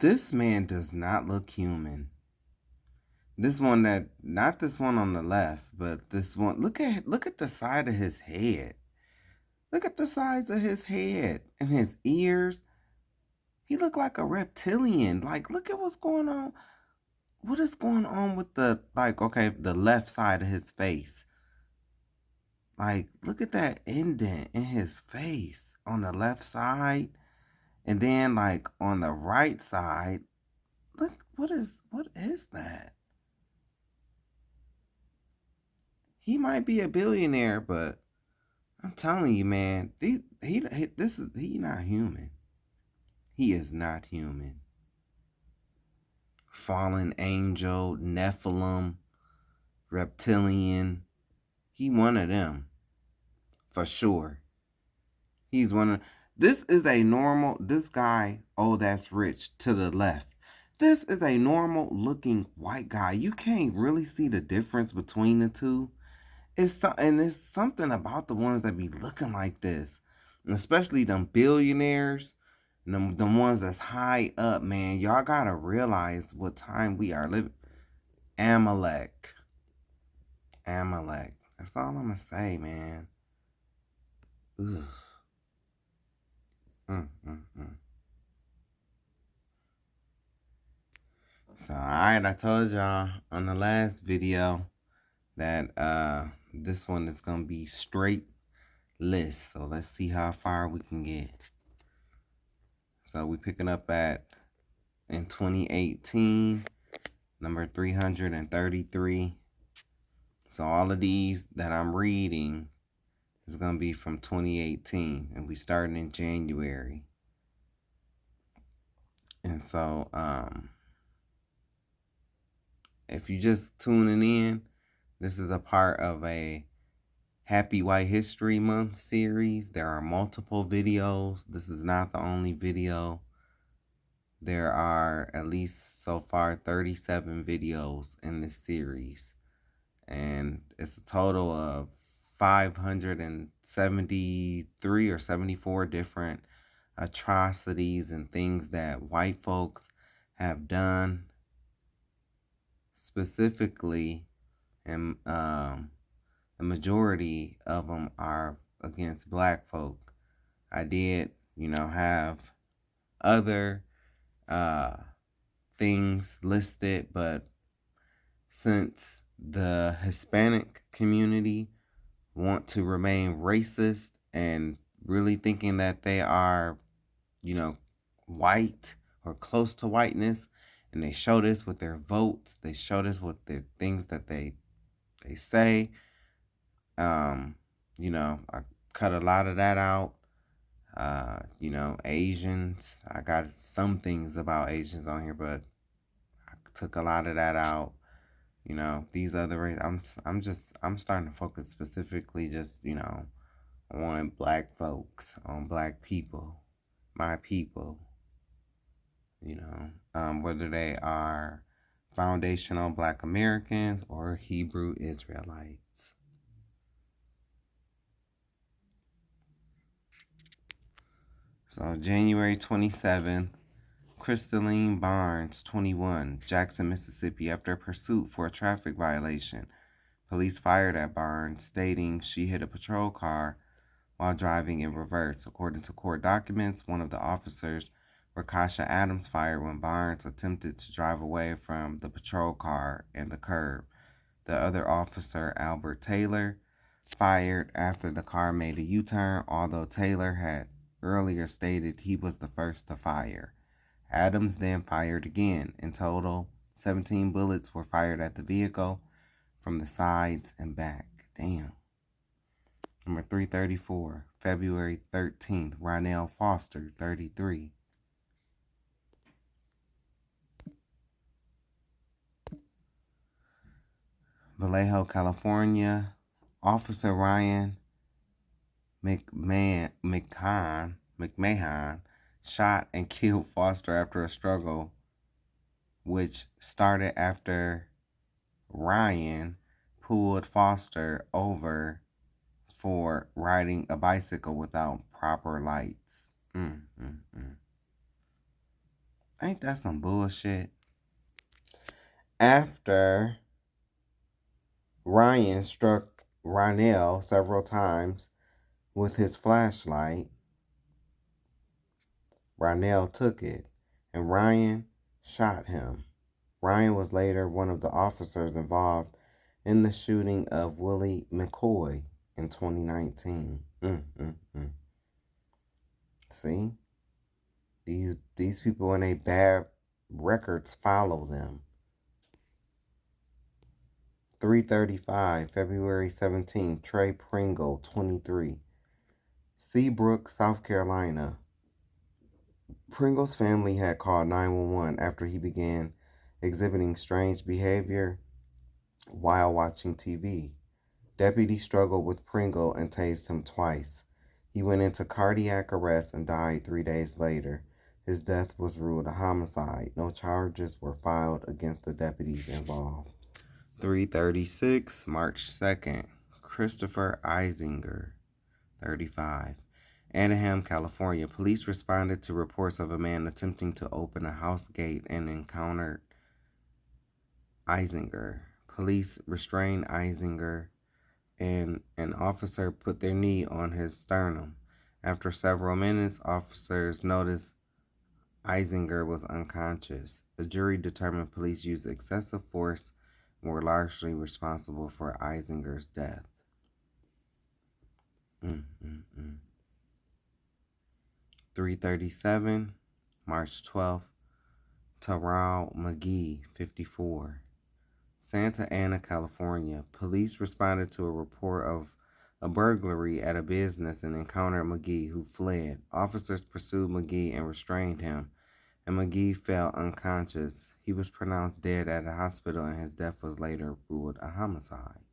This man does not look human. This one not this one on the left, but this one. Look at the side of his head. Look at the sides of his head and his ears. He looked like a reptilian. Like, look at what's going on. What is going on with the, the left side of his face? Like, look at that indent in his face on the left side. And then, like, on the right side, look, what is that? He might be a billionaire, but I'm telling you, man, he not human. He is not human. Fallen angel, Nephilim, reptilian. He one of them. For sure. He's one of... This is a normal... This guy, oh, that's rich, to the left. This is a normal looking white guy. You can't really see the difference between the two. It's something about the ones that be looking like this. And especially them billionaires. The ones that's high up, man. Y'all gotta realize what time we are living. Amalek. That's all I'm gonna say, man. Ugh. So, alright, I told y'all on the last video that this one is gonna be straight list. So let's see how far we can get. So we picking up in 2018, number 333. So all of these that I'm reading is going to be from 2018, and we starting in January. And so if you just tuning in, this is a part of a Happy White History Month series. There are multiple videos. This is not the only video. There are at least so far 37 videos in this series. And it's a total of 573 or 74 different atrocities and things that white folks have done. Specifically, and the majority of them are against black folk. I did, have other things listed, but since the Hispanic community want to remain racist and really thinking that they are, white or close to whiteness, and they show this with their votes, they show this with the things that they say. I cut a lot of that out. Asians, I got some things about Asians on here, but I took a lot of that out. These other races, I'm starting to focus specifically just, on black folks, on black people, my people, whether they are foundational black Americans or Hebrew Israelites. So January 27th, Crystalline Barnes, 21, Jackson, Mississippi, after a pursuit for a traffic violation. Police fired at Barnes, stating she hit a patrol car while driving in reverse. According to court documents, one of the officers, Rakasha Adams, fired when Barnes attempted to drive away from the patrol car and the curb. The other officer, Albert Taylor, fired after the car made a U-turn, although Taylor had earlier stated he was the first to fire. Adams then fired again. In total, 17 bullets were fired at the vehicle from the sides and back. Damn. Number 334, February 13th, Ronell Foster, 33. Vallejo, California, Officer Ryan McMahon shot and killed Foster after a struggle, which started after Ryan pulled Foster over for riding a bicycle without proper lights. Ain't that some bullshit? After Ryan struck Ronell several times with his flashlight, Ronell took it, and Ryan shot him. Ryan was later one of the officers involved in the shooting of Willie McCoy in 2019. See? These people and their bad records follow them. 3:35, February 17, Trey Pringle, 23. Seabrook, South Carolina. Pringle's family had called 911 after he began exhibiting strange behavior while watching TV. Deputies struggled with Pringle and tased him twice. He went into cardiac arrest and died 3 days later. His death was ruled a homicide. No charges were filed against the deputies involved. 3:36, March 2nd, Christopher Eisinger, 35. Anaheim, California. Police responded to reports of a man attempting to open a house gate and encountered Eisinger. Police restrained Eisinger and an officer put their knee on his sternum. After several minutes, officers noticed Eisinger was unconscious. The jury determined police used excessive force and were largely responsible for Eisinger's death. 3:37, March 12th, Terrell McGee, 54. Santa Ana, California. Police responded to a report of a burglary at a business and encountered McGee, who fled. Officers pursued McGee and restrained him, and McGee fell unconscious. He was pronounced dead at a hospital, and his death was later ruled a homicide.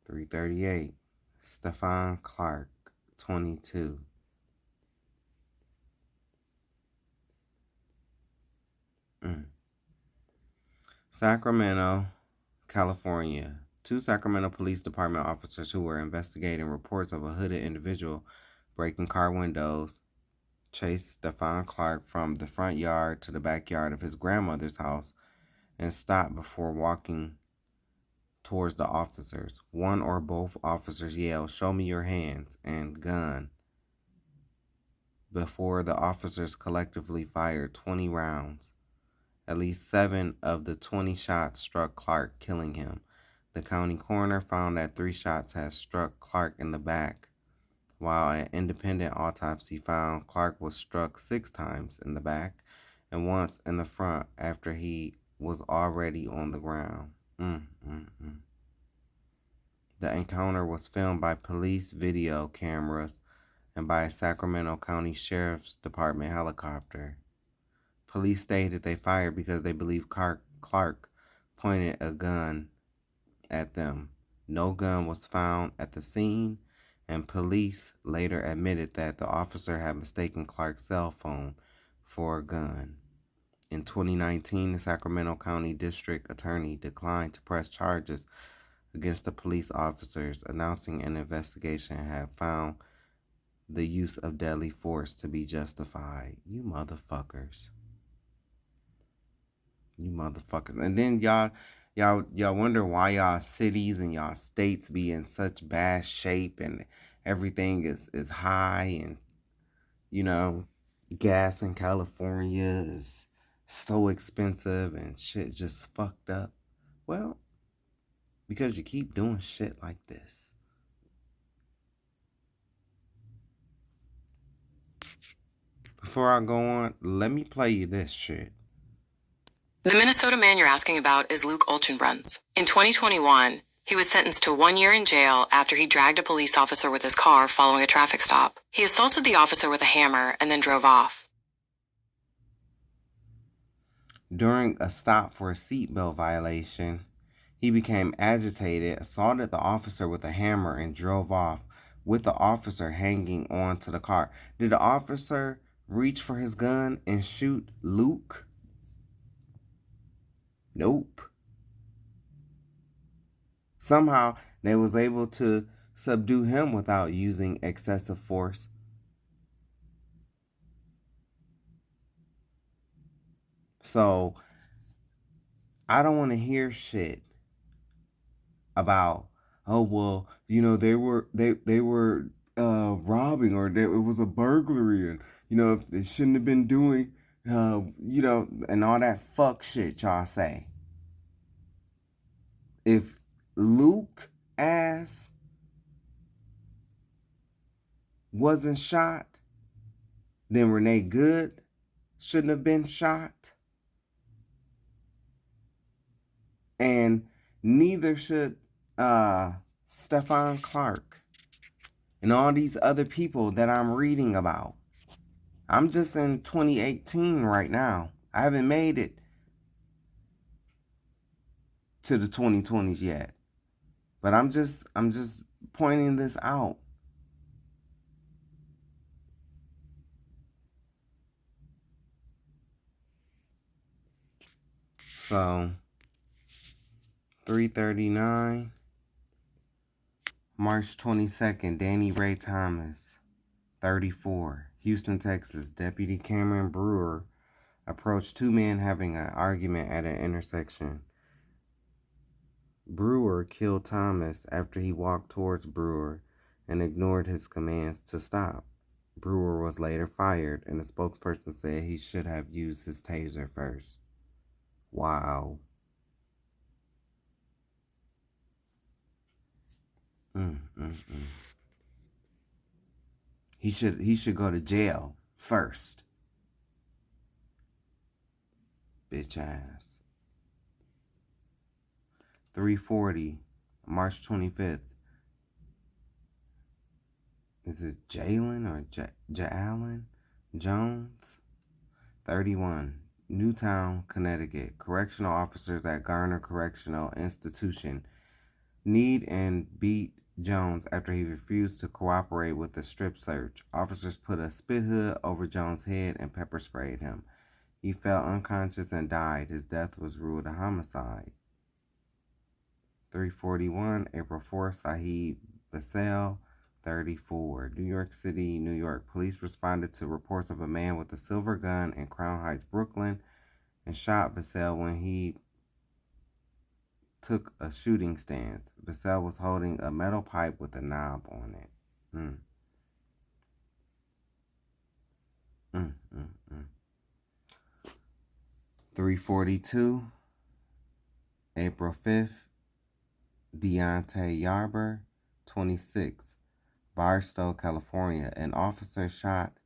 3:38, Stefan Clark, 22. Sacramento, California. 2 Sacramento Police Department officers who were investigating reports of a hooded individual breaking car windows chased Stefan Clark from the front yard to the backyard of his grandmother's house and stopped before walking towards the officers. One or both officers yelled, "Show me your hands," and "gun," before the officers collectively fired 20 rounds. At least 7 of the 20 shots struck Clark, killing him. The county coroner found that 3 shots had struck Clark in the back, while an independent autopsy found Clark was struck 6 times in the back and once in the front after he was already on the ground. The encounter was filmed by police video cameras and by a Sacramento County Sheriff's Department helicopter. Police stated they fired because they believed Clark pointed a gun at them. No gun was found at the scene, and police later admitted that the officer had mistaken Clark's cell phone for a gun. In 2019, the Sacramento County District Attorney declined to press charges against the police officers, announcing an investigation had found the use of deadly force to be justified. You motherfuckers. You motherfuckers. And then y'all wonder why y'all cities and y'all states be in such bad shape and everything is high, and gas in California is so expensive and shit just fucked up. Well, because you keep doing shit like this. Before I go on, let me play you this shit. The Minnesota man you're asking about is Luke Olchenbruns. In 2021, he was sentenced to 1 year in jail after he dragged a police officer with his car following a traffic stop. He assaulted the officer with a hammer and then drove off. During a stop for a seatbelt violation, he became agitated, assaulted the officer with a hammer, and drove off with the officer hanging on to the car. Did the officer reach for his gun and shoot Luke? Nope. Somehow they was able to subdue him without using excessive force. So I don't want to hear shit about, oh well, they were robbing, or it was a burglary, and if they shouldn't have been doing and all that fuck shit y'all say. If Luke ass wasn't shot, then Renee Good shouldn't have been shot, and neither should Stephon Clark and all these other people that I'm reading about. I'm just in 2018 right now. I haven't made it to the 2020s yet. But I'm just pointing this out. So 3:39, March 22nd, Danny Ray Thomas, 34, Houston, Texas. Deputy Cameron Brewer approached two men having an argument at an intersection. Brewer killed Thomas after he walked towards Brewer and ignored his commands to stop. Brewer was later fired, and a spokesperson said he should have used his taser first. Wow. He should go to jail first. Bitch ass. 3:40, March 25th. Is it Jalen or Jalen Jones? 31, Newtown, Connecticut. Correctional officers at Garner Correctional Institution kneed and beat Jones after he refused to cooperate with the strip search. Officers put a spit hood over Jones' head and pepper sprayed him. He fell unconscious and died. His death was ruled a homicide. 3:41, April 4th, Sahib Vassell, 34, New York City, New York. Police responded to reports of a man with a silver gun in Crown Heights, Brooklyn, and shot Vassell when he took a shooting stance. Vassell was holding a metal pipe with a knob on it. 3:42, April 5th, Deontay Yarber, 26, Barstow, California. An officer shot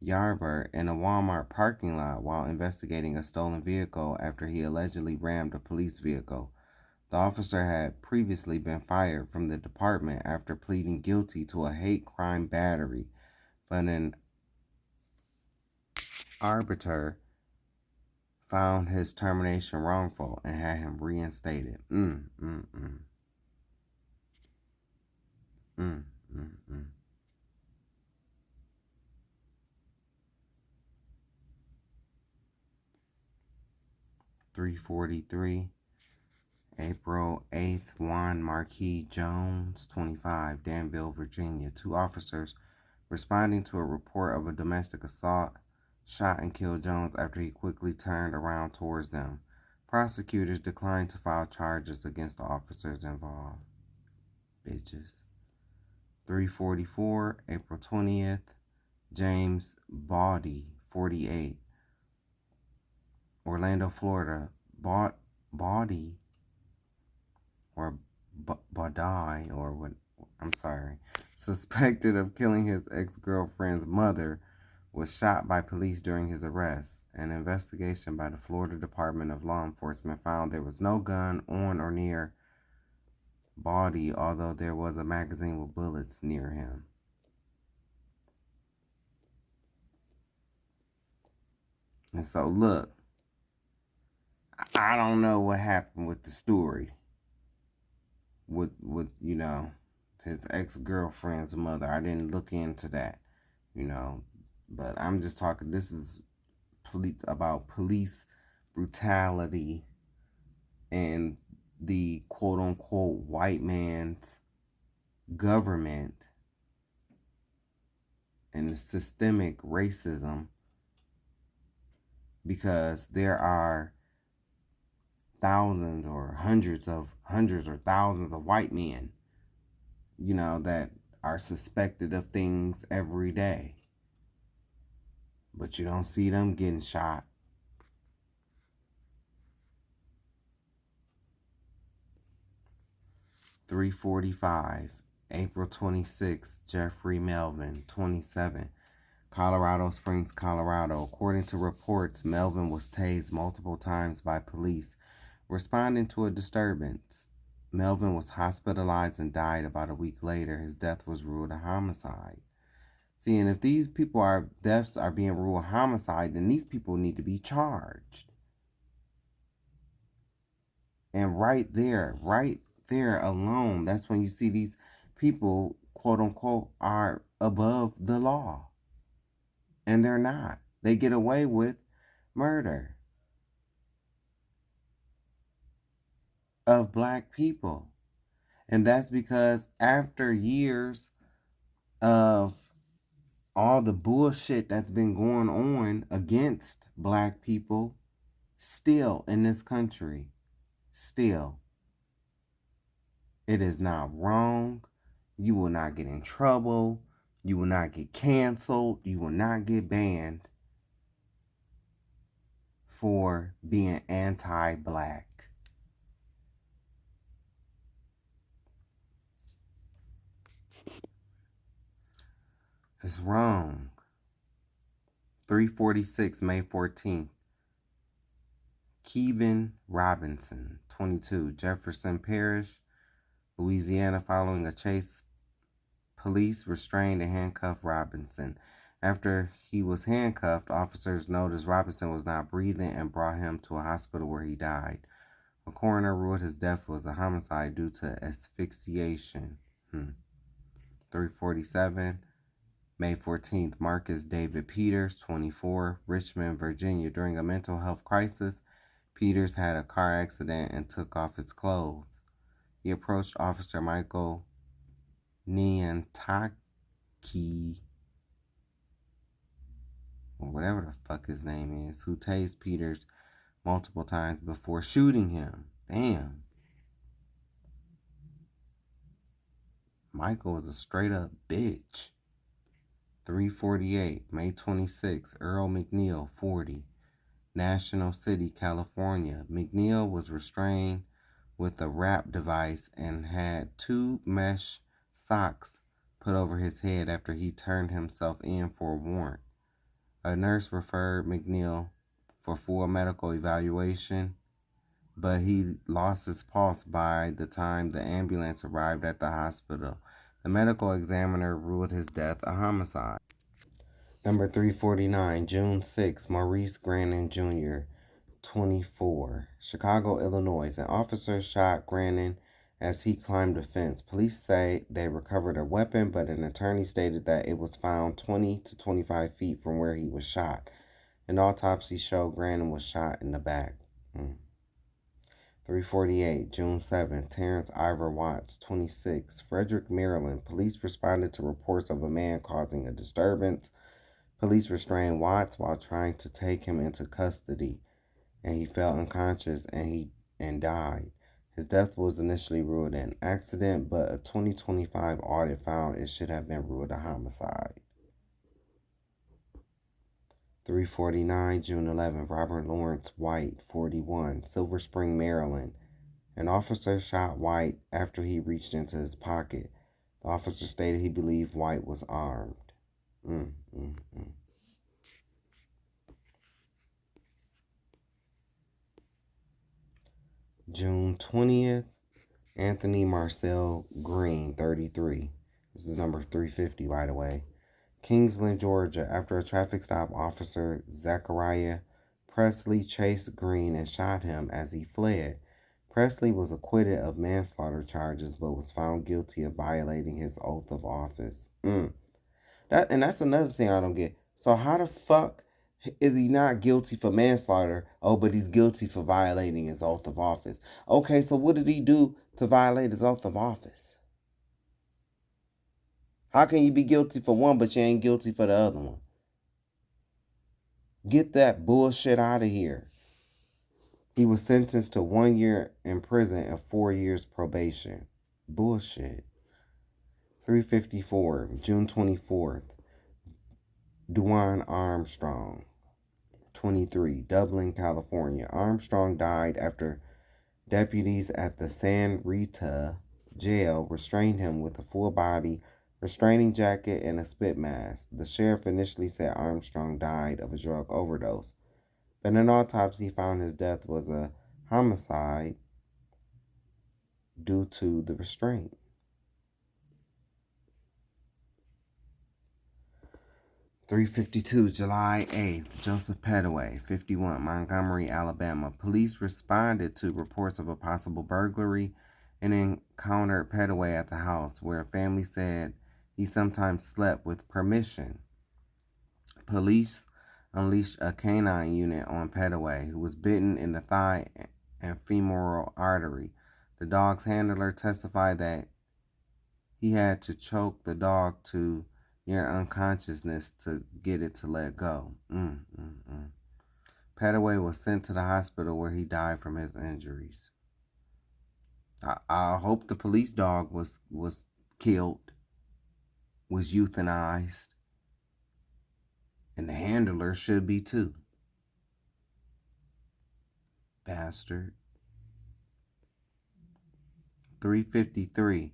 Yarber in a Walmart parking lot while investigating a stolen vehicle after he allegedly rammed a police vehicle. The officer had previously been fired from the department after pleading guilty to a hate crime battery, but an arbiter found his termination wrongful and had him reinstated. 3:43, April 8th, Juan Marquis Jones, 25, Danville, Virginia. Two officers responding to a report of a domestic assault shot and killed Jones after he quickly turned around towards them. Prosecutors declined to file charges against the officers involved. Bitches. 3:44, April 20th, James Bawdy, 48, Orlando, Florida. Bawdy, or Badai, or what, I'm sorry, suspected of killing his ex-girlfriend's mother, was shot by police during his arrest. An investigation by the Florida Department of Law Enforcement found there was no gun on or near Bawdy, although there was a magazine with bullets near him. And so, look, I don't know what happened with the story with his ex-girlfriend's mother. I didn't look into that, but I'm just talking, this is about police brutality and the quote-unquote white man's government and the systemic racism because there are thousands or hundreds or thousands of white men, that are suspected of things every day. But you don't see them getting shot. .345, April 26, Jeffrey Melvin, 27, Colorado Springs, Colorado. According to reports, Melvin was tased multiple times by police responding to a disturbance. Melvin was hospitalized and died about a week later. His death was ruled a homicide. See, and if these deaths are being ruled homicide, then these people need to be charged. And right there alone, that's when you see these people, quote unquote, are above the law. And they're not. They get away with murder of black people. And that's because after years of all the bullshit that's been going on against black people, still in this country, still, it is not wrong. You will not get in trouble. You will not get canceled. You will not get banned for being anti-black. It's wrong. 346, May 14th. Kevin Robinson, 22, Jefferson Parish, Louisiana. Following a chase, police restrained and handcuffed Robinson. After he was handcuffed, officers noticed Robinson was not breathing and brought him to a hospital where he died. A coroner ruled his death was a homicide due to asphyxiation. 347, May 14th, Marcus David Peters, 24, Richmond, Virginia. During a mental health crisis, Peters had a car accident and took off his clothes. He approached Officer Michael Niantaki, or whatever the fuck his name is, who tased Peters multiple times before shooting him. Damn. Michael was a straight up bitch. 348, May 26, Earl McNeil, 40, National City, California. McNeil was restrained with a wrap device and had 2 mesh socks put over his head after he turned himself in for a warrant. A nurse referred McNeil for full medical evaluation, but he lost his pulse by the time the ambulance arrived at the hospital. The medical examiner ruled his death a homicide. Number 349, June 6, Maurice Grannon Jr., 24, Chicago, Illinois. An officer shot Grannon as he climbed a fence. Police say they recovered a weapon, but an attorney stated that it was found 20 to 25 feet from where he was shot. An autopsy showed Grannon was shot in the back. 348, June 7, Terrence Ivor Watts, 26, Frederick, Maryland. Police responded to reports of a man causing a disturbance. Police restrained Watts while trying to take him into custody, and he fell unconscious and died. His death was initially ruled an accident, but a 2025 audit found it should have been ruled a homicide. 349, June 11, Robert Lawrence White, 41, Silver Spring, Maryland. An officer shot White after he reached into his pocket. The officer stated he believed White was armed. June 20th, Anthony Marcel Green, 33. This is number 350, by the way. Kingsland, Georgia. After a traffic stop, Officer Zachariah Presley chased Green and shot him as he fled. Presley was acquitted of manslaughter charges, but was found guilty of violating his oath of office. That's another thing I don't get. So how the fuck is he not guilty for manslaughter? Oh, but he's guilty for violating his oath of office. Okay, so what did he do to violate his oath of office? How can you be guilty for one, but you ain't guilty for the other one? Get that bullshit out of here. He was sentenced to 1 year in prison and 4 years probation. Bullshit. 354, June 24th. Duane Armstrong, 23, Dublin, California. Armstrong died after deputies at the San Rita jail restrained him with a full body restraining jacket and a spit mask. The sheriff initially said Armstrong died of a drug overdose, but an autopsy found his death was a homicide due to the restraint. 352, July 8th, Joseph Petaway, 51, Montgomery, Alabama. Police responded to reports of a possible burglary and encountered Petaway at the house, where a family said he sometimes slept with permission. Police unleashed a canine unit on Petaway, who was bitten in the thigh and femoral artery. The dog's handler testified that he had to choke the dog to near unconsciousness to get it to let go. Petaway was sent to the hospital where he died from his injuries. I hope the police dog was killed, was euthanized, and the handler should be too. Bastard. 353.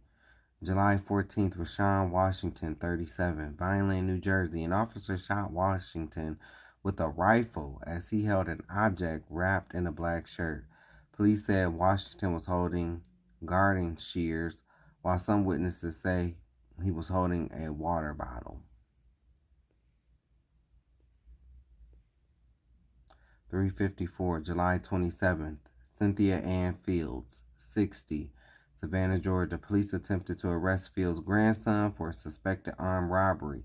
July 14th, Rashawn Washington, 37, Vineland, New Jersey. An officer shot Washington with a rifle as he held an object wrapped in a black shirt. Police said Washington was holding garden shears, while some witnesses say he was holding a water bottle. 354, July 27th, Cynthia Ann Fields, 60, Savannah, Georgia. Police attempted to arrest Fields' grandson for a suspected armed robbery.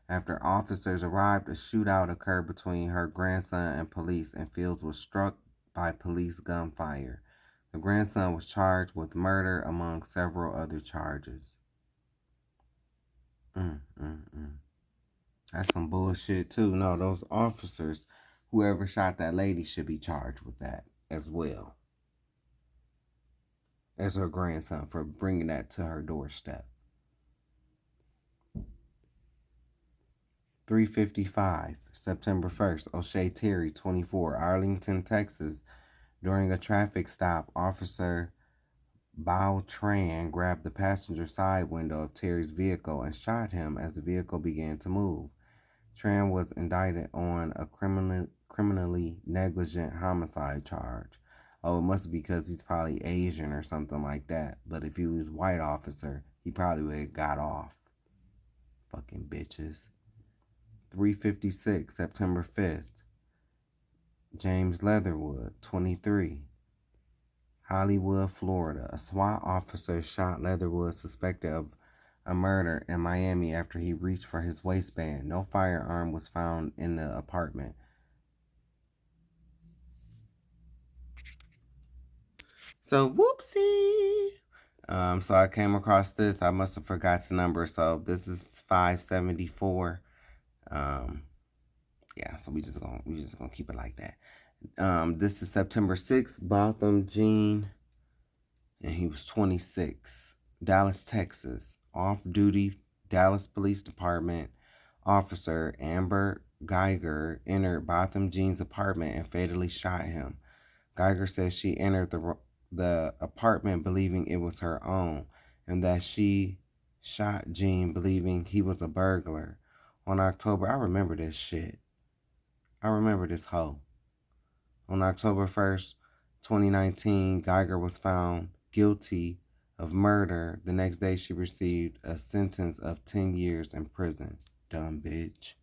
After officers arrived, a shootout occurred between her grandson and police, and Fields was struck by police gunfire. The grandson was charged with murder among several other charges. That's some bullshit too. No, those officers, whoever shot that lady, should be charged with that as well as her grandson for bringing that to her doorstep. 355, September 1st, O'Shea Terry, 24, Arlington, Texas. During a traffic stop, Officer Bao Tran grabbed the passenger side window of Terry's vehicle and shot him as the vehicle began to move. Tran was indicted on a criminally negligent homicide charge. Oh, it must be because he's probably Asian or something like that. But if he was a white officer, he probably would have got off. Fucking bitches. 356, September 5th. James Leatherwood, 23. Hollywood, Florida. A SWAT officer shot Leatherwood suspected of a murder in Miami after he reached for his waistband. No firearm was found in the apartment. So, whoopsie. So I came across this. I must have forgot the number. So this is 574. Yeah. So we just gonna keep it like that. This is September 6th. Botham Jean, and he was 26. Dallas, Texas. Off-duty Dallas Police Department officer Amber Geiger entered Botham Jean's apartment and fatally shot him. Geiger says she entered the apartment believing it was her own, and that she shot Jean believing he was a burglar. On October, I remember this shit. I remember this hoe. On October 1st, 2019, Geiger was found guilty of murder. The next day, she received a sentence of 10 years in prison. Dumb bitch.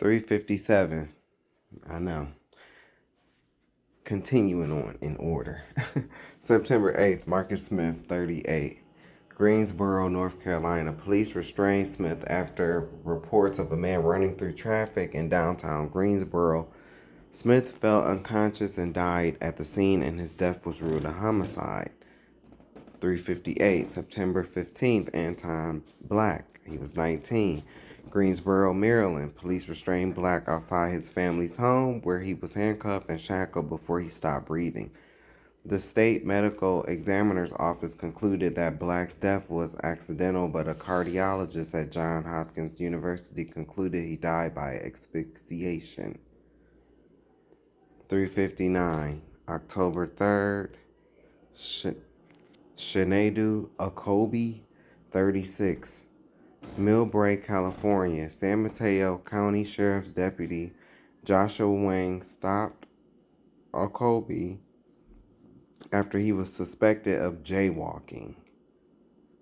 $357. I know. Continuing on in order. September 8th, Marcus Smith, 38. Greensboro, North Carolina. Police restrained Smith after reports of a man running through traffic in downtown Greensboro. Smith fell unconscious and died at the scene, and his death was ruled a homicide. 358, September 15th, Anton Black, He was 19. Greensboro, Maryland. Police restrained Black outside his family's home where he was handcuffed and shackled before he stopped breathing. The state medical examiner's office concluded that Black's death was accidental, but a cardiologist at Johns Hopkins University concluded he died by asphyxiation. 3:59, October 3rd. Shenadu Akobi, 36. Millbrae, California. San Mateo County Sheriff's Deputy Joshua Wang stopped Akobi after he was suspected of jaywalking.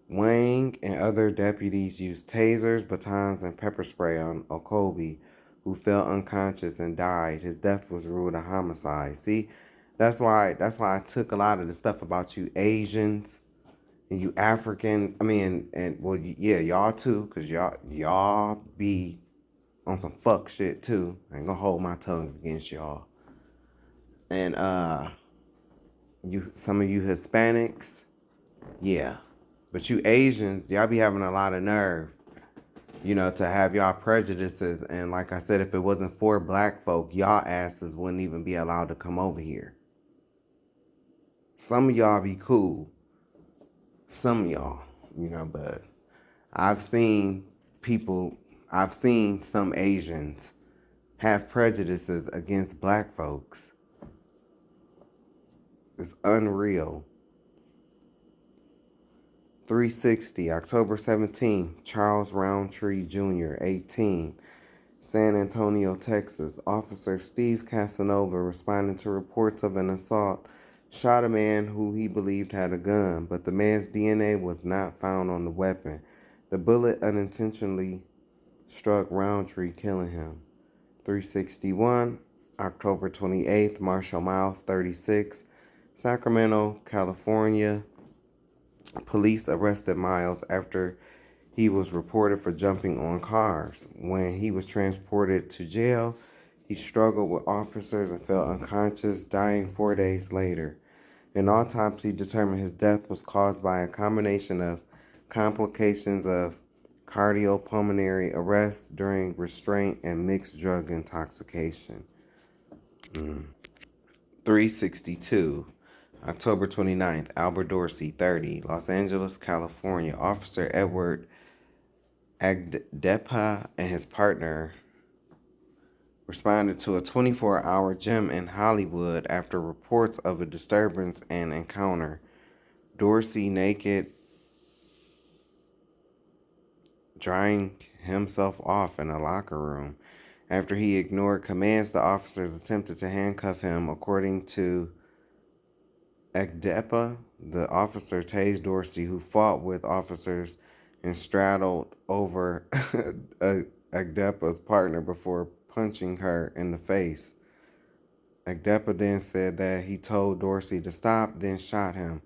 Wang and other deputies used tasers, batons, and pepper spray on Okobi, who fell unconscious and died. His death was ruled a homicide. See, that's why I took a lot of the stuff about you Asians and you African. I mean, and well, yeah, y'all too, cause y'all be on some fuck shit too. I ain't gonna hold my tongue against y'all. And some of you Hispanics, yeah. But you Asians, y'all be having a lot of nerve, to have y'all prejudices. And like I said, if it wasn't for Black folk, y'all asses wouldn't even be allowed to come over here. Some of y'all be cool. Some of y'all, but I've seen some Asians have prejudices against Black folks. It's unreal. 360, October 17th, Charles Roundtree Jr., 18, San Antonio, Texas. Officer Steve Casanova, responding to reports of an assault, shot a man who he believed had a gun, but the man's DNA was not found on the weapon. The bullet unintentionally struck Roundtree, killing him. 361, October 28th, Marshall Miles, 36, Sacramento, California. Police arrested Miles after he was reported for jumping on cars. When he was transported to jail, he struggled with officers and fell unconscious, dying 4 days later. An autopsy determined his death was caused by a combination of complications of cardiopulmonary arrest during restraint and mixed drug intoxication. 362. October 29th, Albert Dorsey, 30, Los Angeles, California. Officer Edward Agdepa and his partner responded to a 24-hour gym in Hollywood after reports of a disturbance and encounter. Dorsey, naked, drying himself off in a locker room. After he ignored commands, the officers attempted to handcuff him. According to Agdepa, the officer tased Dorsey, who fought with officers and straddled over Agdepa's partner before punching her in the face. Agdepa then said that he told Dorsey to stop, then shot him.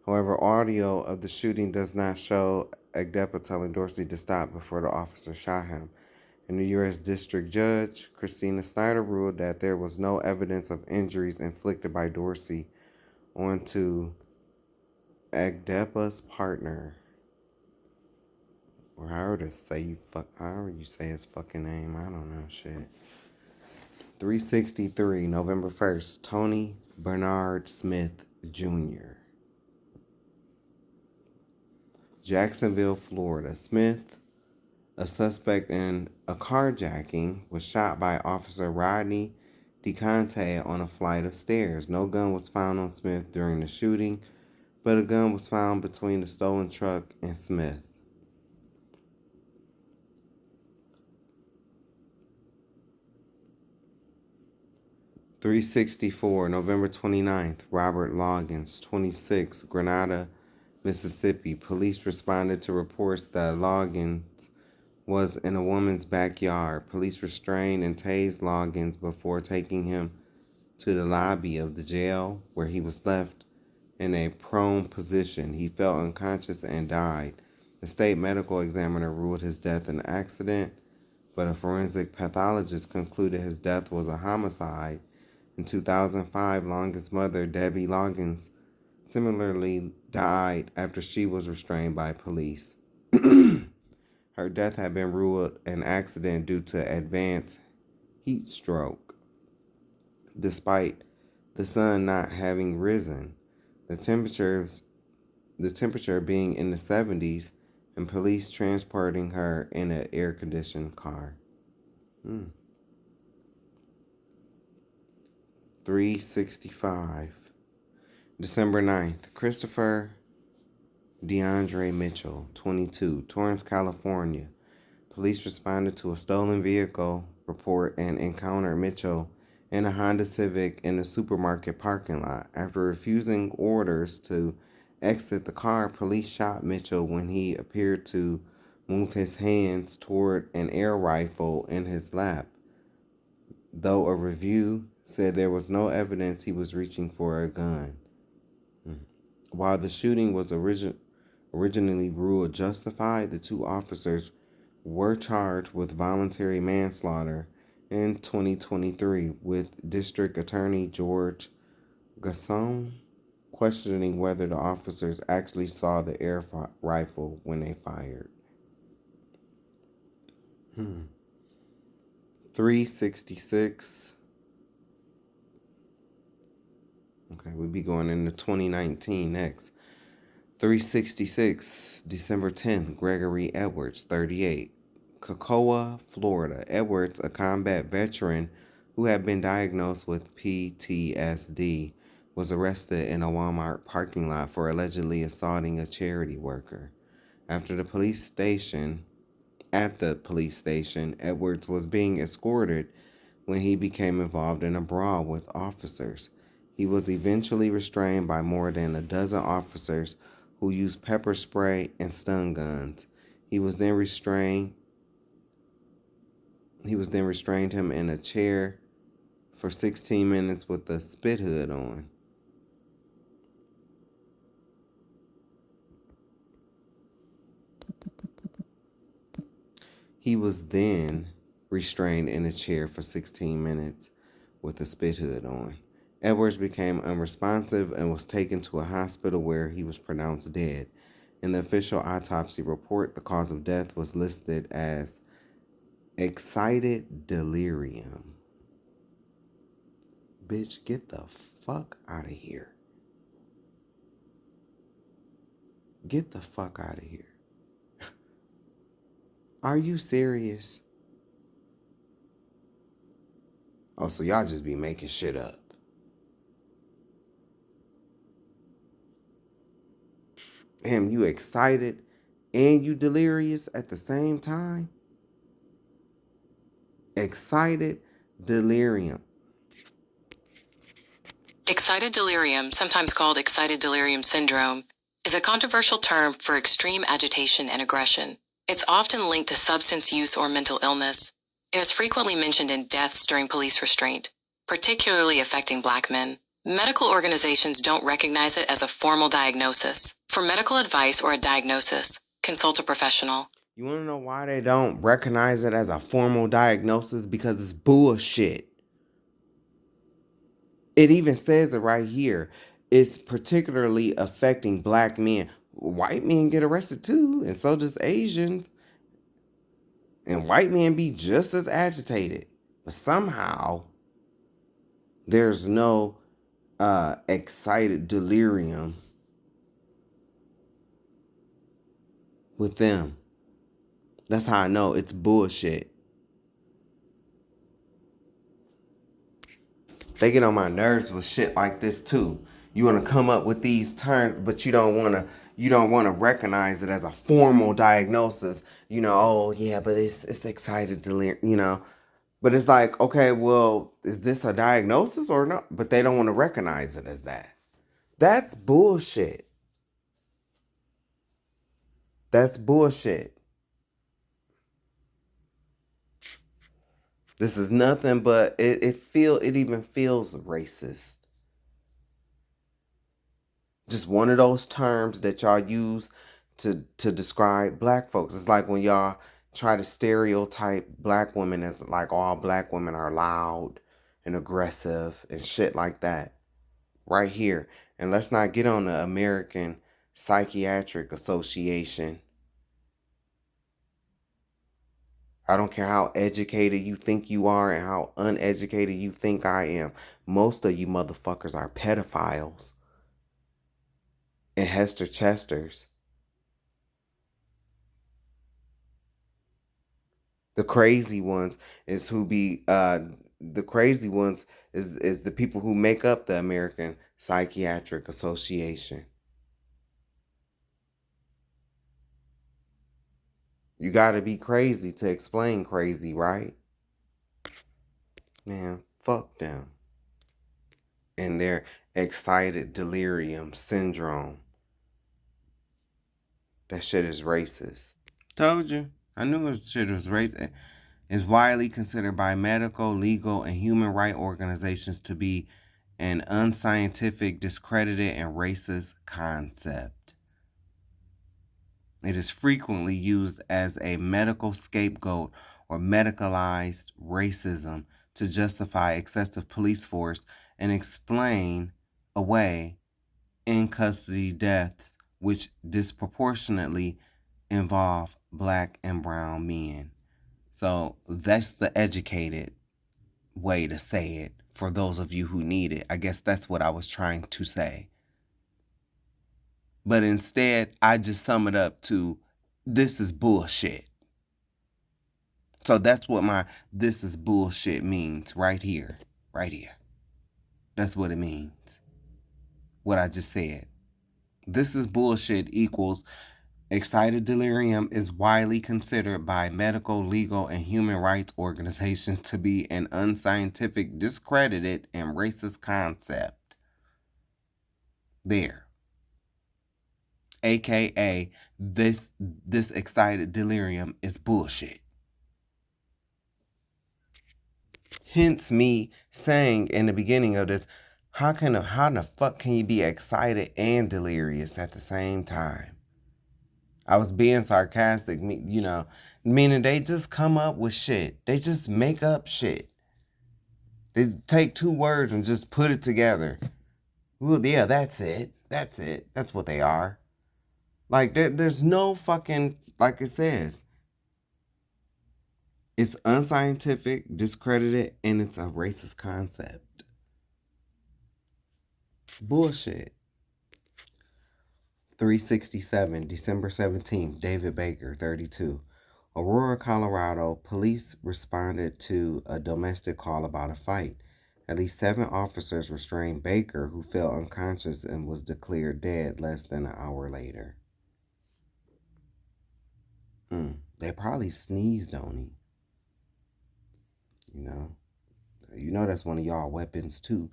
However, audio of the shooting does not show Agdepa telling Dorsey to stop before the officer shot him. And the U.S. District Judge, Christina Snyder, ruled that there was no evidence of injuries inflicted by Dorsey onto Agdepa's partner, or however you say his fucking name. I don't know shit. 363, November 1st, Tony Bernard Smith Jr., Jacksonville, Florida. Smith, a suspect in a carjacking, was shot by Officer Rodney DeConte on a flight of stairs. No gun was found on Smith during the shooting, but a gun was found between the stolen truck and Smith. .364, November 29th, Robert Loggins, 26, Grenada, Mississippi. Police responded to reports that Loggins was in a woman's backyard. Police restrained and tased Loggins before taking him to the lobby of the jail, where he was left in a prone position. He fell unconscious and died. The state medical examiner ruled his death an accident, but a forensic pathologist concluded his death was a homicide. In 2005, Loggins' mother, Debbie Loggins, similarly died after she was restrained by police. Her death had been ruled an accident due to advanced heat stroke. Despite the sun not having risen, the temperature being in the 70s, and police transporting her in an air-conditioned car. 365. December 9th, Christopher DeAndre Mitchell, 22, Torrance, California. Police responded to a stolen vehicle report and encountered Mitchell in a Honda Civic in a supermarket parking lot. After refusing orders to exit the car, police shot Mitchell when he appeared to move his hands toward an air rifle in his lap, though a review said there was no evidence he was reaching for a gun. While the shooting was originally ruled justified, the two officers were charged with voluntary manslaughter in 2023, with District Attorney George Gasson questioning whether the officers actually saw the air rifle when they fired. 366. Okay, we'll be going into 2019 next. 366, December 10th, Gregory Edwards, 38, Cocoa, Florida. Edwards, a combat veteran who had been diagnosed with PTSD, was arrested in a Walmart parking lot for allegedly assaulting a charity worker. At the police station, Edwards was being escorted when he became involved in a brawl with officers. He was eventually restrained by more than a dozen officers who used pepper spray and stun guns. He was then restrained him in a chair for 16 minutes with a spit hood on. He was then restrained in a chair for 16 minutes with a spit hood on. Edwards became unresponsive and was taken to a hospital where he was pronounced dead. In the official autopsy report, the cause of death was listed as excited delirium. Bitch, get the fuck out of here. Get the fuck out of here. Are you serious? Oh, so y'all just be making shit up. Damn, you excited and you delirious at the same time? Excited delirium. Excited delirium, sometimes called excited delirium syndrome, is a controversial term for extreme agitation and aggression. It's often linked to substance use or mental illness. It is frequently mentioned in deaths during police restraint, particularly affecting Black men. Medical organizations don't recognize it as a formal diagnosis. For medical advice or a diagnosis, consult a professional. You want to know why they don't recognize it as a formal diagnosis? Because it's bullshit. It even says it right here. It's particularly affecting Black men. White men get arrested too, and so does Asians. And white men be just as agitated. But somehow, there's no excited delirium with them. That's how I know it's bullshit. They get on my nerves with shit like this too. You want to come up with these terms, but you don't want to recognize it as a formal diagnosis. Oh yeah, but it's excited delirium, But it's like, okay, well, is this a diagnosis or not? But they don't want to recognize it as that. That's bullshit. That's bullshit. This is nothing but it even feels racist. Just one of those terms that y'all use to describe Black folks. It's like when y'all try to stereotype Black women as like all Black women are loud and aggressive and shit like that. Right here. And let's not get on the American Psychiatric Association I don't care how educated you think you are and how uneducated you think I am. Most of you motherfuckers are pedophiles and Hester Chesters. The crazy ones is who be the crazy ones is the people who make up the American Psychiatric Association. You gotta be crazy to explain crazy, right? Man, fuck them. And their excited delirium syndrome. That shit is racist. Told you. I knew this shit was racist. Is widely considered by medical, legal, and human rights organizations to be an unscientific, discredited, and racist concept. It is frequently used as a medical scapegoat or medicalized racism to justify excessive police force and explain away in custody deaths which disproportionately involve black and brown men. So that's the educated way to say it for those of you who need it. I guess that's what I was trying to say. But instead, I just sum it up to this is bullshit. So that's what my this is bullshit means right here. Right here. That's what it means. What I just said. This is bullshit equals excited delirium is widely considered by medical, legal, and human rights organizations to be an unscientific, discredited, and racist concept. There. AKA, this excited delirium is bullshit. Hence me saying in the beginning of this, how in the fuck can you be excited and delirious at the same time? I was being sarcastic, meaning they just come up with shit. They just make up shit. They take two words and just put it together. Well, yeah, that's it. That's it. That's what they are. Like, there's no fucking, like it says, it's unscientific, discredited, and it's a racist concept. It's bullshit. 367, December 17th, David Baker, 32. Aurora, Colorado, police responded to a domestic call about a fight. At least 7 officers restrained Baker, who fell unconscious and was declared dead less than an hour later. They probably sneezed on him. You know that's one of y'all weapons too.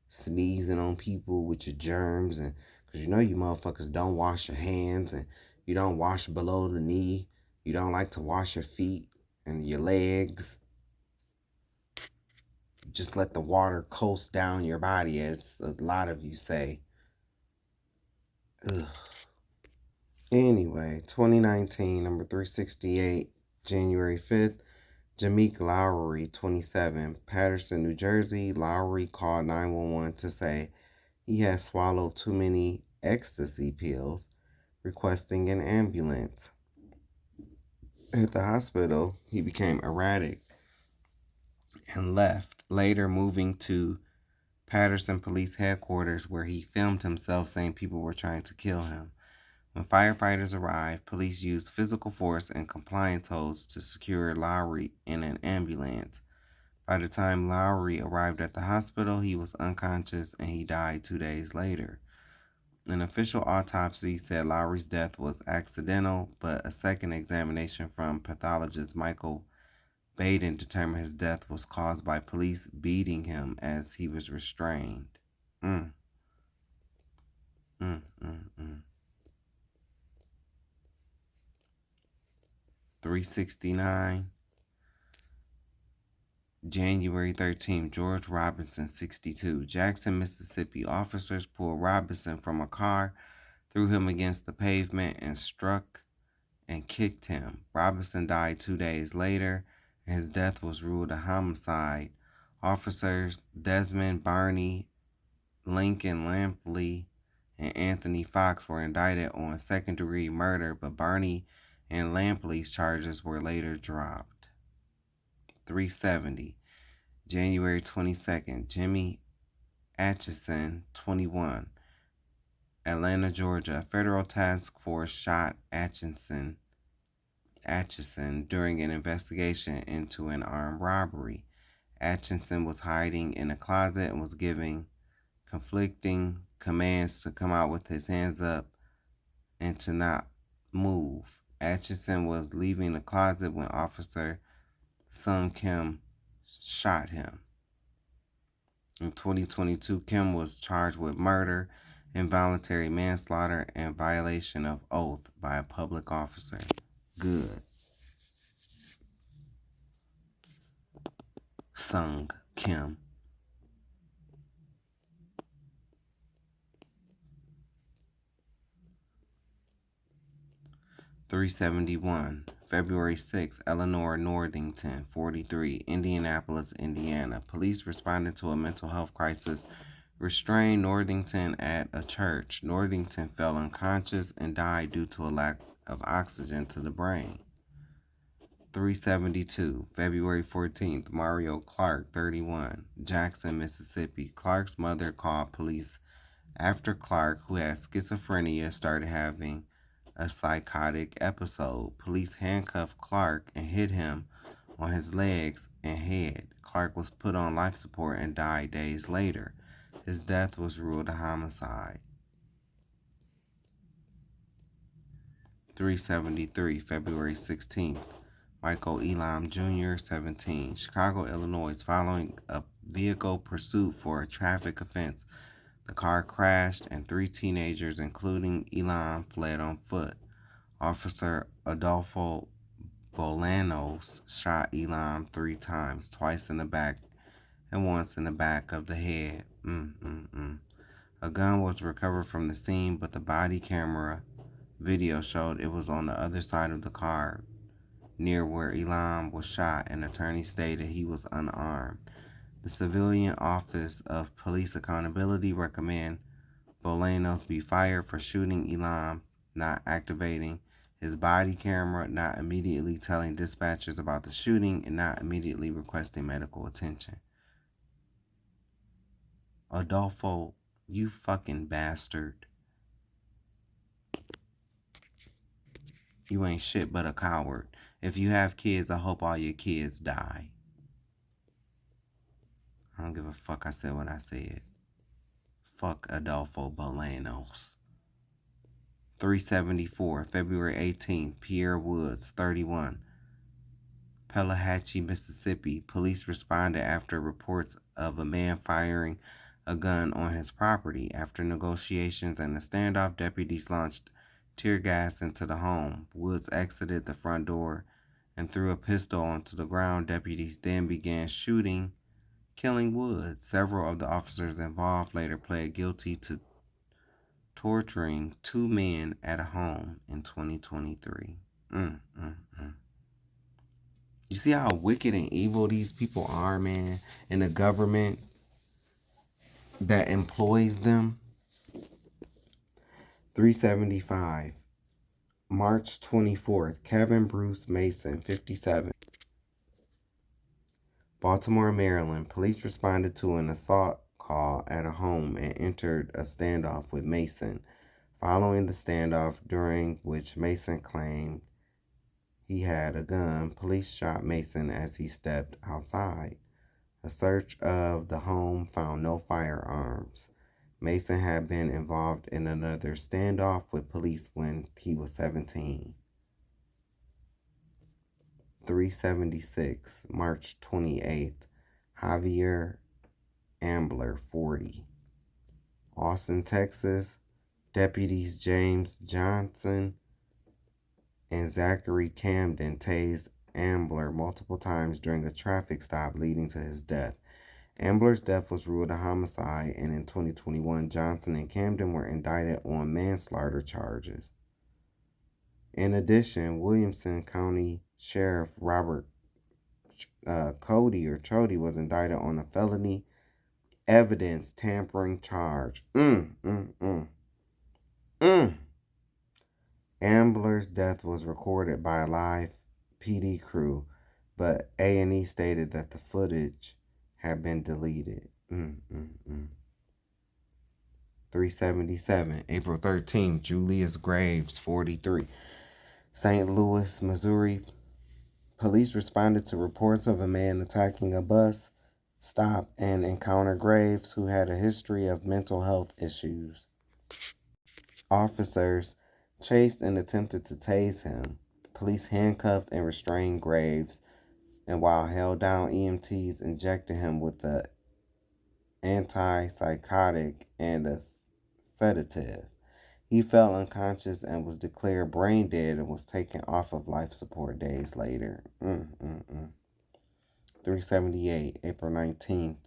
Sneezing on people with your germs, and because you motherfuckers don't wash your hands and you don't wash below the knee. You don't like to wash your feet and your legs. Just let the water coast down your body, as a lot of you say. Ugh. Anyway, 2019, number 368, January 5th, Jameek Lowry, 27, Patterson, New Jersey. Lowry called 911 to say he had swallowed too many ecstasy pills, requesting an ambulance. At the hospital, he became erratic and left, later moving to Patterson Police Headquarters, where he filmed himself saying people were trying to kill him. When firefighters arrived, police used physical force and compliance holds to secure Lowry in an ambulance. By the time Lowry arrived at the hospital, he was unconscious and he died 2 days later. An official autopsy said Lowry's death was accidental, but a second examination from pathologist Michael Baden determined his death was caused by police beating him as he was restrained. 369, January 13th, George Robinson, 62. Jackson, Mississippi. Officers pulled Robinson from a car, threw him against the pavement, and struck and kicked him. Robinson died 2 days later, and his death was ruled a homicide. Officers Desmond Barney, Lincoln Lampley, and Anthony Fox were indicted on second-degree murder, but Barney and Lampley's charges were later dropped. 370. January 22nd, Jimmy Atchison, 21. Atlanta, Georgia. A federal task force shot Atchison during an investigation into an armed robbery. Atchison was hiding in a closet and was giving conflicting commands to come out with his hands up and to not move. Atchison was leaving the closet when Officer Sung Kim shot him. In 2022, Kim was charged with murder, involuntary manslaughter, and violation of oath by a public officer. Good. Sung Kim. .371, February 6, Eleanor Northington, 43, Indianapolis, Indiana. Police responded to a mental health crisis, restrained Northington at a church. Northington fell unconscious and died due to a lack of oxygen to the brain. .372, February 14th, Mario Clark, 31, Jackson, Mississippi. Clark's mother called police after Clark, who had schizophrenia, started having a psychotic episode. Police handcuffed Clark and hit him on his legs and head. Clark was put on life support and died days later. His death was ruled a homicide. .373, February 16th, Michael Elam Jr., 17, Chicago, Illinois. Following a vehicle pursuit for a traffic offense, the car crashed and 3 teenagers, including Elam, fled on foot. Officer Adolfo Bolanos shot Elam 3 times, twice in the back and once in the back of the head. A gun was recovered from the scene, but the body camera video showed it was on the other side of the car near where Elam was shot. An attorney stated he was unarmed. The Civilian Office of Police Accountability recommend Bolanos be fired for shooting Elam, not activating his body camera, not immediately telling dispatchers about the shooting, and not immediately requesting medical attention. Adolfo, you fucking bastard. You ain't shit but a coward. If you have kids, I hope all your kids die. I don't give a fuck. I said what I said. Fuck Adolfo Bolanos. .374, February 18th, Pierre Woods, 31, Pelahatchie, Mississippi. Police responded after reports of a man firing a gun on his property. After negotiations and a standoff, deputies launched tear gas into the home. Woods exited the front door and threw a pistol onto the ground. Deputies then began shooting, killing Woods. Several of the officers involved later pled guilty to torturing 2 men at a home in 2023. You see how wicked and evil these people are, man, and the government that employs them? .375, March 24th, Kevin Bruce Mason, 57, Baltimore, Maryland. Police responded to an assault call at a home and entered a standoff with Mason. Following the standoff, during which Mason claimed he had a gun, police shot Mason as he stepped outside. A search of the home found no firearms. Mason had been involved in another standoff with police when he was 17. .376, March 28th, Javier Ambler, 40, Austin, Texas. Deputies James Johnson and Zachary Camden tased Ambler multiple times during a traffic stop, leading to his death. Ambler's death was ruled a homicide, and in 2021, Johnson and Camden were indicted on manslaughter charges. In addition, Williamson County Sheriff Robert Chody was indicted on a felony evidence tampering charge. Ambler's death was recorded by a live PD crew. but A&E stated that the footage had been deleted. 377, April 13th, Julius Graves, 43. St. Louis, Missouri. Police responded to reports of a man attacking a bus stop and encountered Graves, who had a history of mental health issues. Officers chased and attempted to tase him. Police handcuffed and restrained Graves, and while held down, EMTs injected him with an antipsychotic and a sedative. He fell unconscious and was declared brain dead and was taken off of life support days later. 378, April 19th.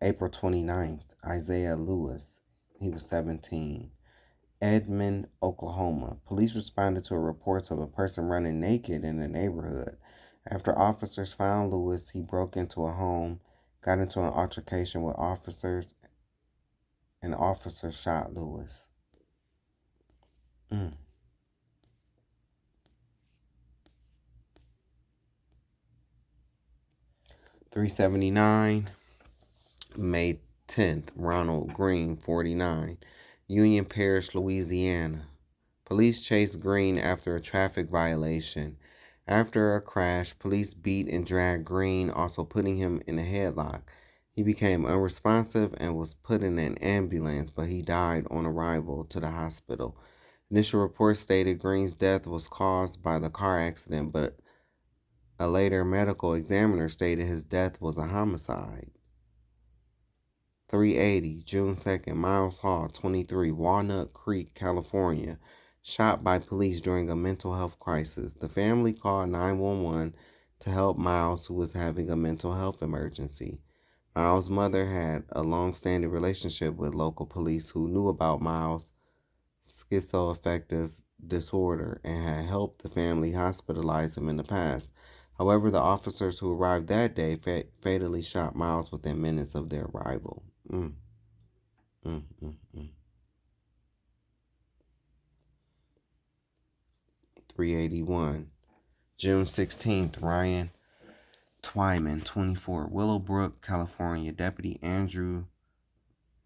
April 29th, Isaiah Lewis. He was 17. Edmond, Oklahoma. Police responded to reports of a person running naked in the neighborhood. After officers found Lewis, he broke into a home, got into an altercation with officers, and officers shot Lewis. 379, May 10th, Ronald Green, 49, Union Parish, Louisiana. Police chased Green after a traffic violation. After a crash, police beat and dragged Green, also putting him in a headlock. He became unresponsive and was put in an ambulance, but he died on arrival to the hospital. Initial reports stated Green's death was caused by the car accident, but a later medical examiner stated his death was a homicide. 380, June 2nd, Miles Hall, 23, Walnut Creek, California, shot by police during a mental health crisis. The family called 911 to help Miles, who was having a mental health emergency. Miles' mother had a long-standing relationship with local police who knew about Miles' schizoaffective disorder and had helped the family hospitalize him in the past. However, the officers who arrived that day fatally shot Miles within minutes of their arrival. 381, June 16th, Ryan Twyman, 24, Willowbrook, California. Deputy Andrew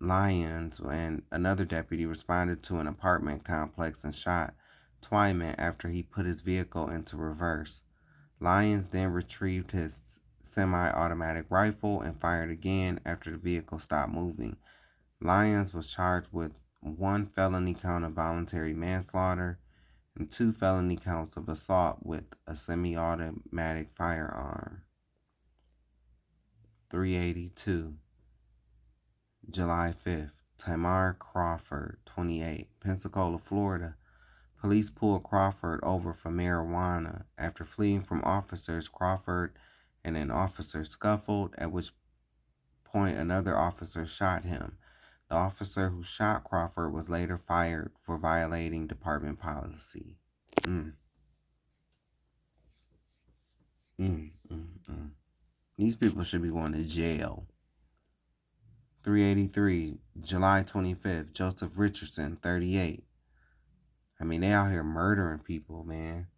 Lyons and another deputy responded to an apartment complex and shot Twyman after he put his vehicle into reverse. Lyons then retrieved his semi-automatic rifle and fired again after the vehicle stopped moving. Lyons was charged with 1 felony count of voluntary manslaughter and 2 felony counts of assault with a semi-automatic firearm. 382, July 5th, Tamar Crawford, 28, Pensacola, Florida. Police pulled Crawford over for marijuana. After fleeing from officers, Crawford and an officer scuffled, at which point another officer shot him. The officer who shot Crawford was later fired for violating department policy. These people should be going to jail. 383, July 25th, Joseph Richardson, 38. I mean, they out here murdering people, man.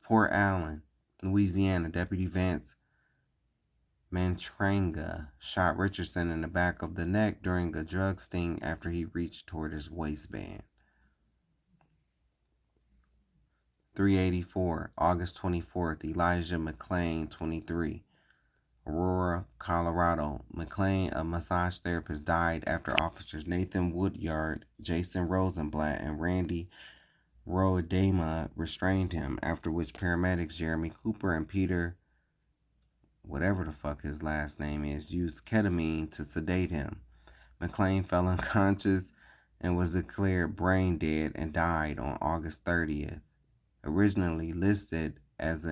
Port Allen, Louisiana, Deputy Vance Mantranga shot Richardson in the back of the neck during a drug sting after he reached toward his waistband. 384, August 24th, Elijah McClain, 23, Aurora, Colorado. McClain, a massage therapist, died after officers Nathan Woodyard, Jason Rosenblatt, and Randy Roedema restrained him, after which paramedics Jeremy Cooper and Peter, whatever the fuck his last name is, used ketamine to sedate him. McClain fell unconscious and was declared brain dead and died on August 30th. Originally listed as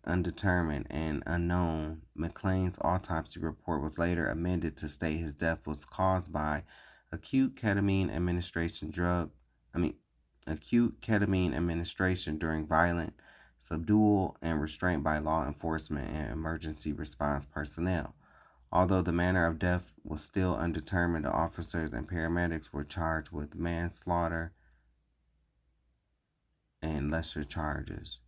undetermined and unknown, McClain's autopsy report was later amended to state his death was caused by acute ketamine administration during violent subdual and restraint by law enforcement and emergency response personnel. Although the manner of death was still undetermined, the officers and paramedics were charged with manslaughter and lesser charges.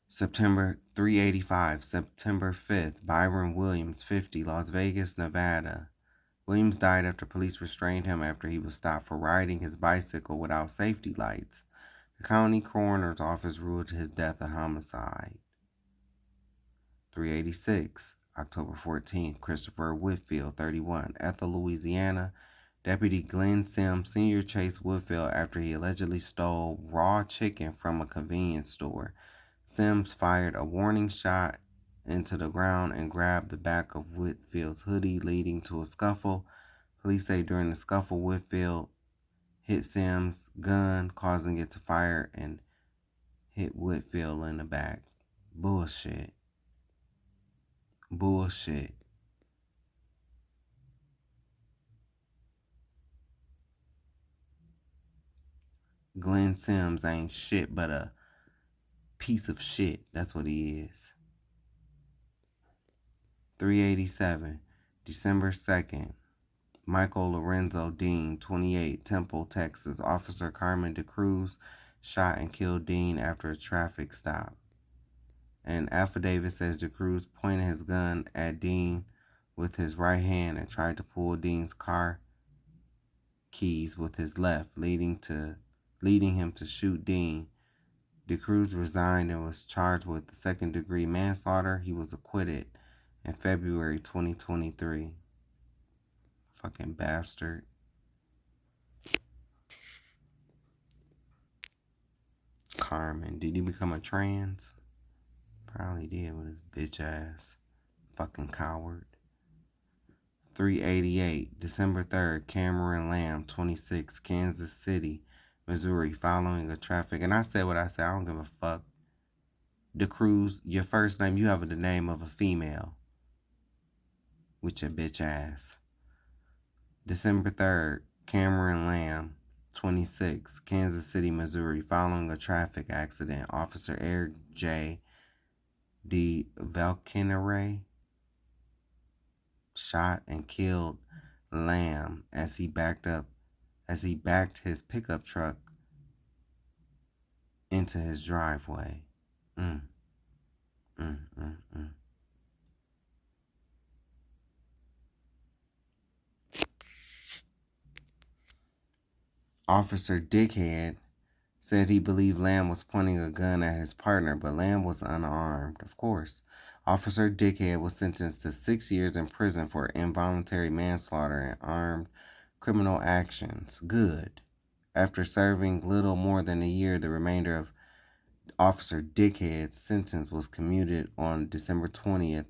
September 385, September 5th, Byron Williams, 50, Las Vegas, Nevada. Williams died after police restrained him after he was stopped for riding his bicycle without safety lights. The county coroner's office ruled his death a homicide. 386, October 14th, Christopher Whitfield, 31, Ethel, Louisiana. Deputy Glenn Sims Sr. chased Whitfield after he allegedly stole raw chicken from a convenience store. Sims fired a warning shot into the ground and grabbed the back of Whitfield's hoodie, leading to a scuffle. Police say during the scuffle, Whitfield hit Sims' gun, causing it to fire and hit Whitfield in the back. Bullshit. Bullshit. Glenn Sims ain't shit but a piece of shit. That's what he is. 387, December 2nd. Michael Lorenzo Dean, 28, Temple, Texas. Officer Carmen DeCruz shot and killed Dean after a traffic stop. An affidavit says DeCruz pointed his gun at Dean with his right hand and tried to pull Dean's car keys with his left, leading him to shoot Dean. DeCruz resigned and was charged with second-degree manslaughter. He was acquitted in February 2023. Fucking bastard. Carmen, did he become a trans? Probably did with his bitch ass. Fucking coward. 388, December 3rd, Cameron Lamb, 26, Kansas City, Missouri, following a traffic. And I said what I said. I don't give a fuck. DeCruz, your first name, you have the name of a female. With your bitch ass. December 3rd, Cameron Lamb, 26, Kansas City, Missouri, following a traffic accident. Officer Eric J. D. Valkenere shot and killed Lamb as he backed his pickup truck into his driveway. Officer Dickhead said he believed Lamb was pointing a gun at his partner, but Lamb was unarmed, of course. Officer Dickhead was sentenced to 6 years in prison for involuntary manslaughter and armed criminal actions. Good. After serving little more than a year, the remainder of Officer Dickhead's sentence was commuted on December 20th,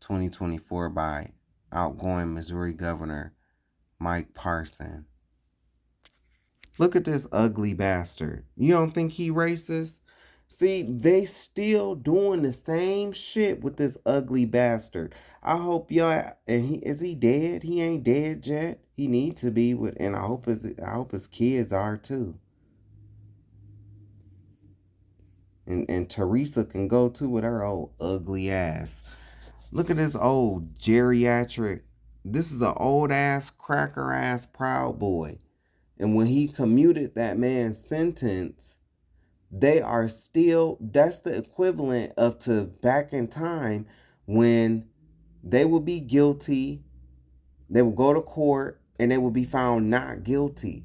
2024 by outgoing Missouri Governor Mike Parson. Look at this ugly bastard. You don't think he racist? See, they still doing the same shit with this ugly bastard. I hope y'all, and is he dead? He ain't dead yet. He needs to be, and I hope his kids are too. And Teresa can go too with her old ugly ass. Look at this old geriatric. This is an old ass cracker ass Proud Boy. And when he commuted that man's sentence, they are still, that's the equivalent of to back in time when they would be guilty, they would go to court, and they would be found not guilty.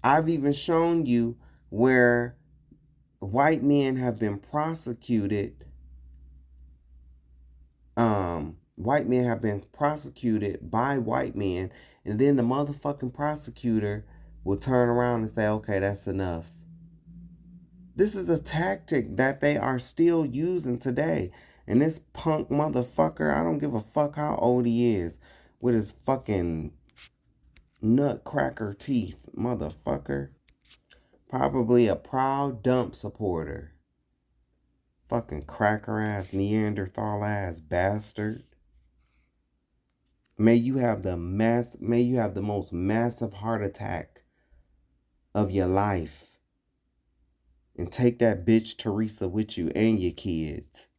I've even shown you where white men have been prosecuted. White men have been prosecuted by white men, and then the motherfucking prosecutor will turn around and say, okay, that's enough. This is a tactic that they are still using today. And this punk motherfucker, I don't give a fuck how old he is, with his fucking nutcracker teeth, motherfucker. Probably a proud dump supporter. Fucking cracker ass, Neanderthal ass bastard. May you have the most massive heart attack of your life. And take that bitch Teresa with you and your kids.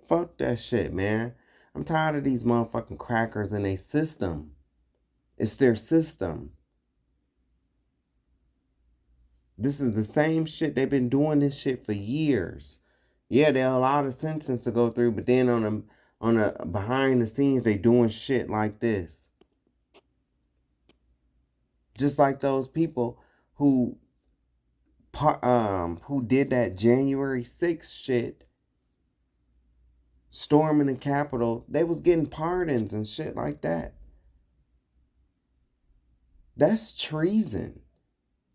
Fuck that shit, man. I'm tired of these motherfucking crackers in their system. It's their system. This is the same shit. They've been doing this shit for years. Yeah, there are a lot of sentences to go through, but then on a behind the scenes, they doing shit like this. Just like those people who did that January 6th shit, storming the Capitol. They was getting pardons and shit like that. That's treason.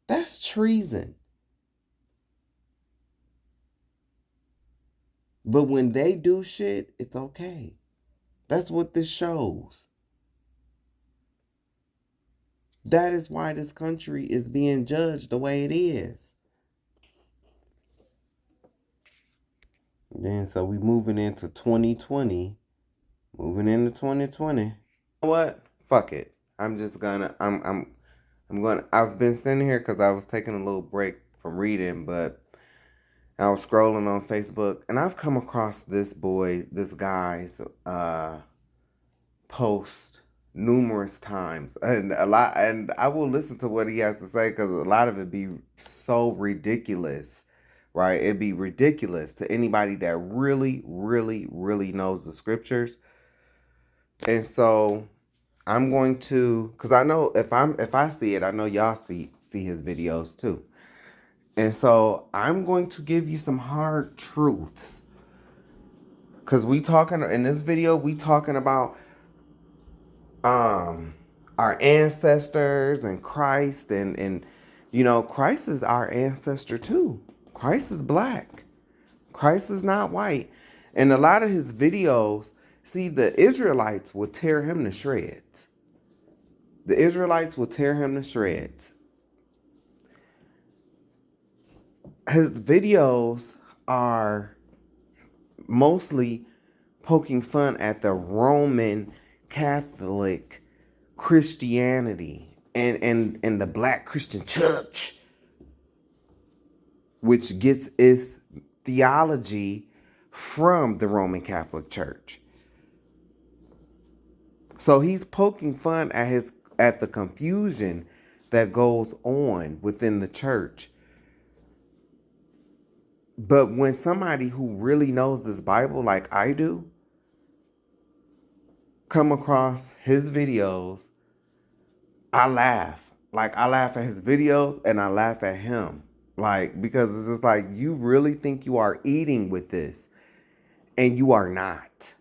That's treason. But when they do shit, it's okay. That's what this shows. That is why this country is being judged the way it is. Then so we moving into 2020. Moving into 2020. You know what? Fuck it. I'm just gonna I've been sitting here because I was taking a little break from reading, but I was scrolling on Facebook and I've come across this guy's post numerous times, and I will listen to what he has to say because a lot of it be so ridiculous, right? It'd be ridiculous to anybody that really, really, really knows the scriptures. And so I'm going to, because I know if I see it, I know y'all see his videos too. And so I'm going to give you some hard truths. Because in this video, we talking about our ancestors and Christ and Christ is our ancestor too. Christ is black. Christ is not white. And a lot of his videos, see, the Israelites will tear him to shreds. The Israelites will tear him to shreds. His videos are mostly poking fun at the Roman Catholic Christianity and the Black Christian Church, which gets its theology from the Roman Catholic Church. So he's poking fun at the confusion that goes on within the church. But when somebody who really knows this Bible like I do come across his videos, I laugh. Like, I laugh at his videos and I laugh at him. Like, because it's just like, you really think you are eating with this, and you are not.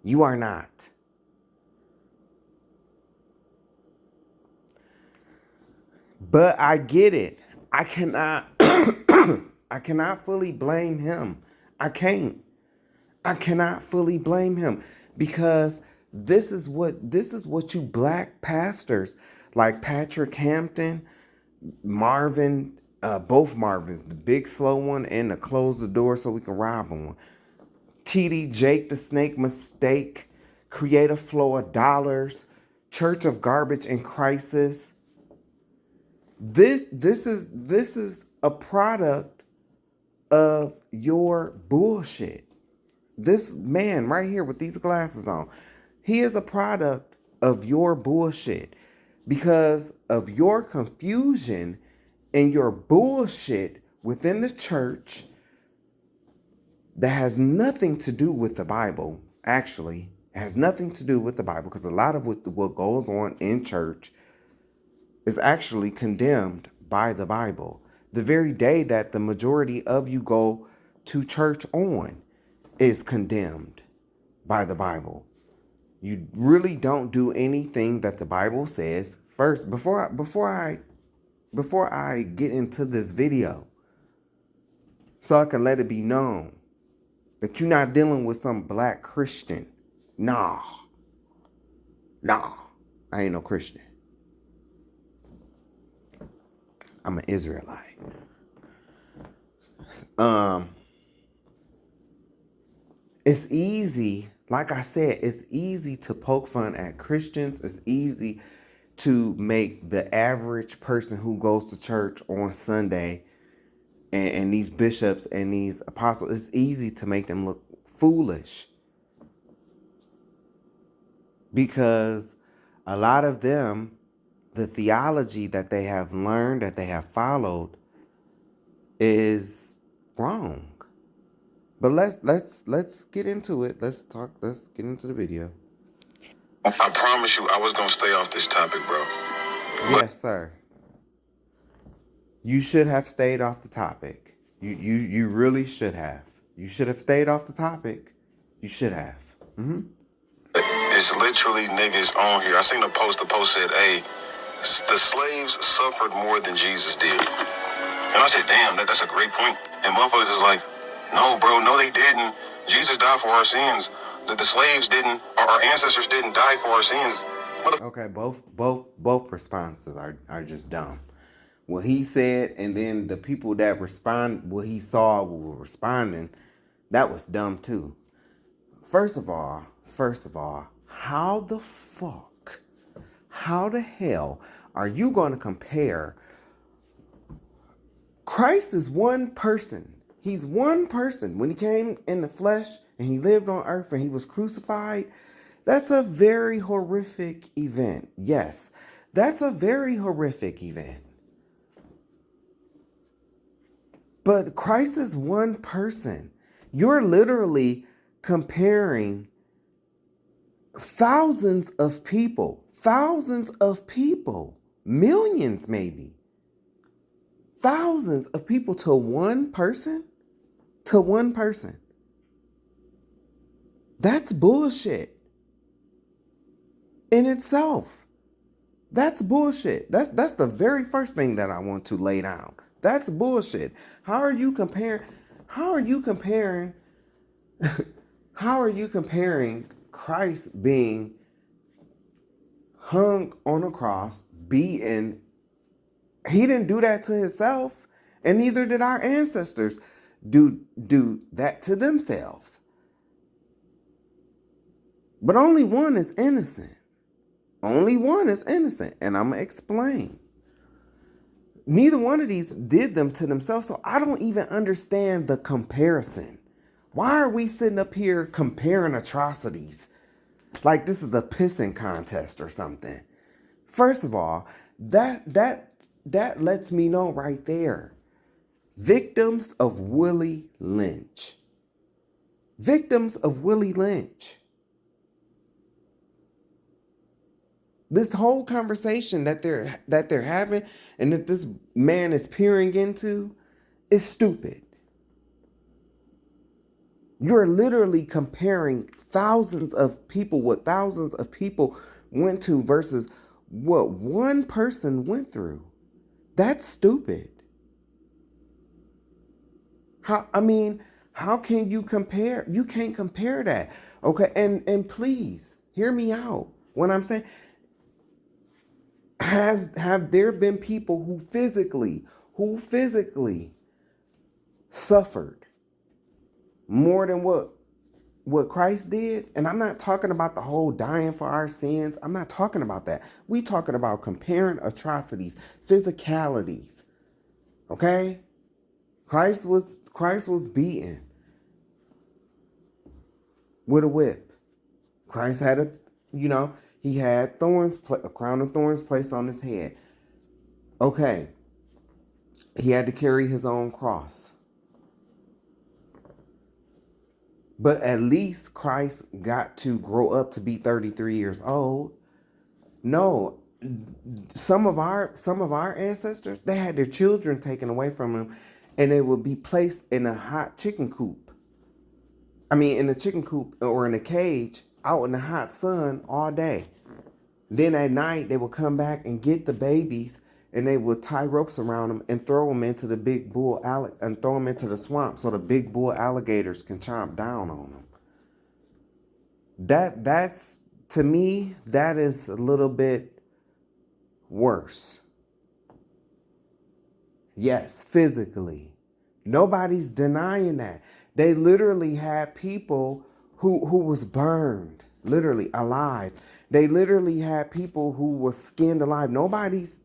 You are not. But I get it. I cannot I cannot fully blame him. I can't. I cannot fully blame him because this is what you black pastors like Patrick Hampton, Marvin, both Marvins, the big slow one and the close the door so we can rob one. TD Jake the Snake Mistake, Creative Flow of Dollars, Church of Garbage in Crisis. This is a product of your bullshit. This man right here with these glasses on, he is a product of your bullshit because of your confusion and your bullshit within the church that has nothing to do with the Bible. Actually, it has nothing to do with the Bible because a lot of what goes on in church is actually condemned by the Bible. The very day that the majority of you go to church on is condemned by the Bible. You really don't do anything that the Bible says. First, before I get into this video, so I can let it be known that you're not dealing with some black Christian. Nah, I ain't no Christian. I'm an Israelite. It's easy, like I said, it's easy to poke fun at Christians. It's easy to make the average person who goes to church on Sunday and these bishops and these apostles, it's easy to make them look foolish. Because a lot of them the theology that they have learned, that they have followed, is wrong. But let's get into it. Let's get into the video. I promise you I was gonna stay off this topic, bro. Yes, sir. You should have stayed off the topic. You really should have. You should have stayed off the topic. You should have. It's literally niggas on here. I seen a post. The post said, "Hey, the slaves suffered more than Jesus did." And I said, "Damn, that's a great point." And motherfuckers is like, "No, bro, no, they didn't. Jesus died for our sins. The slaves didn't. Our ancestors didn't die for our sins." Okay, both responses are just dumb. What he said, and then the people that what he saw were responding, that was dumb too. First of all, how the hell are you going to compare? Christ is one person. He's one person. When he came in the flesh and he lived on earth and he was crucified, that's a very horrific event. Yes, that's a very horrific event. But Christ is one person. You're literally comparing thousands of people, millions maybe, thousands of people to one person, That's bullshit in itself. That's bullshit. That's the very first thing that I want to lay down. That's bullshit. How are you comparing Christ being hung on a cross, beaten? He didn't do that to himself, and neither did our ancestors do that to themselves. But only one is innocent. Only one is innocent, and I'm going to explain. Neither one of these did them to themselves, so I don't even understand the comparison. Why are we sitting up here comparing atrocities? Like this is a pissing contest or something. First of all, that lets me know right there. Victims of Willie Lynch. Victims of Willie Lynch. This whole conversation that they're having and that this man is peering into is stupid. You're literally comparing thousands of people, what thousands of people went to versus what one person went through. That's stupid. How can you compare? You can't compare that. Okay, and please hear me out. When I'm saying, have there been people who physically suffered more than what Christ did? And I'm not talking about the whole dying for our sins. I'm not talking about that. We talking about comparing atrocities, physicalities. Okay? Christ was beaten with a whip. Christ had he had thorns, a crown of thorns placed on his head. Okay. He had to carry his own cross. But at least Christ got to grow up to be 33 years old. No, some of our ancestors, they had their children taken away from them, and they would be placed in a hot chicken coop. In a chicken coop or in a cage out in the hot sun all day. Then at night, they would come back and get the babies, and they would tie ropes around them and throw them into the big bull and throw them into the swamp so the big bull alligators can chomp down on them. That's to me, that is a little bit worse. Yes, physically. Nobody's denying that. They literally had people who was burned, literally alive. They literally had people who were skinned alive. Nobody's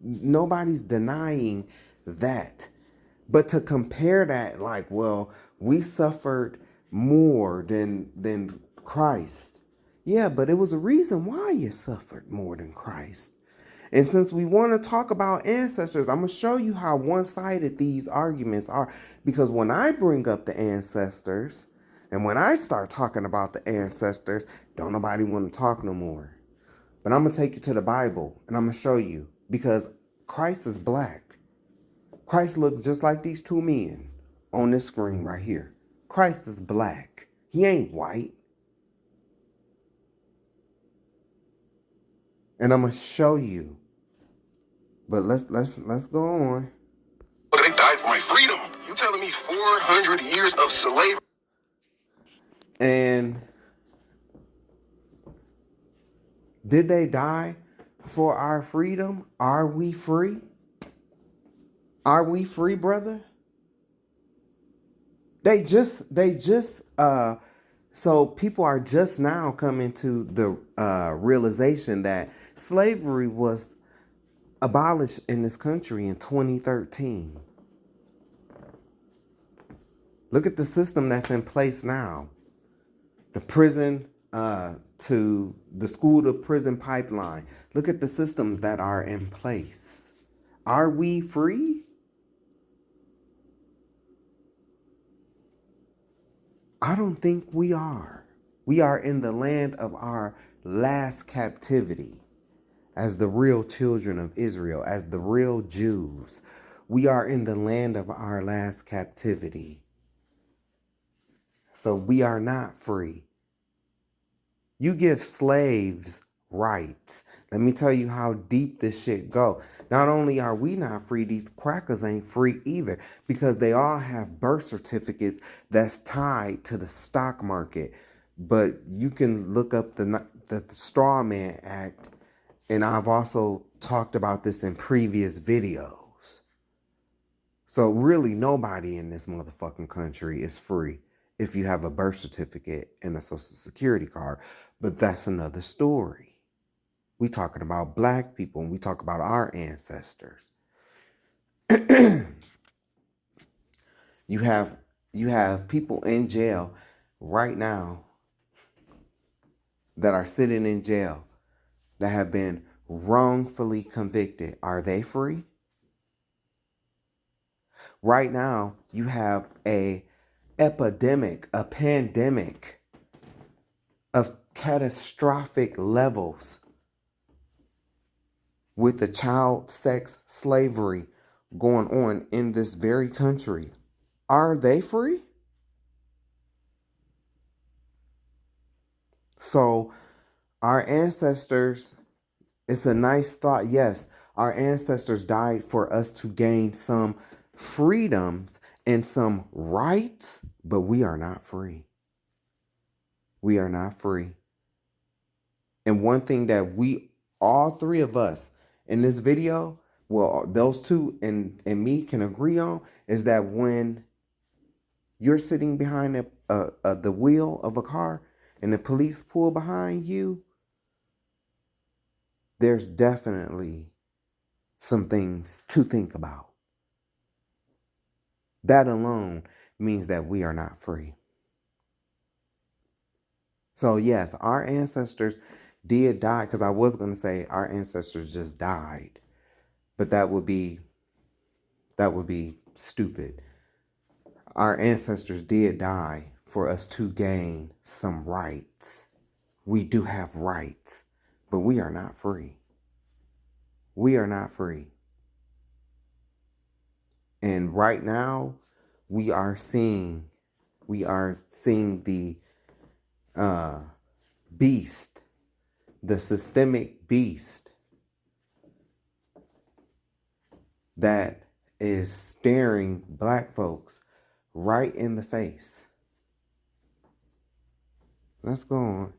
denying that. But to compare that, like, well, we suffered more than Christ. Yeah, but it was a reason why you suffered more than Christ. And since we want to talk about ancestors, I'm going to show you how one-sided these arguments are. Because when I bring up the ancestors, and when I start talking about the ancestors, don't nobody want to talk no more. But I'm going to take you to the Bible, and I'm going to show you. Because Christ is black. Christ looks just like these two men on this screen right here. Christ is black. He ain't white. And I'm going to show you. But let's go on. But they died for my freedom. You telling me 400 years of slavery? And did they die for our freedom? Are we free? Are we free, brother? So people are just now coming to the realization that slavery was abolished in this country in 2013. Look at the system that's in place now. The prison to the school to prison pipeline. Look at the systems that are in place. Are we free? I don't think we are. We are in the land of our last captivity as the real children of Israel, as the real Jews. We are in the land of our last captivity. So we are not free. You give slaves rights. Let me tell you how deep this shit go. Not only are we not free, these crackers ain't free either, because they all have birth certificates that's tied to the stock market. But you can look up the Straw Man Act, and I've also talked about this in previous videos. So really nobody in this motherfucking country is free if you have a birth certificate and a social security card. But that's another story. We talking about black people, and we talk about our ancestors. You have people in jail right now that are sitting in jail that have been wrongfully convicted. Are they free? Right now, you have a pandemic of catastrophic levels with the child sex slavery going on in this very country. Are they free? So our ancestors, it's a nice thought. Yes, our ancestors died for us to gain some freedoms and some rights, but we are not free. We are not free. And one thing that all three of us in this video, well, those two and me can agree on, is that when you're sitting behind the wheel of a car and the police pull behind you, there's definitely some things to think about. That alone means that we are not free. So yes, our ancestors did die, because I was going to say our ancestors just died, but that would be stupid. Our ancestors did die for us to gain some rights. We do have rights, but we are not free. We are not free. And right now, we are seeing the beast, the systemic beast that is staring black folks right in the face. Let's go on.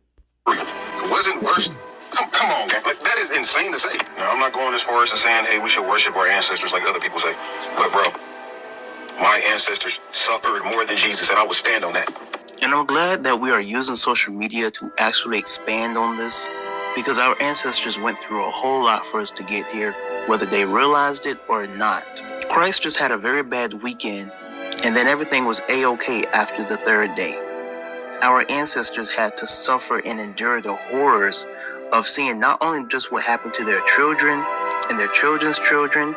It wasn't worse. Come on, man. Like, that is insane to say. Now, I'm not going as far as to saying, hey, we should worship our ancestors like other people say. But, bro, my ancestors suffered more than Jesus, and I would stand on that. And I'm glad that we are using social media to actually expand on this, because our ancestors went through a whole lot for us to get here, whether they realized it or not. Christ just had a very bad weekend, and then everything was A-okay after the third day. Our ancestors had to suffer and endure the horrors of seeing not only just what happened to their children, and their children's children.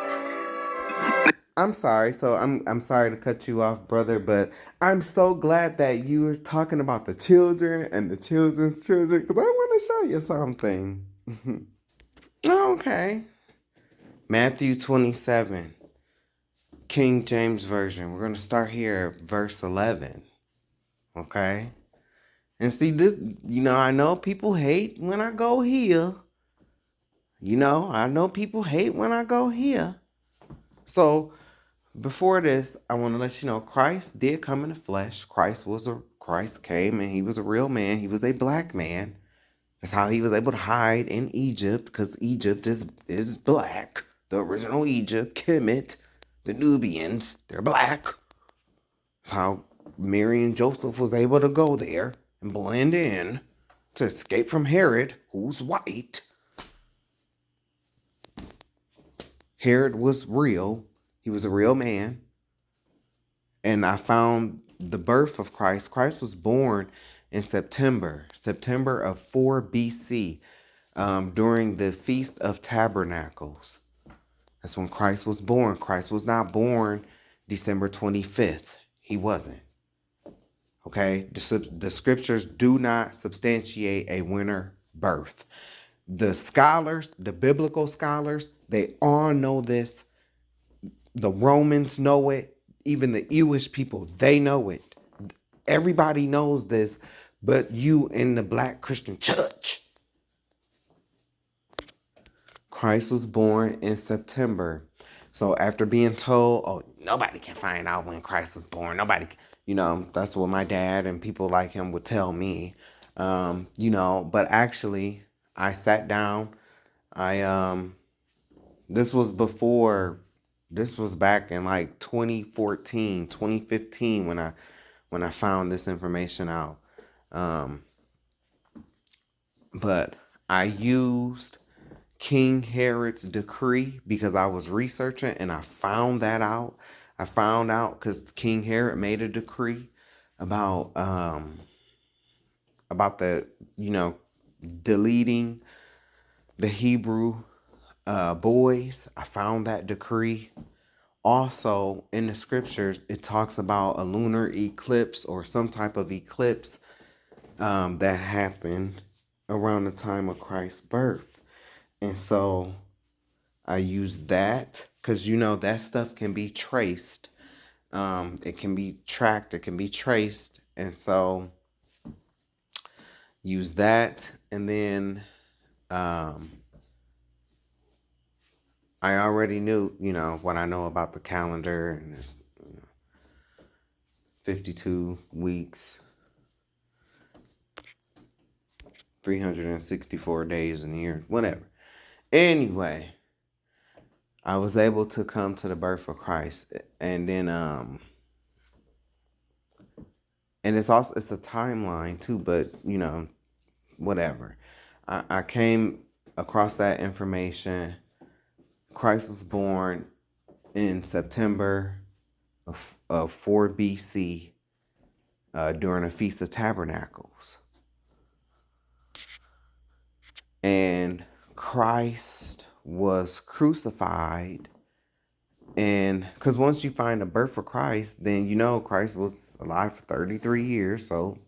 I'm sorry. So I'm sorry to cut you off, brother, but I'm so glad that you were talking about the children and the children's children because I want to show you something. Okay. Matthew 27, King James Version. We're going to start here at verse 11. Okay. And see this, I know people hate when I go here. I know people hate when I go here. So before this, I want to let you know Christ did come in the flesh. Christ came and he was a real man. He was a black man. That's how he was able to hide in Egypt, because Egypt is black. The original Egypt, Kemet, the Nubians, they're black. That's how Mary and Joseph was able to go there and blend in to escape from Herod, who's white. Herod was real. He was a real man. And I found the birth of Christ. Christ was born in September of 4 BC, during the Feast of Tabernacles. That's when Christ was born. Christ was not born December 25th. He wasn't. Okay? The scriptures do not substantiate a winter birth. The scholars, the biblical scholars, they all know this. The Romans know it. Even the Jewish people, they know it. Everybody knows this, but you in the black Christian church. Christ was born in September. So after being told, oh, nobody can find out when Christ was born. Nobody, that's what my dad and people like him would tell me. But actually I sat down. This was back in like 2014, 2015 when I found this information out. But I used King Herod's decree because I was researching and I found that out. I found out because King Herod made a decree about the, deleting the Hebrew boys. I found that decree. Also, in the scriptures, it talks about a lunar eclipse or some type of eclipse that happened around the time of Christ's birth. And so I used that because, that stuff can be traced. It can be tracked. It can be traced. And so use that. And then I already knew, what I know about the calendar and this 52 weeks, 364 days in a year, whatever. Anyway, I was able to come to the birth of Christ. And then, and it's a timeline too, but, whatever. I came across that information. Christ was born in September of 4 BC during a Feast of Tabernacles. And Christ was crucified. And because once you find the birth of Christ, then Christ was alive for 33 years. So,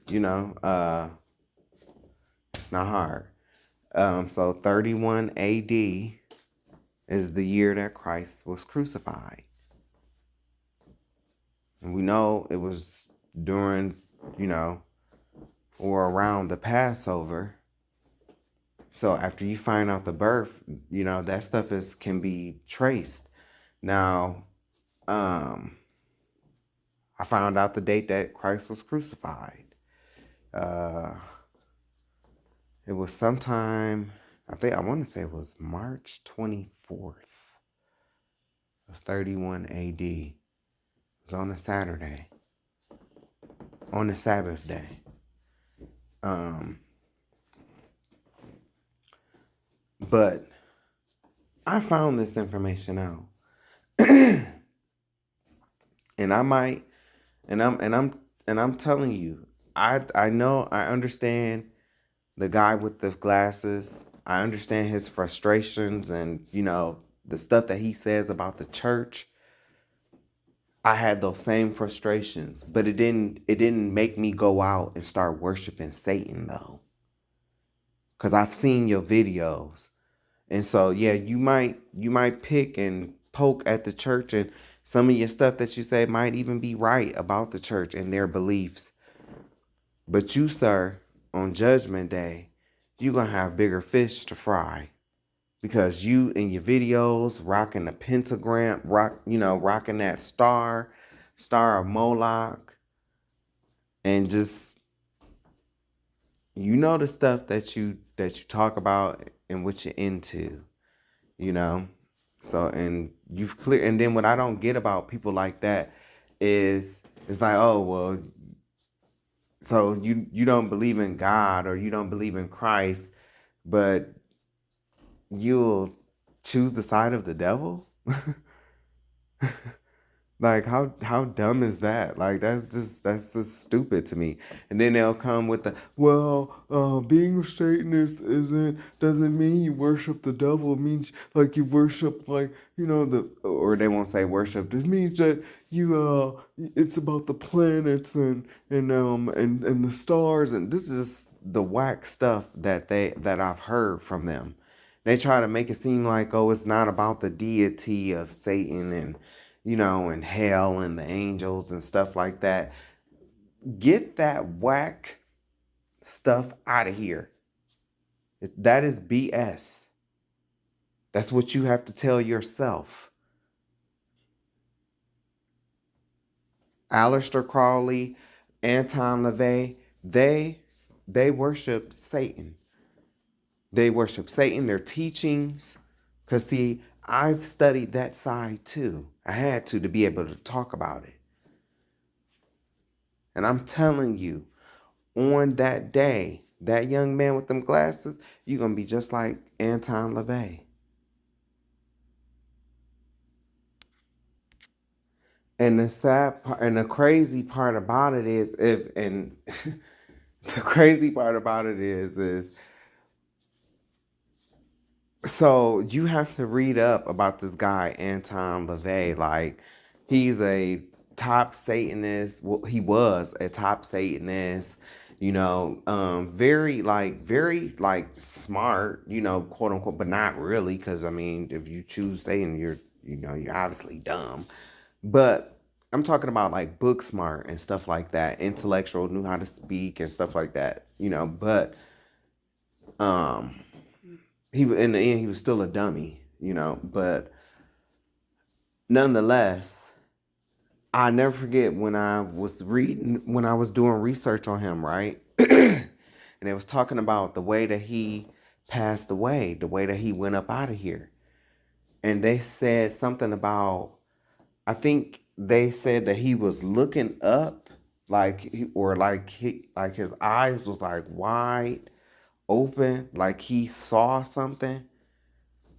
it's not hard. So 31 AD is the year that Christ was crucified. And we know it was during, or around the Passover. So after you find out the birth, that stuff can be traced. Now, I found out the date that Christ was crucified. It was sometime, I want to say it was March 24th of 31 AD. It was on a Saturday, on the Sabbath day. But I found this information out. And I'm telling you, I know, I understand the guy with the glasses I understand his frustrations and, the stuff that he says about the church. I had those same frustrations, but it didn't make me go out and start worshiping Satan though. Cause I've seen your videos. And so yeah, you might pick and poke at the church, and some of your stuff that you say might even be right about the church and their beliefs. But you, sir, on Judgment Day, you're gonna have bigger fish to fry. Because you in your videos rocking the pentagram, rocking that star of Moloch, and just the stuff that you talk about and what you're into, you know. So and you've clear and then what I don't get about people like that is it's like, oh well, so you don't believe in God or you don't believe in Christ, but you'll choose the side of the devil? Like how dumb is that? Like that's just stupid to me. And then they'll come with the being a Satanist isn't doesn't mean you worship the devil. It means like you worship like the or they won't say worship. It means that you it's about the planets and the stars, and this is the whack stuff that I've heard from them. They try to make it seem like, oh, it's not about the deity of Satan and hell and the angels and stuff like that. Get that whack stuff out of here. That is BS. That's what you have to tell yourself. Aleister Crowley, Anton LaVey, they worshiped Satan. They worship Satan, their teachings. Because, see, I've studied that side too. I had to be able to talk about it. And I'm telling you, on that day, that young man with them glasses, you're going to be just like Anton LaVey. And the sad part, and the crazy part about it is, the crazy part about it is so you have to read up about this guy, Anton LaVey. Like, he's a top Satanist. Well, he was a top Satanist, very smart, quote unquote, but not really. Cause I mean, if you choose Satan, you're obviously dumb. But I'm talking about like book smart and stuff like that, intellectual, knew how to speak and stuff like that, but, he in the end he was still a dummy, but nonetheless, I never forget when I was doing research on him, right? And it was talking about the way that he passed away, the way that he went up out of here. And they said something about, I think they said that he was looking up, like his eyes was like wide open, like he saw something.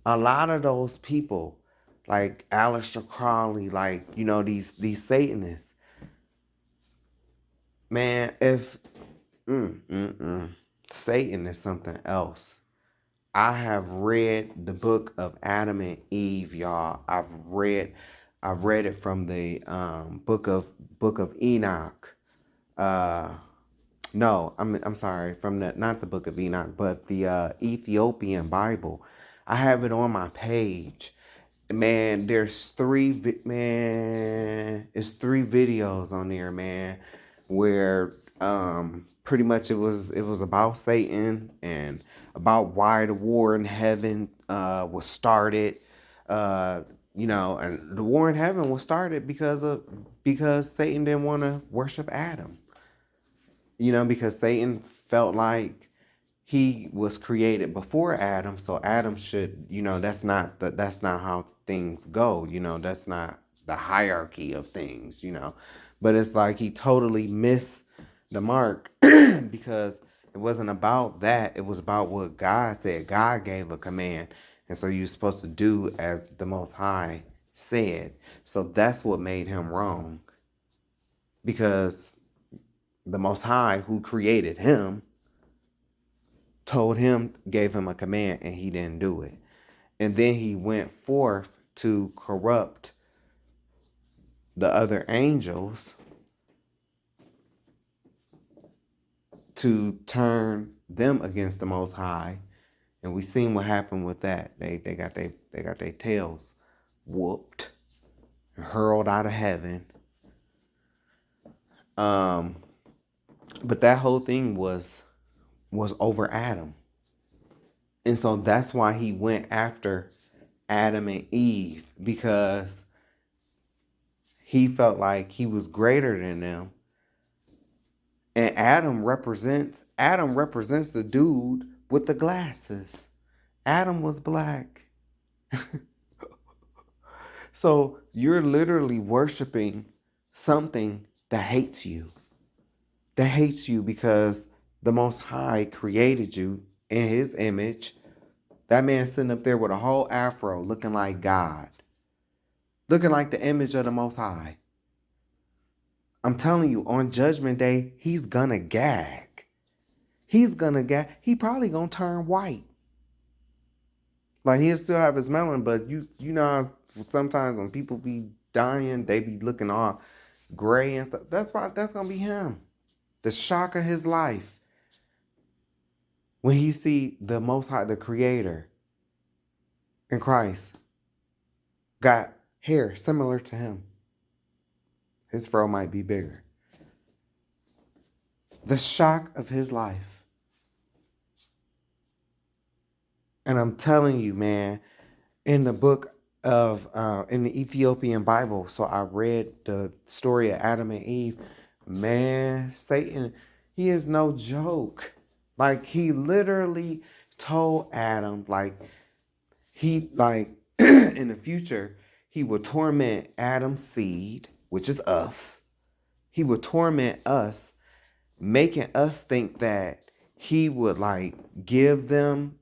A lot of those people, like Aleister Crowley, like, these Satanists, man, if Satan is something else. I have read the book of Adam and Eve, y'all. I've read it from the book of Enoch. No, I'm sorry, from the not the book of Enoch, but the Ethiopian Bible. I have it on my page. Man, it's three videos on there, man, where pretty much it was about Satan and about why the war in heaven was started. And the war in heaven was started because Satan didn't want to worship Adam. Because Satan felt like he was created before Adam, so Adam should, that's not how things go, that's not the hierarchy of things. But it's like he totally missed the mark because it wasn't about that, it was about what God said. God gave a command, and so you're supposed to do as the Most High said. So that's what made him wrong, because the Most High, who created him, gave him a command, and he didn't do it. And then he went forth to corrupt the other angels to turn them against the Most High. And we seen what happened with that. They got their tails whooped, hurled out of heaven. But that whole thing was over Adam. And so that's why he went after Adam and Eve, because he felt like he was greater than them. And Adam represents the dude with the glasses. Adam was black. So you're literally worshiping something that hates you. That hates you because the Most High created you in his image. That man sitting up there with a whole afro looking like God. Looking like the image of the Most High. I'm telling you, on Judgment Day, he's gonna gag. He's gonna gag. He probably gonna turn white. Like, he'll still have his melon, but you know how sometimes when people be dying, they be looking all gray and stuff. That's gonna be him. The shock of his life. When he see the Most High, the Creator in Christ, got hair similar to him. His fro might be bigger. The shock of his life. And I'm telling you, man, in the book of, in the Ethiopian Bible, so I read the story of Adam and Eve. Man, Satan, he is no joke. Like, he literally told Adam, like, in the future, he would torment Adam's seed, which is us. He would torment us, making us think that he would give them,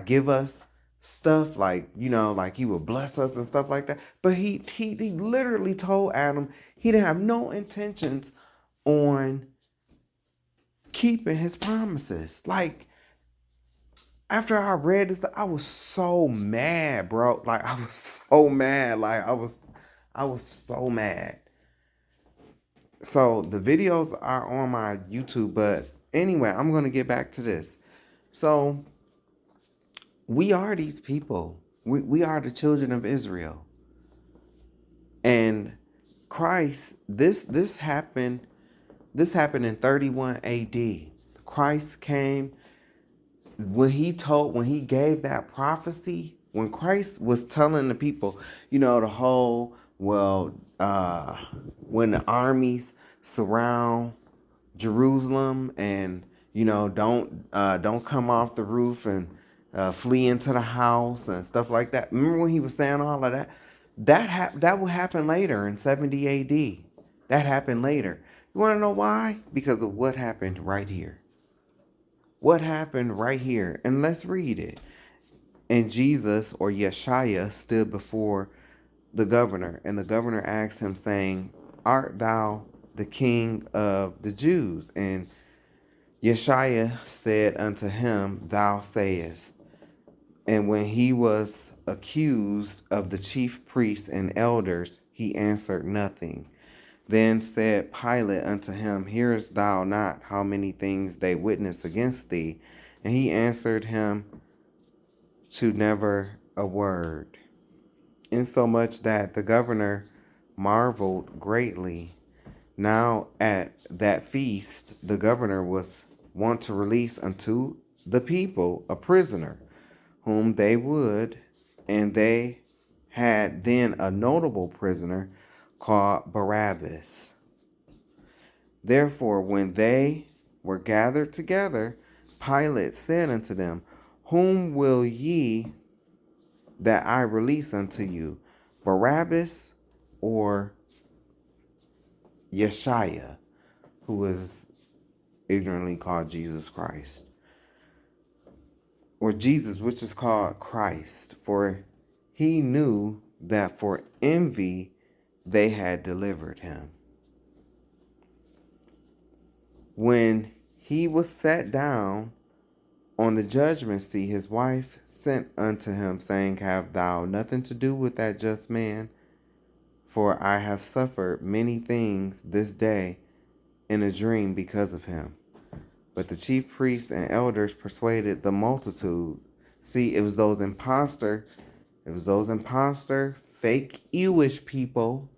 give us stuff, like he would bless us and stuff like that. But he literally told Adam he didn't have no intentions on keeping his promises. Like, after I read this, I was so mad, bro. Like, I was so mad. Like, I was so mad. So the videos are on my YouTube, but anyway, I'm going to get back to this. So we are these people. We are the children of Israel. And Christ, this happened in 31 AD. Christ came when he gave that prophecy, when Christ was telling the people, the whole, when the armies surround Jerusalem and, don't come off the roof and flee into the house and stuff like that. Remember when he was saying all of that? That will happen later in 70 AD. That happened later. You want to know why? Because of what happened right here. What happened right here? And let's read it. And Jesus, or Yeshua, stood before the governor, and the governor asked him, saying, "Art thou the king of the Jews?" And Yeshua said unto him, "Thou sayest." And when he was accused of the chief priests and elders, he answered nothing. Then said Pilate unto him, "Hearest thou not how many things they witness against thee?" And he answered him to never a word, insomuch that the governor marveled greatly. Now at that feast the governor was wont to release unto the people a prisoner, whom they would, and they had then a notable prisoner called Barabbas. Therefore, when they were gathered together, Pilate said unto them, "Whom will ye that I release unto you, Barabbas or Yeshua, who is ignorantly called Jesus Christ?" Or Jesus, which is called Christ, for he knew that for envy they had delivered him. When he was sat down, On the judgment seat, his wife sent unto him, saying, Have thou nothing to do with that just man? For I have suffered many things this day in a dream because of him. But the chief priests and elders persuaded the multitude. See, it was those imposter, fake Jewish people,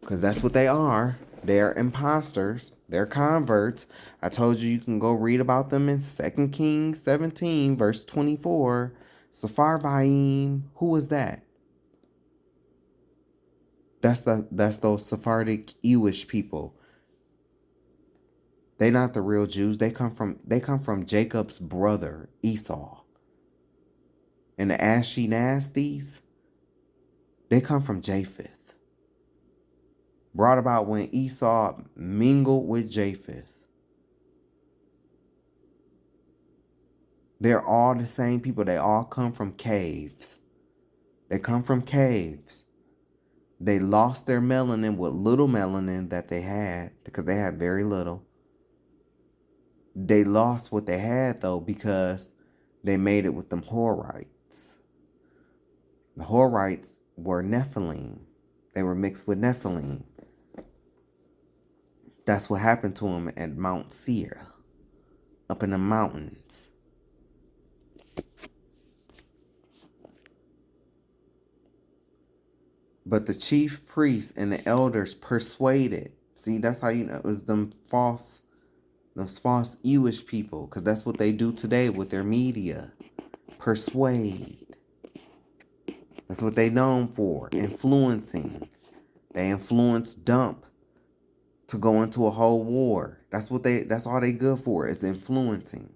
because that's what they are. They're imposters. They're converts. I told you can go read about them in 2 Kings 17, verse 24. Sepharvaim. Who was that? That's those Sephardic Jewish people. They're not the real Jews. They come from Jacob's brother, Esau. And the Ashkenazis, they come from Japheth. Brought about when Esau mingled with Japheth. They're all the same people. They all come from caves. They come from caves. They lost their melanin, what little melanin that they had, because they had very little. They lost what they had, though, because they made it with them Horites. The Horites were Nephilim. They were mixed with Nephilim. That's what happened to them at Mount Seir, up in the mountains. But the chief priests and the elders persuaded. See, that's how you know it was those false Jewish people, because that's what they do today with their media. Persuade. That's what they known for. Influencing. They influence Dump to go into a whole war. That's all they good for, is influencing.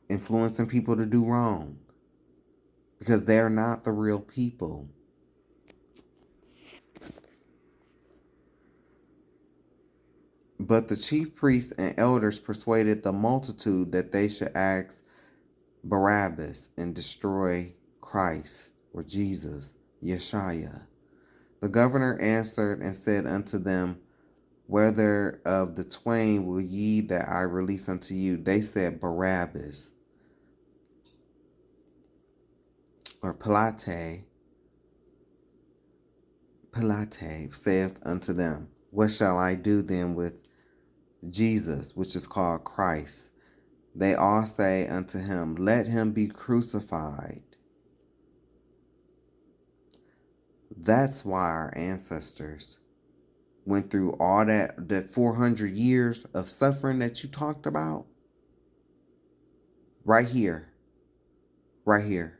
Influencing people to do wrong. Because they're not the real people. But the chief priests and elders persuaded the multitude that they should ask Barabbas and destroy Christ, or Jesus, Yeshua. The governor answered and said unto them, Whether of the twain will ye that I release unto you? They said, Barabbas. Or Pilate saith unto them, What shall I do then with Jesus, which is called Christ? They all say unto him, Let him be crucified. That's why our ancestors went through all that 400 years of suffering that you talked about. Right here. Right here.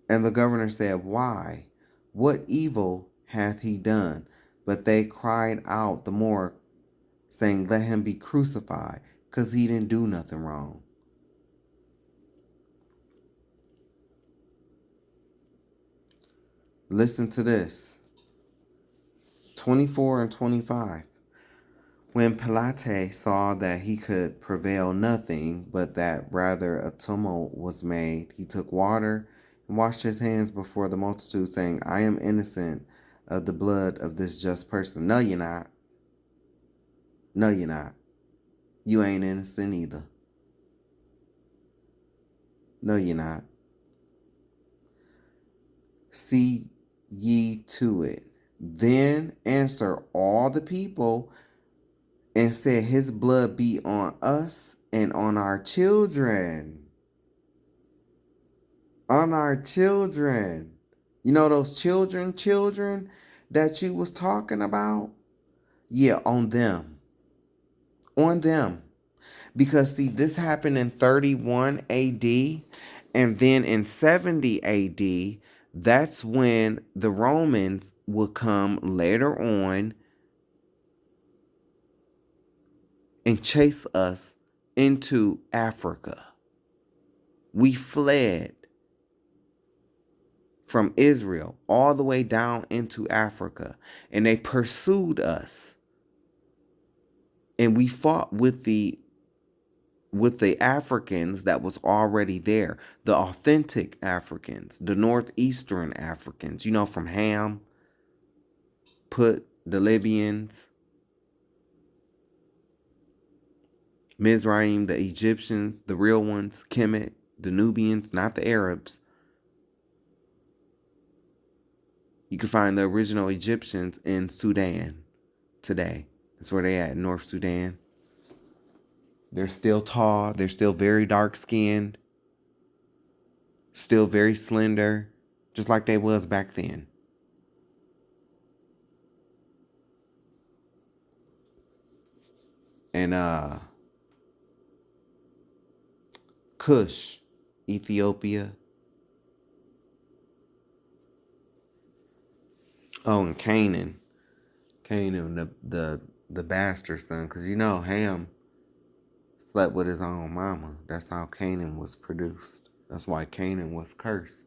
And the governor said, Why? What evil hath he done? But they cried out the more, saying, Let him be crucified, because he didn't do nothing wrong. Listen to this. 24 and 25. When Pilate saw that he could prevail nothing, but that rather a tumult was made, he took water and washed his hands before the multitude, saying, I am innocent of the blood of this just person. No, you're not. No, you're not. You ain't innocent either. No, you're not. See ye to it. Then answer all the people and said, His blood be on us and on our children. On our children. You know those children that you was talking about? Yeah, on them. On them. Because see, this happened in 31 AD, and then in 70 AD, that's when the Romans would come later on and chase us into Africa. We fled from Israel all the way down into Africa, and they pursued us. And we fought with the Africans that was already there, the authentic Africans, the northeastern Africans, from Ham, Put, the Libyans, Mizraim, the Egyptians, the real ones, Kemet, the Nubians, not the Arabs. You can find the original Egyptians in Sudan today. That's where they at, North Sudan. They're still tall. They're still very dark-skinned. Still very slender, just like they was back then. And Cush, Ethiopia. Oh, and Canaan. Canaan, the bastard son. Because you know Ham slept with his own mama. That's how Canaan was produced. That's why Canaan was cursed.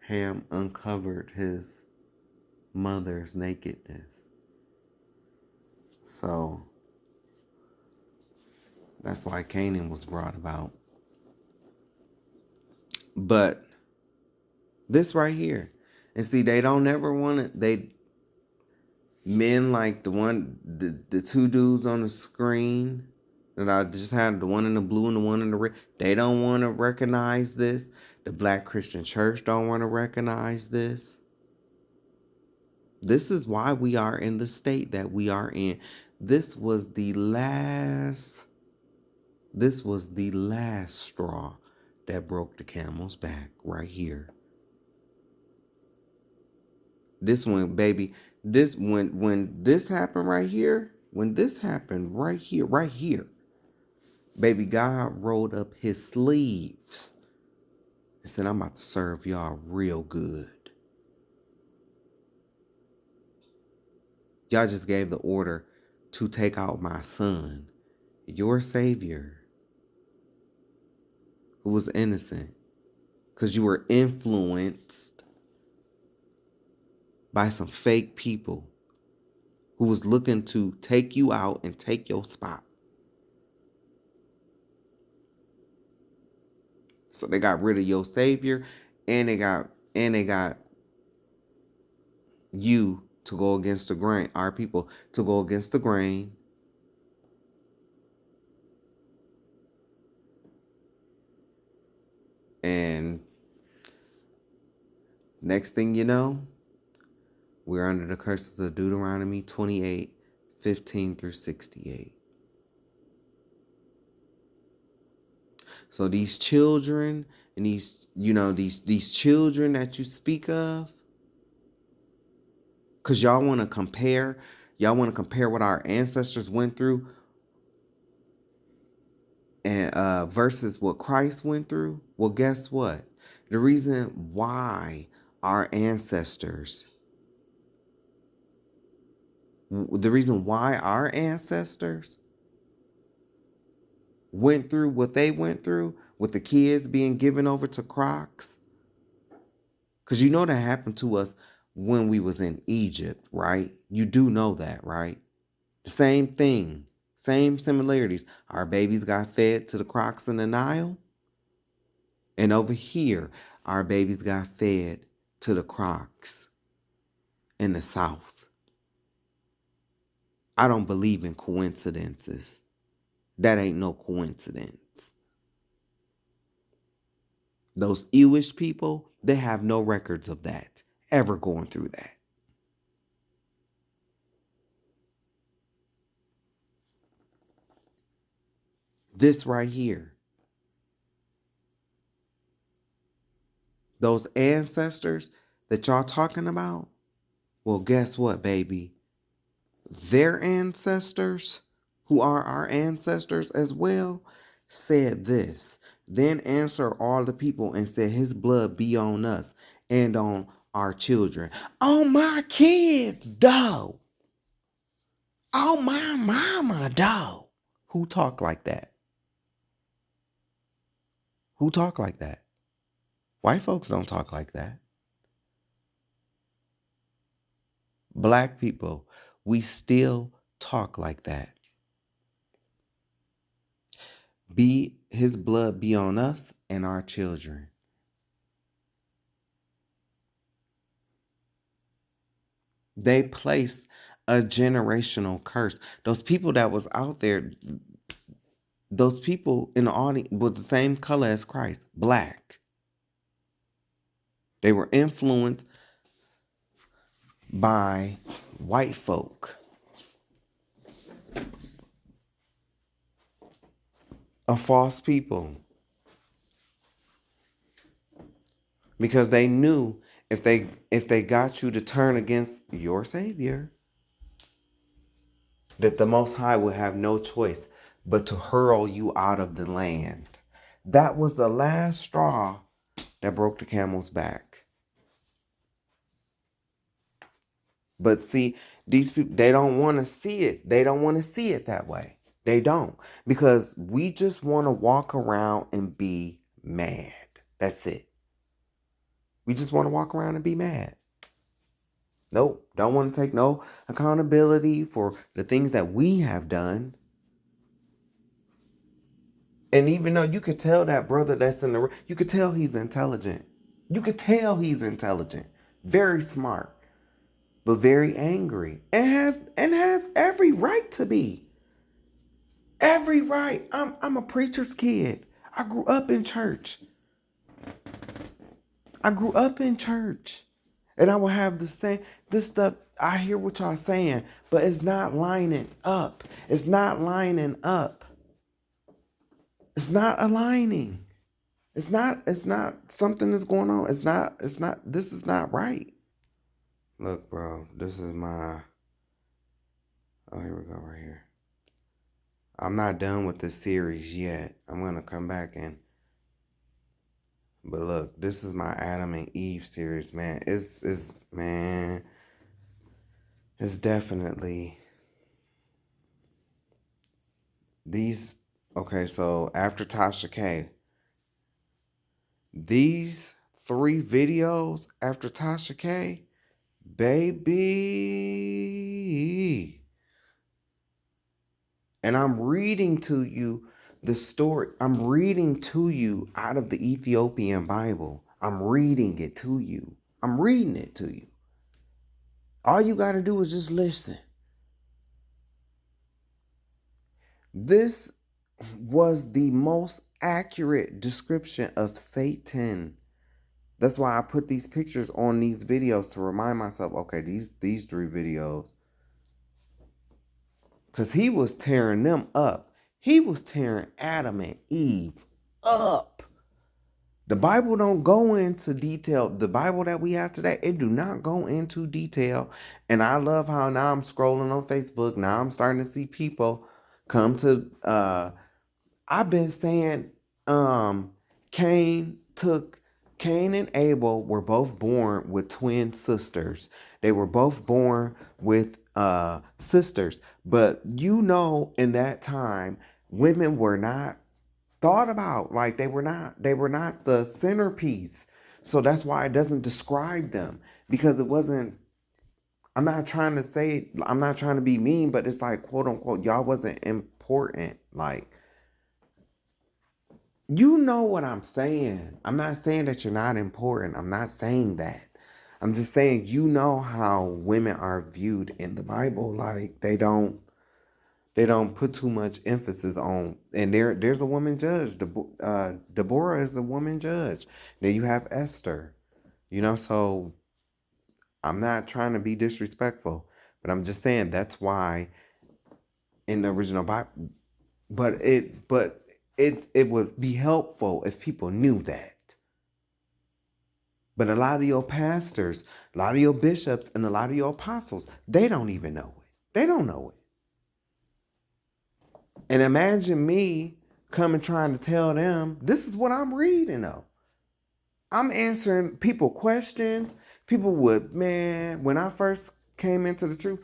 Ham uncovered his mother's nakedness. So that's why Canaan was brought about. But this right here. And see, they don't never want to, men like the two dudes on the screen that I just had, the one in the blue and the one in the red, they don't want to recognize this. The Black Christian Church don't want to recognize this. This is why we are in the state that we are in. This was the last straw that broke the camel's back right here. This one, baby, this when this happened right here, right here, baby, God rolled up his sleeves and said, I'm about to serve y'all real good. Y'all just gave the order to take out my son, your savior, who was innocent, because you were influenced by some fake people who was looking to take you out and take your spot. So they got rid of your savior, and they got you to go against the grain, our people to go against the grain. And next thing you know, we're under the curses of Deuteronomy 28:15 through 68. So these children and these children that you speak of, because y'all want to compare what our ancestors went through and versus what Christ went through. Well, guess what? The reason why our ancestors went through what they went through with the kids being given over to Crocs, because you know that happened to us when we was in Egypt, right? You do know that, right? The same thing, same similarities. Our babies got fed to the Crocs in the Nile, and over here, our babies got fed to the Crocs in the South. I don't believe in coincidences. That ain't no coincidence. Those Jewish people, they have no records of that, ever going through that. This right here, those ancestors that y'all talking about, well, guess what, baby? Their ancestors, who are our ancestors as well, said this. Then answered all the people and said, his blood be on us and on our children. On my kids, dog. On my mama, dog. Who talk like that? Who talk like that? White folks don't talk like that. Black people, we still talk like that. Be his blood be on us and our children. They place a generational curse. Those people that was out there, those people in the audience was the same color as Christ, black. They were influenced by white folk, a false people, because they knew if they got you to turn against your Savior, that the Most High would have no choice but to hurl you out of the land. That was the last straw that broke the camel's back. But see, these people, they don't want to see it. They don't want to see it that way. They don't. Because we just want to walk around and be mad. That's it. We just want to walk around and be mad. Nope. Don't want to take no accountability for the things that we have done. And even though you could tell that brother that's in the, you could tell he's intelligent. You could tell he's intelligent. Very smart. But very angry. And has every right to be. Every right. I'm a preacher's kid. I grew up in church. And I will have the same, this stuff, I hear what y'all saying, but it's not lining up. It's not lining up. It's not aligning. It's not something that's going on. This is not right. Look, bro, this is my, oh, here we go, right here. I'm not done with this series yet. I'm going to come back and, but look, this is my Adam and Eve series, man. It's definitely these, okay, so after Tasha K, these 3 videos after Tasha K, baby. And I'm reading to you the story. I'm reading to you out of the Ethiopian Bible. I'm reading it to you. I'm reading it to you. All you got to do is just listen. This was the most accurate description of Satan. That's why I put these pictures on these videos to remind myself, okay, these 3 videos. Because he was tearing them up. He was tearing Adam and Eve up. The Bible don't go into detail. The Bible that we have today, it do not go into detail. And I love how now I'm scrolling on Facebook. Now I'm starting to see people come to, I've been saying, Cain and Abel were both born with twin sisters. They were both born with sisters. But you know, in that time, women were not thought about. Like they were not the centerpiece. So that's why it doesn't describe them, because it wasn't, I'm not trying to be mean, but it's like, quote unquote, y'all wasn't important. Like, you know what I'm saying. I'm not saying that you're not important. I'm not saying that. I'm just saying, you know how women are viewed in the Bible. Like they don't put too much emphasis on, and there's a woman judge. Deborah is a woman judge. Then you have Esther, so I'm not trying to be disrespectful, but I'm just saying that's why in the original Bible, but it would be helpful if people knew that. But a lot of your pastors, a lot of your bishops, and a lot of your apostles, they don't even know it. They don't know it. And imagine me coming trying to tell them, this is what I'm reading though. I'm answering people questions. People would, man, when I first came into the truth,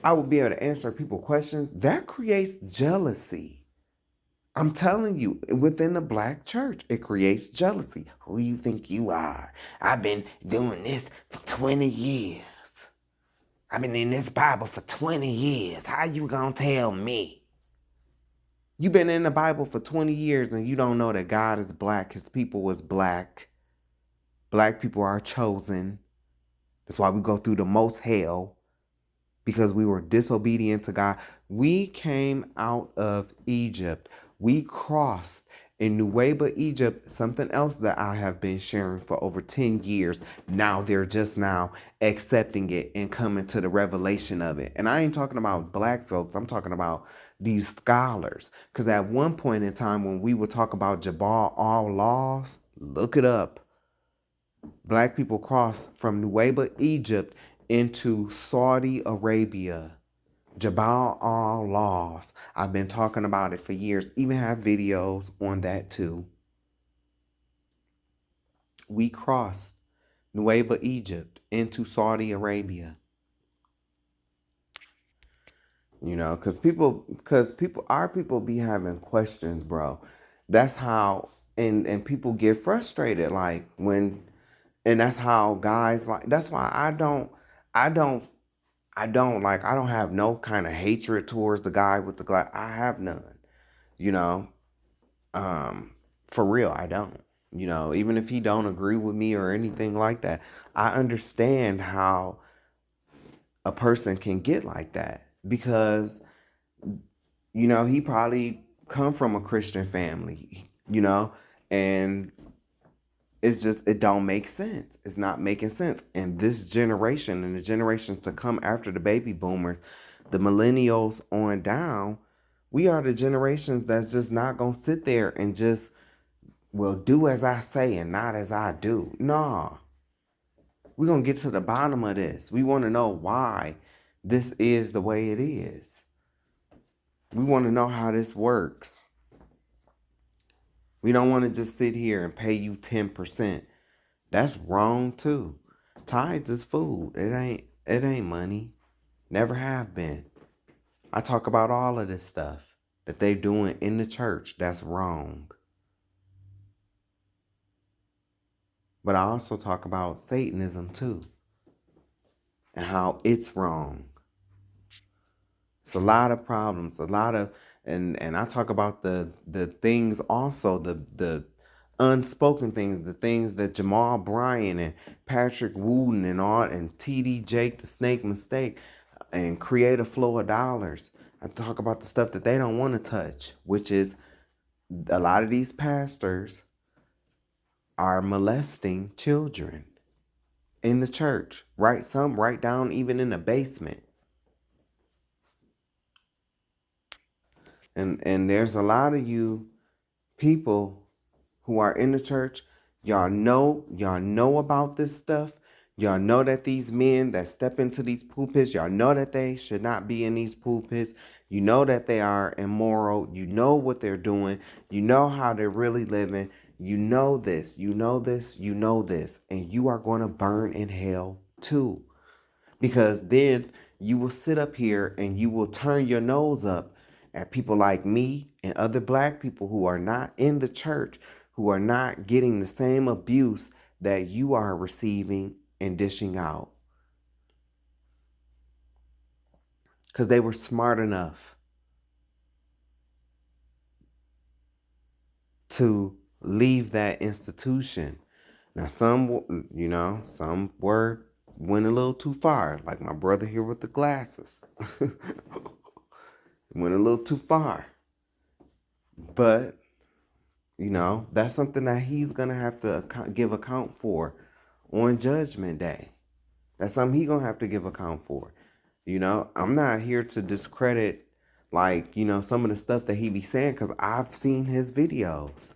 I would be able to answer people questions. That creates jealousy. I'm telling you, within the black church, it creates jealousy. Who you think you are? I've been doing this for 20 years. I've been in this Bible for 20 years. How you gonna tell me? You've been in the Bible for 20 years and you don't know that God is black. His people was black. Black people are chosen. That's why we go through the most hell. because we were disobedient to God. We came out of Egypt. We crossed in Nueva, Egypt, something else that I have been sharing for over 10 years. Now they're just now accepting it and coming to the revelation of it. And I ain't talking about black folks. I'm talking about these scholars. Because at one point in time when we would talk about Jabal all laws, look it up. Black people crossed from Nueva, Egypt into Saudi Arabia. Jabal all laws. I've been talking about it for years. Even have videos on that too. We crossed Nueva, Egypt into Saudi Arabia. You know, our people be having questions, bro. That's how, and people get frustrated, like when, and that's how guys like. That's why I don't I don't have no kind of hatred towards the guy with the glass. I have none, you know. For real, I don't. You know, even if he don't agree with me or anything like that, I understand how a person can get like that because you know, he probably come from a Christian family, you know, and it's just it don't make sense. It's not making sense. And this generation and the generations to come after the baby boomers, the millennials on down, we are the generations that's just not gonna sit there and just well do as I say and not as I do. Nah. We're gonna get to the bottom of this. We wanna know why this is the way it is. We wanna know how this works. We don't want to just sit here and pay you 10%. That's wrong too. Tithes is food. It ain't money. Never have been. I talk about all of this stuff that they doing in the church. That's wrong. But I also talk about Satanism too and how it's wrong. It's a lot of problems, a lot of and I talk about the things also, the unspoken things, the things that Jamal Bryan and Patrick Wooten and all and TD Jake the Snake Mistake and Create a Flow of Dollars. I talk about the stuff that they don't want to touch, which is a lot of these pastors are molesting children in the church, right? Some right down even in the basement. And there's a lot of you people who are in the church, y'all know about this stuff. Y'all know that these men that step into these pulpits, y'all know that they should not be in these pulpits. You know that they are immoral. You know what they're doing. You know how they're really living. You know this, you know this, you know this. And you are going to burn in hell too. Because then you will sit up here and you will turn your nose up at people like me and other black people who are not in the church, who are not getting the same abuse that you are receiving and dishing out. Because they were smart enough to leave that institution. Now, some, you know, some went a little too far, like my brother here with the glasses. Went a little too far. But, you know, that's something that he's going to have to give account for on Judgment Day. That's something he's going to have to give account for. You know, I'm not here to discredit, like, you know, some of the stuff that he be saying because I've seen his videos.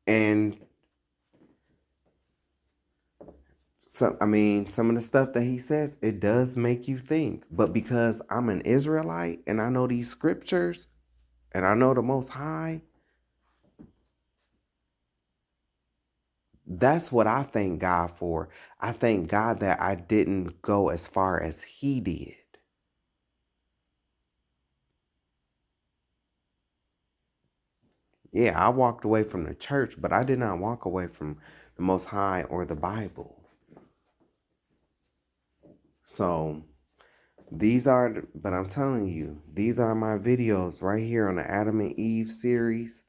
And some of the stuff that he says, it does make you think. But because I'm an Israelite and I know these scriptures and I know the Most High, that's what I thank God for. I thank God that I didn't go as far as he did. Yeah, I walked away from the church, but I did not walk away from the Most High or the Bible. So but I'm telling you, these are my videos right here on the Adam and Eve series.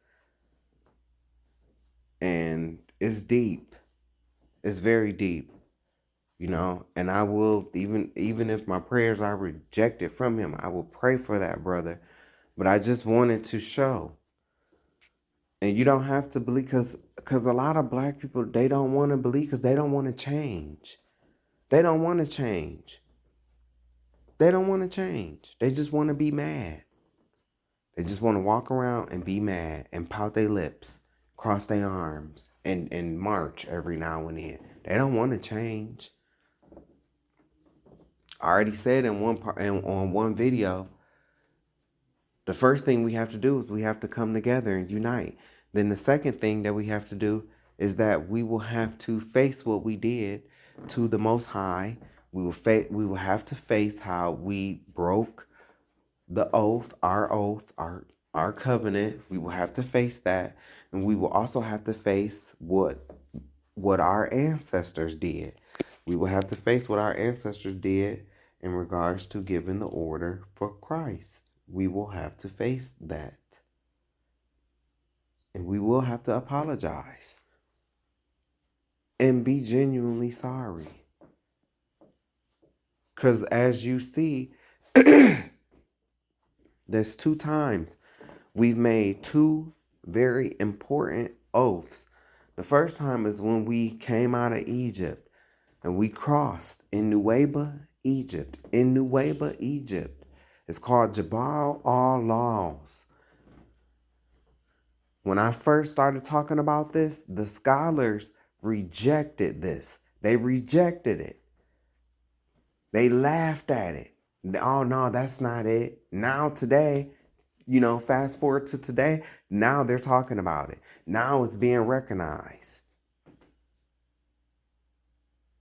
And it's deep. It's very deep. and I will, even if my prayers are rejected from him, I will pray for that brother. But I just wanted to show, and you don't have to believe, because a lot of black people, they don't want to believe because they don't want to change. They don't want to change. They don't want to change. They just want to be mad. They just want to walk around and be mad and pout their lips, cross their arms, and march every now and then. They don't want to change. I already said in one part, on one video, the first thing we have to do is we have to come together and unite. Then the second thing that we have to do is that we will have to face what we did to the Most High. We will have to face how we broke the oath, our covenant. We will have to face that, and we will also have to face what our ancestors did. We will have to face what our ancestors did in regards to giving the order for Christ. We will have to face that. And we will have to apologize and be genuinely sorry. Because as you see, there's 2 times we've made 2 very important oaths. The first time is when we came out of Egypt and we crossed in Nuweiba, Egypt. In Nuweiba, Egypt. It's called Jabal al-Laws. When I first started talking about this, the scholars rejected this. They rejected it. They laughed at it. Oh, no, that's not it. Now today, fast forward to today, now they're talking about it. Now it's being recognized.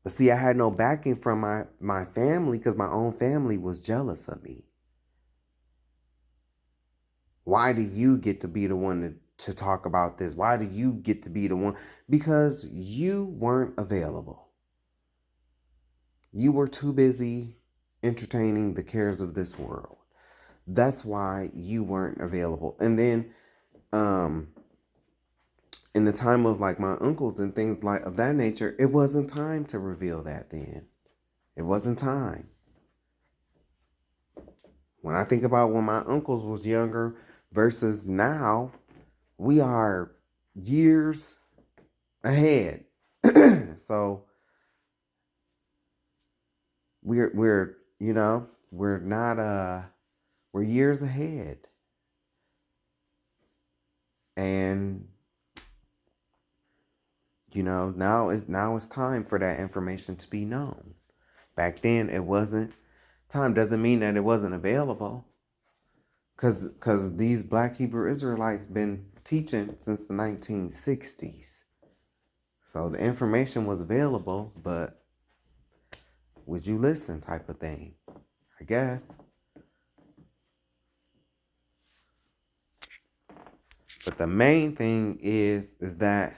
But see, I had no backing from my family because my own family was jealous of me. Why do you get to be the one to talk about this? Why do you get to be the one? Because you weren't available. You were too busy entertaining the cares of this world. That's why you weren't available. And then in the time of like my uncles and things like of that nature, it wasn't time to reveal that then. It wasn't time. When I think about when my uncles was younger versus now, we are years ahead. So we're years ahead. And now it's time for that information to be known. Back then it wasn't. Time doesn't mean that it wasn't available. Cause these Black Hebrew Israelites been teaching since the 1960s. So the information was available, but would you listen type of thing, I guess. But the main thing is that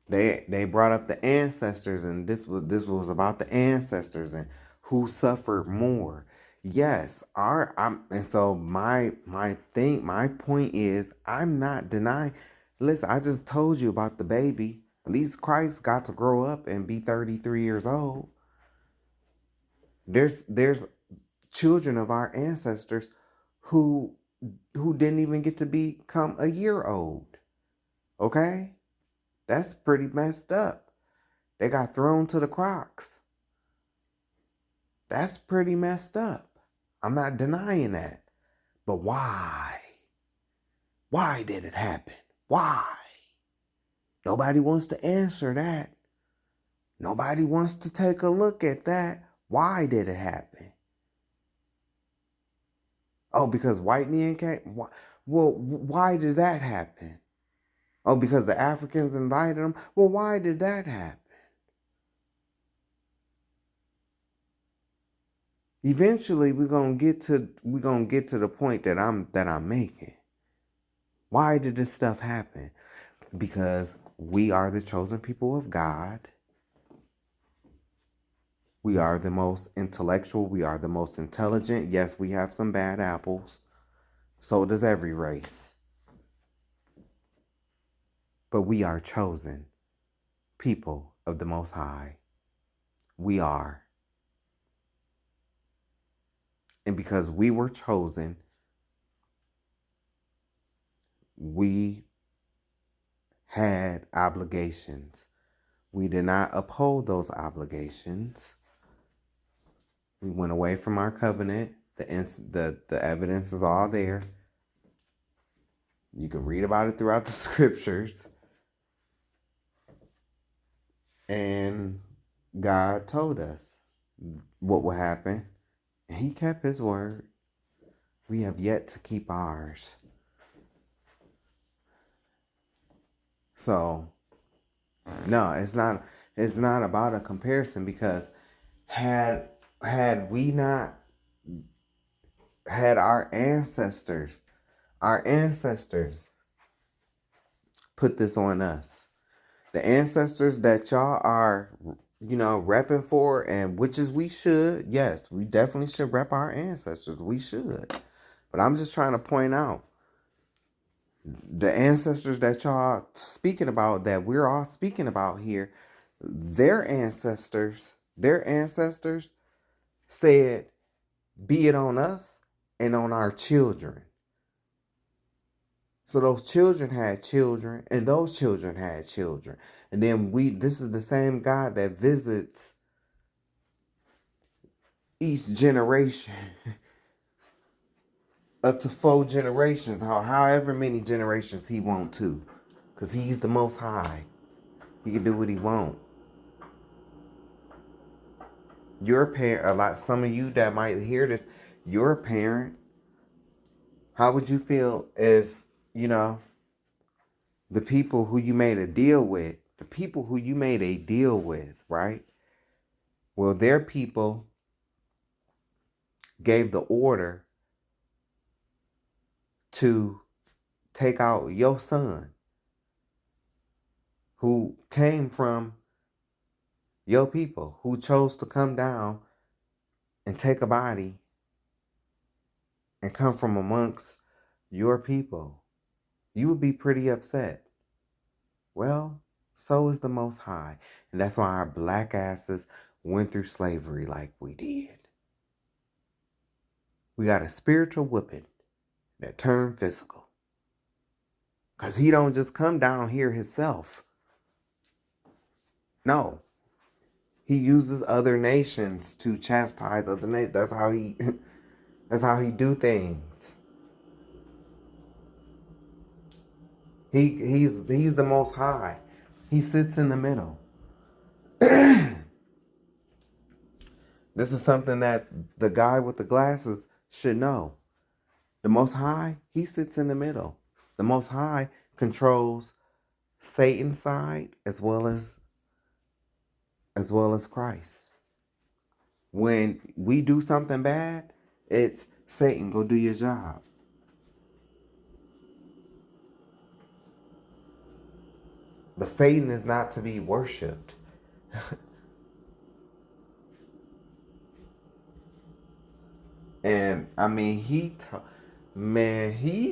they brought up the ancestors, and this was about the ancestors and who suffered more. Yes, and so my point is, I'm not denying. Listen, I just told you about the baby. At least Christ got to grow up and be 33 years old. There's children of our ancestors who didn't even get to become a year old. Okay? That's pretty messed up. They got thrown to the crocs. That's pretty messed up. I'm not denying that. But why? Why did it happen? Why? Nobody wants to answer that. Nobody wants to take a look at that. Why did it happen? Oh, because white men came? Well, why did that happen? Oh, because the Africans invited them? Well, why did that happen? Eventually, we're gonna get to the point that I'm making. Why did this stuff happen? Because we are the chosen people of God. We are the most intellectual. We are the most intelligent. Yes, we have some bad apples. So does every race. But we are chosen people of the Most High. We are. And because we were chosen, we had obligations. We did not uphold those obligations. We went away from our covenant. The evidence is all there. You can read about it throughout the scriptures. And God told us what will happen. And he kept his word. We have yet to keep ours. So, no, it's not about a comparison, because had we not had our ancestors put this on us. The ancestors that y'all are, repping for, and which is we should. Yes, we definitely should rep our ancestors. We should. But I'm just trying to point out the ancestors that y'all speaking about, that we're all speaking about here, their ancestors said, be it on us and on our children. So those children had children, and those children had children. And then this is the same God that visits each generation up to 4 generations, however many generations he want to. Because he's the Most High. He can do what he want. You're a parent. Some of you that might hear this, you're a parent. How would you feel if, the people who you made a deal with, right? Well, their people gave the order to take out your son, who came from your people, who chose to come down and take a body and come from amongst your people. You would be pretty upset. Well, so is the Most High. And that's why our black asses went through slavery like we did. We got a spiritual whipping that turned physical. Because he don't just come down here himself. No. He uses other nations to chastise other nations. That's how he do things. He's the Most High. He sits in the middle. This is something that the guy with the glasses should know. The Most High, he sits in the middle. The Most High controls Satan's side as well as Christ. When we do something bad, it's Satan, go do your job. But Satan is not to be worshipped. And I mean, he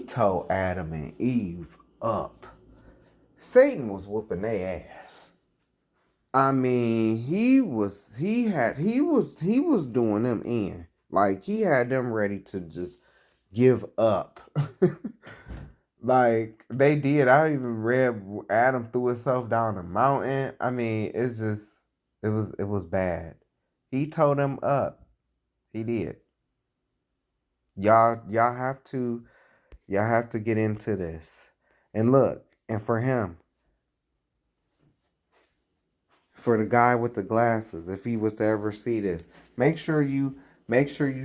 told Adam and Eve up. Satan was whooping their ass. I mean, he was doing them in. Like, he had them ready to just give up. Like, they did. I even read Adam threw himself down a mountain. I mean, it's just, it was bad. He told them up. He did. Y'all have to get into this. And look, and for him, for the guy with the glasses, if he was to ever see this, make sure you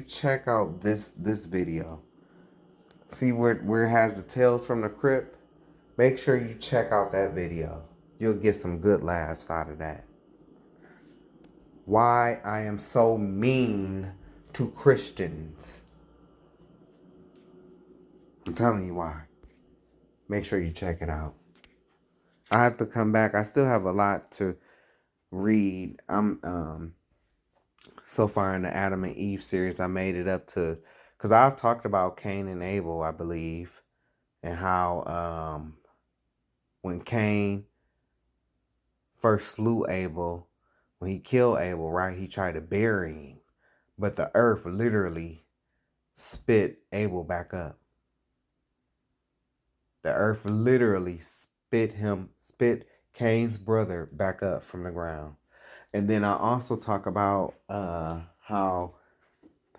check out this video. See where it has the Tales from the Crypt? Make sure you check out that video. You'll get some good laughs out of that. Why I am so mean to Christians. I'm telling you why. Make sure you check it out. I have to come back. I still have a lot to read. I'm so far in the Adam and Eve series, I made it up to, because I've talked about Cain and Abel, I believe, and how when Cain first slew Abel, When he killed Abel, right, he tried to bury him. But the earth literally spit Abel back up. The earth literally spit Cain's brother back up from the ground. And then I also talk about how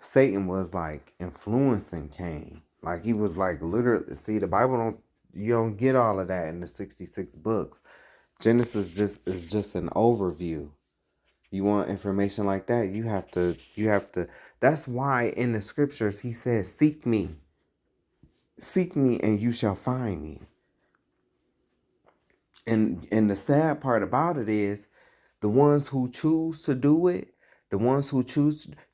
Satan was like influencing Cain. Like he was like literally, see, the Bible you don't get all of that in the 66 books. Genesis is just an overview. You want information like that, you have to that's why in the scriptures he says, seek me and you shall find me. And the sad part about it is the ones who choose to do it,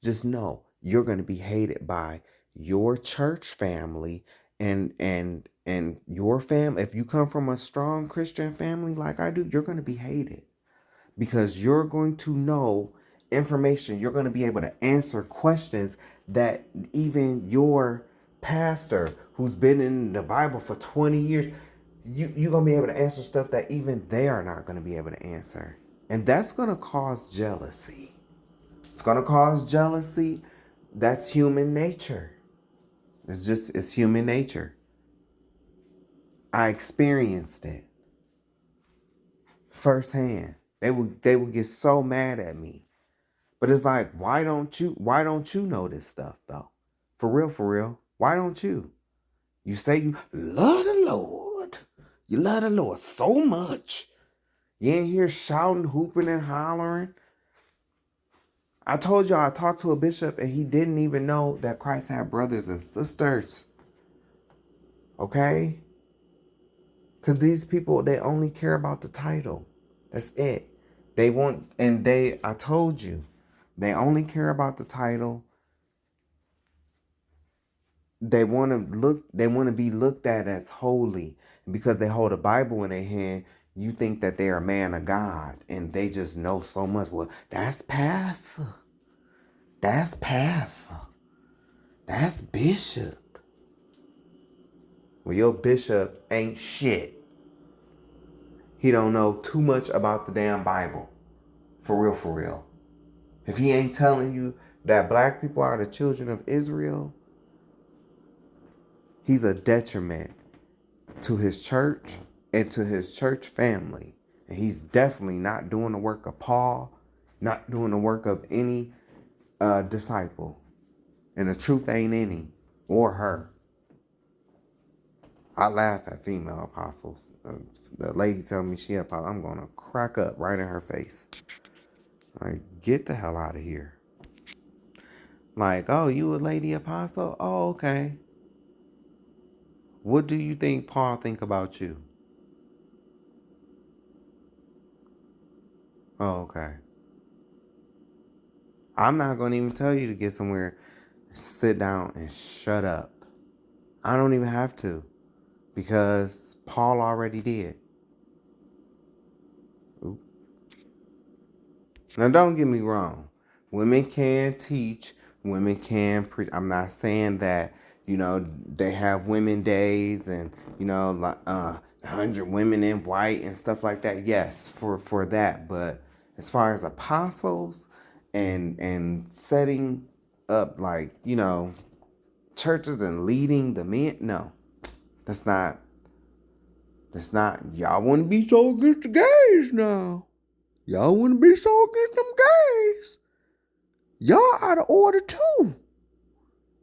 just know you're going to be hated by your church family and your family. If you come from a strong Christian family like I do, you're going to be hated because you're going to know information. You're going to be able to answer questions that even your pastor who's been in the Bible for 20 years, you're going to be able to answer stuff that even they are not going to be able to answer. And that's going to cause jealousy. It's going to cause jealousy. That's human nature. It's human nature. I experienced it firsthand. They would get so mad at me. But it's like, why don't you know this stuff though? For real. Why don't you? You say you love the Lord. You love the Lord so much. You ain't here shouting, hooping, and hollering. I told y'all I talked to a bishop and he didn't even know that Christ had brothers and sisters. Okay? Because these people, they only care about the title. That's it. I told you, they only care about the title. They want to be looked at as holy. Because they hold a Bible in their hand, you think that they're a man of God and they just know so much. Well, that's pastor. That's pastor. That's bishop. Well, your bishop ain't shit. He don't know too much about the damn Bible. For real. If he ain't telling you that black people are the children of Israel, he's a detriment to his church and to his church family. And he's definitely not doing the work of Paul, not doing the work of any disciple. And the truth ain't in him or her. I laugh at female apostles. The lady telling me she apostle, I'm going to crack up right in her face. Like, get the hell out of here. Like, oh, you a lady apostle? Oh, okay. What do you think Paul think about you? Oh, okay. I'm not going to even tell you to get somewhere, sit down and shut up. I don't even have to because Paul already did. Ooh. Now, don't get me wrong. Women can teach. Women can preach. I'm not saying that, they have women days and, 100 women in white and stuff like that. Yes, for that. But as far as apostles and setting up churches and leading the men, no, that's not, y'all want to be so against the gays now. Y'all want to be so against them gays. Y'all out of order too.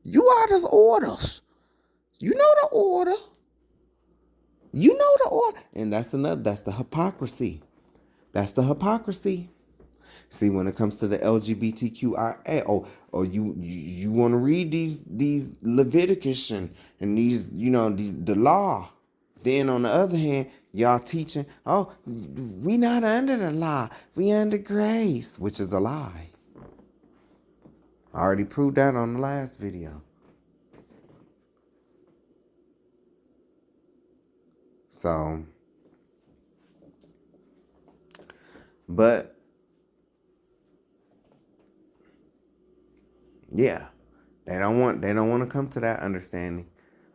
You out of orders. You know the order. And that's the hypocrisy. That's the hypocrisy. See, when it comes to the LGBTQIA, you want to read these Leviticus and these, the law. Then on the other hand, y'all teaching, we not under the law. We under grace, which is a lie. I already proved that on the last video. So, but yeah, they don't want to come to that understanding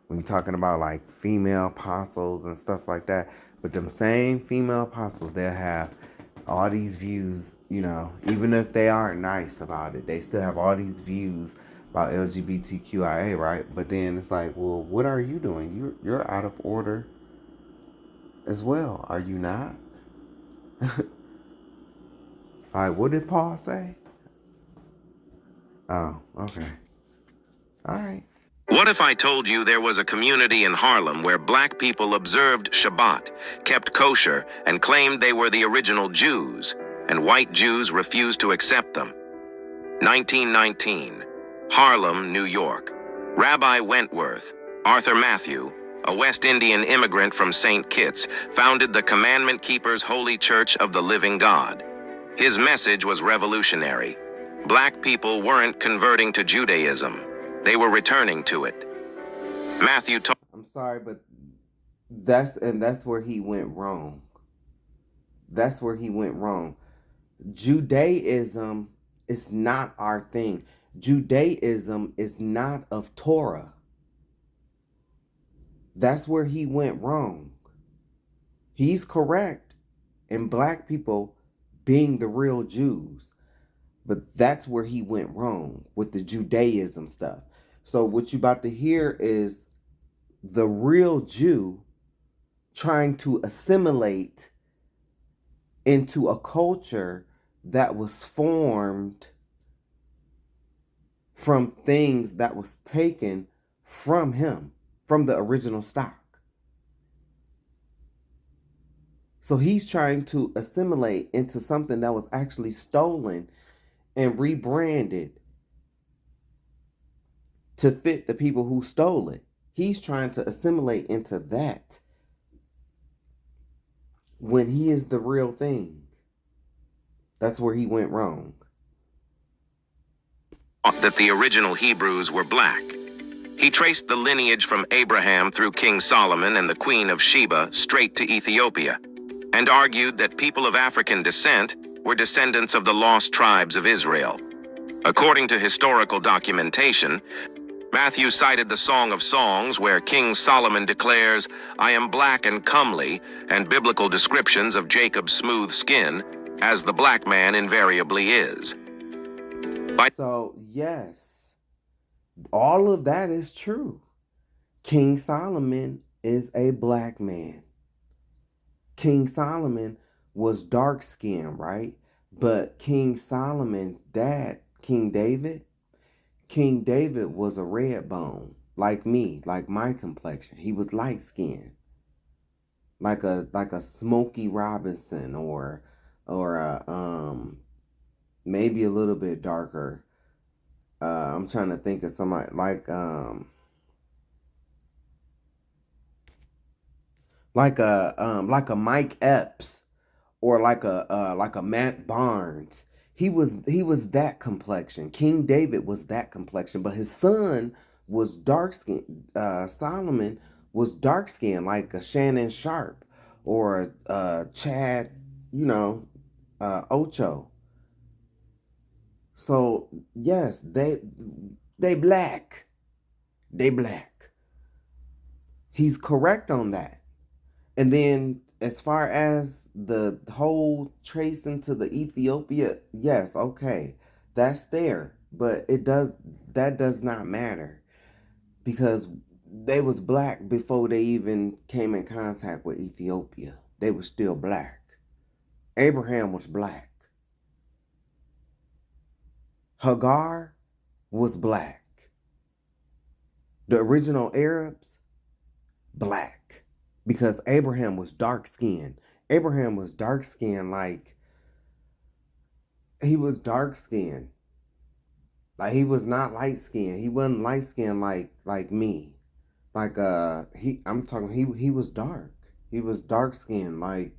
when you're talking about like female apostles and stuff like that. But them same female apostles, they'll have all these views You know, even if they aren't nice about it, they still have all these views about LGBTQIA, right? But then it's like, well, what are you doing? You're out of order as well, are you not? Like, what did Paul say? Oh, okay. All right. What if I told you there was a community in Harlem where black people observed Shabbat, kept kosher, and claimed they were the original Jews, and white Jews refused to accept them? 1919, Harlem, New York. Rabbi Wentworth, Arthur Matthew, a West Indian immigrant from St. Kitts, founded the Commandment Keepers Holy Church of the Living God. His message was revolutionary. Black people weren't converting to Judaism. They were returning to it. Matthew taught. I'm sorry, but that's where he went wrong. That's where he went wrong. Judaism is not our thing. Judaism is not of Torah. That's where he went wrong. He's correct in black people being the real Jews. But that's where he went wrong with the Judaism stuff. So what you about to hear is the real Jew trying to assimilate into a culture that was formed from things that was taken from him, from the original stock. So he's trying to assimilate into something that was actually stolen and rebranded to fit the people who stole it. He's trying to assimilate into that when he is the real thing. That's where he went wrong. That the original Hebrews were black. He traced the lineage from Abraham through King Solomon and the Queen of Sheba straight to Ethiopia, and argued that people of African descent were descendants of the lost tribes of Israel. According to historical documentation, Matthew cited the Song of Songs, where King Solomon declares, "I am black and comely," and biblical descriptions of Jacob's smooth skin, as the black man invariably is. So, yes, all of that is true. King Solomon is a black man. King Solomon was dark-skinned, right? But King Solomon's dad, King David was a red bone, like me, like my complexion. He was light-skinned, like a Smokey Robinson, or maybe a little bit darker. I'm trying to think of somebody like a Mike Epps, or like a Matt Barnes. He was that complexion. King David was that complexion, but his son was dark skinned. Solomon was dark skinned, like a Shannon Sharp, or Chad, Ocho. So yes, they black. They black. He's correct on that. And then as far as the whole tracing to the Ethiopia, yes, okay, that's there. But that does not matter, because they was black before they even came in contact with Ethiopia. They were still black. Abraham was black. Hagar was black. The original Arabs, black. Because Abraham was dark-skinned. Abraham was dark-skinned, like, he was dark-skinned. Like, he was not light-skinned. He wasn't light-skinned like me. Like, he was dark. He was dark-skinned, like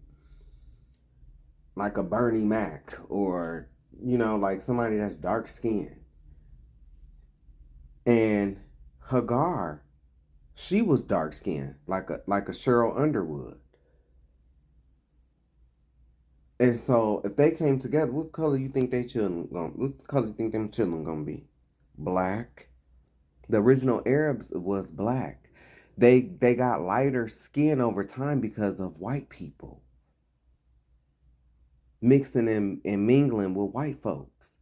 a Bernie Mac, or, like somebody that's dark-skinned. And Hagar, she was dark-skinned, like a Cheryl Underwood. And so, if they came together, what color you think them children gonna be? Black. The original Arabs was black. They got lighter skin over time because of white people. mixing and mingling with white folks.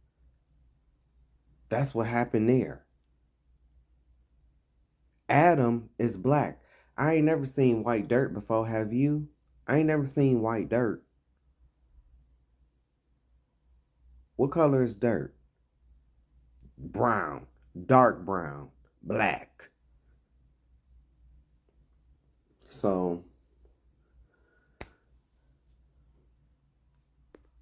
That's what happened there. Adam is black. I ain't never seen white dirt before, have you? I ain't never seen white dirt. What color is dirt? Brown, dark brown, black. So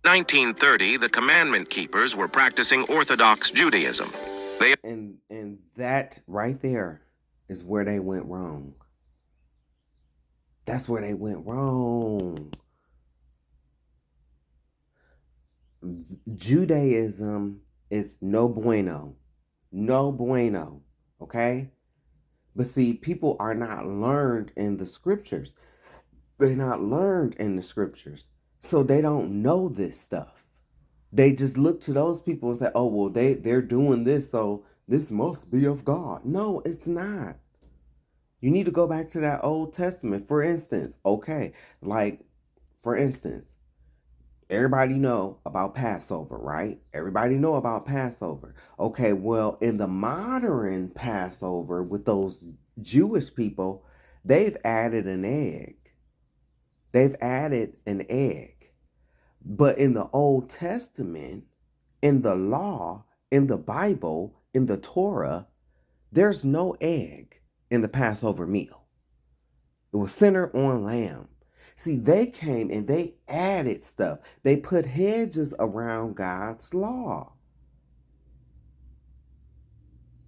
1930, the commandment keepers were practicing Orthodox Judaism. And that right there is where they went wrong. That's where they went wrong. Judaism is no bueno. No bueno. Okay? But see, people are not learned in the scriptures. They're not learned in the scriptures. So they don't know this stuff. They just look to those people and say, oh, well, they're doing this, so this must be of God. No, it's not. You need to go back to that Old Testament. For instance, everybody know about Passover, right? Everybody know about Passover. Okay, well, in the modern Passover with those Jewish people, they've added an egg. But in the Old Testament, in the law, in the Bible, in the Torah, there's no egg in the Passover meal. It was centered on lamb. See, they came and they added stuff. They put hedges around God's law.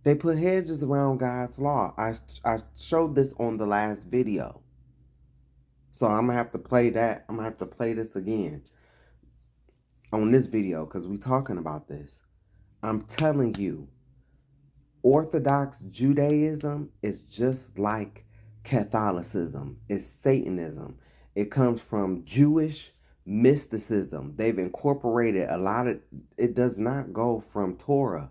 I showed this on the last video. So I'm going to have to play that. I'm going to have to play this again on this video because we're talking about this. I'm telling you, Orthodox Judaism is just like Catholicism. It's Satanism. It comes from Jewish mysticism. They've incorporated a lot of, it does not go from Torah.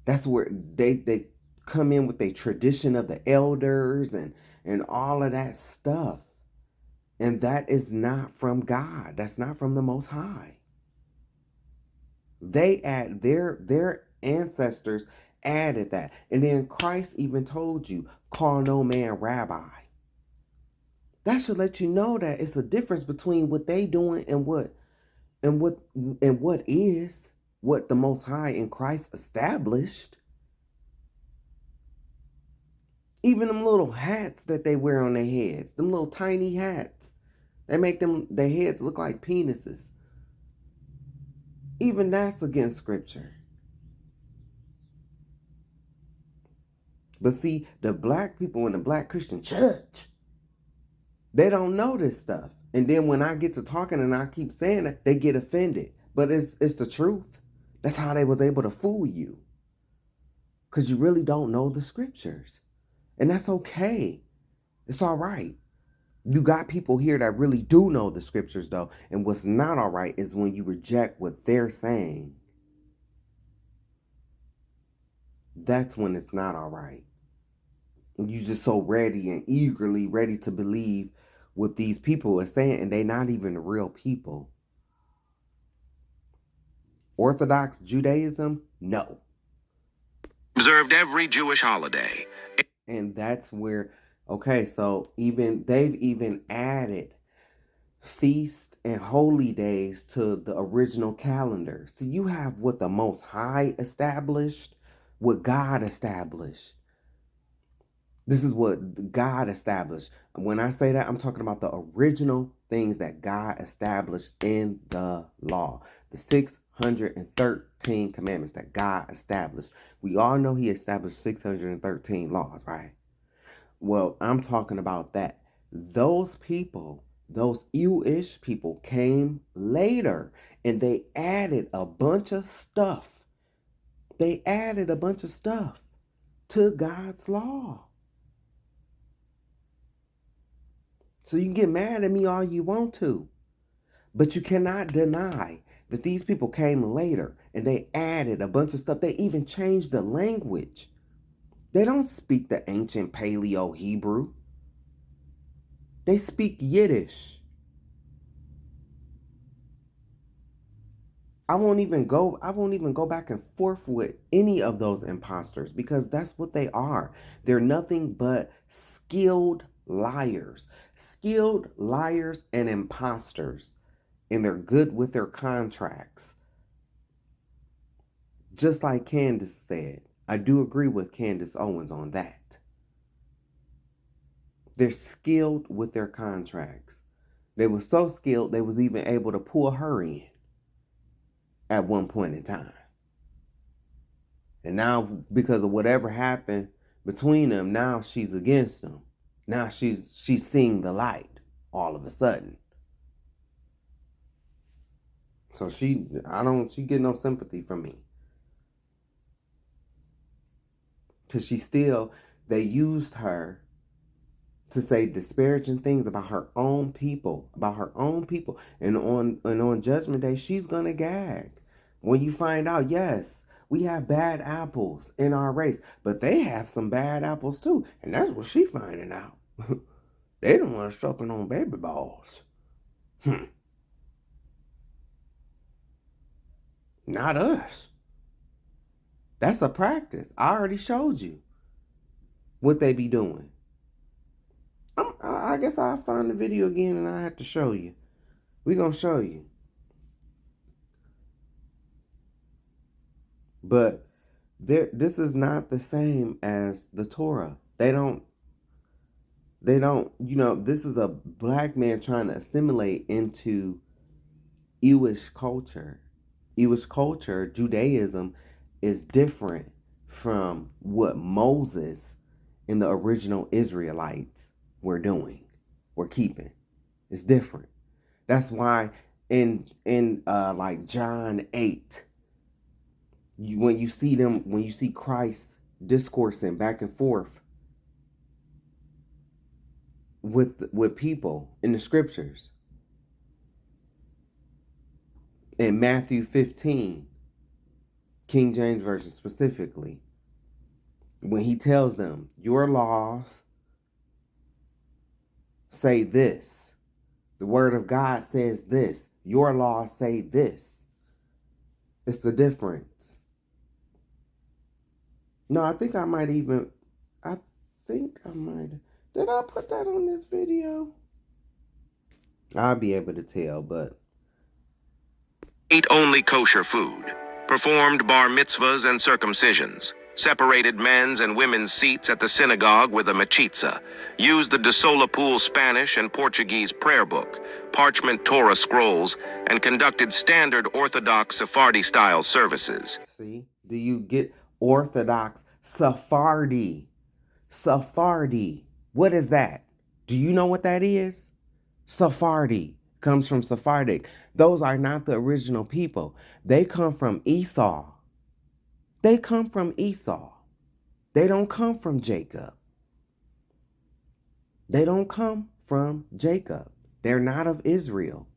That's where they come in with a tradition of the elders and all of that stuff. And that is not from God. That's not from the Most High. They add their ancestors added that. And then Christ even told you, call no man rabbi. That should let you know that it's a difference between what they doing and what is what the Most High in Christ established. Even them little hats that they wear on their heads, them little tiny hats, they make their heads look like penises. Even that's against scripture. But see, the black people in the black Christian church, they don't know this stuff. And then when I get to talking and I keep saying it, they get offended. But it's the truth. That's how they was able to fool you. Because you really don't know the scriptures. And that's okay. It's all right. You got people here that really do know the scriptures, though. And what's not all right is when you reject what they're saying. That's when it's not all right. And you just so ready and eagerly ready to believe what these people are saying, and they're not even the real people. Orthodox Judaism, no. Observed every Jewish holiday. And that's where, okay, so they've even added feast and holy days to the original calendar. So you have what the Most High established, what God established. This is what God established. When I say that, I'm talking about the original things that God established in the law. The 613 commandments that God established. We all know he established 613 laws, right? Well, I'm talking about that. Those people, those Jewish people came later and they added a bunch of stuff. They added a bunch of stuff to God's law. So you can get mad at me all you want to, but you cannot deny that these people came later and they added a bunch of stuff. They even changed the language. They don't speak the ancient Paleo Hebrew. They speak Yiddish. I won't even go back and forth with any of those imposters, because that's what they are. They're nothing but skilled liars and imposters, and they're good with their contracts. Just like Candace said, I do agree with Candace Owens on that. They're skilled with their contracts. They were so skilled they was even able to pull her in at one point in time. And now, because of whatever happened between them, now she's against them. Now she's seeing the light all of a sudden. So she get no sympathy from me. Because they used her to say disparaging things about her own people. And on Judgment Day, she's going to gag. When you find out, yes, we have bad apples in our race, but they have some bad apples too. And that's what she's finding out. They don't want to sucking on baby balls. Not us. That's a practice. I already showed you what they be doing. I guess I'll find the video again and I have to show you. We're going to show you. But this is not the same as the Torah. They don't, this is a black man trying to assimilate into Jewish culture. Jewish culture, Judaism, is different from what Moses and the original Israelites were keeping. It's different. That's why in like John 8, when you see Christ discoursing back and forth with people in the scriptures, in Matthew 15, King James Version specifically, when he tells them, your laws say this, the word of God says this, your laws say this. It's the difference. No, I think I might. Did I put that on this video? I'll be able to tell, but. Eat only kosher food. Performed bar mitzvahs and circumcisions. Separated men's and women's seats at the synagogue with a mechitza. Used the De Sola Pool Spanish and Portuguese prayer book, parchment Torah scrolls, and conducted standard Orthodox Sephardi-style services. See? Do you get Orthodox Sephardi? Sephardi. What is that? Do you know what that is? Sephardi comes from Sephardic. Those are not the original people. They come from Esau. They come from Esau. They don't come from Jacob. They don't come from Jacob. They're not of Israel.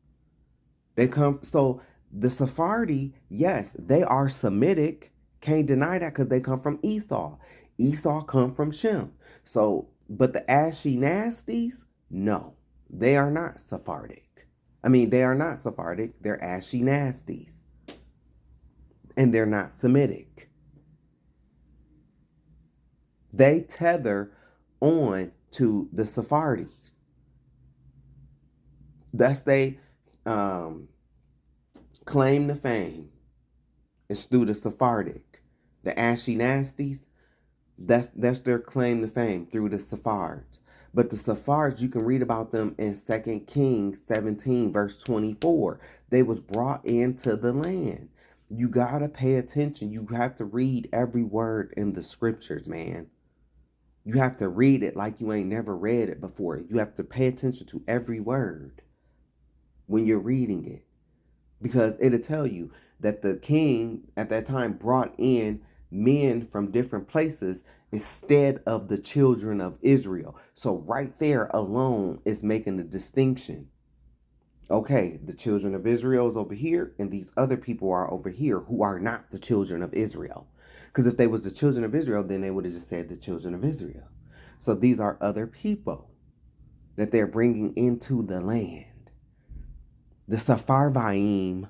So the Sephardi, yes, they are Semitic. Can't deny that because they come from Esau. Esau come from Shem. So, but the Ashkenazis, no, they are not Sephardic. They are not Sephardic. They're Ashkenazis. And they're not Semitic. They tether on to the Sephardis. Thus they claim to fame. It's through the Sephardic. The Ashkenazis, that's their claim to fame, through the Sephards. But the Sephards, you can read about them in 2 Kings 17, verse 24. They was brought into the land. You got to pay attention. You have to read every word in the scriptures, man. You have to read it like you ain't never read it before. You have to pay attention to every word when you're reading it. Because it'll tell you that the king at that time brought in men from different places instead of the children of Israel. So right there alone is making a distinction. Okay, the children of Israel is over here, and these other people are over here who are not the children of Israel. Because if they was the children of Israel, then they would have just said the children of Israel. So these are other people that they're bringing into the land. The Sepharvaim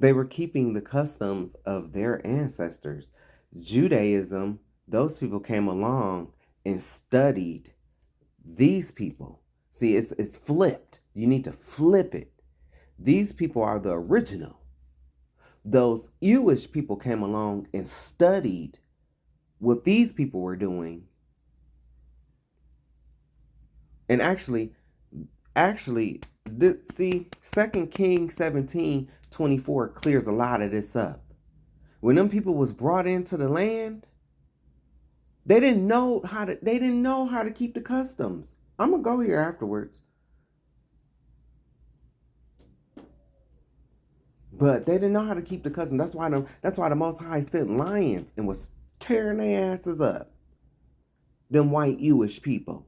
They were keeping the customs of their ancestors. Judaism, those people came along and studied these people. See, it's flipped. You need to flip it. These people are the original. Those Jewish people came along and studied what these people were doing. And actually, see, 2 Kings 17:24 clears a lot of this up. When them people was brought into the land, they didn't know how to keep the customs. I'm gonna go here afterwards. But they didn't know how to keep the customs. That's why the Most High sent lions and was tearing their asses up. Them white Jewish people.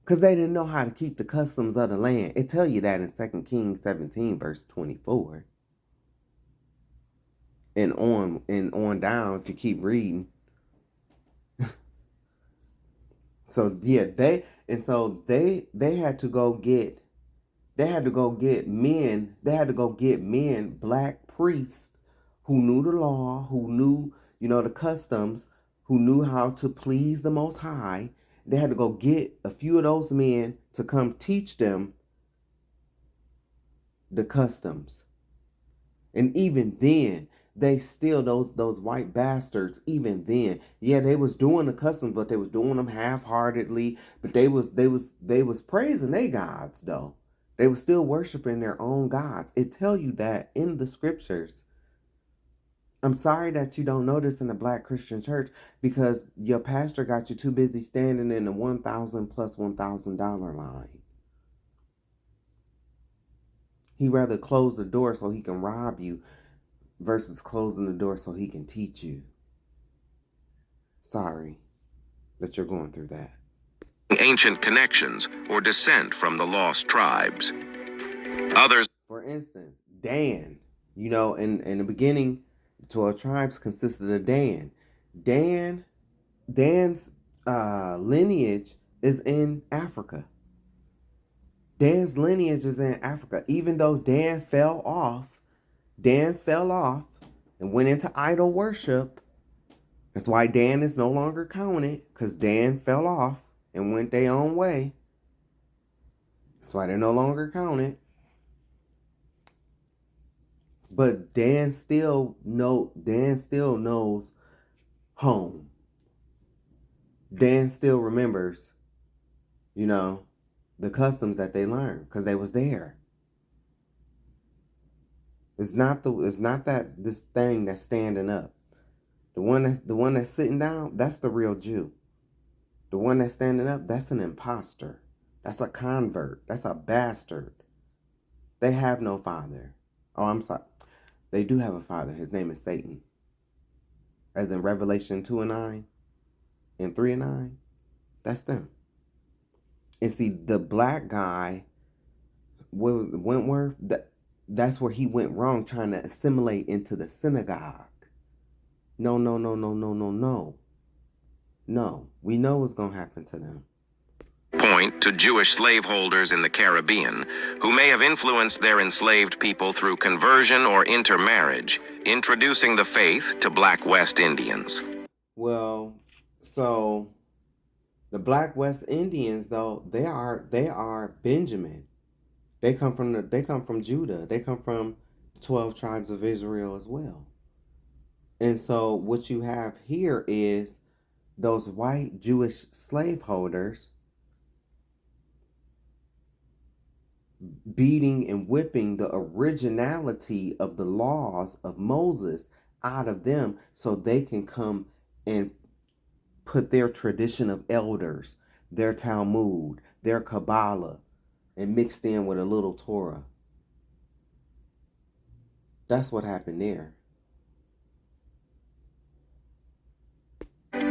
Because they didn't know how to keep the customs of the land. It tell you that in 2 Kings 17, verse 24. And on down if you keep reading. So yeah, they had to go get men, black priests who knew the law, who knew, the customs, who knew how to please the Most High. They had to go get a few of those men to come teach them the customs. And even then, they still, those white bastards, even then, yeah, they was doing the customs, but they was doing them half-heartedly. But they was praising their gods, though. They were still worshiping their own gods. It tell you that in the scriptures. I'm sorry that you don't know this in the Black Christian church, because your pastor got you too busy standing in the $1,000 plus $1,000 line. He'd rather close the door so he can rob you versus closing the door so he can teach you. Sorry that you're going through that. Ancient connections or descent from the lost tribes. Others, for instance, Dan, in the beginning, 12 tribes consisted of Dan. Dan's lineage is in Africa. Dan's lineage is in Africa. Even though Dan fell off and went into idol worship. That's why Dan is no longer counted, because Dan fell off and went their own way. That's why they're no longer counted. But Dan still knows home. Dan still remembers, the customs that they learned, because they was there. It's not this thing that's standing up. The one that's sitting down, that's the real Jew. The one that's standing up, that's an imposter. That's a convert. That's a bastard. They have no father. Oh, I'm sorry. They do have a father. His name is Satan. As in Revelation 2:9 and 3:9. That's them. And see, the black guy, Wentworth, that's where he went wrong, trying to assimilate into the synagogue. No. No, we know what's going to happen to them. Point to Jewish slaveholders in the Caribbean who may have influenced their enslaved people through conversion or intermarriage, introducing the faith to Black West Indians. Well, so the Black West Indians, though, they are Benjamin. They come from Judah. They come from the 12 tribes of Israel as well. And so what you have here is those white Jewish slaveholders beating and whipping the originality of the laws of Moses out of them, so they can come and put their tradition of elders, their Talmud, their Kabbalah, and mixed in with a little Torah. That's what happened there.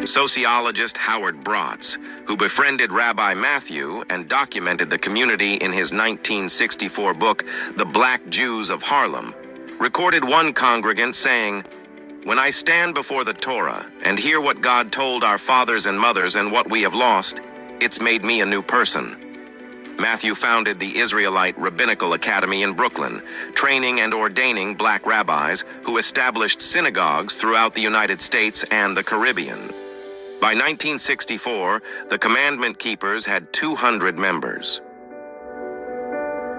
Sociologist Howard Bratz, who befriended Rabbi Matthew and documented the community in his 1964 book, The Black Jews of Harlem, recorded one congregant saying, "When I stand before the Torah and hear what God told our fathers and mothers and what we have lost, it's made me a new person. Matthew founded the Israelite Rabbinical Academy in Brooklyn, training and ordaining black rabbis who established synagogues throughout the United States and the Caribbean. By 1964, the Commandment Keepers had 200 members.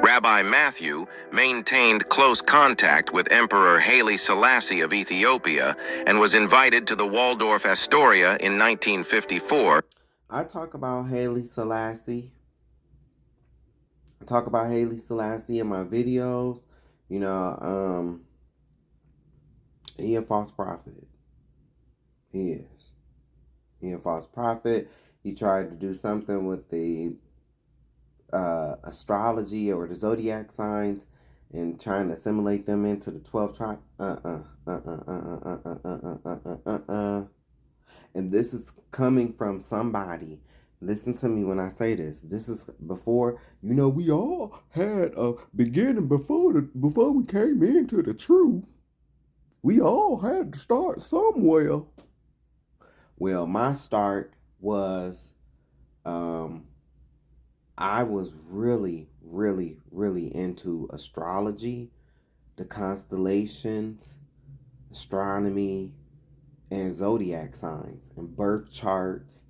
Rabbi Matthew maintained close contact with Emperor Haile Selassie of Ethiopia and was invited to the Waldorf Astoria in 1954. I talk about Haile Selassie. I talk about Haile Selassie in my videos. You know, he a false prophet. He is. He a false prophet. He tried to do something with the astrology or the zodiac signs and trying to assimilate them into the 12 tribes. And this is coming from somebody. Listen to me when I say this. This is before, you know, we all had a beginning before we came into the truth. We all had to start somewhere. Well, my start was, I was really into astrology, the constellations, astronomy, and zodiac signs, and birth charts,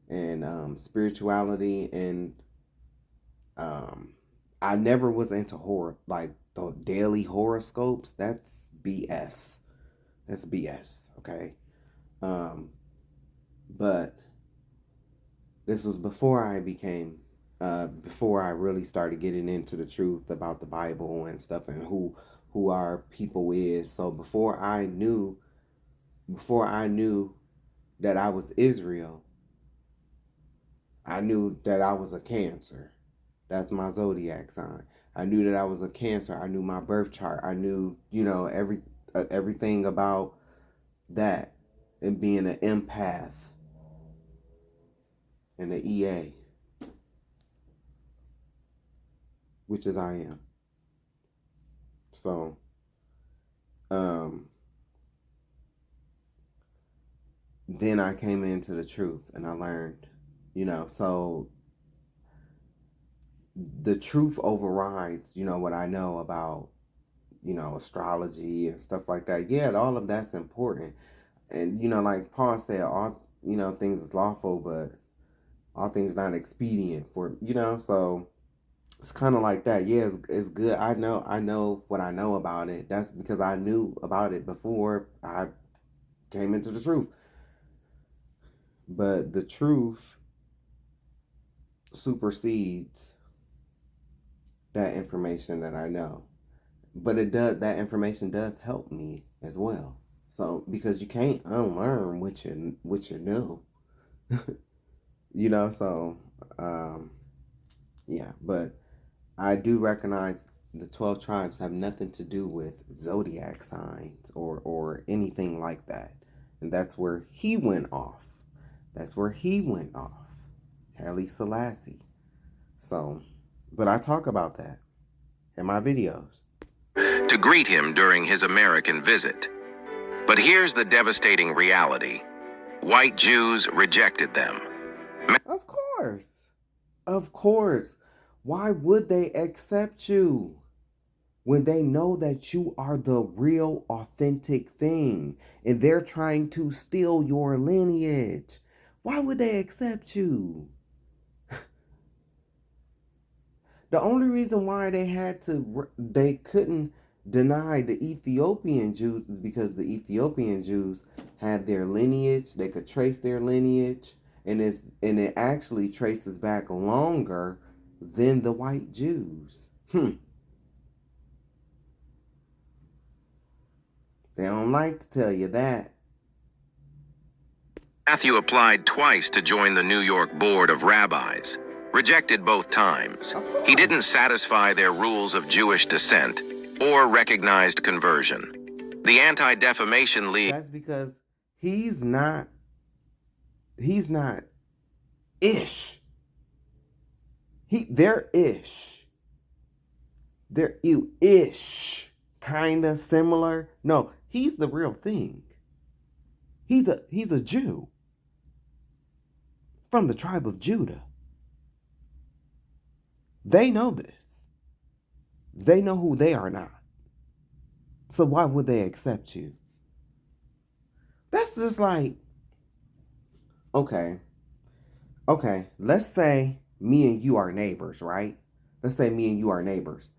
and spirituality, and I never was into horror, like the daily horoscopes. That's BS. That's BS, okay? But this was before I became, before I really started getting into the truth about the Bible and stuff, and who our people is. So before I knew that I was Israel, I knew that I was a Cancer. That's my zodiac sign. I knew that I was a Cancer. I knew my birth chart. I knew, you know, everything about that, and being an empath and an EA, which is I am. So, then I came into the truth and I learned, you know, so the truth overrides, you know, what I know about, you know, astrology and stuff like that. Yeah, all of that's important. And, you know, like Paul said, all, you know, things is lawful, but all things not expedient for, you know, so it's kind of like that. Yeah, it's good. I know what I know about it. That's because I knew about it before I came into the truth. But the truth supersedes that information that I know. But that information does help me as well. So, because you can't unlearn what you know. You know, so yeah, but I do recognize the 12 tribes have nothing to do with zodiac signs or anything like that. And that's where he went off. Haile Selassie. So, but I talk about that in my videos. To greet him during his American visit. But here's the devastating reality. White Jews rejected them. Of course. Why would they accept you when they know that you are the real, authentic thing and they're trying to steal your lineage? Why would they accept you? The only reason why they couldn't deny the Ethiopian Jews is because the Ethiopian Jews had their lineage. They could trace their lineage, and it actually traces back longer than the white Jews. They don't like to tell you that. Matthew applied twice to join the New York Board of Rabbis. Rejected both times. He didn't satisfy their rules of Jewish descent or recognized conversion. The Anti-Defamation League... That's because he's not ish. They're ish. They're ish. Kinda similar. No, he's the real thing. He's a Jew from the tribe of Judah. They know this. They know who they are not. So why would they accept you? That's just like, okay, let's say me and you are neighbors, right? Let's say me and you are neighbors.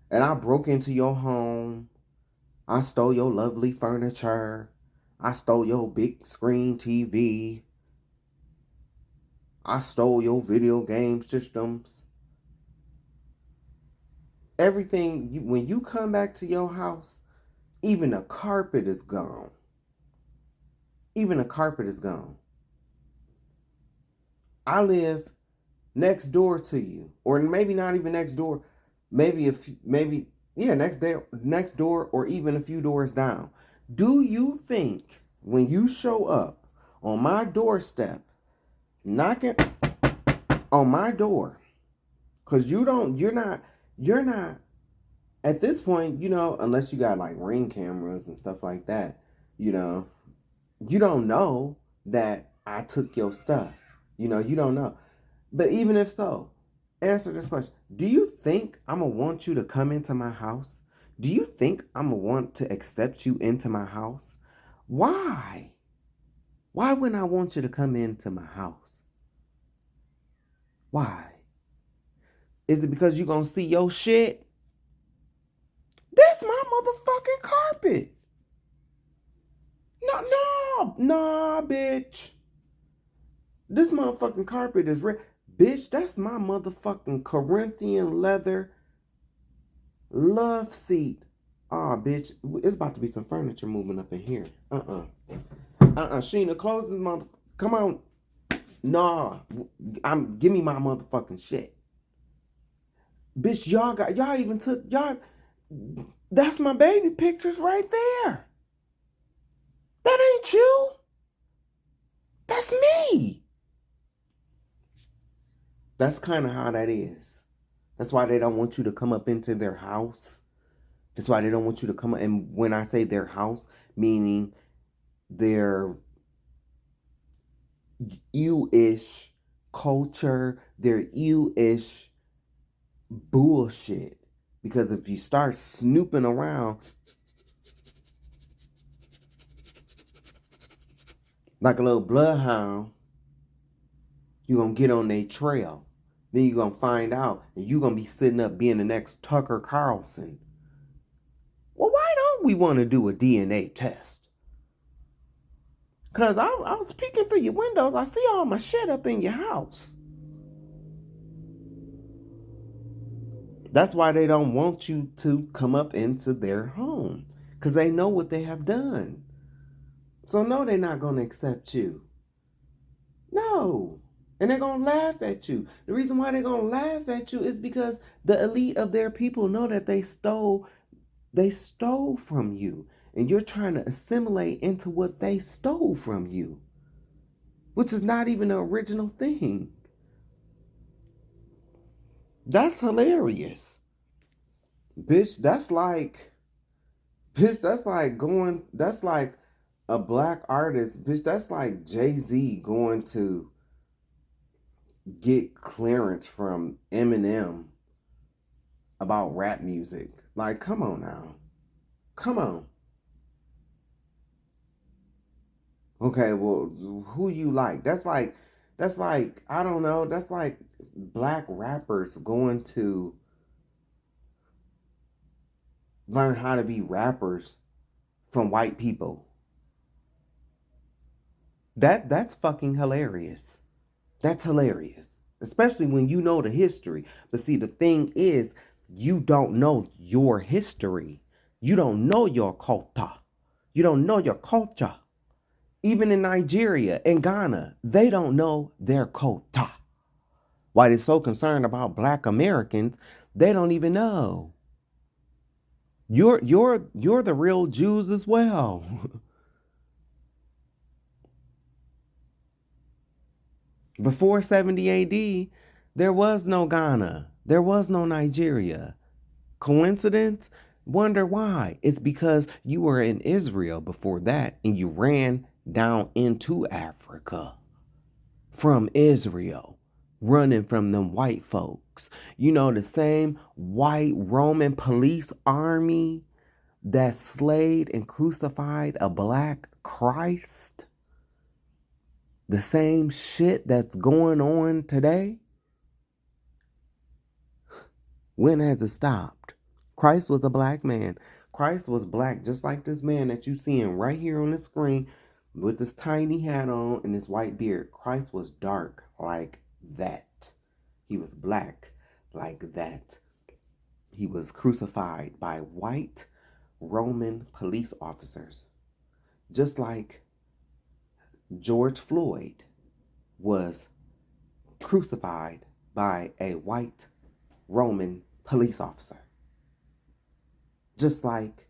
And I broke into your home. I stole your lovely furniture. I stole your big screen TV. I stole your video game systems. Everything, when you come back to your house, even the carpet is gone. Even the carpet is gone. I live next door to you, or maybe not even next door, next door, or even a few doors down. Do you think when you show up on my doorstep, knocking on my door, because you're not at this point, unless you got like Ring cameras and stuff like that, you don't know that I took your stuff. You don't know. But even if so, answer this question. Do you think I'm going to want you to come into my house? Do you think I'm going to want to accept you into my house? Why? Why wouldn't I want you to come into my house? Why? Is it because you're going to see your shit? That's my motherfucking carpet. No, bitch. This motherfucking carpet is red. Bitch, that's my motherfucking Corinthian leather love seat. Aw, bitch. It's about to be some furniture moving up in here. Sheena, close this mother. Come on. Nah. Give me my motherfucking shit. Bitch, y'all even took, that's my baby pictures right there. That ain't you. That's me. That's kind of how that is. That's why they don't want you to come up into their house. That's why they don't want you to come up. And when I say their house, meaning their you-ish culture, their you-ish bullshit. Because if you start snooping around like a little bloodhound, you're going to get on their trail. Then you're going to find out, and you're going to be sitting up being the next Tucker Carlson. Well, why don't we want to do a DNA test? Because I was peeking through your windows. I see all my shit up in your house. That's why they don't want you to come up into their home. Because they know what they have done. So no, they're not going to accept you. No. And they're going to laugh at you. The reason why they're going to laugh at you is because the elite of their people know that they stole from you. And you're trying to assimilate into what they stole from you. Which is not even the original thing. That's hilarious. Bitch, that's like a black artist. Bitch, that's like Jay-Z going to get clearance from Eminem about rap music. Like, come on now. Come on. Okay, well, who you like? That's like, I don't know, that's like black rappers going to learn how to be rappers from white people. That's fucking hilarious. That's hilarious. Especially when you know the history. But see, the thing is, you don't know your history. You don't know your culture. You don't know your culture. Even in Nigeria and Ghana, they don't know their culture. Why they're so concerned about black Americans, they don't even know. You're the real Jews as well. Before 70 AD, there was no Ghana. There was no Nigeria. Coincidence? Wonder why. It's because you were in Israel before that and you ran down into Africa from Israel. running from them white folks. You know, the same white Roman police army that slayed and crucified a black Christ. The same shit that's going on today. When has it stopped? Christ was a black man. Christ was black, just like this man that you seeing right here on the screen with this tiny hat on and this white beard. Christ was dark like that. He was black like that. He was crucified by white Roman police officers. Just like George Floyd was crucified by a white Roman police officer. Just like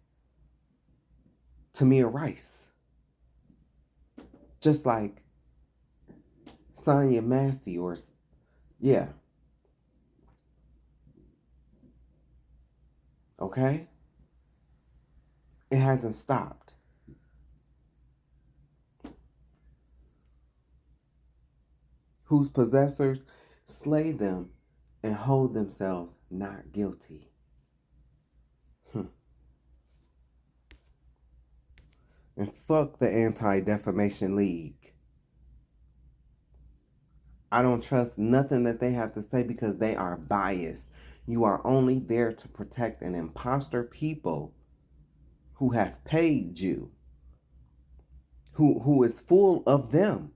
Tamir Rice. Just like Sonia Massey or, yeah. Okay? It hasn't stopped. Whose possessors slay them and hold themselves not guilty. And fuck the Anti-Defamation League. I don't trust nothing that they have to say because they are biased. You are only there to protect an imposter people who have paid you, who is full of them.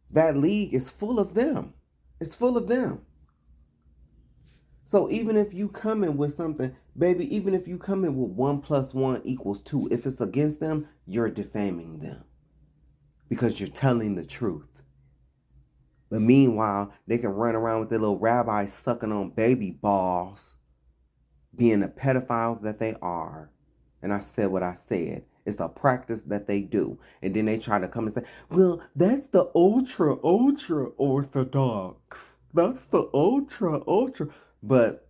That league is full of them. It's full of them. So even if you come in with something, baby, even if you come in with 1 + 1 = 2, if it's against them, you're defaming them because you're telling the truth. But meanwhile, they can run around with their little rabbis sucking on baby balls, being the pedophiles that they are. And I said what I said. It's a practice that they do. And then they try to come and say, well, that's the ultra orthodox. That's the ultra. But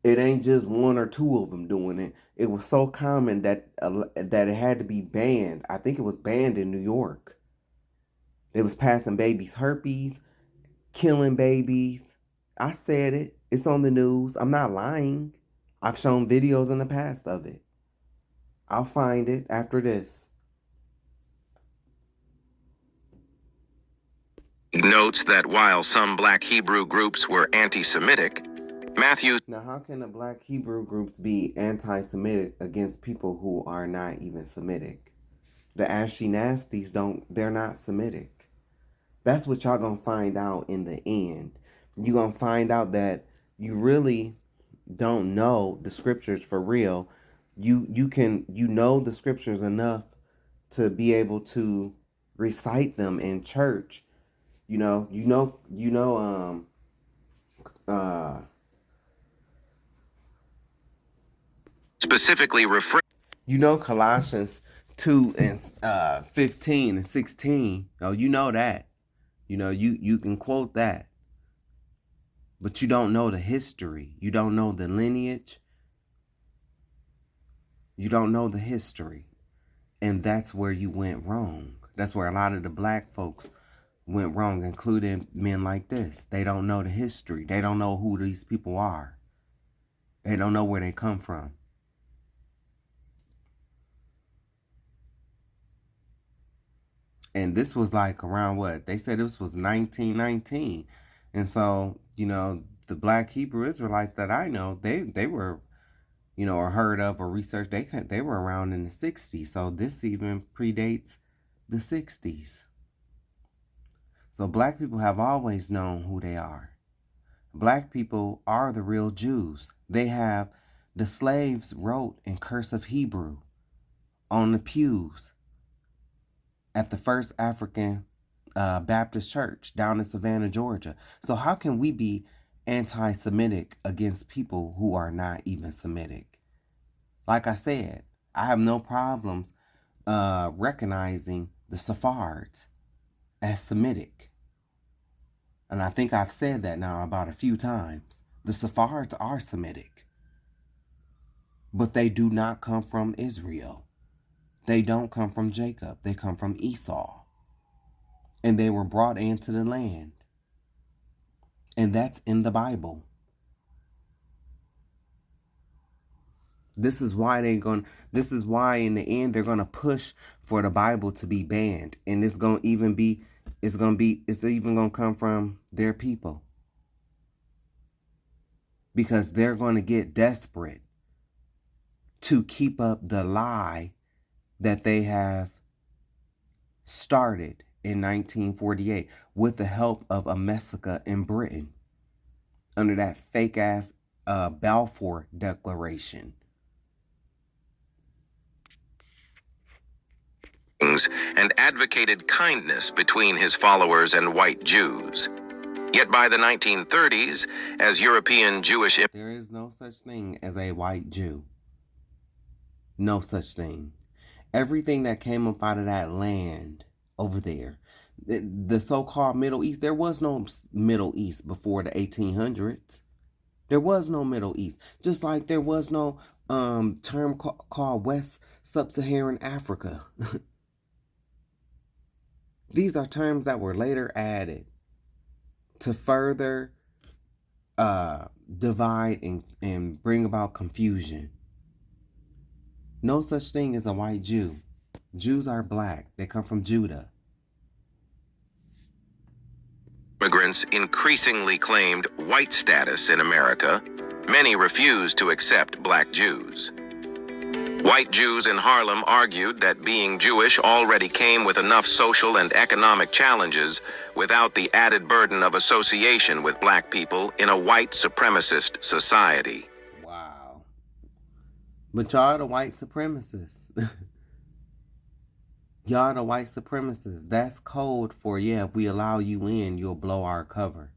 it ain't just 1 or 2 of them doing it. It was so common that it had to be banned. I think it was banned in New York. It was passing babies herpes, killing babies. I said it. It's on the news. I'm not lying. I've shown videos in the past of it. I'll find it after this. Notes that while some black Hebrew groups were anti-Semitic, Matthew... Now, how can the black Hebrew groups be anti-Semitic against people who are not even Semitic? The Ashy Nasties they're not Semitic. That's what y'all gonna find out in the end. You're gonna find out that you really don't know the scriptures for real. You know the scriptures enough to be able to recite them in church. specifically refer... Colossians 2 and 15 and 16. Oh, you know that. You can quote that. But you don't know the history. You don't know the lineage. You don't know the history. And that's where you went wrong. That's where a lot of the black folks went wrong, including men like this. They don't know the history. They don't know who these people are. They don't know where they come from. And this was like around what? They said this was 1919. And so, the black Hebrew Israelites that I know, they were, or heard of or researched, they were around in the 60s. So this even predates the 60s. So black people have always known who they are. Black people are the real Jews. The slaves wrote in cursive Hebrew on the pews at the first African Baptist church down in Savannah, Georgia. So how can we be anti-Semitic against people who are not even Semitic? Like I said, I have no problems recognizing the Sephards as Semitic. And I think I've said that now about a few times. The Sephards are Semitic. But they do not come from Israel. They don't come from Jacob. They come from Esau. And they were brought into the land. And that's in the Bible. This is why in the end they're gonna push for the Bible to be banned. And it's even gonna come from their people. Because they're gonna get desperate to keep up the lie that they have started in 1948 with the help of Amessica in Britain under that fake ass Balfour Declaration. And advocated kindness between his followers and white Jews. Yet by the 1930s, as European Jewish... There is no such thing as a white Jew. No such thing. Everything that came up out of that land over there, the so-called Middle East, there was no Middle East before the 1800s. There was no Middle East. Just like there was no term called West Sub-Saharan Africa. These are terms that were later added to further divide and bring about confusion. No such thing as a white Jew. Jews are black. They come from Judah. Immigrants increasingly claimed white status in America, many refused to accept black Jews. White Jews in Harlem argued that being Jewish already came with enough social and economic challenges without the added burden of association with black people in a white supremacist society. Wow. But y'all are the white supremacists. Y'all are the white supremacists. That's code for, yeah, if we allow you in, you'll blow our cover.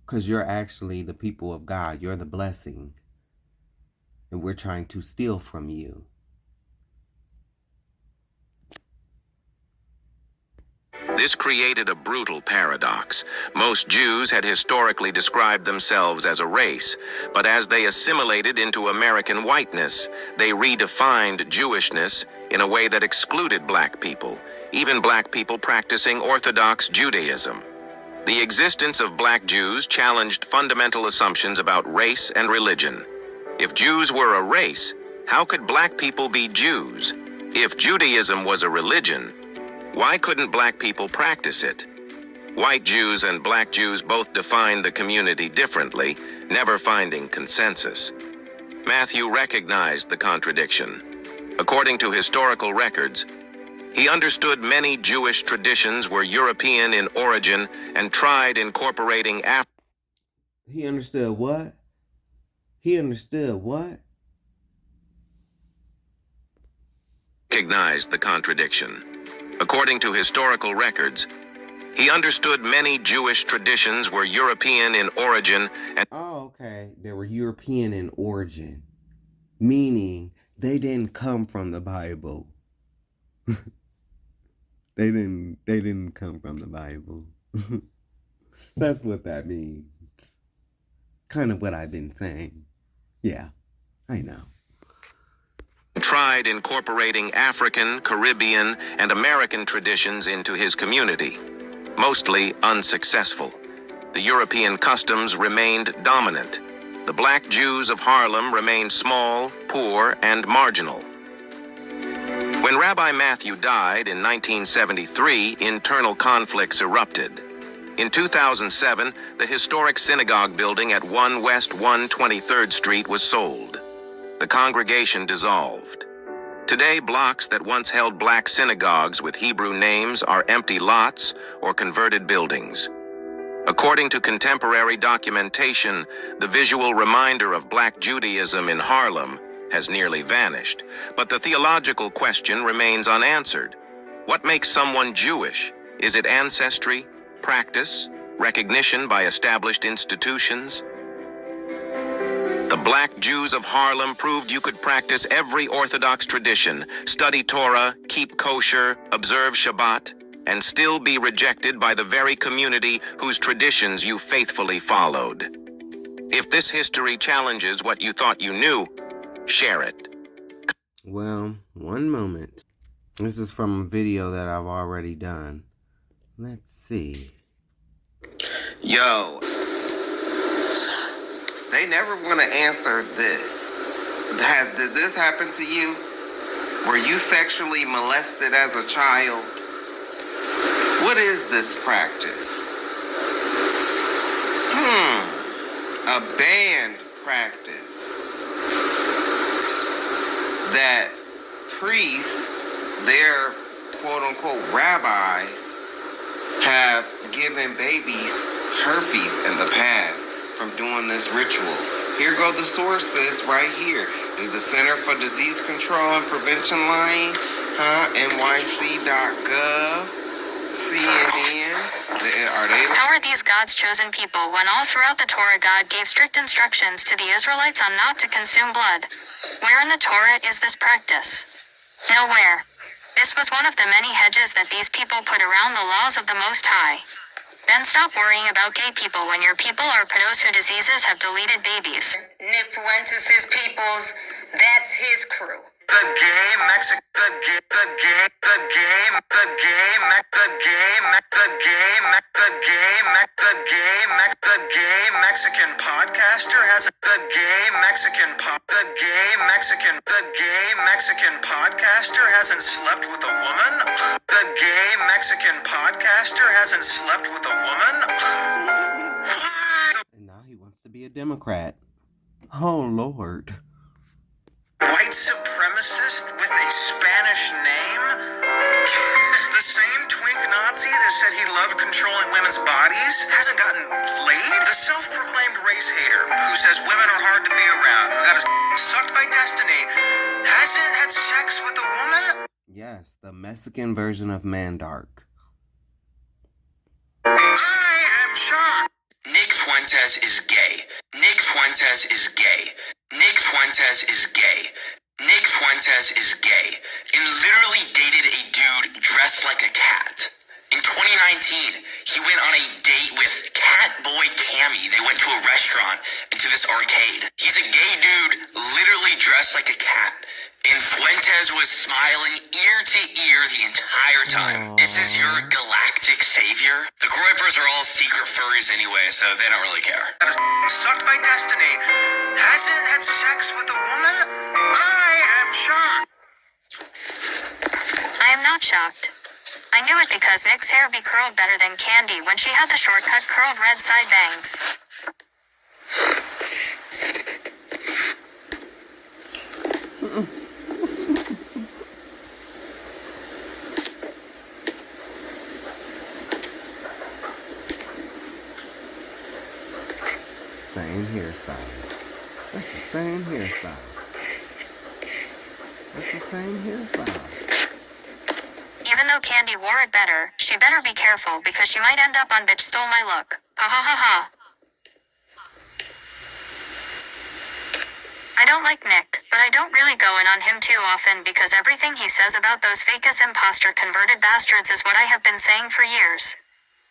Because you're actually the people of God. You're the blessing. And we're trying to steal from you. This created a brutal paradox. Most Jews had historically described themselves as a race, but as they assimilated into American whiteness, they redefined Jewishness in a way that excluded black people, even black people practicing Orthodox Judaism. The existence of black Jews challenged fundamental assumptions about race and religion. If Jews were a race, how could black people be Jews? If Judaism was a religion, why couldn't black people practice it? White Jews and black Jews both defined the community differently, never finding consensus. Matthew recognized the contradiction. According to historical records, he understood many Jewish traditions were European in origin and tried incorporating He understood what? He understood what? Recognized the contradiction. According to historical records, he understood many Jewish traditions were European in origin and... Oh, okay. They were European in origin. Meaning they didn't come from the Bible. They didn't come from the Bible. That's what that means. Kind of what I've been saying. Yeah, I know. Tried incorporating African, Caribbean, and American traditions into his community, mostly unsuccessful. The European customs remained dominant. The black Jews of Harlem remained small, poor, and marginal. When Rabbi Matthew died in 1973, internal conflicts erupted. In 2007, the historic synagogue building at 1 West 123rd Street was sold. The congregation dissolved. Today, blocks that once held black synagogues with Hebrew names are empty lots or converted buildings. According to contemporary documentation, the visual reminder of black Judaism in Harlem has nearly vanished, but the theological question remains unanswered. What makes someone Jewish? Is it ancestry, practice, recognition by established institutions? The black Jews of Harlem proved you could practice every Orthodox tradition, study Torah, keep kosher, observe Shabbat, and still be rejected by the very community whose traditions you faithfully followed. If this history challenges what you thought you knew, share it. Well, one moment. This is from a video that I've already done. Let's see. Yo, they never want to answer this. Did this happen to you? Were you sexually molested as a child? What is this practice? A banned practice that priests, their quote-unquote rabbis, have given babies herpes in the past from doing this ritual. Here go the sources right here. Is the Center for Disease Control and Prevention lying? NYC.gov, CNN. Are they? How are these God's chosen people when all throughout the Torah God gave strict instructions to the Israelites on not to consume blood? Where in the Torah is this practice? Nowhere. This was one of the many hedges that these people put around the laws of the Most High. Then stop worrying about gay people when your people are pedos whose diseases have deleted babies. Nick Fuentes' peoples, that's his crew. The gay Mexican, the gay Mexican podcaster has the gay Mexican podcaster hasn't slept with a woman. The gay Mexican podcaster hasn't slept with a woman. And now he wants to be a Democrat. Oh, Lord. White supremacist with a Spanish name? The same twink Nazi that said he loved controlling women's bodies hasn't gotten laid? The self-proclaimed race hater who says women are hard to be around, who got sucked by destiny, hasn't had sex with a woman? Yes, the Mexican version of Mandark. I am shocked. Nick Fuentes is gay. Nick Fuentes is gay. Nick Fuentes is gay. Nick Fuentes is gay and literally dated a dude dressed like a cat. In 2019, he went on a date with Catboy Cammy. They went to a restaurant and to this arcade. He's a gay dude literally dressed like a cat. And Fuentes was smiling ear to ear the entire time. This is your galactic savior? The Groypers are all secret furries anyway, so they don't really care. Sucked by destiny. Hasn't had sex with a woman? I am shocked. I am not shocked. I knew it because Nick's hair be curled better than Candy when she had the shortcut curled red side bangs. Same hairstyle. That's the same hairstyle. That's the same hairstyle. Even though Candy wore it better, she better be careful because she might end up on Bitch Stole My Look. Ha ha ha ha. I don't like Nick, but I don't really go in on him too often because everything he says about those fake-ass imposter converted bastards is what I have been saying for years.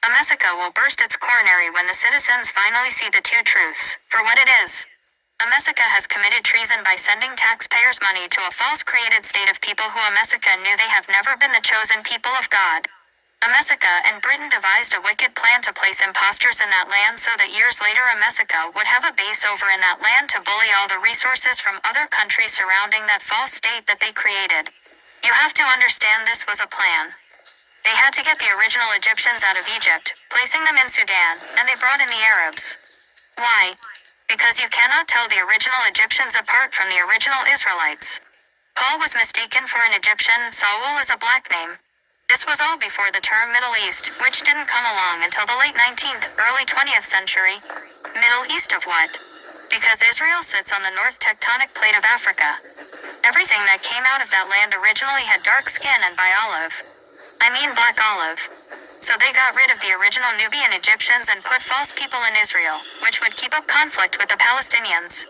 Amessica will burst its coronary when the citizens finally see the two truths, for what it is. Amessica has committed treason by sending taxpayers' money to a false created state of people who Amessica knew they have never been the chosen people of God. Amessica and Britain devised a wicked plan to place imposters in that land so that years later Amessica would have a base over in that land to bully all the resources from other countries surrounding that false state that they created. You have to understand this was a plan. They had to get the original Egyptians out of Egypt, placing them in Sudan, and they brought in the Arabs. Why? Because you cannot tell the original Egyptians apart from the original Israelites. Paul was mistaken for an Egyptian, Saul is a black name. This was all before the term Middle East, which didn't come along until the late 19th, early 20th century. Middle East of what? Because Israel sits on the north tectonic plate of Africa. Everything that came out of that land originally had dark skin and by olive. I mean black olive. So they got rid of the original Nubian Egyptians and put false people in Israel, which would keep up conflict with the Palestinians.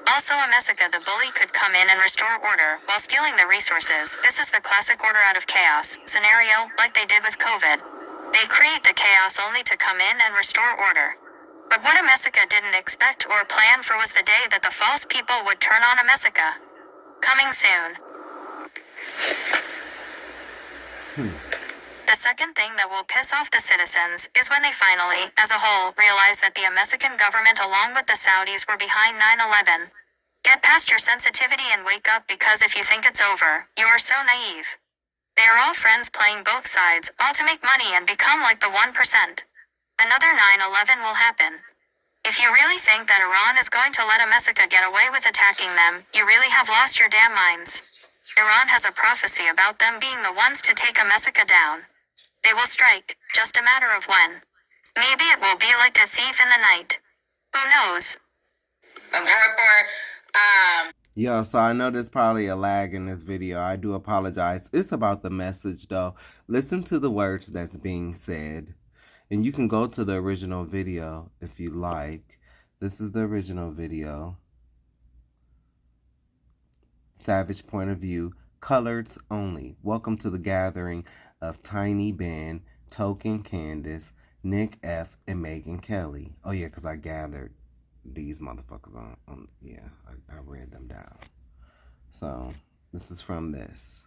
Also Amessica the bully could come in and restore order, while stealing the resources. This is the classic order out of chaos scenario, like they did with COVID. They create the chaos only to come in and restore order. But what Amessica didn't expect or plan for was the day that the false people would turn on Amessica. Coming soon. The second thing that will piss off the citizens is when they finally, as a whole, realize that the Amessican government along with the Saudis were behind 9/11. Get past your sensitivity and wake up, because if you think it's over, you are so naive. They are all friends playing both sides, all to make money and become like the 1%. Another 9/11 will happen. If you really think that Iran is going to let Amessica get away with attacking them, you really have lost your damn minds. Iran has a prophecy about them being the ones to take Amessica down. They will strike, just a matter of when. Maybe it will be like a thief in the night. Who knows? Yo, so I know there's probably a lag in this video. I do apologize. It's about the message, though. Listen to the words that's being said. And you can go to the original video if you like. This is the original video. Savage point of view. Coloreds only. Welcome to the gathering of Tiny Ben, Token Candace, Nick F, and Megan Kelly. Oh, yeah, because I gathered these motherfuckers on yeah, I read them down. So this is from this.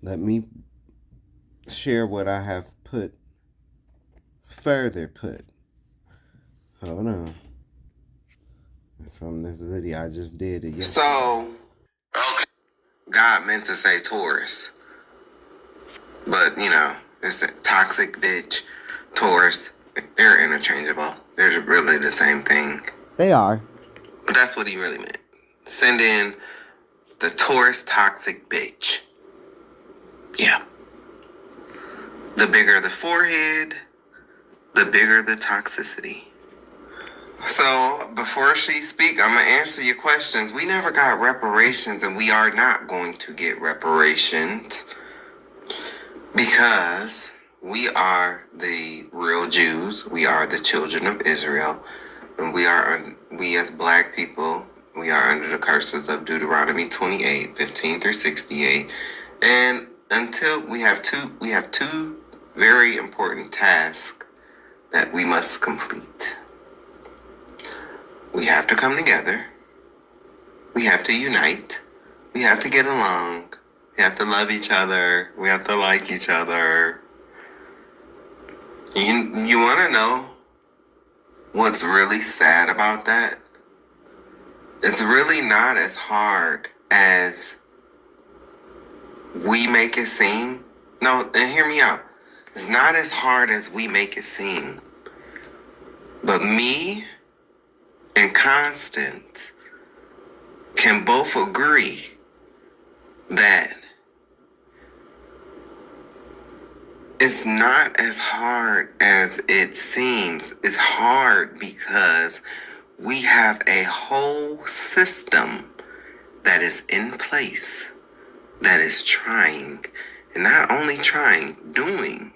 Let me share what I have further put. Hold on. It's from this video. I just did it yesterday. So God meant to say Taurus, but you know, it's a toxic bitch. Taurus, they're interchangeable. They're really the same thing. They are. But that's what he really meant. Send in the Taurus toxic bitch. Yeah. The bigger the forehead, the bigger the toxicity. So, before she speak, I'm going to answer your questions. We never got reparations, and we are not going to get reparations because we are the real Jews. We are the children of Israel. And we as black people, we are under the curses of Deuteronomy 28, 15 through 68. And until we have two very important tasks that we must complete. We have to come together. We have to unite. We have to get along. We have to love each other. We have to like each other. You want to know what's really sad about that? It's really not as hard as we make it seem. No, and hear me out. It's not as hard as we make it seem. But me and Constance can both agree that it's not as hard as it seems. It's hard because we have a whole system that is in place, that is trying, and not only trying, doing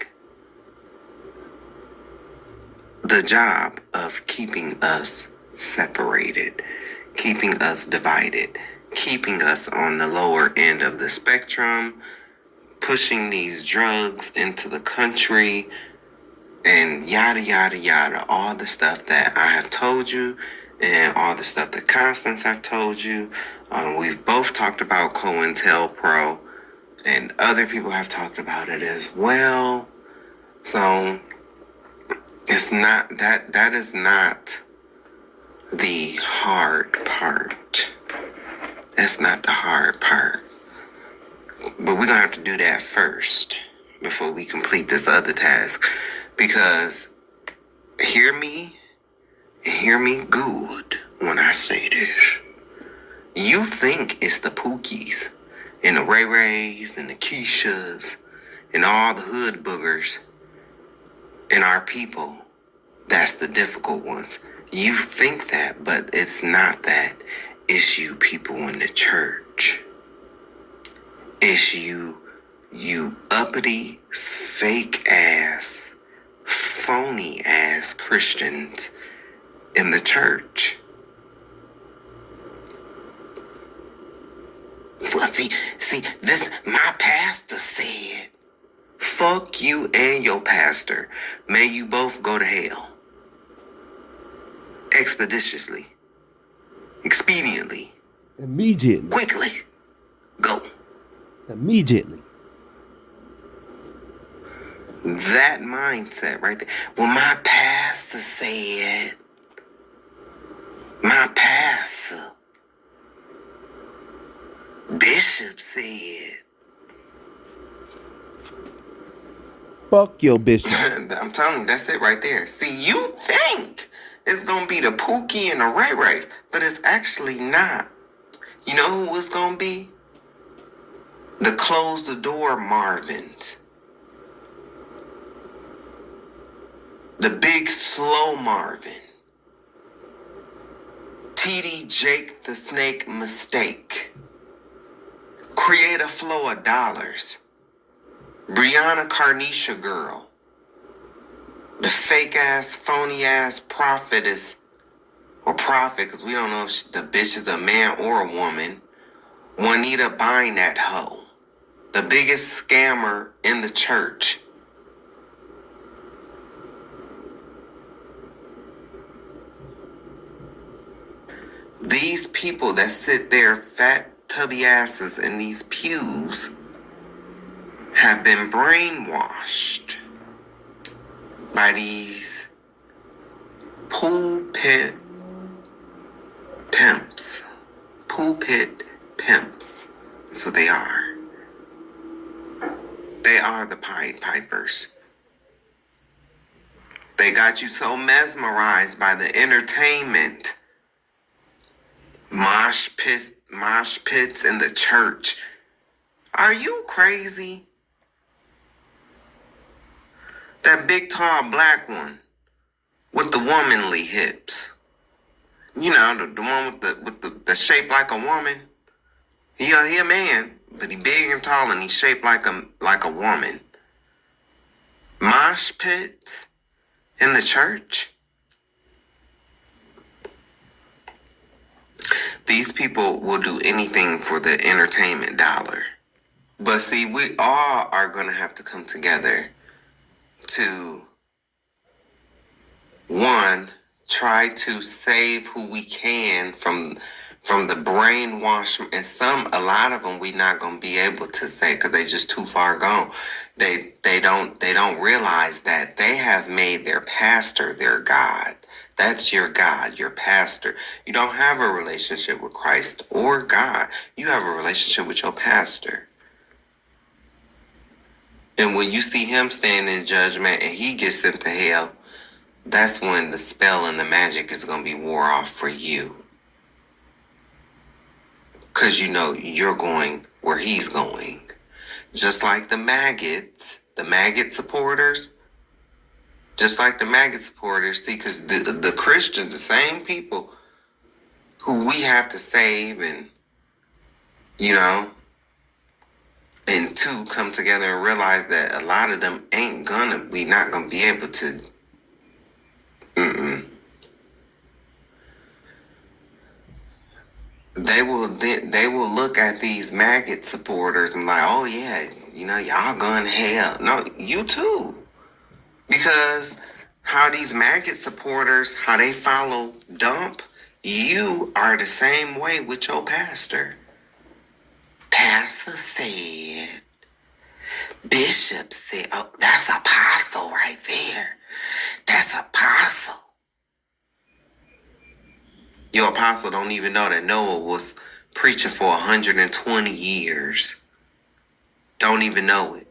the job of keeping us separated, keeping us divided, keeping us on the lower end of the spectrum, pushing these drugs into the country, and yada, yada, yada. All the stuff that I have told you and all the stuff that Constance have told you. We've both talked about COINTELPRO, and other people have talked about it as well. So it's not that is not the hard part. That's not the hard part. But we're going to have to do that first before we complete this other task. Because hear me good when I say this. You think it's the Pookies and the Ray Rays and the Keishas and all the hood boogers and our people. That's the difficult ones. You think that, but it's not that. It's you people in the church. It's you uppity, fake ass, phony ass Christians in the church. Well, see, this, my pastor said, fuck you and your pastor. May you both go to hell. Expeditiously. Expediently. Immediately. Quickly. Go. Immediately. That mindset right there. Well, my pastor said, my pastor, bishop said. Fuck your bishop. I'm telling you, that's it right there. See, you think it's going to be the Pookie and the Ray Rays, but it's actually not. You know who it's going to be? The Close the Door Marvins. The Big Slow Marvin. TD Jake the Snake Mistake. Create a Flow of Dollars. Brianna Carnisha Girl. The fake ass, phony ass prophetess, or prophet, because we don't know if the bitch is a man or a woman. Juanita Buying that hoe. The biggest scammer in the church. These people that sit there, fat, tubby asses in these pews, have been brainwashed by these pulpit pimps. Pulpit pimps. That's what they are. They are the Pied Pipers. They got you so mesmerized by the entertainment. Mosh pits in the church. Are you crazy? That big tall black one with the womanly hips. You know, the one with the shape like a woman. He a man, but he big and tall and he shaped like a woman. Mosh pits in the church. These people will do anything for the entertainment dollar. But see, we all are going to have to come together to, one, try to save who we can from the brainwash. And a lot of them we not going to be able to say because they just too far gone. They don't realize that they have made their pastor their God. That's your God, your pastor. You don't have a relationship with Christ or God. You have a relationship with your pastor. And when you see him stand in judgment and he gets sent to hell, that's when the spell and the magic is going to be wore off for you. Because you know you're going where he's going. Just like the maggot supporters. Just like the maggot supporters, see, because the Christians, the same people who we have to save and, you know, and two, come together and realize that a lot of them we not gonna be able to, They will look at these maggot supporters and like, oh yeah, you know, y'all going to hell. No, you too. Because how these maggot supporters, how they follow dump, you are the same way with your pastor. Pastor said, bishop said, oh, that's apostle right there. That's apostle. Your apostle don't even know that Noah was preaching for 120 years. Don't even know it.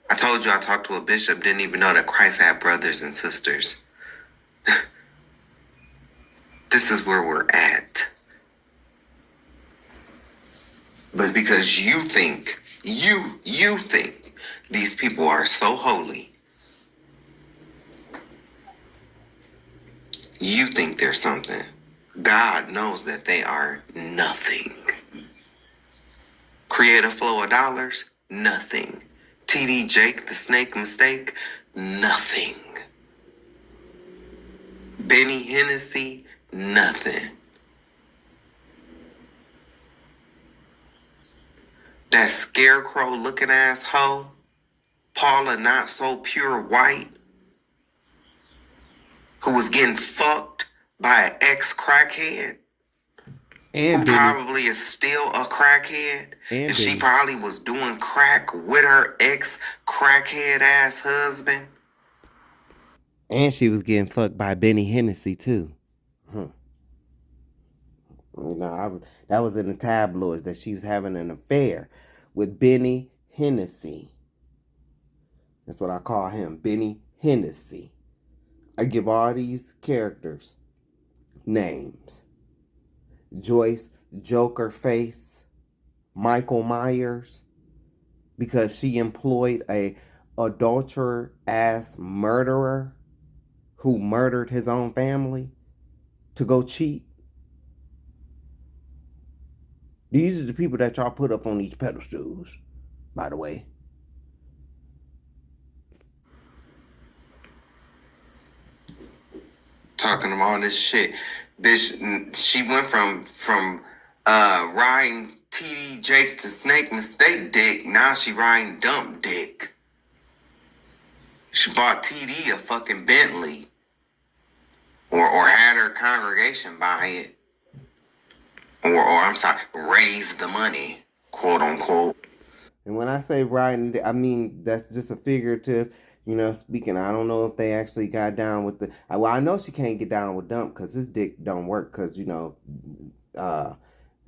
I told you I talked to a bishop, didn't even know that Christ had brothers and sisters. This is where we're at. But because you think these people are so holy, you think they're something. God knows that they are nothing. Create a flow of dollars, nothing. TD Jake the Snake Mistake, nothing. Benny Hennessy, nothing. That scarecrow looking ass hoe, Paula Not So Pure White, who was getting fucked by an ex-crackhead. And who Benny. probably is still a crackhead, And she Benny. probably was doing crack with her ex-crackhead ass husband. And she was getting fucked by Benny Hennessy too. That was in the tabloids that she was having an affair with Benny Hennessy. That's what I call him, Benny Hennessy. I give all these characters names. Joyce Joker Face, Michael Myers, because she employed a adulterer ass murderer who murdered his own family to go cheat. These are the people that y'all put up on these pedestals, by the way. Talking about all this shit. Bitch, she went from riding TD Jake to Snake Mistake Dick. Now she riding Dump Dick. She bought TD a fucking Bentley. Or had her congregation buy it. Or I'm sorry, raise the money, quote unquote. And when I say riding, I mean that's just a figurative, speaking. I don't know if they actually got down with the. Well, I know she can't get down with Dump because his dick don't work because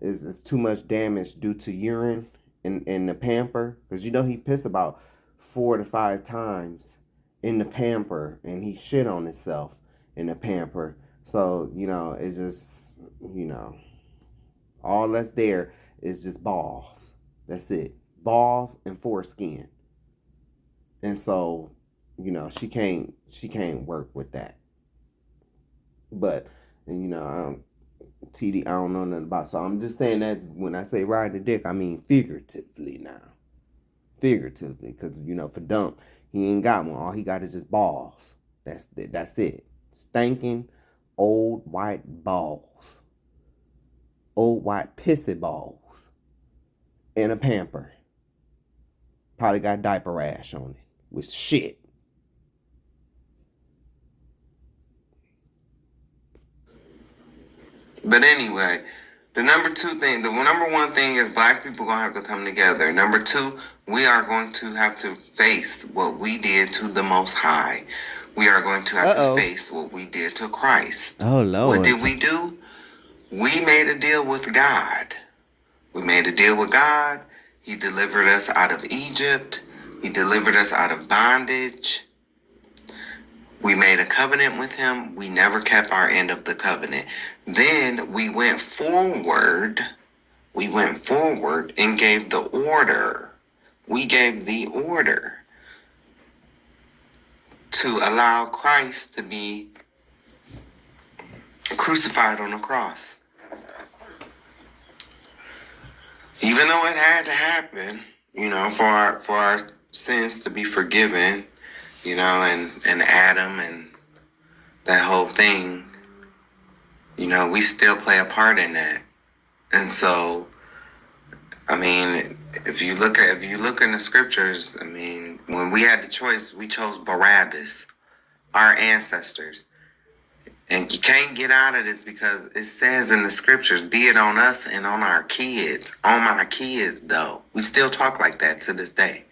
it's too much damage due to urine in the pamper because he pissed about 4 to 5 times in the pamper and he shit on himself in the pamper. So it's just all that's there is just balls. That's it. Balls and foreskin. And so, she can't work with that. But TD, I don't know nothing about. So I'm just saying that when I say ride the dick, I mean figuratively now. Figuratively, because for Dump, he ain't got one. All he got is just balls. That's it. Stinking old white balls. Old white pissy balls. In a pamper. Probably got diaper rash on it with shit. But anyway, the number one thing is black people gonna have to come together. Number 2, we are going to have to face what we did to the Most High. We are going to have to face what we did to Christ. Oh, Lord. What did we do? We made a deal with God. We made a deal with God. He delivered us out of Egypt. He delivered us out of bondage. We made a covenant with him. We never kept our end of the covenant. Then we went forward. And gave the order. We gave the order to allow Christ to be crucified on the cross. Even though it had to happen, for our sins to be forgiven, and Adam and that whole thing, we still play a part in that. And so, I mean, if you look in the scriptures, I mean, when we had the choice, we chose Barabbas, our ancestors. And you can't get out of this because it says in the scriptures, be it on us and on our kids. On my kids, though. We still talk like that to this day.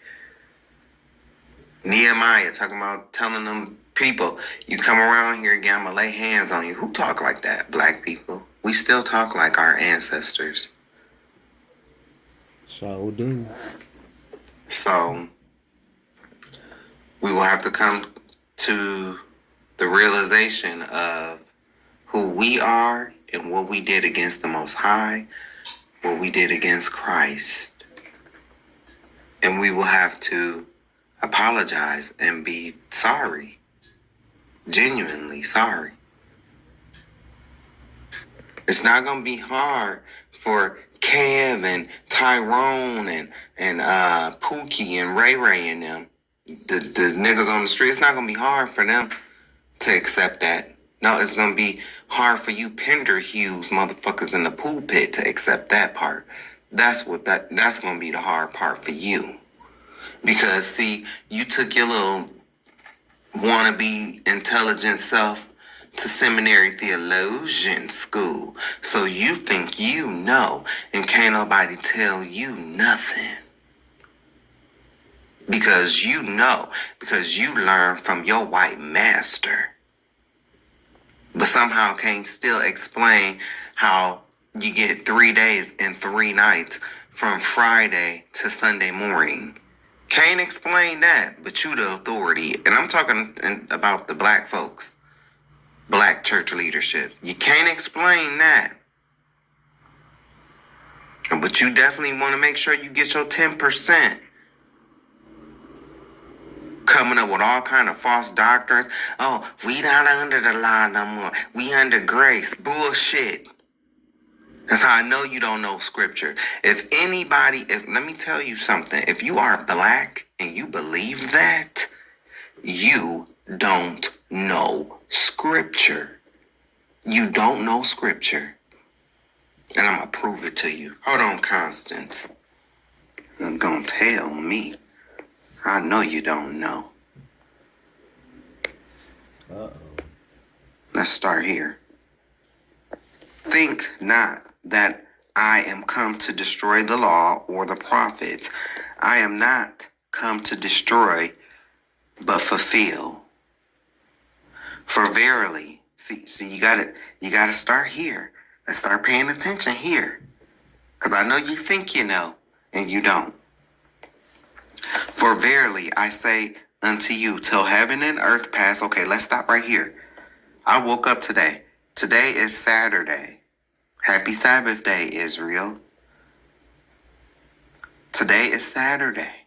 Nehemiah talking about telling them people, you come around here again, I'm going to lay hands on you. Who talk like that? Black people. We still talk like our ancestors. So do. So, we will have to come to the realization of who we are and what we did against the Most High, what we did against Christ. And we will have to apologize and be sorry. Genuinely sorry. It's not going to be hard for Kev and Tyrone and Pookie and Ray Ray and them, the niggas on the street. It's not going to be hard for them to accept that. No, it's going to be hard for you Pender Hughes motherfuckers in the pulpit to accept that part. That's going to be the hard part for you. Because, see, you took your little wannabe intelligent self to seminary theologian school, so you think you know, and can't nobody tell you nothing. Because you know, because you learned from your white master. But somehow can't still explain how you get 3 days and 3 nights from Friday to Sunday morning. Can't explain that, but you the authority. And I'm talking about the black folks, black church leadership. You can't explain that. But you definitely want to make sure you get your 10%. Coming up with all kind of false doctrines. Oh, we not under the law no more. We under grace. Bullshit. That's how I know you don't know scripture. Let me tell you something. If you are black and you believe that, you don't know scripture. You don't know scripture. And I'm going to prove it to you. Hold on, Constance. I'm going to tell me. I know you don't know. Uh-oh. Let's start here. Think not that I am come to destroy the law or the prophets. I am not come to destroy, but fulfill. For verily, see, you gotta start here. Let's start paying attention here. Because I know you think you know, and you don't. For verily, I say unto you, till heaven and earth pass. Okay, let's stop right here. I woke up today. Today is Saturday. Happy Sabbath day, Israel. Today is Saturday.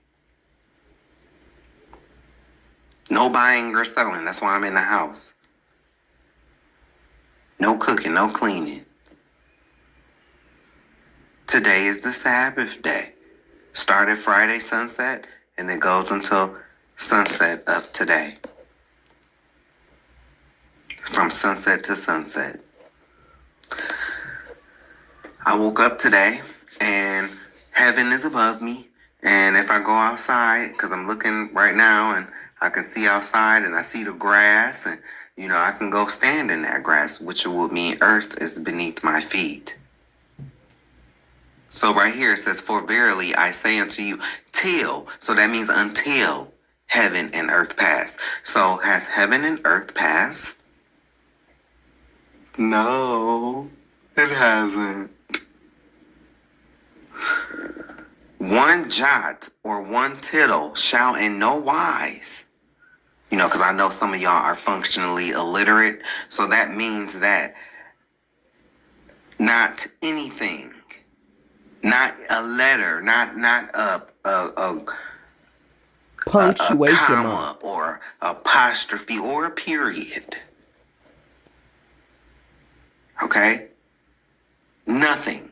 No buying or selling. That's why I'm in the house. No cooking, no cleaning. Today is the Sabbath day. Started Friday sunset, and it goes until sunset of today. From sunset to sunset. I woke up today, and heaven is above me. And if I go outside, because I'm looking right now, and I can see outside, and I see the grass, and, I can go stand in that grass, which would mean earth is beneath my feet. So right here it says, for verily I say unto you, till. So that means until heaven and earth pass. So has heaven and earth passed? No, it hasn't. One jot or one tittle shall in no wise. Because I know some of y'all are functionally illiterate. So that means that not anything. Not a letter, not a punctuation comma mark or apostrophe or a period. Okay? Nothing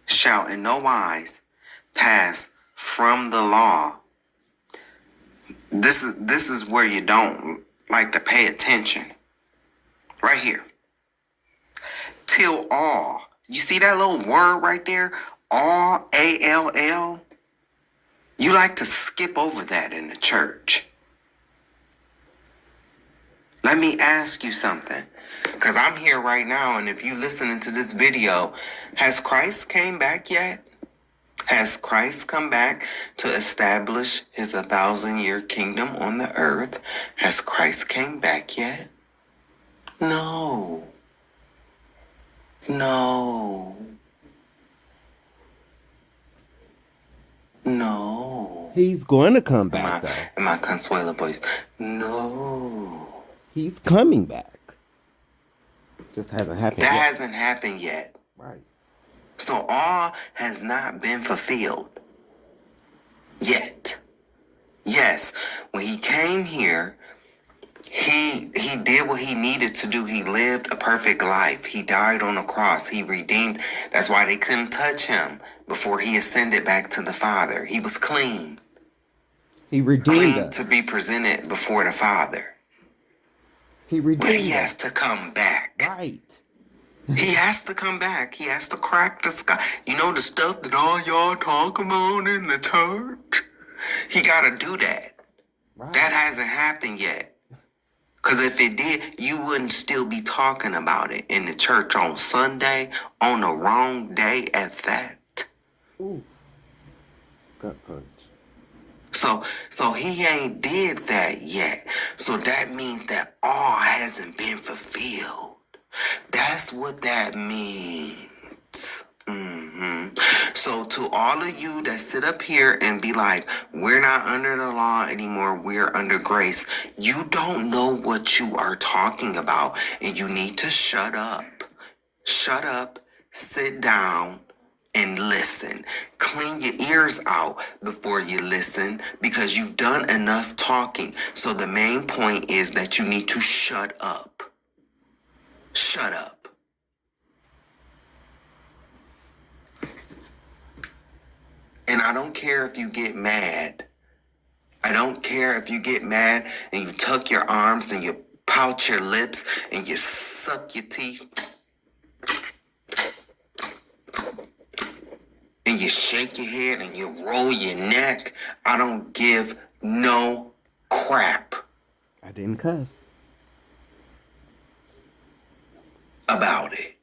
shall in no wise pass from the law. This is where you don't like to pay attention. Right here. Till all. You see that little word right there? All, A-L-L? You like to skip over that in the church. Let me ask you something. Because I'm here right now, and if you listening to this video, has Christ came back yet? Has Christ come back to establish his 1,000-year kingdom on the earth? Has Christ came back yet? No. No. He's going to come back, though. In my Consuelo voice. No. He's coming back. Just hasn't happened yet. That hasn't happened yet. Right. So all has not been fulfilled yet. Yes, when he came here, he did what he needed to do. He lived a perfect life. He died on a cross. He redeemed. That's why they couldn't touch him before he ascended back to the Father. He was clean. He redeemed us. To be presented before the Father. He redeemed us. But he has to come back. Right. He has to come back. He has to crack the sky. The stuff that all y'all talk about in the church? He got to do that. Right. That hasn't happened yet. Because if it did, you wouldn't still be talking about it in the church on Sunday, on the wrong day at that. Ooh. Gut punch. So he ain't did that yet. So that means that all hasn't been fulfilled. That's what that means. So to all of you that sit up here and be like, we're not under the law anymore, we're under grace, you don't know what you are talking about, and you need to shut up. Shut up, sit down, and listen. Clean your ears out before you listen, because you've done enough talking. So the main point is that you need to shut up. Shut up. And I don't care if you get mad. I don't care if you get mad and you tuck your arms and you pout your lips and you suck your teeth and you shake your head and you roll your neck. I don't give no crap I didn't cuss. about it.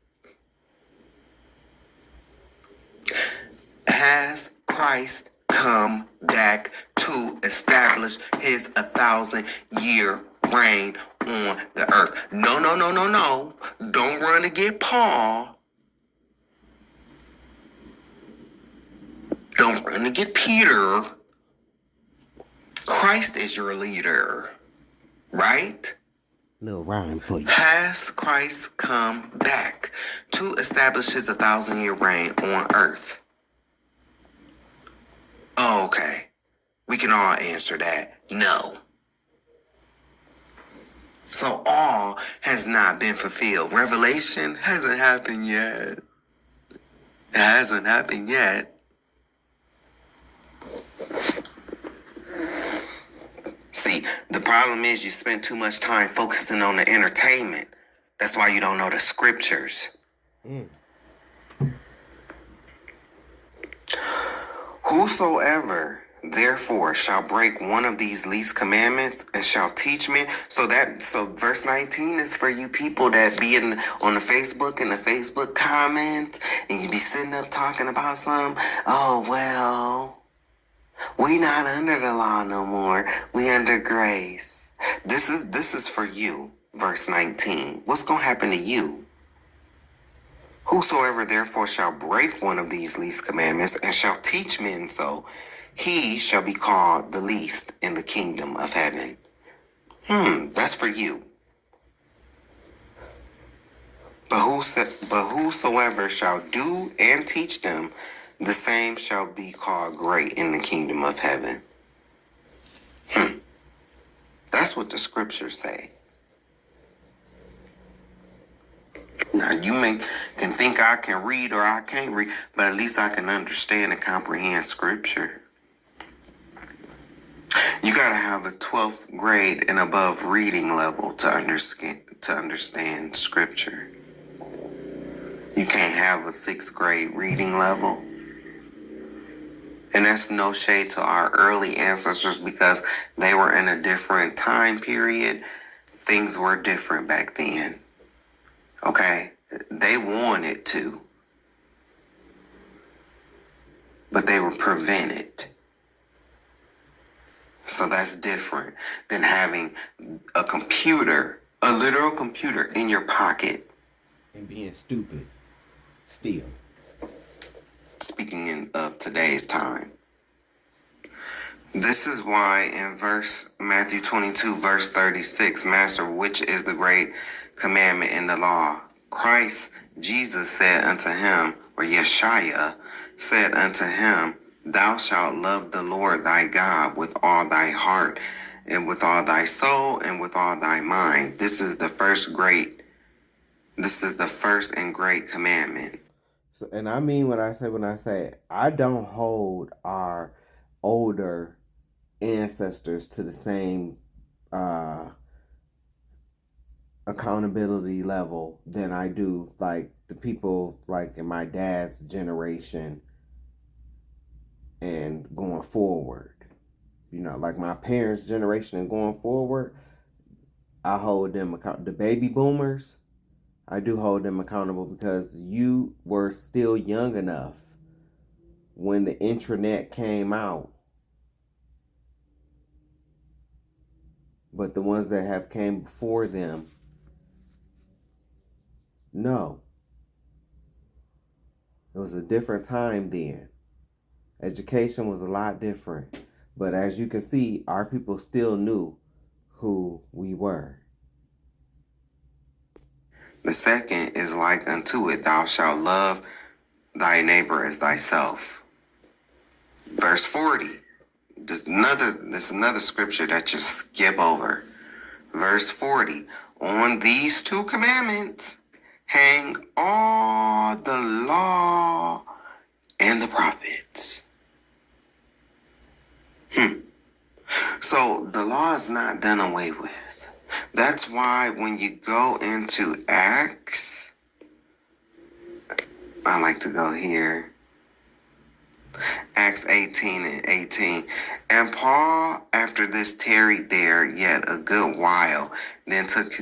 Has Christ come back to establish his 1,000-year reign on the earth? No. Don't run to get Paul. Don't run to get Peter. Christ is your leader, right? Little rhyme for you. Has Christ come back to establish his 1,000-year reign on earth? Oh, okay. We can all answer that. No. So all has not been fulfilled. Revelation hasn't happened yet. It hasn't happened yet. See, the problem is you spend too much time focusing on the entertainment. That's why you don't know the scriptures. Whosoever therefore shall break one of these least commandments and shall teach men. So verse 19 is for you people that be on the Facebook and the Facebook comments, and you be sitting up talking about something. Oh, well, we not under the law no more. We under grace. This is for you, verse 19. What's going to happen to you? Whosoever therefore shall break one of these least commandments and shall teach men so, he shall be called the least in the kingdom of heaven. That's for you. But whosoever shall do and teach them, the same shall be called great in the kingdom of heaven. That's what the scriptures say. Now, you can think I can read or I can't read, but at least I can understand and comprehend scripture. You got to have a 12th grade and above reading level to understand scripture. You can't have a 6th grade reading level. And that's no shade to our early ancestors, because they were in a different time period. Things were different back then. Okay, they wanted to, but they were prevented. So that's different than having a computer, a literal computer in your pocket. And being stupid. Still. Speaking of today's time. This is why in Matthew 22, verse 36, Master, which is the great commandment in the law? Christ, Jesus said unto him, or Yeshua said unto him, Thou shalt love the Lord thy God with all thy heart, and with all thy soul, and with all thy mind. This is the first and great commandment. So, and I mean what I say when I say I don't hold our older ancestors to the same accountability level than I do like the people like in my dad's generation and going forward. You know, like my parents' generation and going forward, I hold them accountable. The baby boomers, I do hold them accountable because you were still young enough when the intranet came out. But the ones that have came before them, no. It was a different time then. Education was a lot different. But as you can see, our people still knew who we were. The second is like unto it, thou shalt love thy neighbor as thyself. Verse 40. There's another scripture that you skip over. Verse 40. On these two commandments hang all the law and the prophets. So the law is not done away with. That's why when you go into Acts, I like to go here. Acts 18 and 18. And Paul, after this, tarried there yet a good while, then took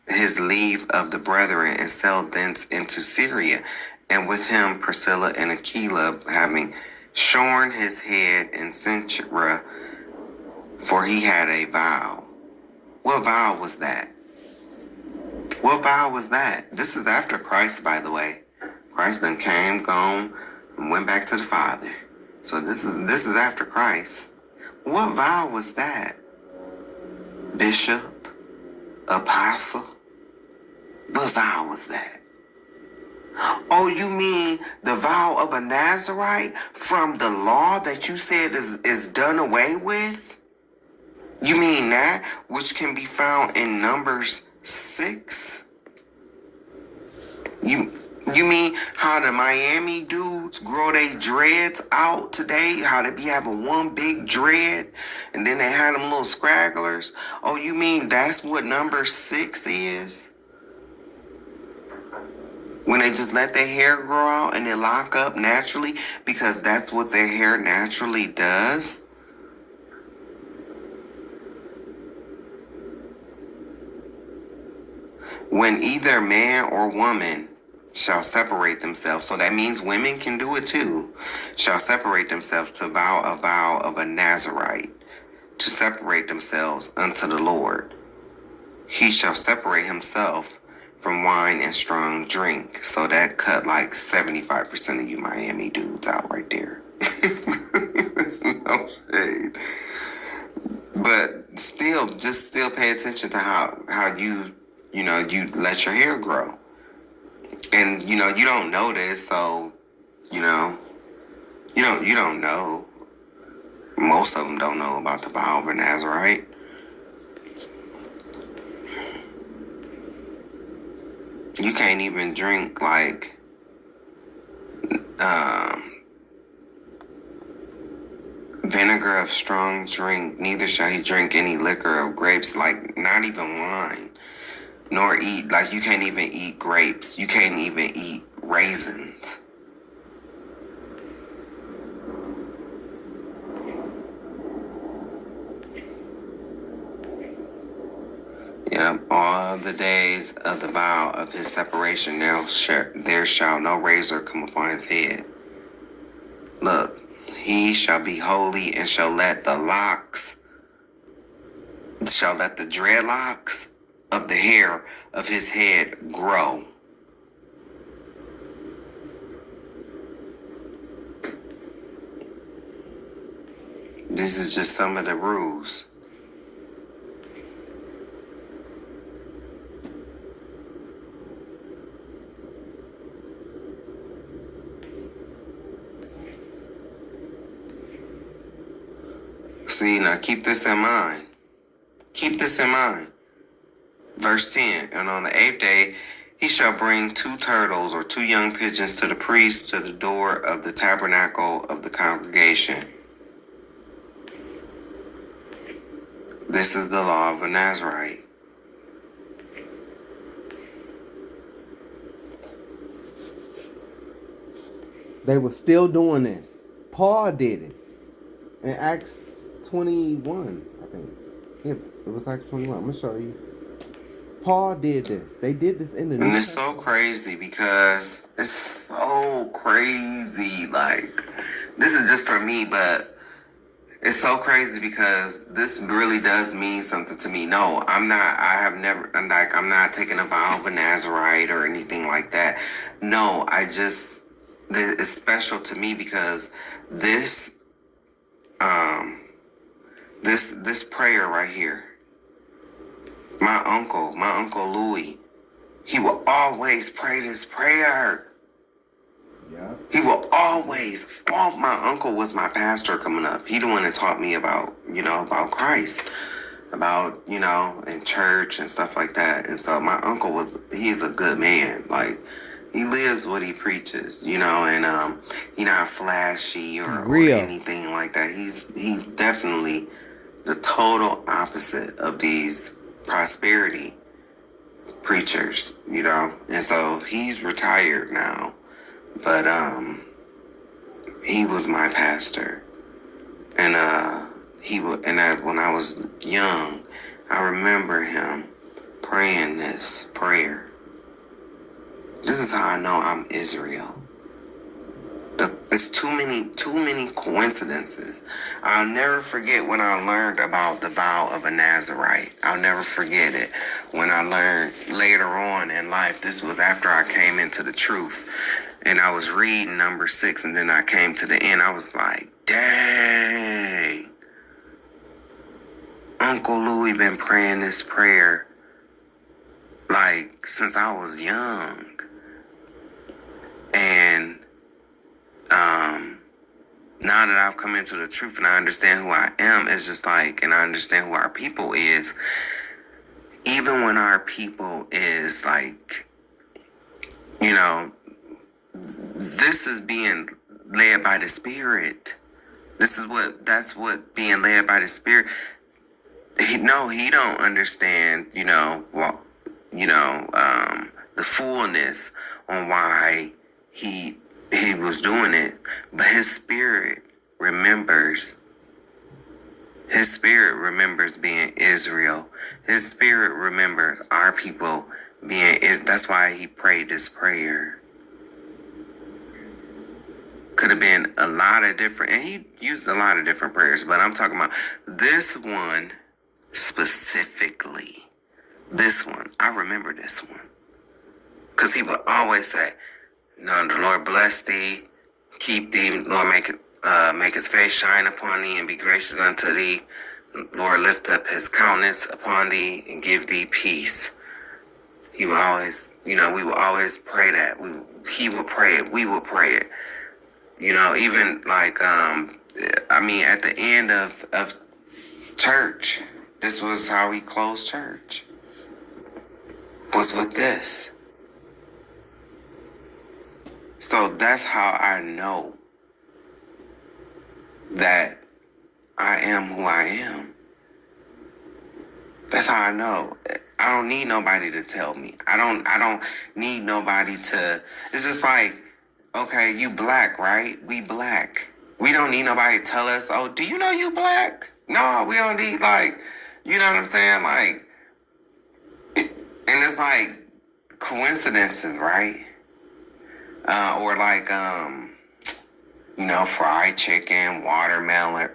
his leave of the brethren and sailed thence into Syria, and with him Priscilla and Aquila, having shorn his head in Cenchrea, for he had a vow. What vow was that? What vow was that? This is after Christ, by the way. Christ then came, gone, and went back to the Father. So this is after Christ. What vow was that? Bishop? Apostle? What vow was that? Oh, you mean the vow of a Nazarite from the law that you said is done away with? You mean that, which can be found in Numbers 6? You mean how the Miami dudes grow their dreads out today? How they be having one big dread and then they had them little scragglers? Oh, you mean that's what number 6 is? When they just let their hair grow out and they lock up naturally because that's what their hair naturally does? When either man or woman shall separate themselves, so that means women can do it too, shall separate themselves to vow a vow of a Nazarite, to separate themselves unto the Lord. He shall separate himself from wine and strong drink. So that cut like 75% of you Miami dudes out right there. That's no shade. But still pay attention to how you let your hair grow. And, you don't know this, so, you don't know. Most of them don't know about the vow of a Nazarite. You can't even drink, like, vinegar of strong drink, neither shall he drink any liquor of grapes, like, not even wine. Nor eat, like, you can't even eat grapes. You can't even eat raisins. Yep, all the days of the vow of his separation, there shall no razor come upon his head. Look, he shall be holy and shall let the dreadlocks of the hair of his head grow. This is just some of the rules. See, now keep this in mind. Keep this in mind. Verse 10, and on the 8th day, he shall bring 2 turtles or 2 young pigeons to the priest to the door of the tabernacle of the congregation. This is the law of a Nazarite. They were still doing this. Paul did it. In Acts 21, I think. Yeah, it was Acts 21. I'm going to show you. Paul did this. They did this in the New And it's so Testament. crazy because it's so crazy. Like, this is just for me, but it's so crazy because this really does mean something to me. No, I'm not taking a vow of a Nazarite or anything like that. No, it's special to me because this prayer right here, my uncle Louis, he will always pray this prayer. Yeah. He will always. My uncle was my pastor coming up. He the one that taught me about Christ, about in church and stuff like that. And so my uncle he's a good man. Like, he lives what he preaches, and he not flashy or anything like that. He's definitely the total opposite of these prosperity preachers, and so he's retired now, but he was my pastor, and when I was young, I remember him praying this prayer. This is how I know I'm Israel. It's too many coincidences. I'll never forget when I learned about the vow of a Nazarite. I'll never forget it. When I learned later on in life, this was after I came into the truth. And I was reading number 6, and then I came to the end. I was like, dang. Uncle Louis been praying this prayer like since I was young. And now that I've come into the truth and I understand who I am, it's just like, and I understand who our people is, even when our people is like, this is being led by the Spirit. That's what being led by the Spirit. He don't understand, the fullness on why he was doing it, but his spirit remembers being Israel. His spirit remembers our people being. That's why he prayed this prayer. Could have been a lot of different, and he used a lot of different prayers, but I'm talking about this one specifically. This one, I remember this one, because he would always say, "No, the Lord bless thee, keep thee. Lord make his face shine upon thee and be gracious unto thee. Lord lift up his countenance upon thee and give thee peace." He would always, we would always pray that. He would pray it. We would pray it. Even like, at the end of church, this was how we closed church. Was with this. So that's how I know that I am who I am. That's how I know. I don't need nobody to tell me. I don't need nobody to. It's just like, okay, you black, right? We black. We don't need nobody to tell us, oh, do you know you black? No, we don't need, like, you know what I'm saying? Like, and it's like coincidences, right? Or like, fried chicken, watermelon.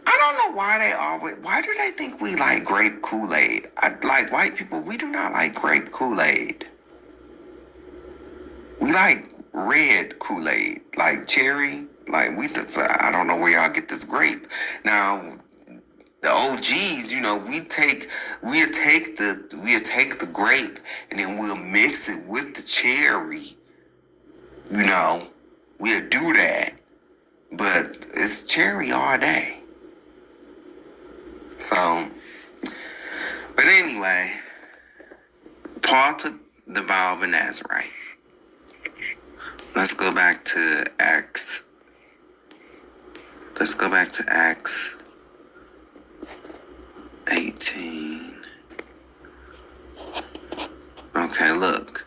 I don't know why do they think we like grape Kool-Aid? Like white people, we do not like grape Kool-Aid. We like red Kool-Aid, like cherry. Like I don't know where y'all get this grape. Now, the OGs, we'll take the grape and then we'll mix it with the cherry. We'll do that. But it's cherry all day. So, but anyway, Paul took the vow of a Nazarite. Let's go back to Acts. Let's go back to Acts 18. Okay, look.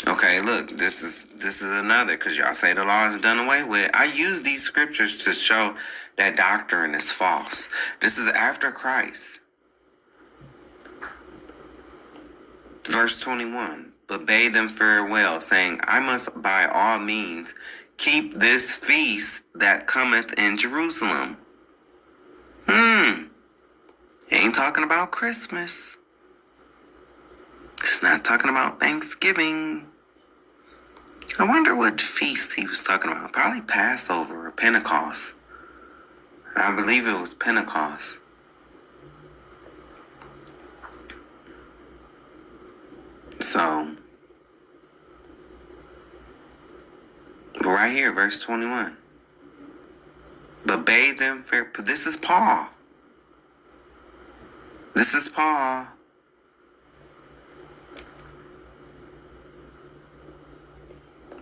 Okay, look. This is another, because y'all say the law is done away with. I use these scriptures to show That doctrine is false. This is after Christ. Verse 21, but bade them farewell, saying, I must by all means keep this feast that cometh in Jerusalem. He ain't talking about Christmas. It's not talking about Thanksgiving. I wonder what feast he was talking about. Probably Passover or Pentecost. I believe it was Pentecost. So, but right here, verse 21. But bade them fair. But this is Paul. This is Paul.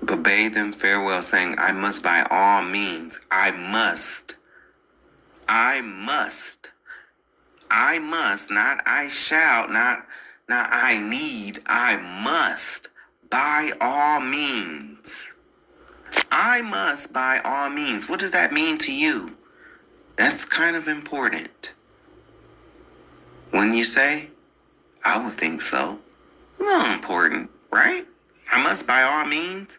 But bade them farewell, saying, I must by all means, I must, not I shall, not I need, I must, by all means. I must by all means. What does that mean to you? That's kind of important. Wouldn't you say? I would think so. A little important, right? I must by all means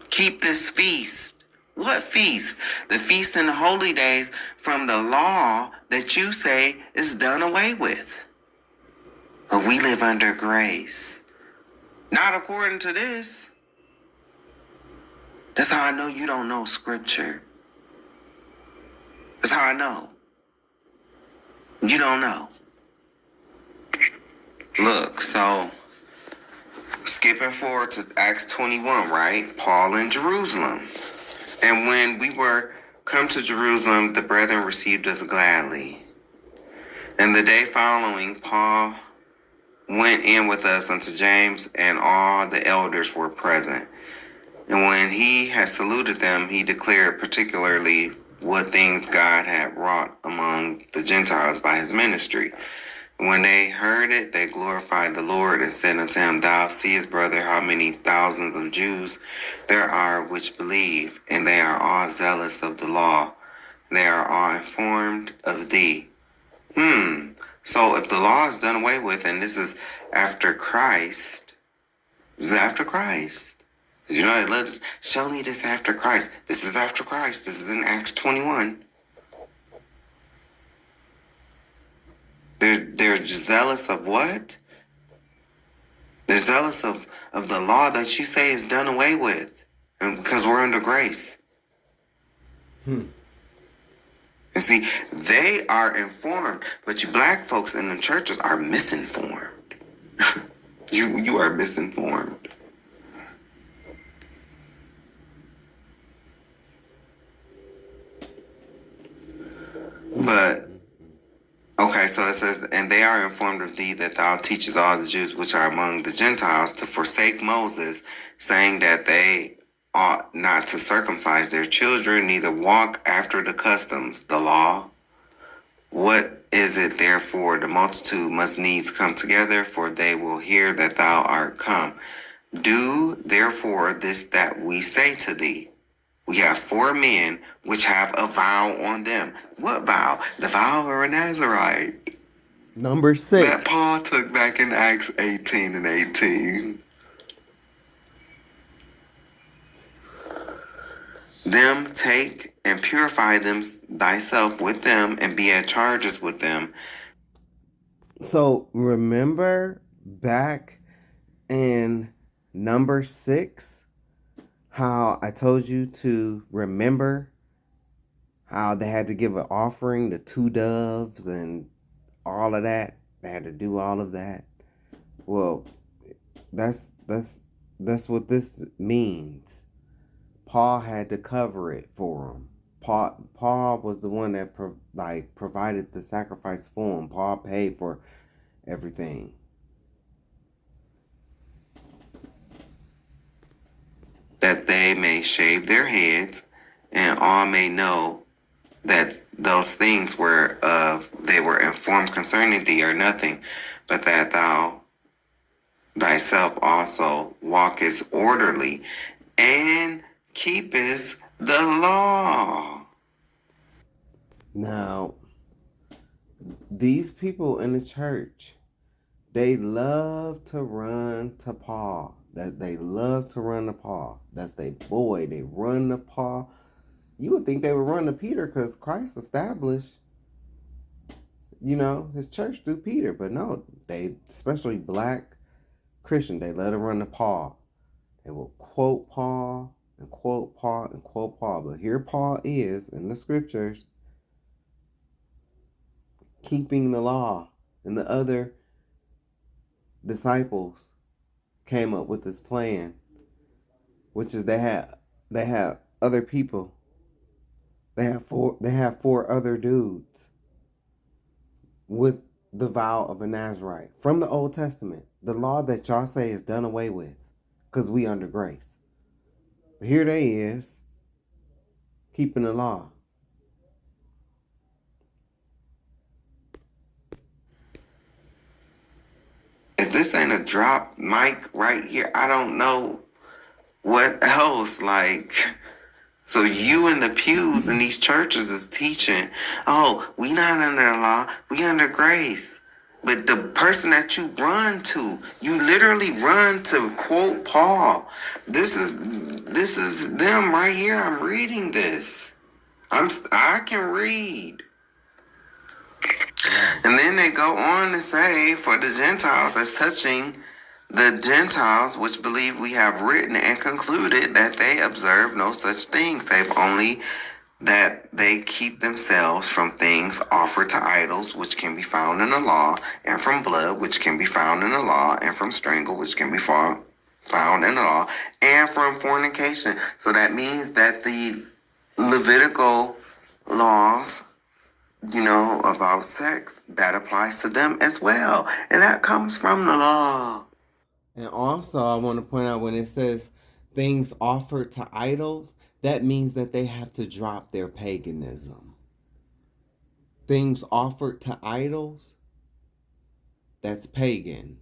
keep this feast. What feast? The feast in the holy days from the law that you say is done away with. But we live under grace. Not according to this. That's how I know you don't know scripture. That's how I know. You don't know. Look, so skipping forward to Acts 21, right? Paul in Jerusalem. And when we were come to Jerusalem, the brethren received us gladly. And the day following, Paul went in with us unto James, and all the elders were present. And when he had saluted them, he declared particularly what things God had wrought among the Gentiles by his ministry. When they heard it, they glorified the Lord and said unto him, Thou seest, brother, how many thousands of Jews there are which believe, and they are all zealous of the law. They are all informed of thee. So if the law is done away with, and this is after Christ, this is after Christ. You know, let's show me this after Christ. This is after Christ. This is in Acts 21. They're zealous of what? They're zealous of the law that you say is done away with. And because we're under grace. And see, they are informed, but you black folks in the churches are misinformed. You are misinformed. But, okay, so it says, and they are informed of thee that thou teachest all the Jews which are among the Gentiles to forsake Moses, saying that they ought not to circumcise their children, neither walk after the customs, the law. What is it therefore? The multitude must needs come together, for they will hear that thou art come. Do therefore this that we say to thee. We have 4 men which have a vow on them. What vow? The vow of a Nazarite. Number 6. That Paul took back in Acts 18 and 18. Them take and purify them thyself with them, and be at charges with them. So remember back in number 6, how I told you to remember how they had to give an offering, the 2 doves and all of that. They had to do all of that. Well, that's what this means. Paul had to cover it for them. Paul was the one that provided the sacrifice for him. Paul paid for everything. That they may shave their heads, and all may know that those things whereof they were informed concerning thee are nothing, but that thou thyself also walkest orderly, and keepest the law. Now, these people in the church, they love to run to Paul. They love to run to Paul. That's their boy. They run to Paul. You would think they would run to Peter because Christ established, his church through Peter. But no, they, especially black Christian, they let him run to Paul. They will quote Paul and quote Paul and quote Paul. But here Paul is in the scriptures keeping the law. And the other disciples came up with this plan, which is they have other people. They have four other dudes with the vow of a Nazarite from the Old Testament. The law that y'all say is done away with because we under grace. But here they is keeping the law. If this ain't a drop mic right here, I don't know what else. Like, so you in the pews in these churches is teaching, oh, we not under the law, we under grace. But the person that you run to, you literally run to quote Paul. This is them right here. I'm reading this. I can read. And then they go on to say, for the Gentiles, that's touching the Gentiles, which believe we have written and concluded that they observe no such thing, save only that they keep themselves from things offered to idols, which can be found in the law, and from blood, which can be found in the law, and from strangle, which can be found in the law, and from fornication. So that means that the Levitical laws, about sex, that applies to them as well. And that comes from the law. And also, I want to point out when it says things offered to idols, that means that they have to drop their paganism. Things offered to idols, that's pagan.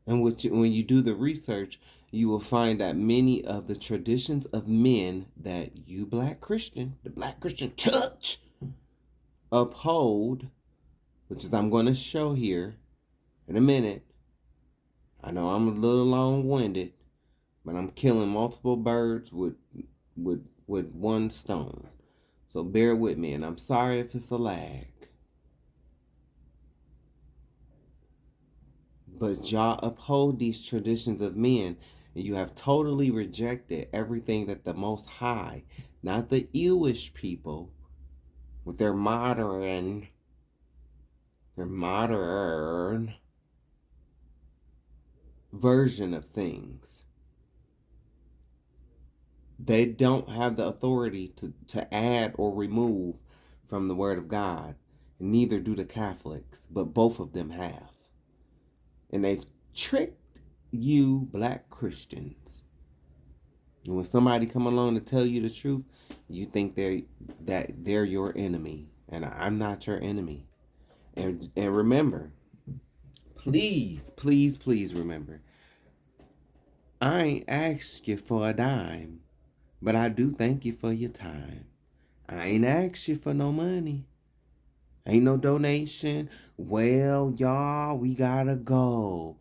And when you do the research, you will find that many of the traditions of men that you the Black Christian church, uphold, which is I'm going to show here in a minute. I know I'm a little long-winded, but I'm killing multiple birds with one stone. So bear with me, and I'm sorry if it's a lag. But y'all uphold these traditions of men, and you have totally rejected everything that the Most High, not the Jewish people, with their modern version of things. They don't have the authority to add or remove from the Word of God. And neither do the Catholics, but both of them have. And they've tricked you Black Christians. And when somebody come along to tell you the truth, you think they're your enemy. And I'm not your enemy. And remember, please remember, I ain't asked you for a dime, but I do thank you for your time. I ain't asked you for no money. Ain't no donation. Well, y'all, we gotta go.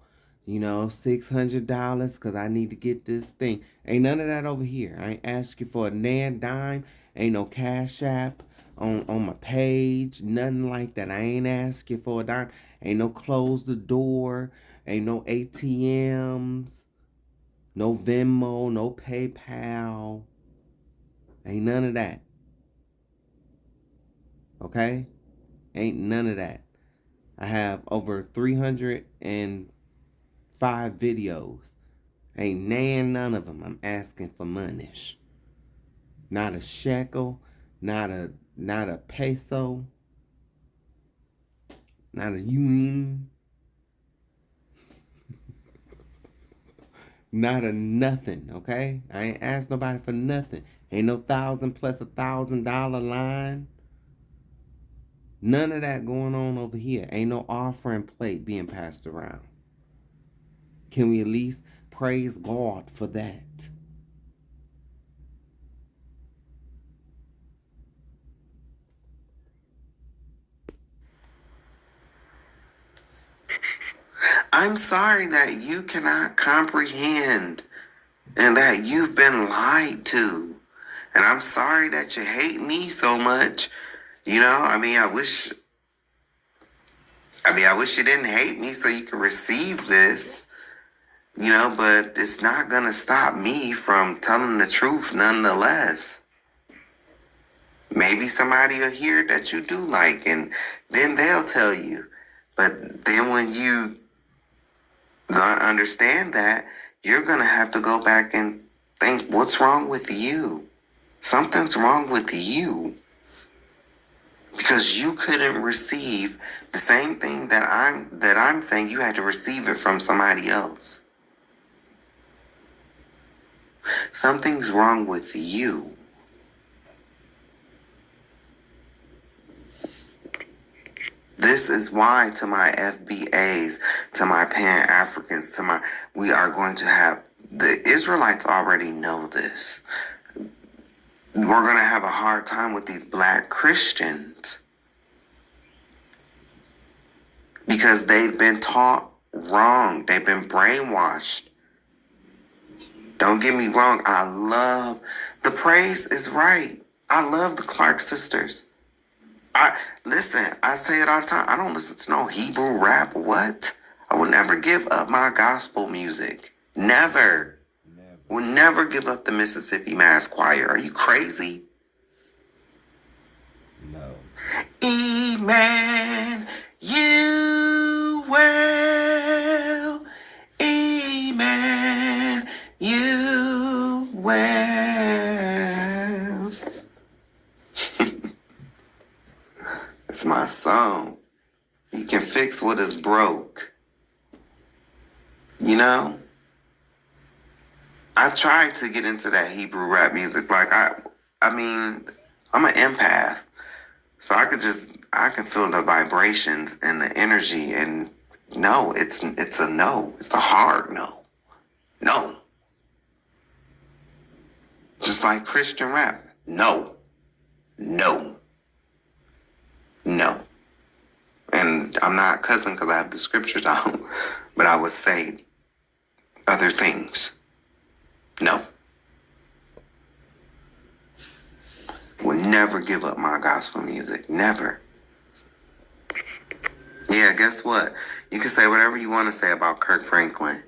$600 because I need to get this thing. Ain't none of that over here. I ain't ask you for a nan dime. Ain't no Cash App on my page. Nothing like that. I ain't ask you for a dime. Ain't no close the door. Ain't no ATMs. No Venmo. No PayPal. Ain't none of that. Okay? Ain't none of that. I have over 305 videos. Ain't none of them I'm asking for money. Not a shekel, not a peso, not a yuan, not a nothing, okay? I ain't asked nobody for nothing. Ain't no $1,000 plus $1,000 line. None of that going on over here. Ain't no offering plate being passed around. Can we at least praise God for that? I'm sorry that you cannot comprehend and that you've been lied to. And I'm sorry that you hate me so much. You know, I wish you didn't hate me so you could receive this. You know, but it's not going to stop me from telling the truth nonetheless. Maybe somebody will hear that you do like, and then they'll tell you. But then when you understand that, you're going to have to go back and think, what's wrong with you? Something's wrong with you. Because you couldn't receive the same thing that I'm saying. You had to receive it from somebody else. Something's wrong with you. This is why, to my FBAs, to my Pan-Africans, we are going to have, the Israelites already know this. We're going to have a hard time with these black Christians because they've been taught wrong. They've been brainwashed. Don't get me wrong. I love, the praise is right. I love the Clark sisters. I say it all the time. I don't listen to no Hebrew rap. What? I will never give up my gospel music. Never. Will never give up the Mississippi Mass Choir. Are you crazy? No. Emmanuel. It's my song. You can fix what is broke. You know? I tried to get into that Hebrew rap music. Like, I'm an empath. So I can feel the vibrations and the energy, and no, it's a no. It's a hard no. No. Just like Christian rap. No. No. No. And I'm not cussing because I have the scriptures out, but I would say other things. No. Will never give up my gospel music. Never. Yeah, guess what? You can say whatever you want to say about Kirk Franklin,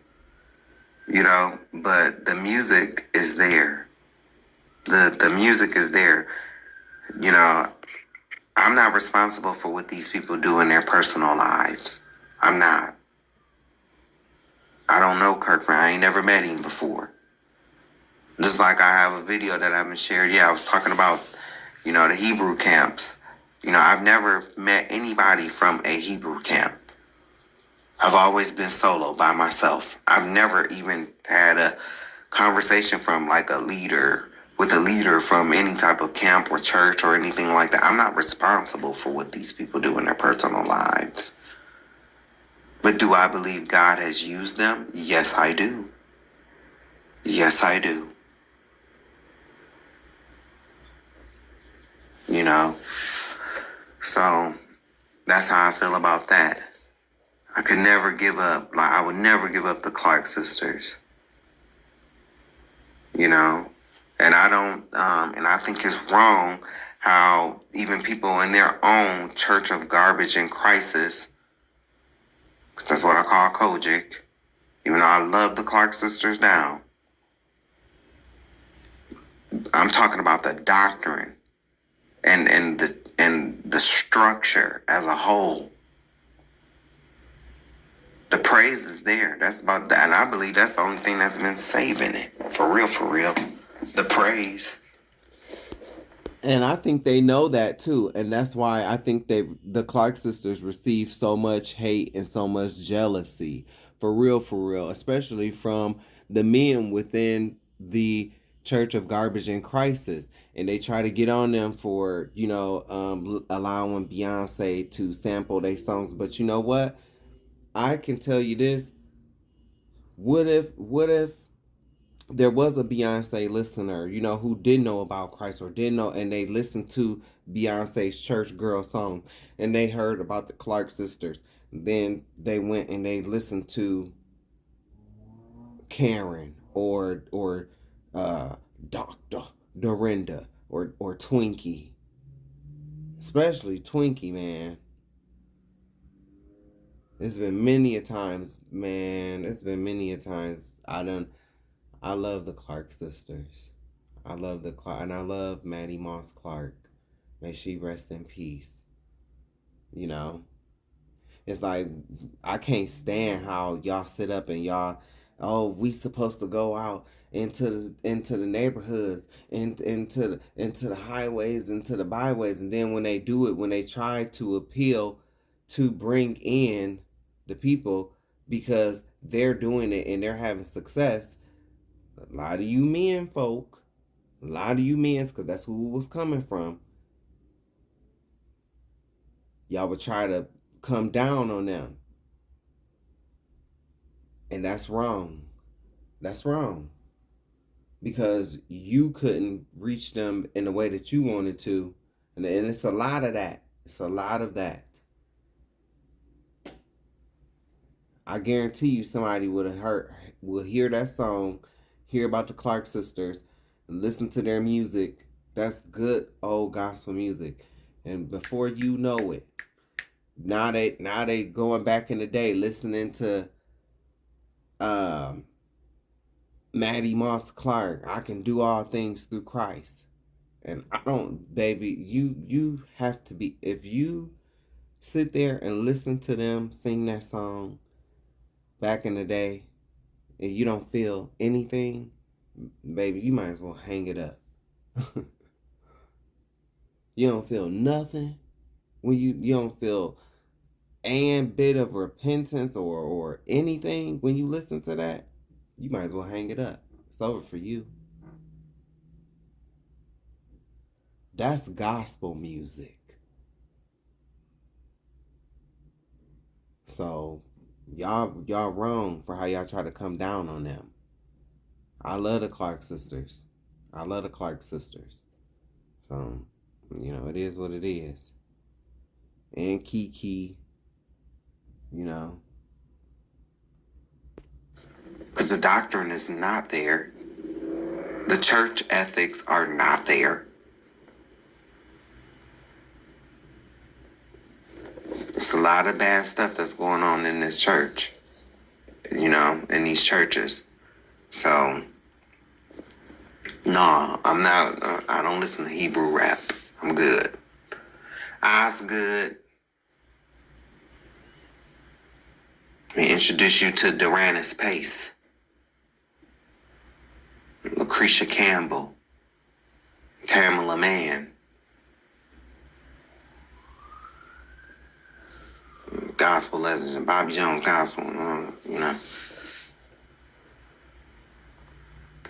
you know, but the music is there. The music is there. You know, I'm not responsible for what these people do in their personal lives. I'm not. I don't know Kirk Franklin. I ain't never met him before. Just like I have a video that I haven't shared. Yeah, I was talking about, you know, the Hebrew camps. You know, I've never met anybody from a Hebrew camp. I've always been solo by myself. I've never even had a conversation from like a leader from any type of camp or church or anything like that. I'm not responsible for what these people do in their personal lives. But do I believe God has used them? Yes, I do. Yes, I do. You know? So that's how I feel about that. I could never give up. Like, I would never give up the Clark sisters. You know? And I don't, and I think it's wrong how even people in their own church of garbage and crisis, that's what I call Kojic, even though I love the Clark sisters now, I'm talking about the doctrine and the structure as a whole. The praise is there. That's about that, and I believe that's the only thing that's been saving it. For real, for real. The praise. And I think they know that too. And that's why I think the Clark sisters receive so much hate and so much jealousy. For real. Especially from the men within the Church of Garbage and Crisis. And they try to get on them for, you know, allowing Beyonce to sample their songs. But you know what? I can tell you this. What if there was a Beyonce listener, you know, who didn't know about Christ or didn't know, and they listened to Beyonce's church girl song, and they heard about the Clark sisters? Then they went and they listened to Karen or Dr. Dorinda or Twinkie. Especially Twinkie, man. It's been many a times, man. It's been many a times. I love the Clark sisters. I love and I love Maddie Moss Clark. May she rest in peace. You know, it's like I can't stand how y'all sit up and y'all, oh, we supposed to go out into the neighborhoods, into the highways, into the byways, and then when they do it, when they try to appeal to bring in the people because they're doing it and they're having success, a lot of you men folk, a lot of you men, because that's who it was coming from, y'all would try to come down on them. And that's wrong. That's wrong. Because you couldn't reach them in the way that you wanted to. And it's a lot of that. It's a lot of that. I guarantee you somebody will hear that song, hear about the Clark sisters, and listen to their music. That's good old gospel music. And before you know it, now they going back in the day listening to Maddie Moss Clark, I can do all things through Christ. And I don't, baby, you have to be, if you sit there and listen to them sing that song back in the day and you don't feel anything, baby, you might as well hang it up. You don't feel nothing when you don't feel a bit of repentance or anything when you listen to that, you might as well hang it up. It's over for you. That's gospel music. So y'all wrong for how y'all try to come down on them. I love the Clark sisters. I love the Clark sisters. So, you know, it is what it is. And Kiki, you know. Because the doctrine is not there. The church ethics are not there. It's a lot of bad stuff that's going on in this church, you know, in these churches. So, no, I'm not, I don't listen to Hebrew rap. I'm good. I's good. Let me introduce you to Duranis Pace, Lucretia Campbell, Tamala Mann, gospel legends, and Bobby Jones gospel, you know.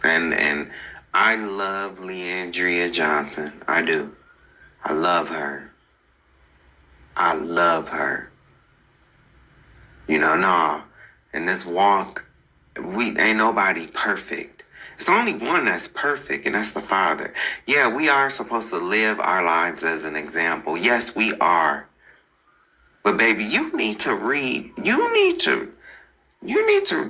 And I love Leandria Johnson. I do. I love her. I love her. You know, nah. In this walk, ain't nobody perfect. It's only one that's perfect, and that's the Father. Yeah, we are supposed to live our lives as an example. Yes, we are. But baby, you need to read. You need to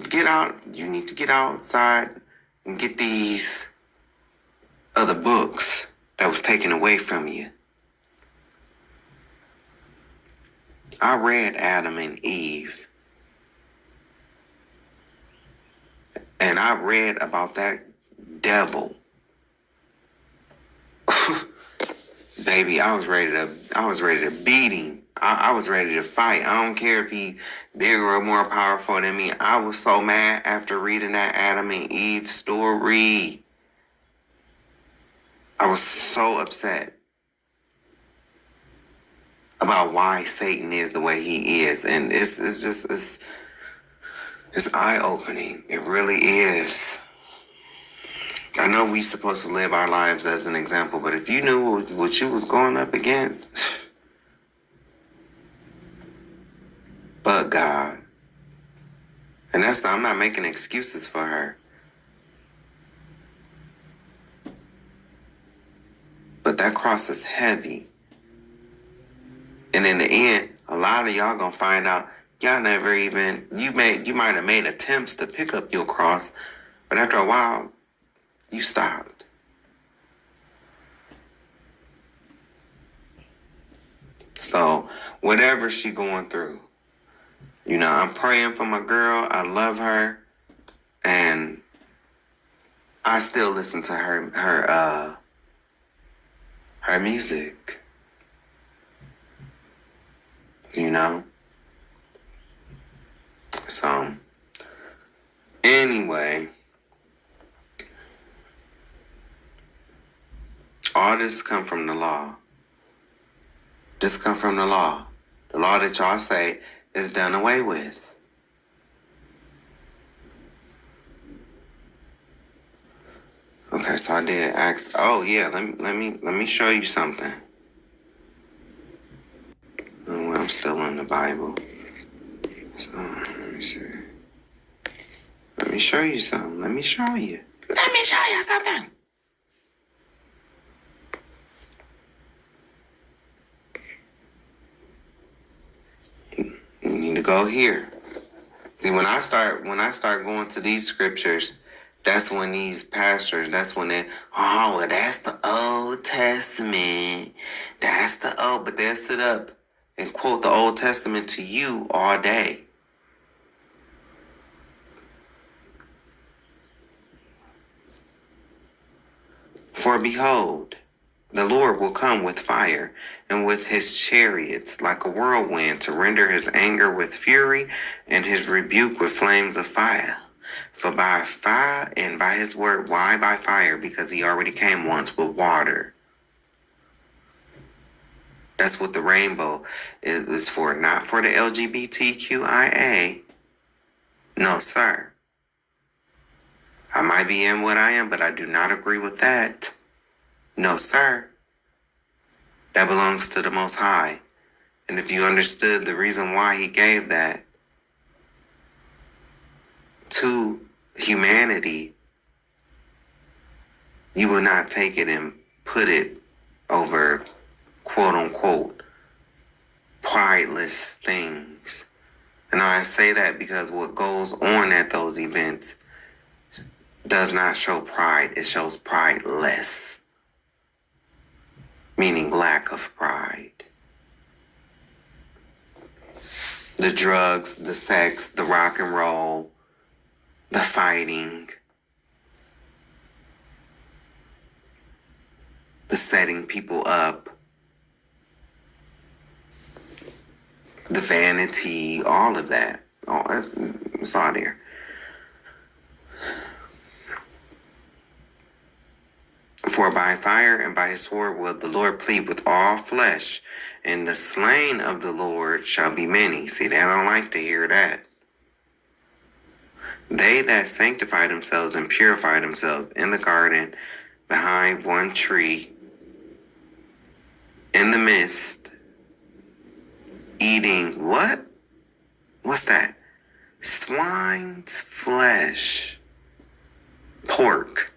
get out. You need to get outside and get these other books that was taken away from you. I read Adam and Eve. And I read about that devil. Baby, I was ready to beat him. I was ready to fight. I don't care if he bigger or more powerful than me. I was so mad after reading that Adam and Eve story. I was so upset about why Satan is the way he is. And it's eye-opening. It really is. I know we supposed to live our lives as an example, but if you knew what you was going up against, but God. And I'm not making excuses for her. But that cross is heavy. And in the end, a lot of y'all gonna find out Y'all never even, you might have made attempts to pick up your cross, but after a while, you stopped. So, whatever she going through, you know, I'm praying for my girl. I love her. And I still listen to her music. You know? So, anyway, all this come from the law. This come from the law. The law that y'all say is done away with. Okay, so I did ask. Oh yeah, let me show you something. Oh, I'm still in the Bible. So let me see. Let me show you something. Let me show you. Let me show you something. You need to go here. See, when I start going to these scriptures, that's when these pastors, that's when they, oh, well, that's the Old Testament. That's the old, but they'll sit up and quote the Old Testament to you all day. For behold, the Lord will come with fire, and with his chariots like a whirlwind, to render his anger with fury, and his rebuke with flames of fire. For by fire and by his word, why by fire? Because he already came once with water. That's what the rainbow is for, not for the LGBTQIA. No, sir. I might be in what I am, but I do not agree with that. No, sir. That belongs to the Most High. And if you understood the reason why he gave that to humanity, you will not take it and put it over, quote unquote, prideless things. And I say that because what goes on at those events does not show pride. It shows prideless, meaning lack of pride. The drugs, the sex, the rock and roll, the fighting, the setting people up, the vanity, all of that. It's all there. For by fire and by his sword will the Lord plead with all flesh, and the slain of the Lord shall be many. See, they don't like to hear that. They that sanctify themselves and purify themselves in the garden behind one tree, in the midst, eating what? What's that? Swine's flesh, pork,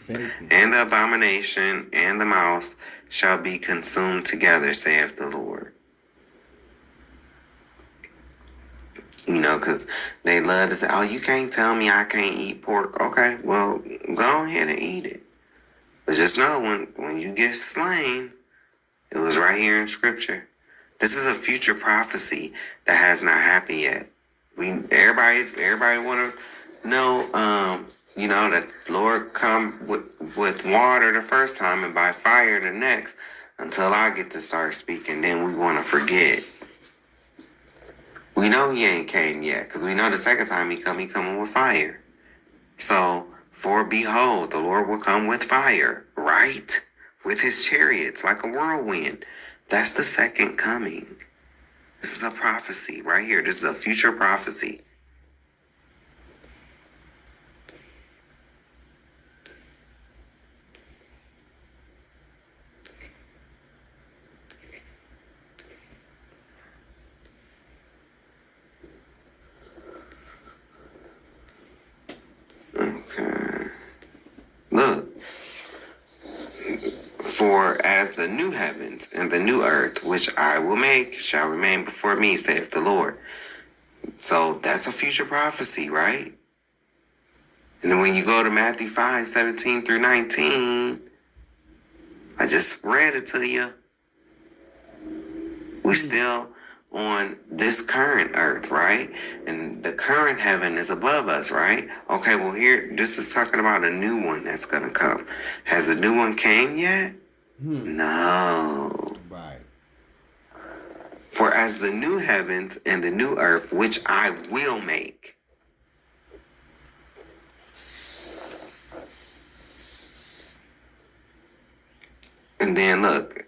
and the abomination and the mouse shall be consumed together, saith the Lord. You know, because they love to say, oh, you can't tell me I can't eat pork. Okay, well, go ahead and eat it. But just know, when you get slain, it was right here in Scripture. This is a future prophecy that has not happened yet. Everybody want to know, you know, that Lord come with water the first time and by fire the next. Until I get to start speaking, then we want to forget. We know he ain't came yet, because we know the second time he coming with fire. So, for behold, the Lord will come with fire, right? With his chariots like a whirlwind. That's the second coming. This is a prophecy right here. This is a future prophecy. Look, for as the new heavens and the new earth, which I will make, shall remain before me, saith the Lord. So that's a future prophecy, right? And then when you go to Matthew 5:17 through 19, I just read it to you. We're still on this current earth, right? And the current heaven is above us, right? Okay, well here, this is talking about a new one that's going to come. Has the new one came yet? No. Right. For as the new heavens and the new earth, which I will make. And then look,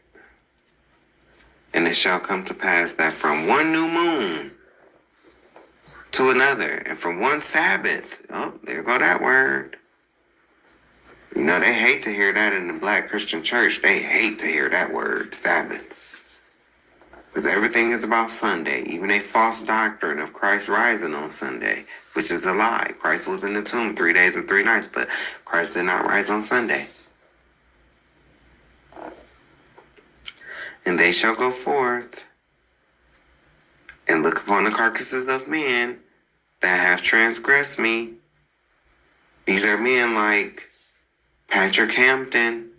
and it shall come to pass that from one new moon to another, and from one Sabbath, oh, there go that word. You know, they hate to hear that in the Black Christian church. They hate to hear that word, Sabbath. Because everything is about Sunday, even a false doctrine of Christ rising on Sunday, which is a lie. Christ was in the tomb 3 days and 3 nights, but Christ did not rise on Sunday. And they shall go forth and look upon the carcasses of men that have transgressed me. These are men like Patrick Hampton,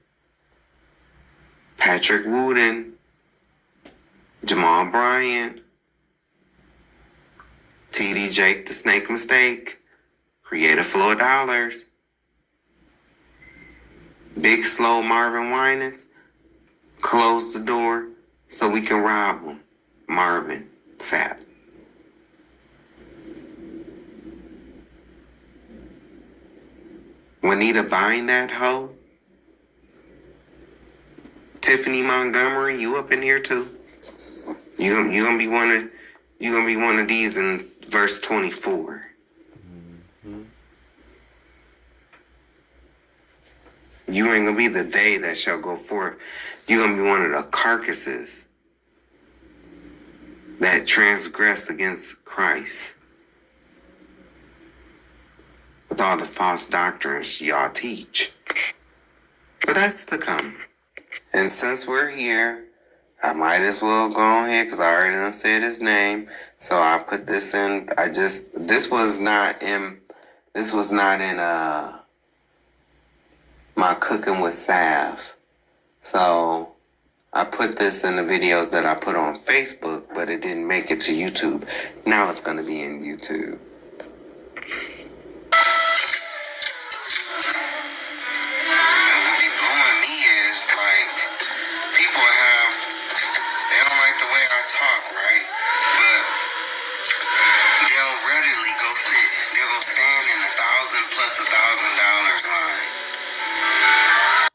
Patrick Wooden, Jamal Bryant, TD Jake the Snake Mistake, Creator Flow of Dollars, Big Slow Marvin Winans. Close the door so we can rob them. Marvin Sapp. Juanita buying that hoe. Tiffany Montgomery, you up in here too? You gonna be one of these in verse 24. You ain't gonna be the they that shall go forth. You're gonna be one of the carcasses that transgressed against Christ with all the false doctrines y'all teach. But that's to come. And since we're here, I might as well go on here because I already done said his name. So I put this in. This was not in my cooking with Sav. So I put this in the videos that I put on Facebook, but it didn't make it to YouTube. Now it's going to be in YouTube.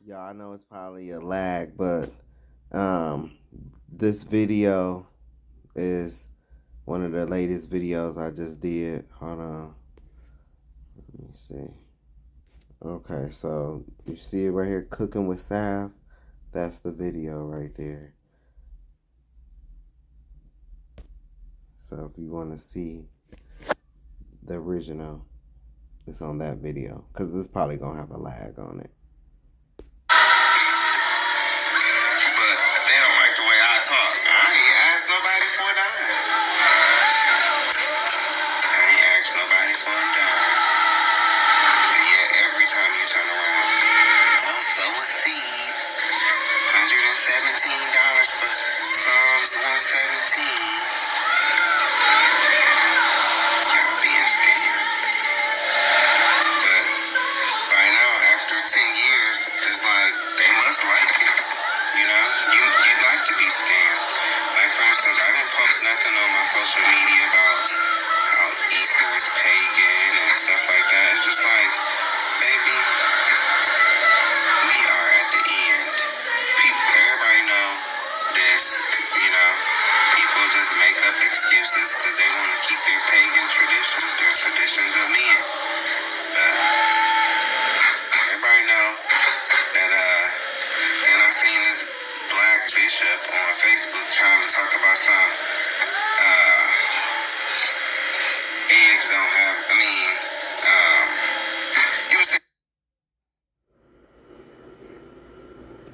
Y'all, I know it's probably a lag, but this video is one of the latest videos I just did. Hold on. Let me see. Okay, so you see it right here, Cooking with Sav. That's the video right there. So if you want to see the original, it's on that video. Because it's probably going to have a lag on it.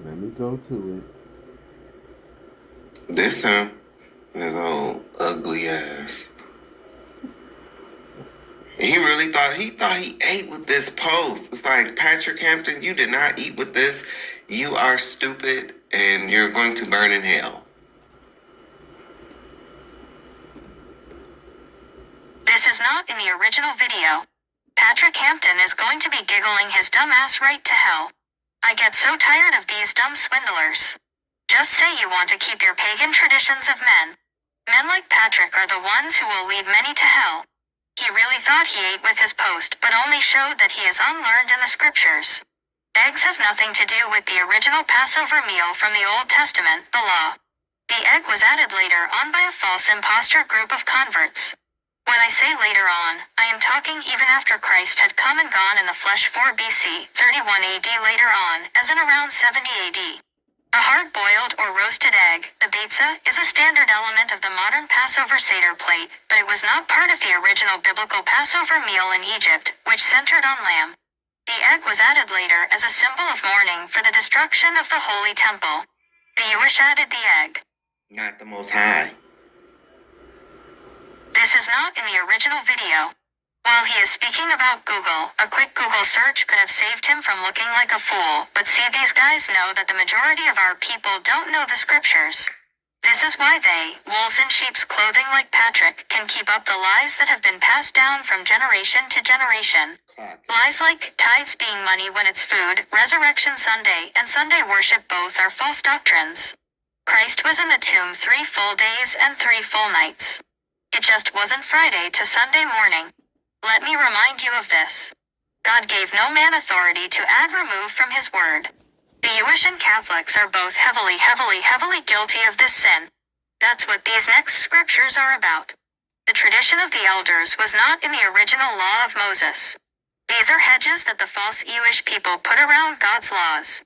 Let me go to it. This time, his old ugly ass. He really thought he ate with this post. It's like, Patrick Hampton, you did not eat with this. You are stupid and you're going to burn in hell. This is not in the original video. Patrick Hampton is going to be giggling his dumb ass right to hell. I get so tired of these dumb swindlers. Just say you want to keep your pagan traditions of men. Men like Patrick are the ones who will lead many to hell. He really thought he ate with his post, but only showed that he is unlearned in the scriptures. Eggs have nothing to do with the original Passover meal from the Old Testament, the law. The egg was added later on by a false impostor group of converts. When I say later on, I am talking even after Christ had come and gone in the flesh 4 BC, 31 AD later on, as in around 70 AD. A hard-boiled or roasted egg, the beitza, is a standard element of the modern Passover Seder plate, but it was not part of the original biblical Passover meal in Egypt, which centered on lamb. The egg was added later as a symbol of mourning for the destruction of the Holy Temple. The Jewish added the egg. Not the Most High. This is not in the original video. While he is speaking about Google, a quick Google search could have saved him from looking like a fool, but see, these guys know that the majority of our people don't know the scriptures. This is why they, wolves in sheep's clothing like Patrick, can keep up the lies that have been passed down from generation to generation. Lies like tithes being money when it's food, Resurrection Sunday, and Sunday worship both are false doctrines. Christ was in the tomb 3 full days and 3 full nights. It just wasn't Friday to Sunday morning. Let me remind you of this. God gave no man authority to add remove from his word. The Jewish and Catholics are both heavily guilty of this sin. That's what these next scriptures are about. The tradition of the elders was not in the original law of Moses. These are hedges that the false Jewish people put around God's laws.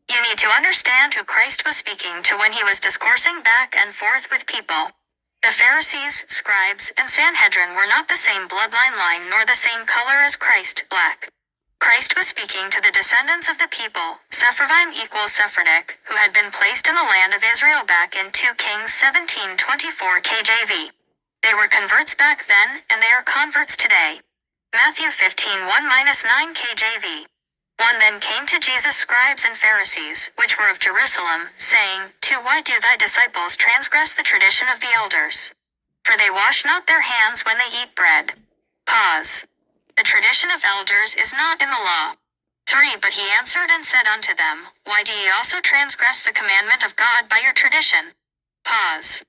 You need to understand who Christ was speaking to when he was discoursing back and forth with people. The Pharisees, scribes, and Sanhedrin were not the same bloodline line nor the same color as Christ, black. Christ was speaking to the descendants of the people, Sepharvaim equals Sephardic, who had been placed in the land of Israel back in 2 Kings 17:24 KJV. They were converts back then, and they are converts today. Matthew 15:1-9 KJV. One then came to Jesus' scribes and Pharisees, which were of Jerusalem, saying, To why do thy disciples transgress the tradition of the elders? For they wash not their hands when they eat bread. Pause. The tradition of elders is not in the law. 3 But he answered and said unto them, Why do ye also transgress the commandment of God by your tradition? Pause.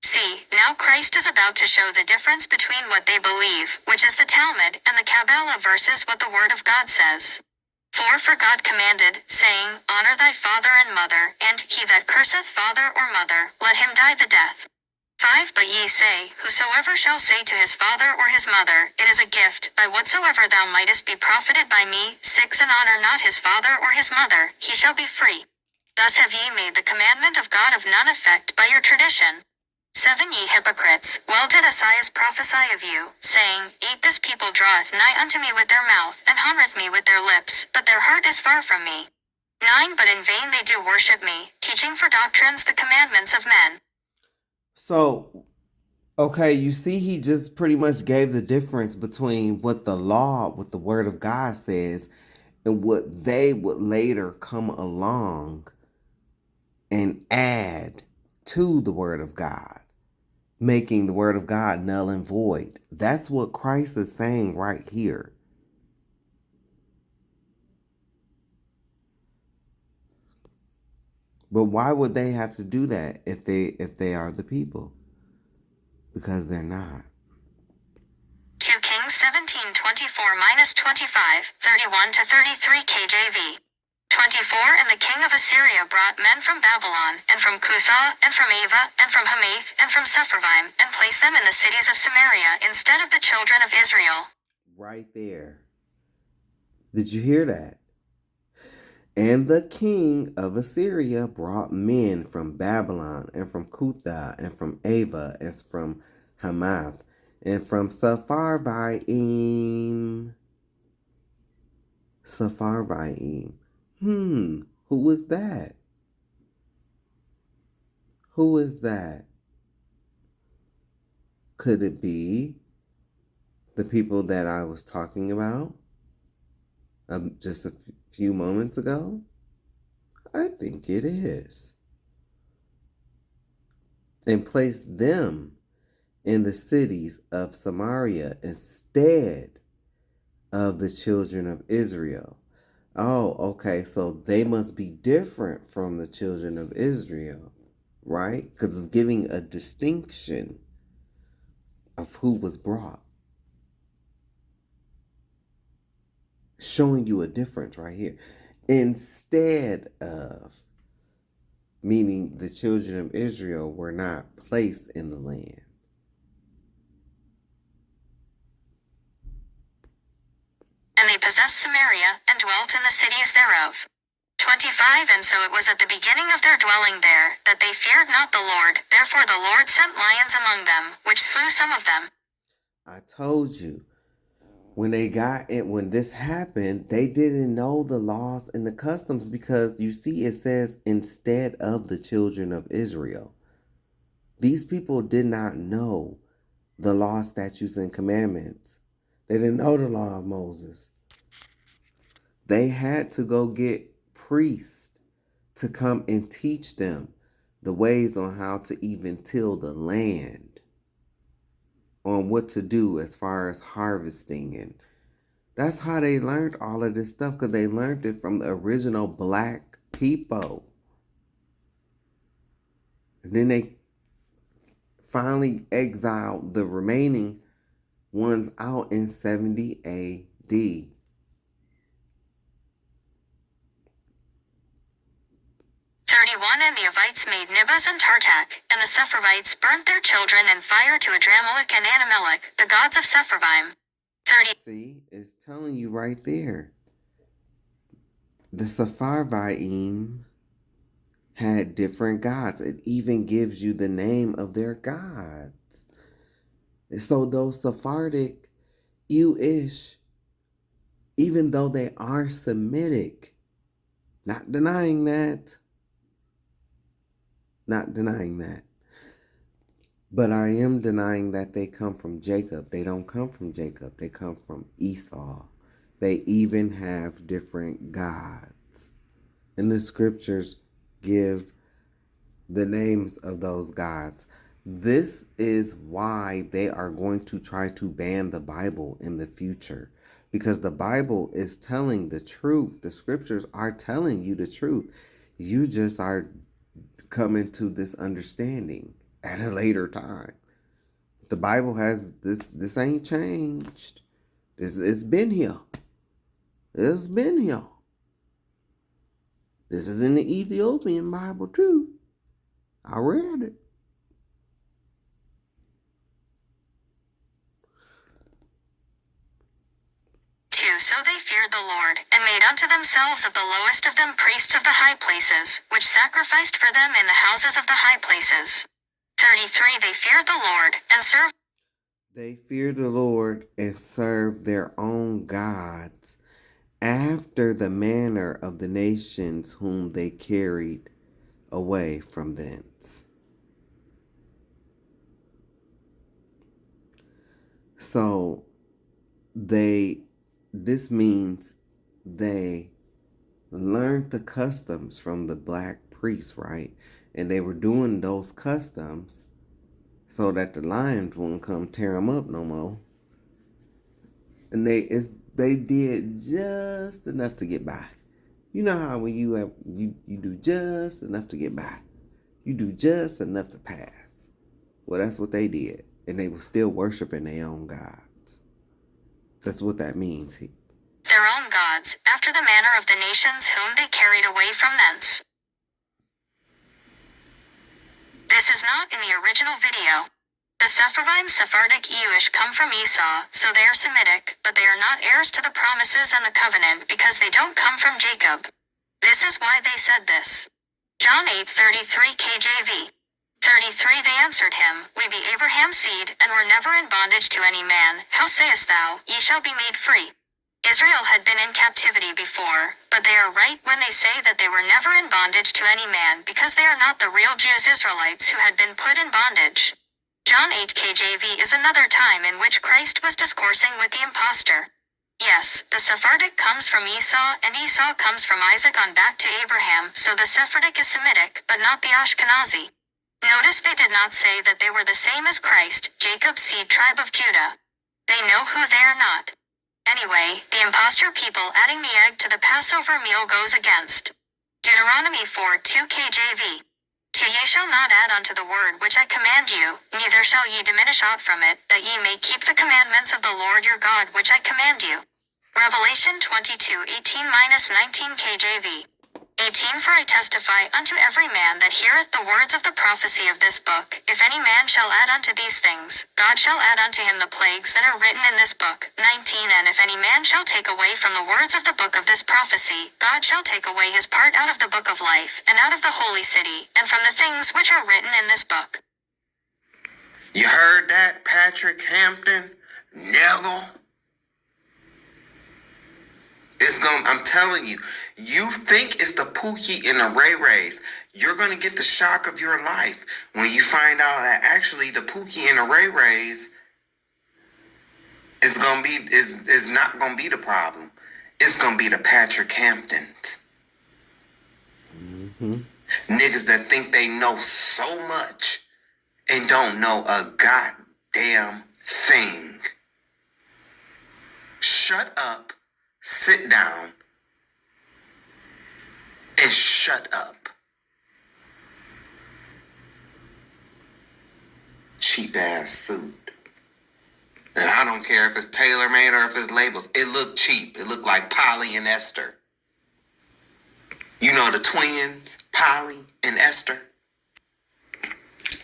See, now Christ is about to show the difference between what they believe, which is the Talmud, and the Kabbalah versus what the Word of God says. For God commanded, saying, Honor thy father and mother, and he that curseth father or mother, let him die the death. 5 But ye say, Whosoever shall say to his father or his mother, It is a gift, by whatsoever thou mightest be profited by me. 6 And honor not his father or his mother, he shall be free. Thus have ye made the commandment of God of none effect by your tradition. 7 Ye hypocrites, well did Esaias prophesy of you, saying, Eat this people draweth nigh unto me with their mouth, and honoureth me with their lips, but their heart is far from me. 9 But in vain they do worship me, teaching for doctrines the commandments of men. So, okay, you see, he just pretty much gave the difference between what the law, what the word of God says, and what they would later come along and add to the word of God, making the word of God null and void. That's what Christ is saying right here. But why would they have to do that if they are the people? Because they're not. 2 Kings 17:24-25, 31-33 KJV. 24 And the king of Assyria brought men from Babylon, and from Cuthah, and from Ava, and from Hamath, and from Sepharvaim, and placed them in the cities of Samaria instead of the children of Israel. Right there. Did you hear that? And the king of Assyria brought men from Babylon, and from Cuthah, and from Ava, and from Hamath, and from Sepharvaim. Sepharvaim. Who is that? Who is that? Could it be the people that I was talking about just a few moments ago? I think it is. And place them in the cities of Samaria instead of the children of Israel. Oh, okay, so they must be different from the children of Israel, right? Because it's giving a distinction of who was brought. Showing you a difference right here. Instead of, meaning the children of Israel were not placed in the land. And they possessed Samaria, and dwelt in the cities thereof. 25 And so it was at the beginning of their dwelling there, that they feared not the Lord, therefore the Lord sent lions among them, which slew some of them. I told you, when they got it, when this happened, they didn't know the laws and the customs, because you see it says instead of the children of Israel. These people did not know the law, statutes, and commandments. They didn't know the law of Moses. They had to go get priests to come and teach them the ways on how to even till the land, on what to do as far as harvesting. And that's how they learned all of this stuff, because they learned it from the original black people. And then they finally exiled the remaining ones out in 70 AD. 31 And the Avites made Nibas and Tartak, and the Sepharvites burnt their children in fire to Adramelech and Anamelech, the gods of Sepharvaim. 30 See, it's telling you right there. The Sepharvaim had different gods. It even gives you the name of their gods. So those Sephardic, Jewish, even though they are Semitic, not denying that, but I am denying that they come from Jacob. They don't come from Jacob. They come from Esau. They even have different gods. And the scriptures give the names of those gods. This is why they are going to try to ban the Bible in the future, because the Bible is telling the truth. The scriptures are telling you the truth. You just are coming to this understanding at a later time. The Bible has this ain't changed. It's been here. It's been here. This is in the Ethiopian Bible too. I read it. So they feared the Lord, and made unto themselves of the lowest of them priests of the high places, which sacrificed for them in the houses of the high places. 33 They feared the Lord, and served. They feared the Lord and served their own gods after the manner of the nations whom they carried away from thence. So this means they learned the customs from the black priests, right? And they were doing those customs so that the lions wouldn't come tear them up no more. And they did just enough to get by. You know how when you do just enough to get by, you do just enough to pass. Well, that's what they did, and they were still worshiping their own gods. That's what that means. Their own gods, after the manner of the nations whom they carried away from thence. This is not in the original video. The Sepharvaim Sephardic Jewish come from Esau, so they are Semitic, but they are not heirs to the promises and the covenant because they don't come from Jacob. This is why they said this. John 8:33 KJV. 33 They answered him, We be Abraham's seed, and were never in bondage to any man. How sayest thou, Ye shall be made free? Israel had been in captivity before, but they are right when they say that they were never in bondage to any man, because they are not the real Jews Israelites who had been put in bondage. John 8 KJV is another time in which Christ was discoursing with the impostor. Yes, the Sephardic comes from Esau, and Esau comes from Isaac on back to Abraham, so the Sephardic is Semitic, but not the Ashkenazi. Notice they did not say that they were the same as Christ, Jacob's seed tribe of Judah. They know who they are not. Anyway, the impostor people adding the egg to the Passover meal goes against Deuteronomy 4:2 KJV. To ye shall not add unto the word which I command you, neither shall ye diminish aught from it, that ye may keep the commandments of the Lord your God which I command you. Revelation 22:18-19 KJV. 18 For I testify unto every man that heareth the words of the prophecy of this book, if any man shall add unto these things, God shall add unto him the plagues that are written in this book. 19 And if any man shall take away from the words of the book of this prophecy, God shall take away his part out of the book of life, and out of the holy city, and from the things which are written in this book. You heard that, Patrick Hampton? Negro? I'm telling you, you think it's the Pookie and the Ray Rays. You're going to get the shock of your life when you find out that actually the Pookie and the Ray Rays is not going to be the problem. It's going to be the Patrick Hamptons. Niggas that think they know so much and don't know a goddamn thing. Shut up, sit down, and shut up. Cheap ass suit. And I don't care if it's tailor-made or if it's labels. It looked cheap. It looked like Polly and Esther. You know the twins, Polly and Esther?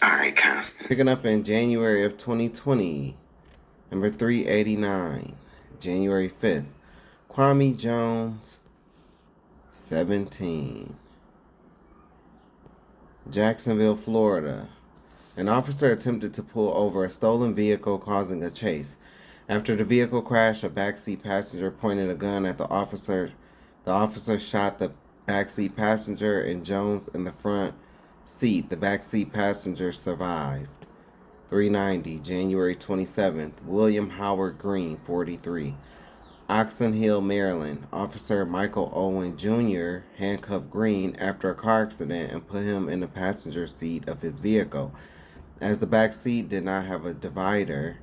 All right, Constant. Picking up in January of 2020, number 389, January 5th. Kwame Jones, 17. Jacksonville, Florida. An officer attempted to pull over a stolen vehicle, causing a chase. After the vehicle crashed, a backseat passenger pointed a gun at the officer. The officer shot the backseat passenger and Jones in the front seat. The backseat passenger survived. 390, January 27th. William Howard Green, 43. Oxon Hill, Maryland. Officer Michael Owen Jr. handcuffed Green after a car accident and put him in the passenger seat of his vehicle. As the back seat did not have a divider,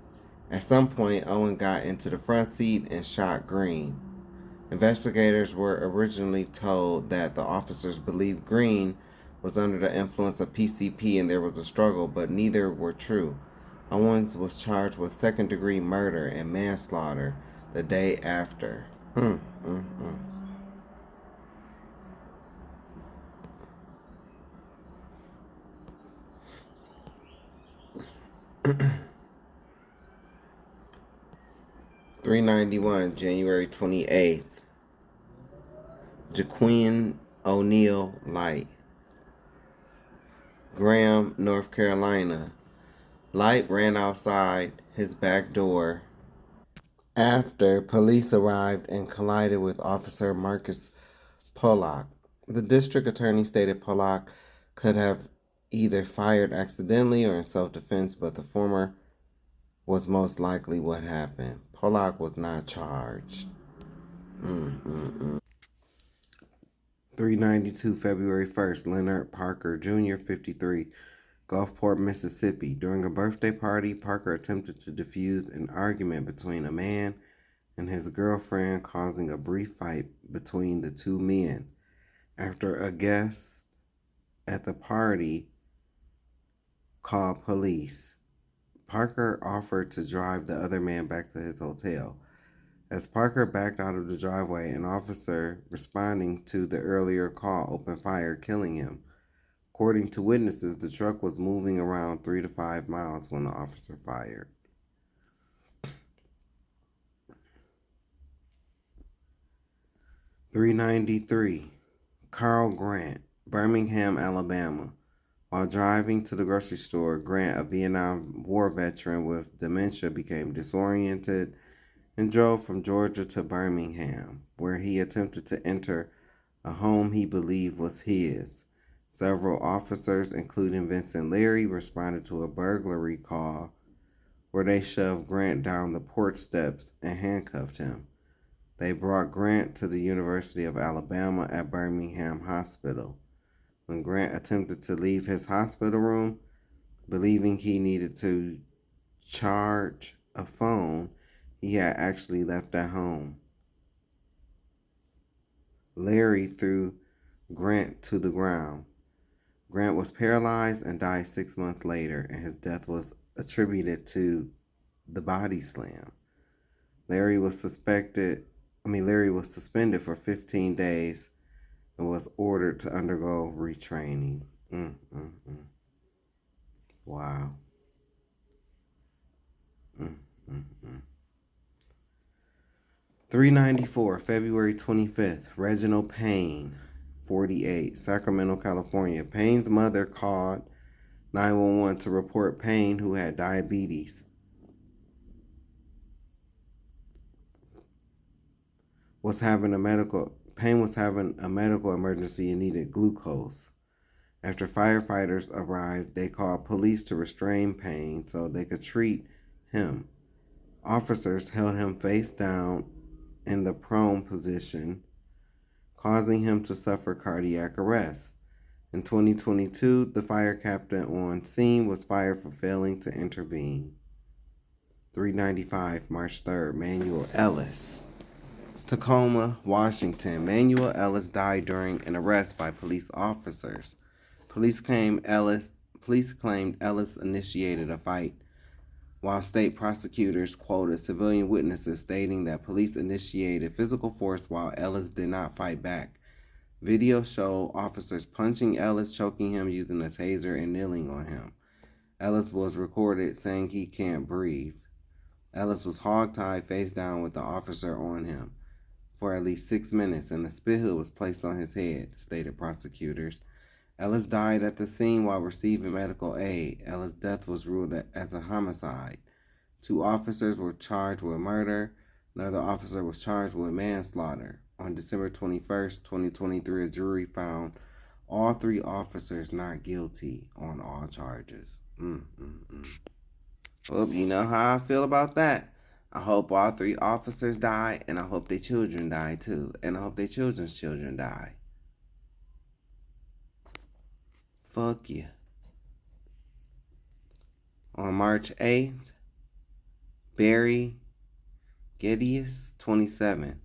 at some point Owen got into the front seat and shot Green. Investigators were originally told that the officers believed Green was under the influence of PCP and there was a struggle, but neither were true. Owens was charged with second-degree murder and manslaughter the day after. 391, January 28th. Jaquin O'Neal Light. Graham, North Carolina. Light ran outside his back door after police arrived and collided with Officer Marcus Pollock. The district attorney stated Pollock could have either fired accidentally or in self-defense, but the former was most likely what happened. Pollock was not charged. 392, February 1st. Leonard Parker Jr., 53, Gulfport, Mississippi. During a birthday party, Parker attempted to defuse an argument between a man and his girlfriend, causing a brief fight between the two men. After a guest at the party called police, Parker offered to drive the other man back to his hotel. As Parker backed out of the driveway, an officer responding to the earlier call opened fire, killing him. According to witnesses, the truck was moving around 3 to 5 miles when the officer fired. 393, Carl Grant, Birmingham, Alabama. While driving to the grocery store, Grant, a Vietnam War veteran with dementia, became disoriented and drove from Georgia to Birmingham, where he attempted to enter a home he believed was his. Several officers, including Vincent Leary, responded to a burglary call where they shoved Grant down the porch steps and handcuffed him. They brought Grant to the University of Alabama at Birmingham Hospital. When Grant attempted to leave his hospital room, believing he needed to charge a phone he had actually left at home, Larry threw Grant to the ground. Grant was paralyzed and died 6 months later, and his death was attributed to the body slam. Larry was suspended for 15 days and was ordered to undergo retraining. Wow. 394, February 25th, Reginald Payne, 48, Sacramento, California. Payne's mother called 911 to report Payne, who had diabetes, Payne was having a medical emergency and needed glucose. After firefighters arrived, they called police to restrain Payne so they could treat him. Officers held him face down in the prone position, causing him to suffer cardiac arrest. In 2022, the fire captain on scene was fired for failing to intervene. 395, March 3rd, Manuel Ellis, Tacoma, Washington. Manuel Ellis died during an arrest by police officers. Police claimed Ellis initiated a fight, while state prosecutors quoted civilian witnesses stating that police initiated physical force while Ellis did not fight back. Video showed officers punching Ellis, choking him, using a taser, and kneeling on him. Ellis was recorded saying he can't breathe. Ellis was hogtied face down with the officer on him for at least 6 minutes, and a spit hood was placed on his head, stated prosecutors. Ellis died at the scene while receiving medical aid. Ellis' death was ruled as a homicide. 2 officers were charged with murder. Another officer was charged with manslaughter. On December 21st, 2023, a jury found all 3 officers not guilty on all charges. Well, you know how I feel about that. I hope all 3 officers die, and I hope their children die too. And I hope their children's children die. Fuck you. On March 8th, Barry Geddes, 27,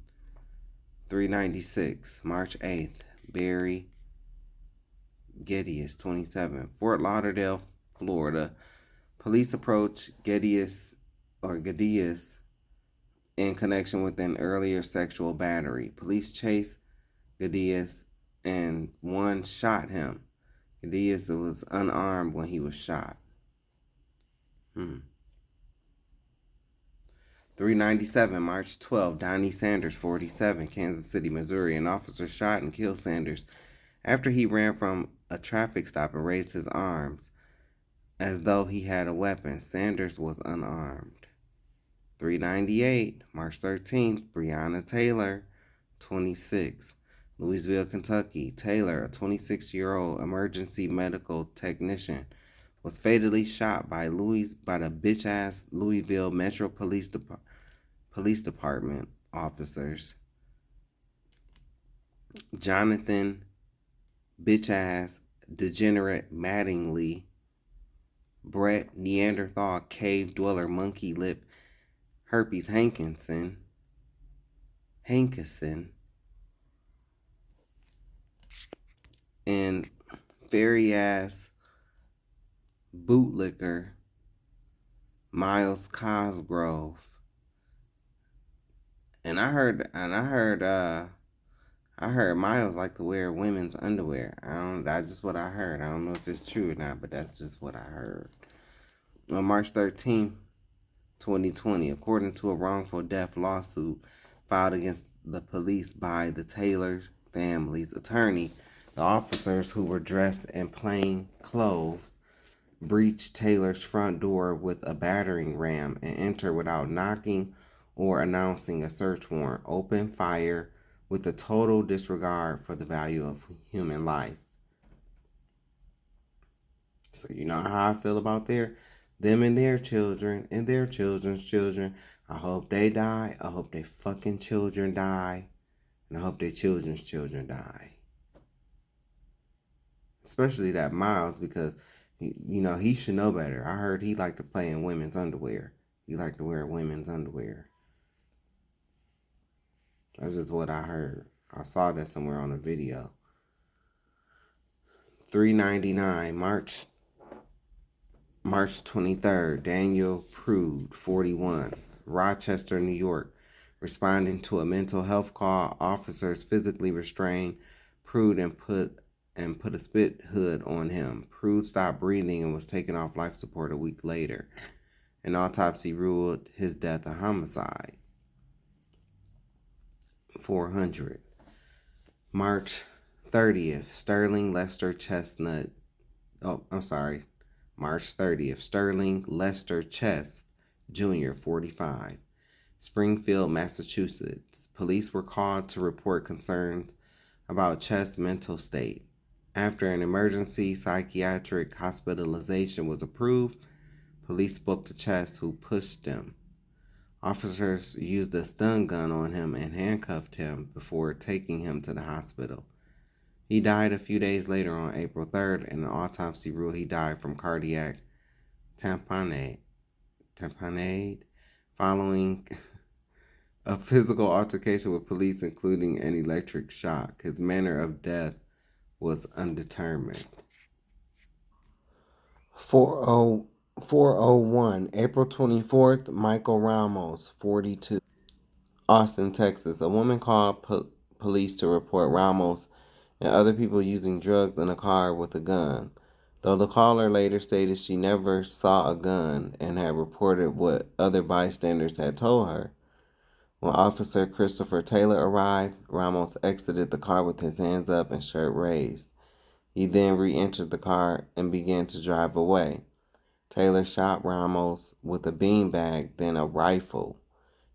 396. March 8th, Barry Geddes, 27, Fort Lauderdale, Florida. Police approached Geddes in connection with an earlier sexual battery. Police chased Geddes and one shot him. Geddes was unarmed when he was shot. 397, March 12, Donnie Sanders, 47, Kansas City, Missouri. An officer shot and killed Sanders after he ran from a traffic stop and raised his arms as though he had a weapon. Sanders was unarmed. 398, March 13th, Breonna Taylor, 26, Louisville, Kentucky. Taylor, a 26-year-old emergency medical technician, was fatally shot by the bitch-ass Louisville Metro Police Department officers. Jonathan bitch-ass degenerate Mattingly, Brett Neanderthal cave dweller monkey lip herpes Hankinson, and fairy ass bootlicker Miles Cosgrove. And I heard Miles like to wear women's underwear. That's just what I heard. I don't know if it's true or not, but that's just what I heard. On March 13th, 2020, according to a wrongful death lawsuit filed against the police by the Taylor family's attorney, the officers, who were dressed in plain clothes, breached Taylor's front door with a battering ram and entered without knocking or announcing a search warrant, opened fire with a total disregard for the value of human life. So you know how I feel about them and their children and their children's children. I hope they die. I hope their fucking children die. And I hope their children's children die. Especially that Miles, because he should know better. I heard he liked to play in women's underwear. He liked to wear women's underwear. That's just what I heard. I saw that somewhere on a video. $3.99 March 23rd, Daniel Prude, 41, Rochester, New York. Responding to a mental health call, officers physically restrained Prude and put a spit hood on him. Prude stopped breathing and was taken off life support a week later. An autopsy ruled his death a homicide. 400. March 30th, Sterling Lester Chestnut. March 30th, Sterling Lester Chest Jr., 45, Springfield, Massachusetts. Police were called to report concerns about Chest's mental state. After an emergency psychiatric hospitalization was approved, police spoke to Chest, who pushed him. Officers used a stun gun on him and handcuffed him before taking him to the hospital. He died a few days later on April 3rd, and an autopsy ruled he died from cardiac tamponade following a physical altercation with police, including an electric shock. His manner of death was undetermined. 401, April 24th, Michael Ramos, 42, Austin, Texas. A woman called police to report Ramos and other people using drugs in a car with a gun, though the caller later stated she never saw a gun and had reported what other bystanders had told her. When Officer Christopher Taylor arrived, Ramos exited the car with his hands up and shirt raised. He then re-entered the car and began to drive away. Taylor shot Ramos with a beanbag, then a rifle.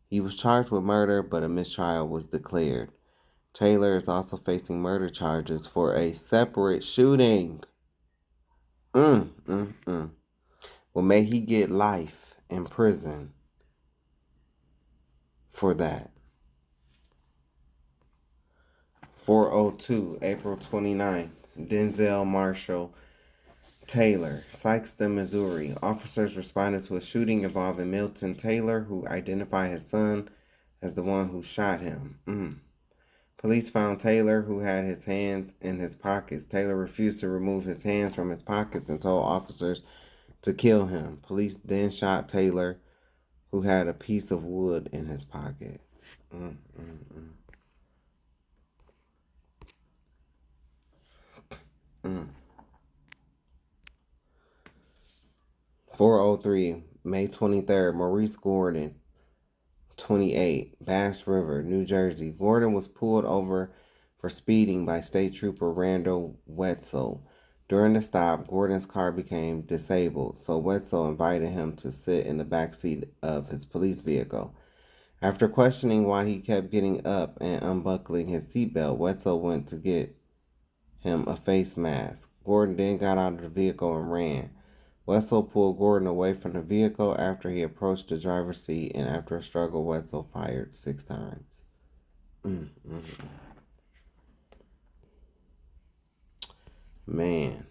He was charged with murder, but a mistrial was declared. Taylor is also facing murder charges for a separate shooting. Well, may he get life in prison for that. 402, April 29th, Denzel Marshall Taylor, Sykeston, Missouri. Officers responded to a shooting involving Milton Taylor, who identified his son as the one who shot him. Police found Taylor, who had his hands in his pockets. Taylor refused to remove his hands from his pockets and told officers to kill him. Police then shot Taylor, who had a piece of wood in his pocket. 403, May 23rd, Maurice Gordon, 28, Bass River, New Jersey. Gordon was pulled over for speeding by State Trooper Randall Wetzel. During the stop, Gordon's car became disabled, so Wetzel invited him to sit in the back seat of his police vehicle. After questioning why he kept getting up and unbuckling his seatbelt, Wetzel went to get him a face mask. Gordon then got out of the vehicle and ran. Wetzel pulled Gordon away from the vehicle after he approached the driver's seat, and after a struggle, Wetzel fired 6 times. Man.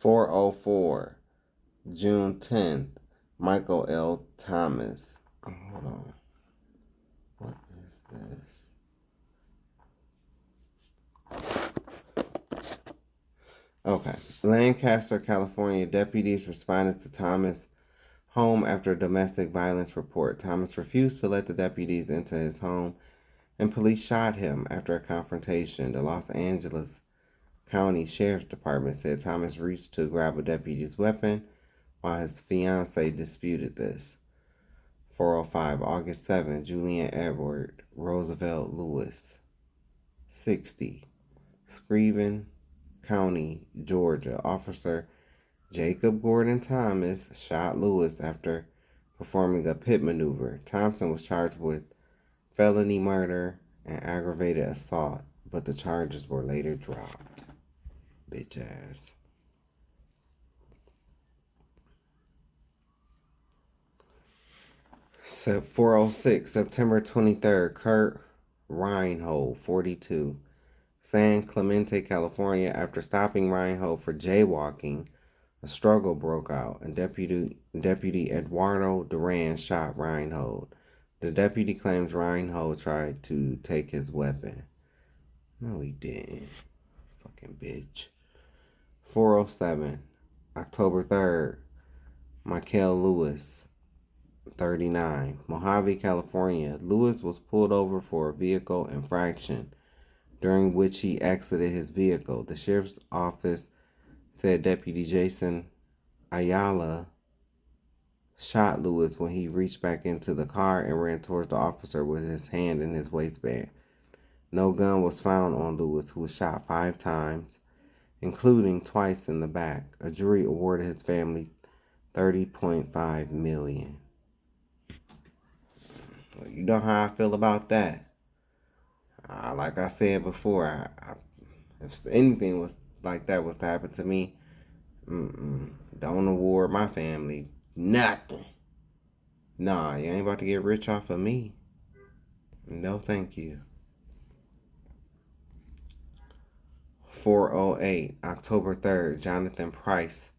.404, June 10th, Michael L. Thomas. Hold on. What is this? Okay. Lancaster, California. Deputies responded to Thomas' home after a domestic violence report. Thomas refused to let the deputies into his home, and police shot him after a confrontation. The Los Angeles County Sheriff's Department said Thomas reached to grab a deputy's weapon while his fiancée disputed this. 405, August 7, Julian Edward Roosevelt Lewis, 60, Screven County, Georgia. Officer Jacob Gordon Thomas shot Lewis after performing a pit maneuver. Thompson was charged with felony murder and aggravated assault, but the charges were later dropped. Bitch ass. So 406, September 23rd, Kurt Reinhold, 42. San Clemente, California. After stopping Reinhold for jaywalking, a struggle broke out, and Deputy Eduardo Duran shot Reinhold. The deputy claims Reinhold tried to take his weapon. No, he didn't. Fucking bitch. 407, October 3rd, Michael Lewis, 39. Mojave, California. Lewis was pulled over for a vehicle infraction, during which he exited his vehicle. The sheriff's office said Deputy Jason Ayala shot Lewis when he reached back into the car and ran towards the officer with his hand in his waistband. No gun was found on Lewis, who was shot 5 times, including twice in the back. A jury awarded his family $30.5 million. You know how I feel about that. Like I said before, if anything was like that was to happen to me, don't award my family nothing. Nah, you ain't about to get rich off of me. No, thank you. 408, October 3rd, Jonathan Price,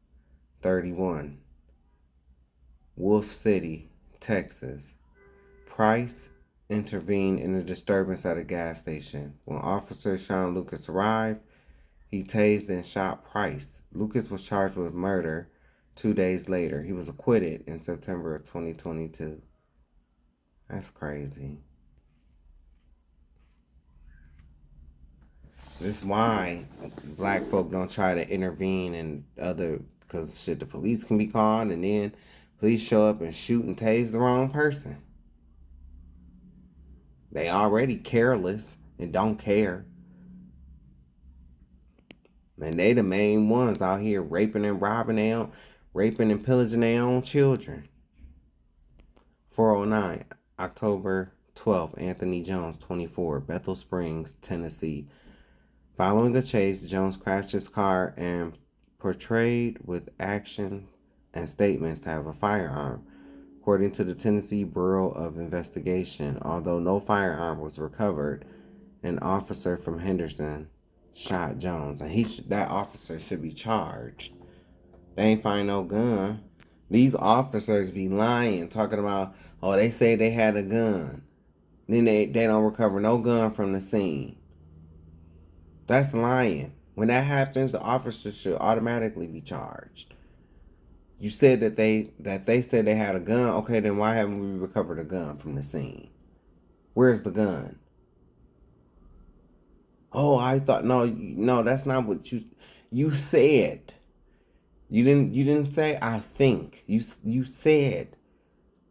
31. Wolf City, Texas. Price intervened in a disturbance at a gas station. When Officer Sean Lucas arrived, he tased and shot Price. Lucas was charged with murder 2 days later. He was acquitted in September of 2022. That's crazy. This is why black folk don't try to intervene in other, because shit, the police can be called and then police show up and shoot and tase the wrong person. They already careless and don't care. And they the main ones out here raping and robbing raping and pillaging their own children. 409, October 12th, Anthony Jones, 24, Bethel Springs, Tennessee. Following a chase, Jones crashed his car and portrayed with action and statements to have a firearm. According to the Tennessee Bureau of Investigation, although no firearm was recovered, an officer from Henderson shot Jones, and that officer should be charged. They ain't find no gun. These officers be lying, talking about, oh, they say they had a gun. Then they don't recover no gun from the scene. That's lying. When that happens, the officer should automatically be charged. You said that they said they had a gun. Okay, then why haven't we recovered a gun from the scene? Where's the gun? Oh, I thought no, that's not what you said. You didn't say I think. You said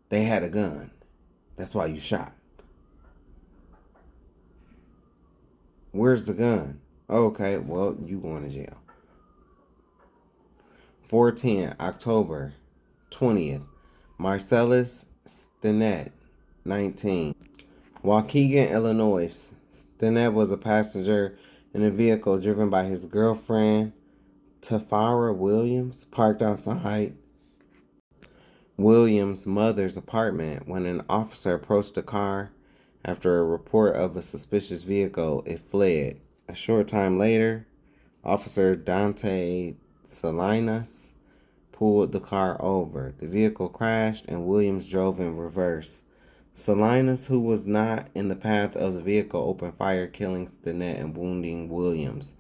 they had a gun. That's why you shot. Where's the gun? Okay, well, you going to jail. 410, October 20th. Marcellus Stinnett, 19. Waukegan, Illinois. Stinnett was a passenger in a vehicle driven by his girlfriend, Tafara Williams, parked outside Williams' mother's apartment. When an officer approached the car after a report of a suspicious vehicle, it fled. A short time later, Officer Dante Salinas pulled the car over. The vehicle crashed and Williams drove in reverse. Salinas, who was not in the path of the vehicle, opened fire, killing Stinnett and wounding Williams.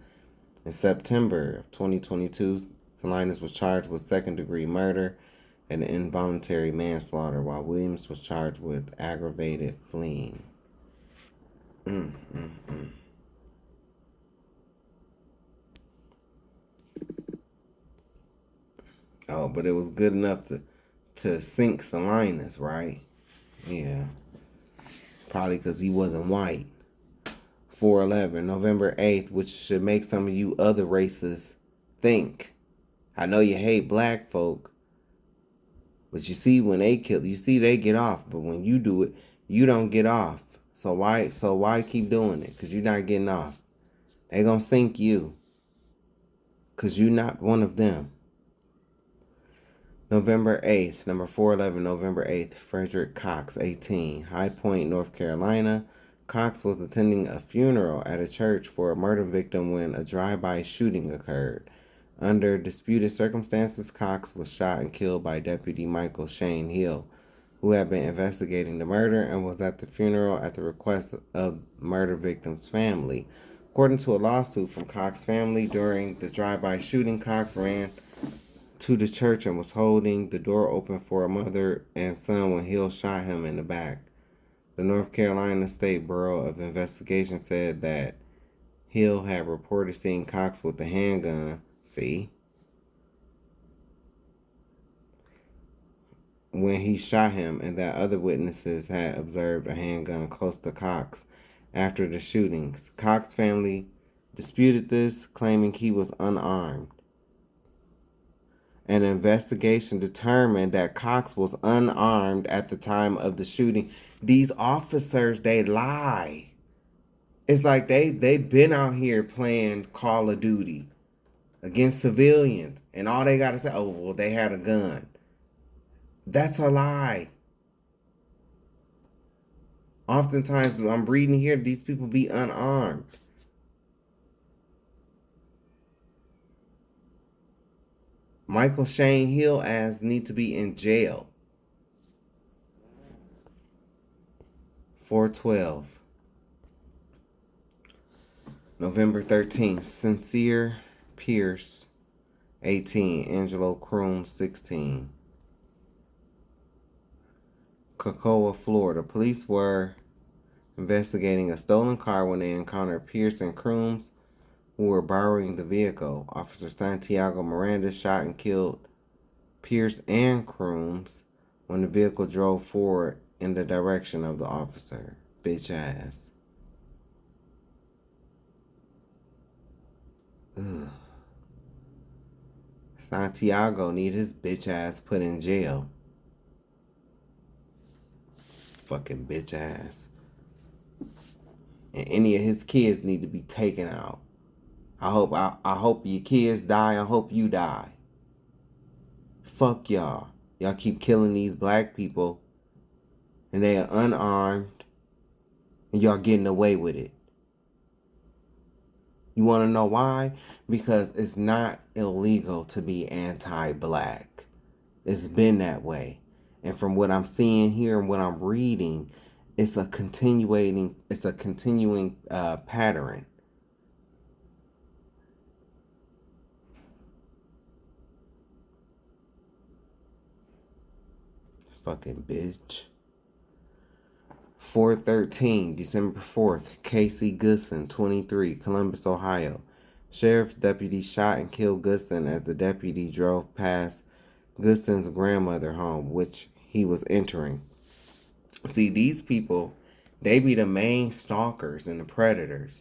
In September of 2022, Salinas was charged with second-degree murder and involuntary manslaughter, while Williams was charged with aggravated fleeing. Oh, but it was good enough to sink Salinas, right? Yeah. Probably because he wasn't white. 411, November 8th, which should make some of you other races think. I know you hate black folk, but you see when they kill, you see they get off. But when you do it, you don't get off. So why keep doing it? Because you're not getting off. They gonna sink you. Because you're not one of them. November 8th, number 411, November 8th, Frederick Cox, 18, High Point, North Carolina. Cox was attending a funeral at a church for a murder victim when a drive-by shooting occurred. Under disputed circumstances, Cox was shot and killed by Deputy Michael Shane Hill, who had been investigating the murder and was at the funeral at the request of murder victim's family. According to a lawsuit from Cox's family, during the drive-by shooting, Cox ran to the church and was holding the door open for a mother and son when Hill shot him in the back. The North Carolina State Bureau of Investigation said that Hill had reported seeing Cox with a handgun, when he shot him, and that other witnesses had observed a handgun close to Cox after the shootings. Cox's family disputed this, claiming he was unarmed. An investigation determined that Cox was unarmed at the time of the shooting. These officers, they lie. It's like they've been out here playing Call of Duty against civilians, and all they got to say, oh, well, they had a gun. That's a lie. Oftentimes, I'm reading here, these people be unarmed. Michael Shane Hill ass need to be in jail. 412. November 13th. Sincere Pierce, 18. Angelo Kroom, 16. Cocoa, Florida. Police were investigating a stolen car when they encountered Pierce and Crooms, who were borrowing the vehicle. Officer Santiago Miranda shot and killed Pierce and Crooms when the vehicle drove forward in the direction of the officer. Bitch ass. Ugh. Santiago need his bitch ass put in jail. Fucking bitch ass. And any of his kids need to be taken out. I hope your kids die. I hope you die. Fuck y'all. Y'all keep killing these black people, and they are unarmed, and y'all getting away with it. You want to know why? Because it's not illegal to be anti-black. It's been that way. And from what I'm seeing here and what I'm reading, it's a continuing pattern. Fucking bitch. 413, December 4th, Casey Goodson, 23, Columbus, Ohio. Sheriff's deputy shot and killed Goodson as the deputy drove past Goodson's grandmother's home, which he was entering. See, these people, they be the main stalkers and the predators.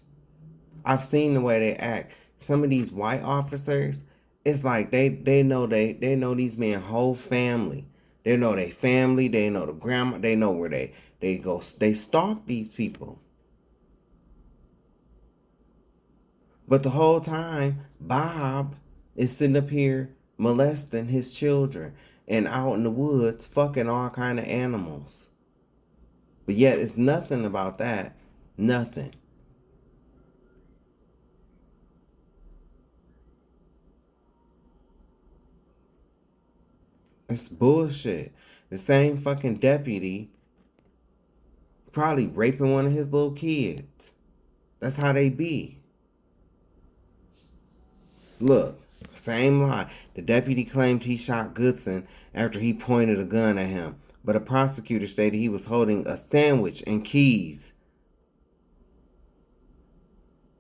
I've seen the way they act. Some of these white officers, it's like they know these men whole family. They know their family, they know the grandma, they know where they go. They stalk these people. But the whole time, Bob is sitting up here molesting his children and out in the woods fucking all kind of animals. But yet it's nothing about that. Nothing. It's bullshit. The same fucking deputy probably raping one of his little kids. That's how they be. Look, same lie. The deputy claimed he shot Goodson after he pointed a gun at him, but a prosecutor stated he was holding a sandwich and keys.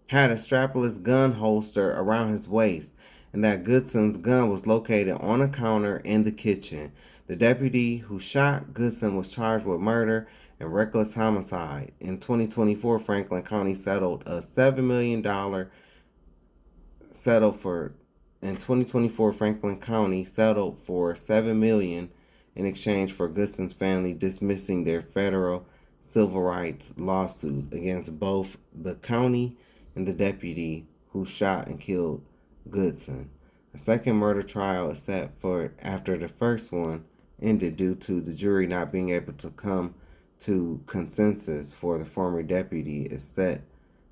Had a strapless gun holster around his waist, and that Goodson's gun was located on a counter in the kitchen. The deputy who shot Goodson was charged with murder and reckless homicide. In 2024, Franklin County settled a $7 million settle for In 2024, Franklin County settled for $7 million in exchange for Goodson's family dismissing their federal civil rights lawsuit against both the county and the deputy who shot and killed Goodson. A second murder trial is set for after the first one ended due to the jury not being able to come to consensus for the former deputy is set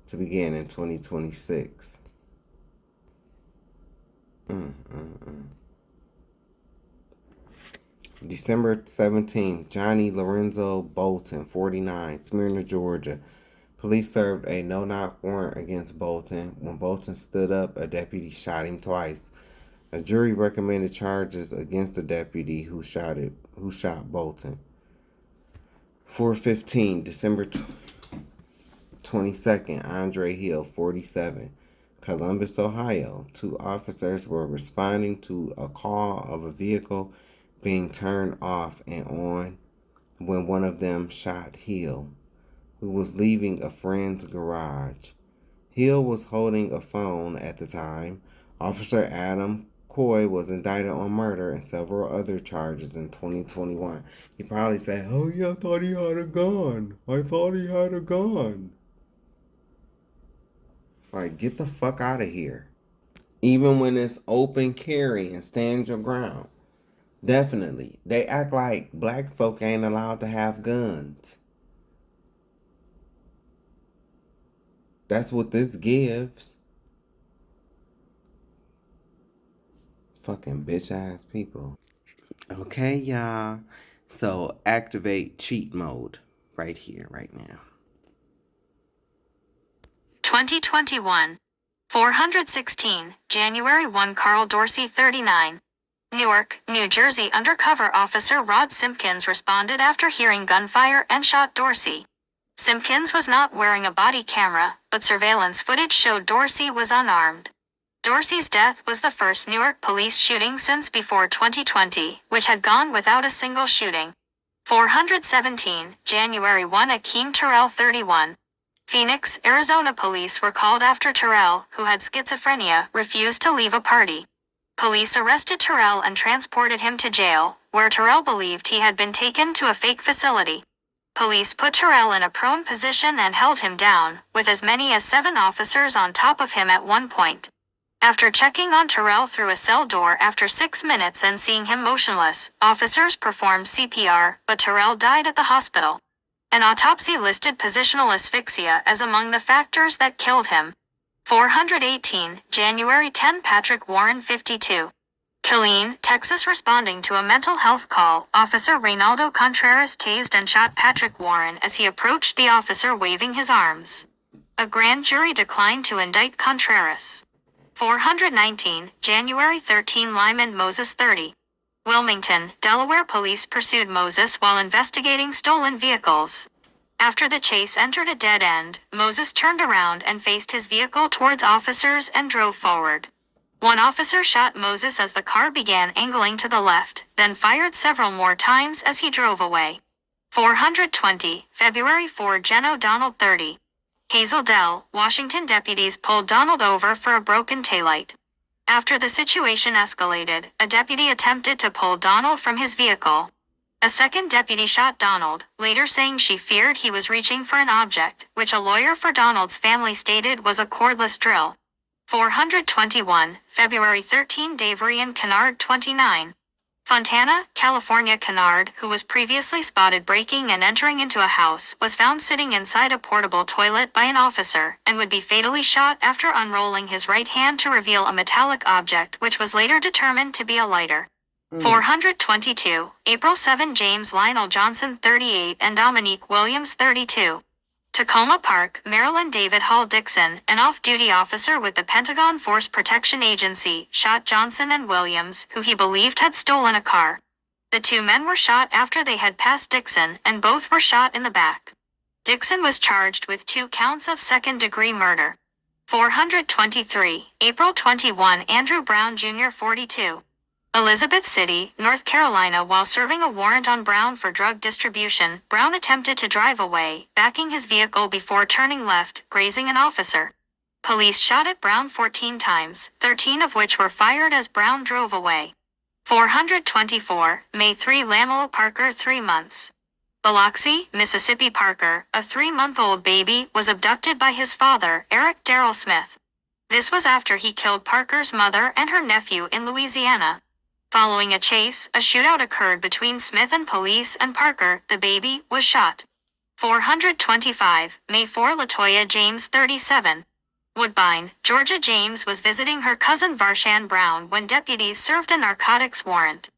to begin in 2026. December 17th, Johnny Lorenzo Bolton, 49, Smyrna, Georgia. Police served a no-knock warrant against Bolton. When Bolton stood up, a deputy shot him twice. A jury recommended charges against the deputy who shot Bolton. 4:15, December 22nd, Andre Hill, 47, Columbus, Ohio. 2 officers were responding to a call of a vehicle being turned off and on when one of them shot Hill, who was leaving a friend's garage. Hill was holding a phone at the time. Officer Adam Coy was indicted on murder and several other charges in 2021. He probably said, "Oh yeah, I thought he had a gun. It's like, get the fuck out of here. Even when it's open carry and stand your ground. Definitely. They act like black folk ain't allowed to have guns. That's what this gives. Fucking bitch ass people. Okay, y'all. So activate cheat mode right here, right now. 2021. 416, January 1. Carl Dorsey, 39. Newark, New Jersey. Undercover officer Rod Simpkins responded after hearing gunfire and shot Dorsey. Simpkins was not wearing a body camera, but surveillance footage showed Dorsey was unarmed. Dorsey's death was the first Newark police shooting since before 2020, which had gone without a single shooting. 417, January 1. Akeem Terrell, 31. Phoenix, Arizona. Police were called after Terrell, who had schizophrenia, refused to leave a party. Police arrested Terrell and transported him to jail, where Terrell believed he had been taken to a fake facility. Police put Terrell in a prone position and held him down, with as many as 7 officers on top of him at one point. After checking on Terrell through a cell door after 6 minutes and seeing him motionless, officers performed CPR, but Terrell died at the hospital. An autopsy listed positional asphyxia as among the factors that killed him. 418, January 10. Patrick Warren, 52. Killeen, Texas. Responding to a mental health call, Officer Reynaldo Contreras tased and shot Patrick Warren as he approached the officer waving his arms. A grand jury declined to indict Contreras. 419, January 13. Lyman Moses, 30. Wilmington, Delaware. Police pursued Moses while investigating stolen vehicles. After the chase entered a dead end, Moses turned around and faced his vehicle towards officers and drove forward. One officer shot Moses as the car began angling to the left, then fired several more times as he drove away. 420, February 4. Geno Donald, 30. Hazel Dell, Washington. Deputies pulled Donald over for a broken taillight. After the situation escalated, a deputy attempted to pull Donald from his vehicle. A second deputy shot Donald, later saying she feared he was reaching for an object, which a lawyer for Donald's family stated was a cordless drill. 421, February 13. Daverian Kennard, 29. Fontana, California. Kennard, who was previously spotted breaking and entering into a house, was found sitting inside a portable toilet by an officer, and would be fatally shot after unrolling his right hand to reveal a metallic object which was later determined to be a lighter. 422, April 7. James Lionel Johnson, 38, and Dominique Williams, 32. Tacoma Park, Maryland. David Hall Dixon, an off-duty officer with the Pentagon Force Protection Agency, shot Johnson and Williams, who he believed had stolen a car. The 2 men were shot after they had passed Dixon, and both were shot in the back. Dixon was charged with 2 counts of second-degree murder. 423, April 21. Andrew Brown Jr., 42. Elizabeth City, North Carolina. While serving a warrant on Brown for drug distribution, Brown attempted to drive away, backing his vehicle before turning left, grazing an officer. Police shot at Brown 14 times, 13 of which were fired as Brown drove away. 424, May 3 Lamelo Parker 3 months. Biloxi, Mississippi Parker, a 3-month-old baby, was abducted by his father, Eric Darrell Smith. This was after he killed Parker's mother and her nephew in Louisiana. Following a chase, a shootout occurred between Smith and police, and Parker, the baby, was shot. 425, May 4 Latoya James 37. Woodbine, Georgia. James was visiting her cousin Varshan Brown when deputies served a narcotics warrant.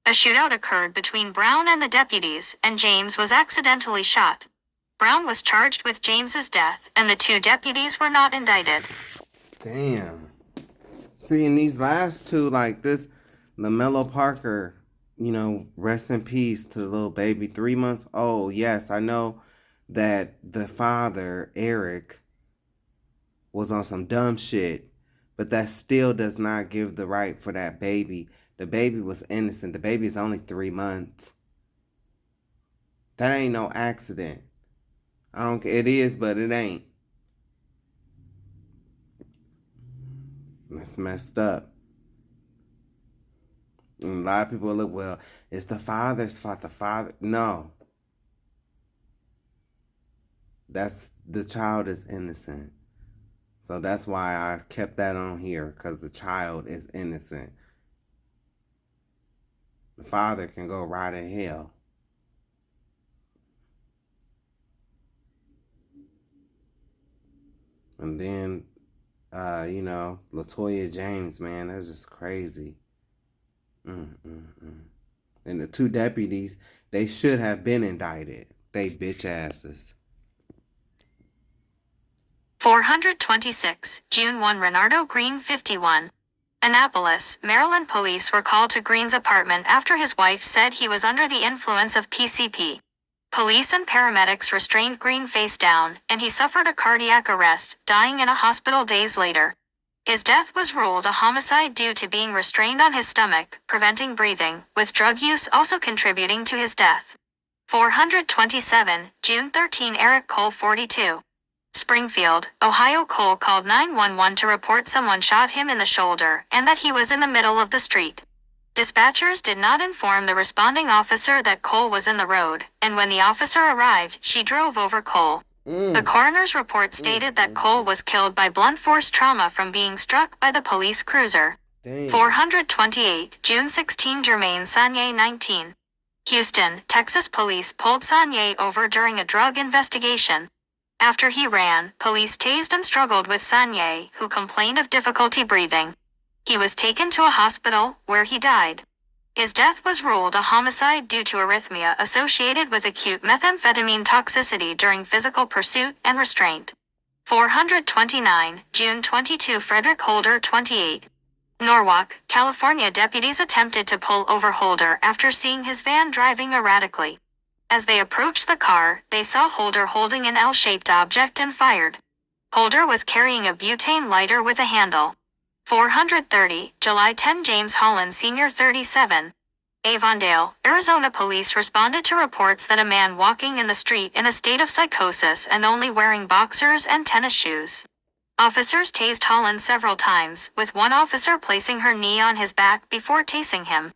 A shootout occurred between Brown and the deputies, and James was accidentally shot. Brown was charged with James's death, and the 2 deputies were not indicted. Damn. See, in these last 2, like this, LaMelo Parker, rest in peace to the little baby, 3 months old. Yes, I know that the father, Eric, was on some dumb shit, but that still does not give the right for that baby. The baby was innocent. The baby is only 3 months. That ain't no accident. I don't care. It is, but it ain't. That's messed up. And a lot of people look, well, it's the father's fault. The father, no. The child is innocent. So that's why I kept that on here, because the child is innocent. The father can go right in hell. And then, Latoya James, man, that's just crazy. And the 2 deputies, they should have been indicted. They bitch asses. 426, June 1 Renardo Green 51. Annapolis, Maryland. Police were called to Green's apartment after his wife said he was under the influence of PCP. Police and paramedics restrained Green face down, and he suffered a cardiac arrest, dying in a hospital days later. His death was ruled a homicide due to being restrained on his stomach, preventing breathing, with drug use also contributing to his death. 427, June 13 Eric Cole 42. Springfield, Ohio. Cole called 911 to report someone shot him in the shoulder and that he was in the middle of the street. Dispatchers did not inform the responding officer that Cole was in the road, and when the officer arrived, she drove over Cole. The coroner's report stated that Cole was killed by blunt force trauma from being struck by the police cruiser. Damn. 428, June 16 Jermaine Sagne 19. Houston, Texas. Police pulled Sagne over during a drug investigation. After he ran, police tased and struggled with Sagne, who complained of difficulty breathing. He was taken to a hospital, where he died. His death was ruled a homicide due to arrhythmia associated with acute methamphetamine toxicity during physical pursuit and restraint. 429, June 22 Frederick Holder 28. Norwalk, California. Deputies attempted to pull over Holder after seeing his van driving erratically. As they approached the car, they saw Holder holding an L-shaped object and fired. Holder was carrying a butane lighter with a handle. 430, July 10 James Holland Sr. 37. Avondale, Arizona. Police responded to reports that a man walking in the street in a state of psychosis and only wearing boxers and tennis shoes. Officers tased Holland several times, with one officer placing her knee on his back before tasing him.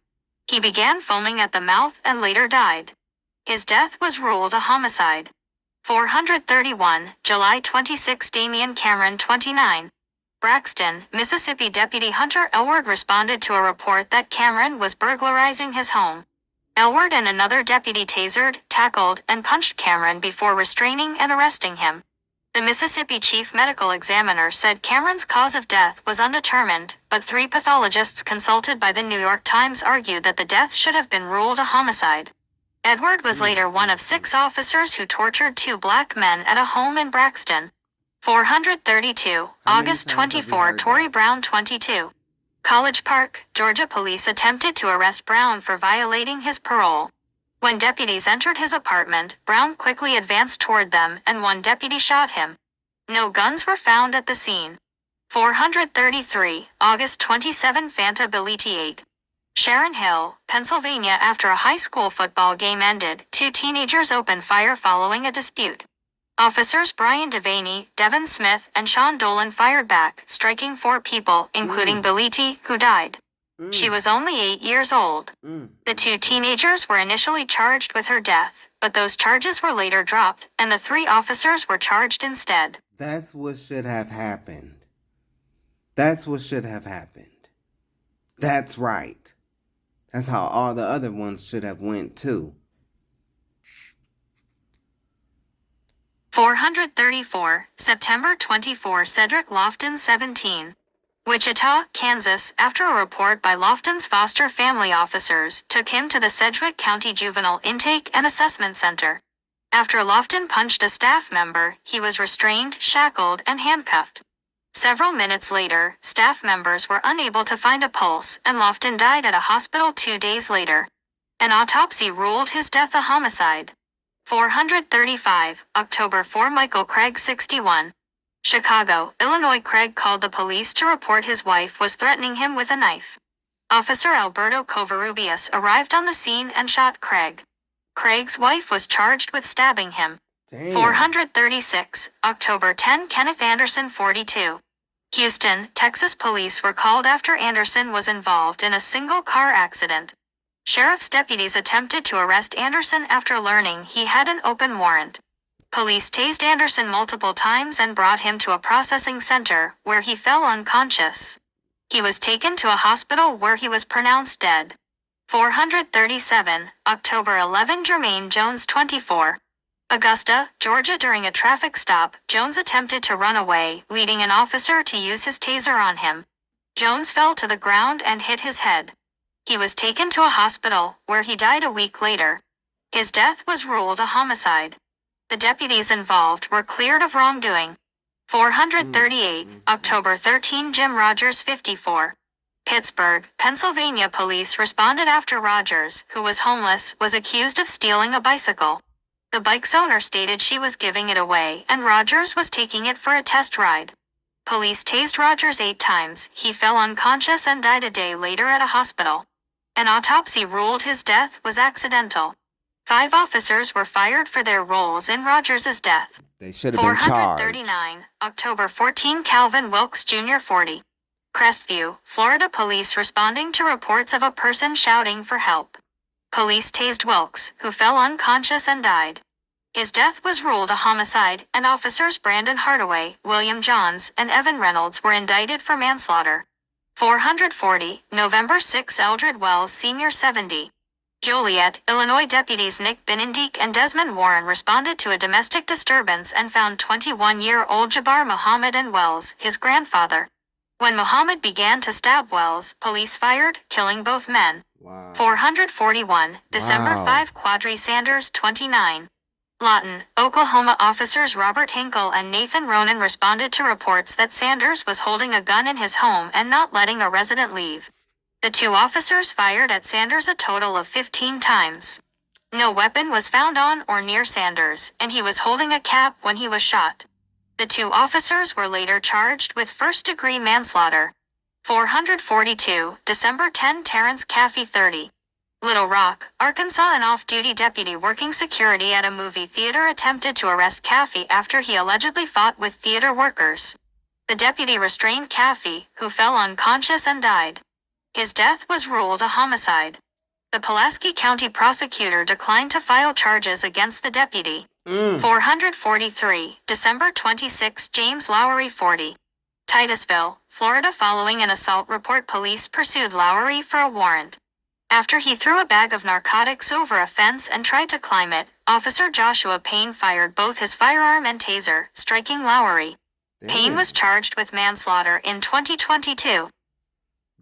He began foaming at the mouth and later died. His death was ruled a homicide. 431, July 26 Damian Cameron 29. Braxton, Mississippi. Deputy Hunter Elward responded to a report that Cameron was burglarizing his home. Elward and another deputy tasered, tackled, and punched Cameron before restraining and arresting him. The Mississippi Chief Medical Examiner said Cameron's cause of death was undetermined, but 3 pathologists consulted by the New York Times argued that the death should have been ruled a homicide. Edward was later one of 6 officers who tortured 2 black men at a home in Braxton. 432, August 24 Tory Brown 22. College Park, Georgia. Police attempted to arrest Brown for violating his parole. When deputies entered his apartment, Brown quickly advanced toward them and one deputy shot him. No guns were found at the scene. 433, August 27 Fanta Beliti 8. Sharon Hill, Pennsylvania. After a high school football game ended, 2 teenagers opened fire following a dispute. Officers Brian Devaney, Devin Smith, and Sean Dolan fired back, striking 4 people, including Beliti, who died. She was only 8 years old. The 2 teenagers were initially charged with her death, but those charges were later dropped, and the 3 officers were charged instead. That's what should have happened. That's what should have happened. That's right. That's how all the other ones should have went too. 434, September 24. Cedric Lofton, 17. Wichita, Kansas, after a report by Lofton's foster family officers took him to the Sedgwick County Juvenile Intake and Assessment Center. After Lofton punched a staff member, he was restrained, shackled, and handcuffed. Several minutes later, staff members were unable to find a pulse, and Lofton died at a hospital 2 days later. An autopsy ruled his death a homicide. 435, October 4. Michael Craig, 61. Chicago, Illinois. Craig called the police to report his wife was threatening him with a knife. Officer Alberto Covarrubias arrived on the scene and shot Craig. Craig's wife was charged with stabbing him. Damn. 436, October 10. Kenneth Anderson, 42. Houston, Texas. Police were called after Anderson was involved in a single-car accident. Sheriff's deputies attempted to arrest Anderson after learning he had an open warrant. Police tased Anderson multiple times and brought him to a processing center, where he fell unconscious. He was taken to a hospital where he was pronounced dead. 437, October 11. Jermaine Jones, 24. Augusta, Georgia. During a traffic stop, Jones attempted to run away, leading an officer to use his taser on him. Jones fell to the ground and hit his head. He was taken to a hospital, where he died a week later. His death was ruled a homicide. The deputies involved were cleared of wrongdoing. 438, October 13. Jim Rogers, 54. Pittsburgh, Pennsylvania. Police responded after Rogers, who was homeless, was accused of stealing a bicycle. The bike's owner stated she was giving it away and Rogers was taking it for a test ride. Police tased Rogers 8 times, he fell unconscious and died a day later at a hospital. An autopsy ruled his death was accidental. 5 officers were fired for their roles in Rogers' death. They should have been charged. 439, October 14. Calvin Wilkes Jr., 40. Crestview, Florida. Police responding to reports of a person shouting for help. Police tased Wilkes, who fell unconscious and died. His death was ruled a homicide, and officers Brandon Hardaway, William Johns, and Evan Reynolds were indicted for manslaughter. 440, November 6. Eldred Wells Sr., 70. Joliet, Illinois. Deputies Nick Benendick and Desmond Warren responded to a domestic disturbance and found 21-year-old Jabbar Muhammad and Wells, his grandfather. When Muhammad began to stab Wells, police fired, killing both men. Wow. 441, December 5. Quadri Sanders, 29. Lawton, Oklahoma. Officers Robert Hinkle and Nathan Ronan responded to reports that Sanders was holding a gun in his home and not letting a resident leave. The 2 officers fired at Sanders a total of 15 times. No weapon was found on or near Sanders, and he was holding a cap when he was shot. The 2 officers were later charged with first-degree manslaughter. 442, December 10. Terrence Caffey, 30. Little Rock, Arkansas. An off-duty deputy working security at a movie theater attempted to arrest Caffey after he allegedly fought with theater workers. The deputy restrained Caffey, who fell unconscious and died. His death was ruled a homicide. The Pulaski County prosecutor declined to file charges against the deputy. 443, December 26. James Lowery, 40. Titusville, Florida. Following an assault report, police pursued Lowery for a warrant. After he threw a bag of narcotics over a fence and tried to climb it, Officer Joshua Payne fired both his firearm and taser, striking Lowery. Payne was charged with manslaughter in 2022.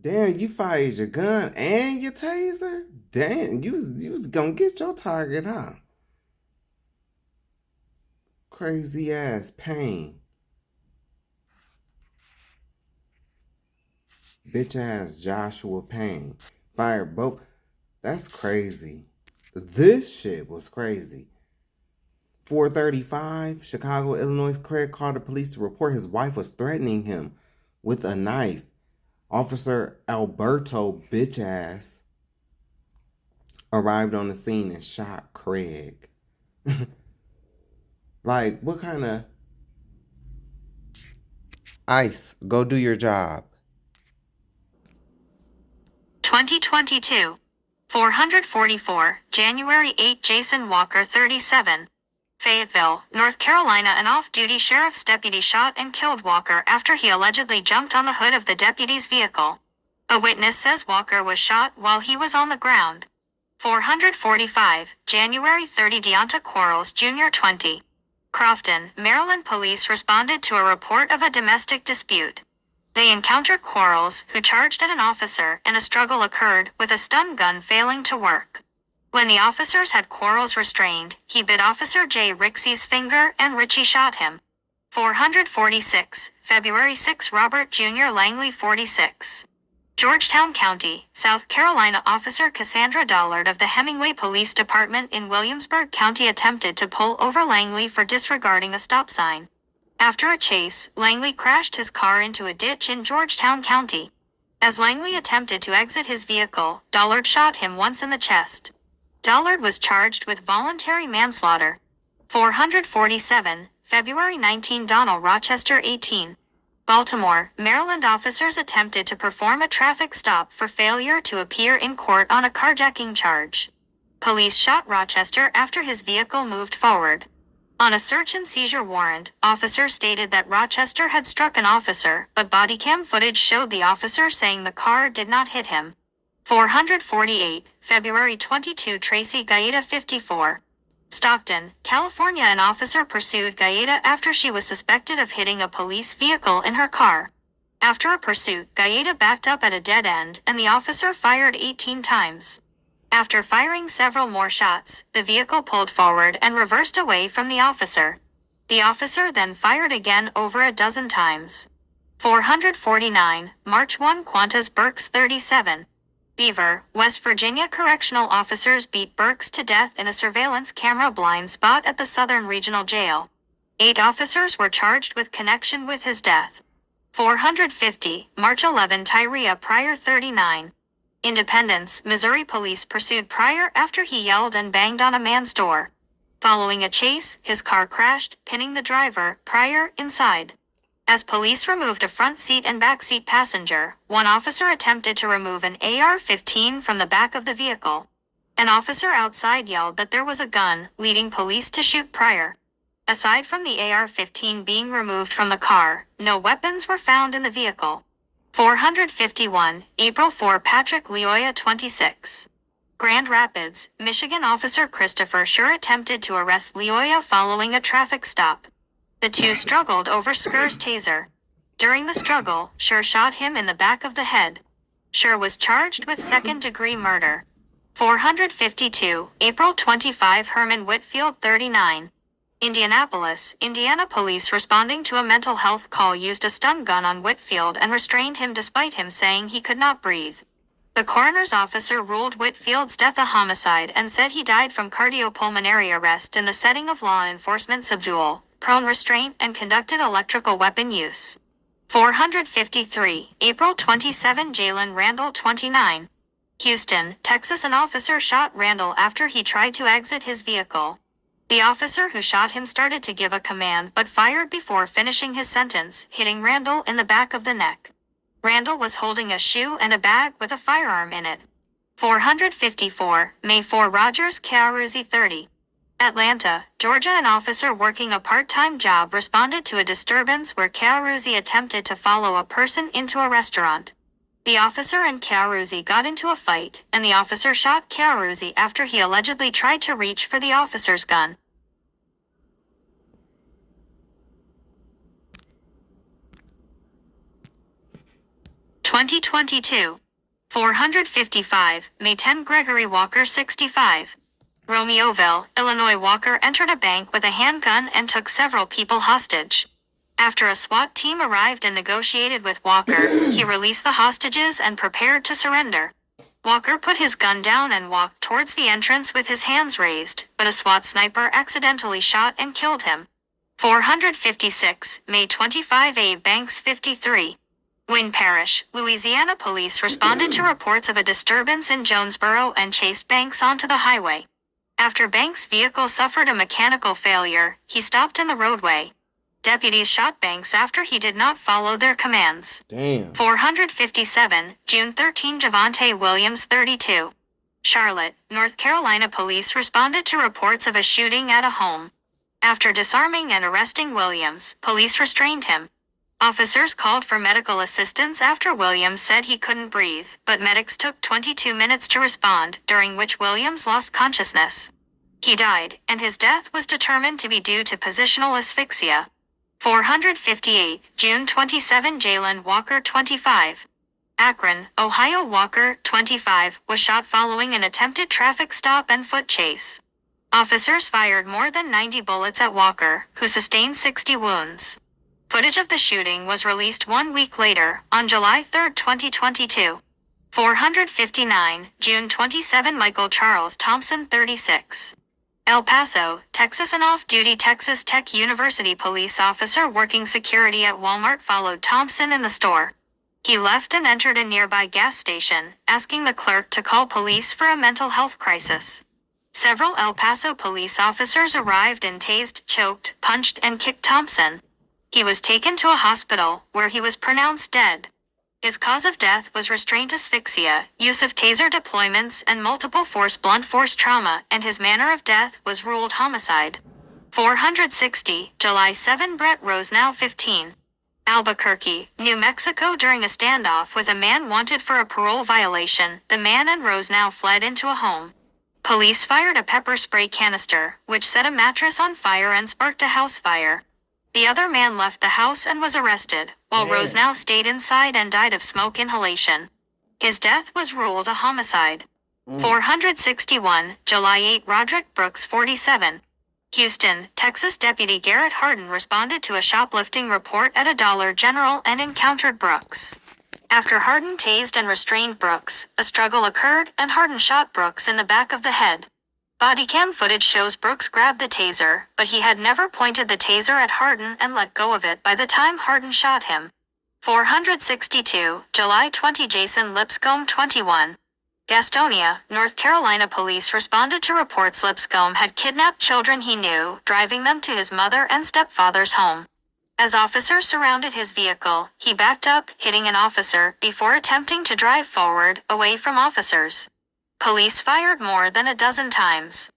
Damn, you fired your gun and your taser? Damn, you was gonna get your target, huh? Crazy ass Payne. Bitch ass Joshua Payne. Fired both. That's crazy. This shit was crazy. 435, Chicago, Illinois. Craig called the police to report his wife was threatening him with a knife. Officer Alberto bitch ass arrived on the scene and shot Craig. Like, what kind of ICE? Go do your job. 2022. 444, January 8. Jason Walker, 37. Fayetteville, North Carolina. An off-duty sheriff's deputy shot and killed Walker after he allegedly jumped on the hood of the deputy's vehicle. A witness says Walker was shot while he was on the ground. 445, January 30. Deonta Quarles Jr., 20. Crofton, Maryland. Police responded to a report of a domestic dispute. They encountered Quarles, who charged at an officer, and a struggle occurred, with a stun gun failing to work. When the officers had Quarles restrained, he bit Officer J. Rixey's finger and Ritchie shot him. 446, February 6. Robert Jr. Langley, 46. Georgetown County, South Carolina. Officer Cassandra Dollard of the Hemingway Police Department in Williamsburg County attempted to pull over Langley for disregarding a stop sign. After a chase, Langley crashed his car into a ditch in Georgetown County. As Langley attempted to exit his vehicle, Dollard shot him once in the chest. Dollard was charged with voluntary manslaughter. 447, February 19. Donald Rochester, 18. Baltimore, Maryland. Officers attempted to perform a traffic stop for failure to appear in court on a carjacking charge. Police shot Rochester after his vehicle moved forward. On a search and seizure warrant, officers stated that Rochester had struck an officer, but body cam footage showed the officer saying the car did not hit him. 448, February 22. Tracy Gaeta, 54. Stockton, California. An officer pursued Gaeta after she was suspected of hitting a police vehicle in her car. After a pursuit, Gaeta backed up at a dead end, and the officer fired 18 times. After firing several more shots, the vehicle pulled forward and reversed away from the officer. The officer then fired again over a dozen times. 449, March 1. Qantas Burks, 37. Beaver, West Virginia. Correctional officers beat Burks to death in a surveillance camera blind spot at the Southern Regional Jail. 8 officers were charged with connection with his death. 450, March 11. Tyria Pryor, 39. Independence, Missouri. Police pursued Pryor after he yelled and banged on a man's door. Following a chase, his car crashed, pinning the driver, Pryor, inside. As police removed a front seat and back seat passenger, one officer attempted to remove an AR-15 from the back of the vehicle. An officer outside yelled that there was a gun, leading police to shoot Pryor. Aside from the AR-15 being removed from the car, no weapons were found in the vehicle. 451, April 4. Patrick Leoya, 26. Grand Rapids, Michigan. Officer Christopher Schur attempted to arrest Leoya following a traffic stop. The two struggled over Schur's taser. During the struggle, Schur shot him in the back of the head. Schur was charged with second-degree murder. 452, April 25. Herman Whitfield, 39. Indianapolis, Indiana. Police responding to a mental health call used a stun gun on Whitfield and restrained him despite him saying he could not breathe. The coroner's officer ruled Whitfield's death a homicide and said he died from cardiopulmonary arrest in the setting of law enforcement subdual, prone restraint, and conducted electrical weapon use. 453, April 27. Jalen Randall, 29. Houston, Texas. An officer shot Randall after he tried to exit his vehicle. The officer who shot him started to give a command but fired before finishing his sentence, hitting Randall in the back of the neck. Randall was holding a shoe and a bag with a firearm in it. 454, May 4. Rogers Chiaruzzi, 30. Atlanta, Georgia. An officer working a part-time job responded to a disturbance where Chiaruzzi attempted to follow a person into a restaurant. The officer and Chiaruzzi got into a fight, and the officer shot Chiaruzzi after he allegedly tried to reach for the officer's gun. (2022) 455, May 10. Gregory Walker, 65. Romeoville, Illinois. Walker entered a bank with a handgun and took several people hostage. After a SWAT team arrived and negotiated with Walker, he released the hostages and prepared to surrender. Walker put his gun down and walked towards the entrance with his hands raised, but a SWAT sniper accidentally shot and killed him. 456, May 25. Abe Banks, 53. Wynn Parish, Louisiana. Police responded to reports of a disturbance in Jonesboro and chased Banks onto the highway. After Banks' vehicle suffered a mechanical failure, he stopped in the roadway. Deputies shot Banks after he did not follow their commands. Damn. 457, June 13. Javante Williams, 32. Charlotte, North Carolina police responded to reports of a shooting at a home. After disarming and arresting Williams, police restrained him. Officers called for medical assistance after Williams said he couldn't breathe, but medics took 22 minutes to respond, during which Williams lost consciousness. He died, and his death was determined to be due to positional asphyxia. 458, June 27. Jalen Walker, 25. Akron, Ohio. Walker, 25, was shot following an attempted traffic stop and foot chase. Officers fired more than 90 bullets at Walker, who sustained 60 wounds. Footage of the shooting was released 1 week later, on July 3, 2022. 459, June 27. Michael Charles Thompson, 36. El Paso, Texas. An off-duty Texas Tech University police officer working security at Walmart followed Thompson in the store. He left and entered a nearby gas station, asking the clerk to call police for a mental health crisis. Several El Paso police officers arrived and tased, choked, punched, and kicked Thompson. He was taken to a hospital, where he was pronounced dead. His cause of death was restraint asphyxia, use of taser deployments, and multiple blunt force trauma, and his manner of death was ruled homicide. 460, July 7. Brett Rosenow, 15. Albuquerque, New Mexico. During a standoff with a man wanted for a parole violation, the man and Rosenow fled into a home. Police fired a pepper spray canister, which set a mattress on fire and sparked a house fire. The other man left the house and was arrested, while Rosenow stayed inside and died of smoke inhalation. His death was ruled a homicide. 461, July 8. Roderick Brooks, 47. Houston, Texas. Deputy Garrett Harden responded to a shoplifting report at a Dollar General and encountered Brooks. After Harden tased and restrained Brooks, a struggle occurred and Harden shot Brooks in the back of the head. Bodycam footage shows Brooks grabbed the taser, but he had never pointed the taser at Harden and let go of it by the time Harden shot him. 462, July 20. Jason Lipscomb, 21. Gastonia, North Carolina police responded to reports Lipscomb had kidnapped children he knew, driving them to his mother and stepfather's home. As officers surrounded his vehicle, he backed up, hitting an officer, before attempting to drive forward, away from officers. Police fired more than a dozen times.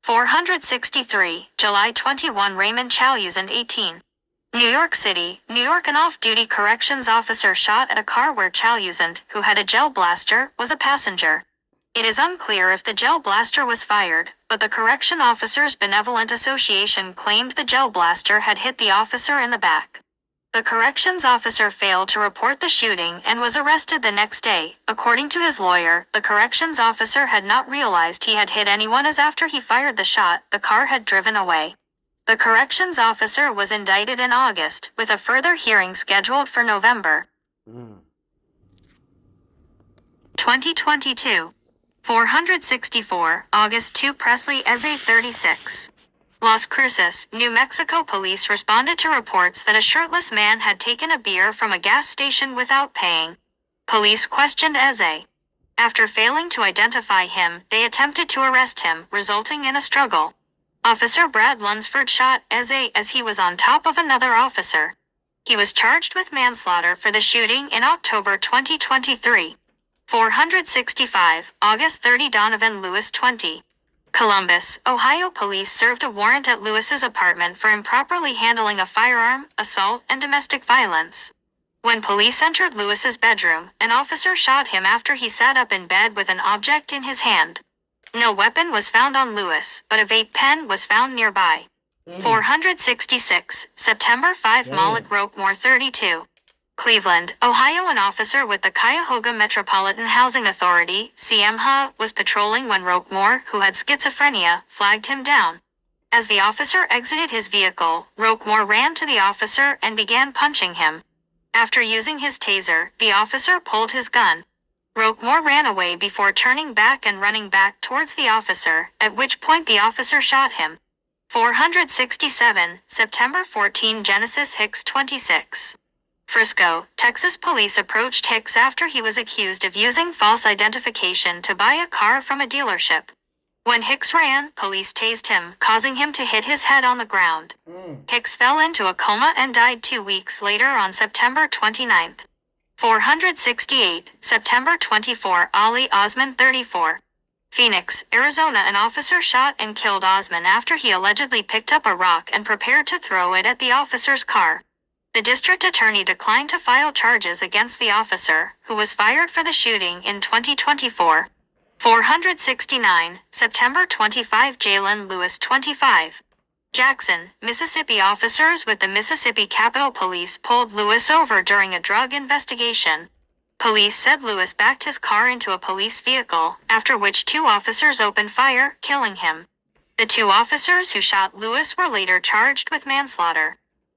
463, July 21. Raymond Chalyuzand, 18. New York City, New York. An off-duty corrections officer shot at a car where Chalyuzand, who had a gel blaster, was a passenger. It is unclear if the gel blaster was fired, but the Correction Officers Benevolent Association claimed the gel blaster had hit the officer in the back. The corrections officer failed to report the shooting and was arrested the next day. According to his lawyer, the corrections officer had not realized he had hit anyone, as after he fired the shot, the car had driven away. The corrections officer was indicted in August, with a further hearing scheduled for November. 2022. 464, August 2. Presley Eze, 36. Las Cruces, New Mexico. Police responded to reports that a shirtless man had taken a beer from a gas station without paying. Police questioned Eze. After failing to identify him, they attempted to arrest him, resulting in a struggle. Officer Brad Lunsford shot Eze as he was on top of another officer. He was charged with manslaughter for the shooting in October 2023. 465, August 30. Donovan Lewis, 20. Columbus, Ohio. Police served a warrant at Lewis's apartment for improperly handling a firearm, assault, and domestic violence. When police entered Lewis's bedroom, an officer shot him after he sat up in bed with an object in his hand. No weapon was found on Lewis, but a vape pen was found nearby. 466, September 5. Malik Roquemore, 32. Cleveland, Ohio. An officer with the Cuyahoga Metropolitan Housing Authority, CMHA, was patrolling when Roquemore, who had schizophrenia, flagged him down. As the officer exited his vehicle, Roquemore ran to the officer and began punching him. After using his taser, the officer pulled his gun. Roquemore ran away before turning back and running back towards the officer, at which point the officer shot him. 467, September 14. Genesis Hicks, 26. Frisco, Texas. Police approached Hicks after he was accused of using false identification to buy a car from a dealership. When Hicks ran, police tased him, causing him to hit his head on the ground. Hicks fell into a coma and died 2 weeks later on September 29. 468, September 24, Ali Osman 34. Phoenix, Arizona. An officer shot and killed Osman after he allegedly picked up a rock and prepared to throw it at the officer's car. The district attorney declined to file charges against the officer, who was fired for the shooting in 2024. 469, September 25. Jalen Lewis 25. Jackson, Mississippi. Officers with the Mississippi Capitol Police pulled Lewis over during a drug investigation. Police said Lewis backed his car into a police vehicle, after which 2 officers opened fire, killing him. The 2 officers who shot Lewis were later charged with manslaughter.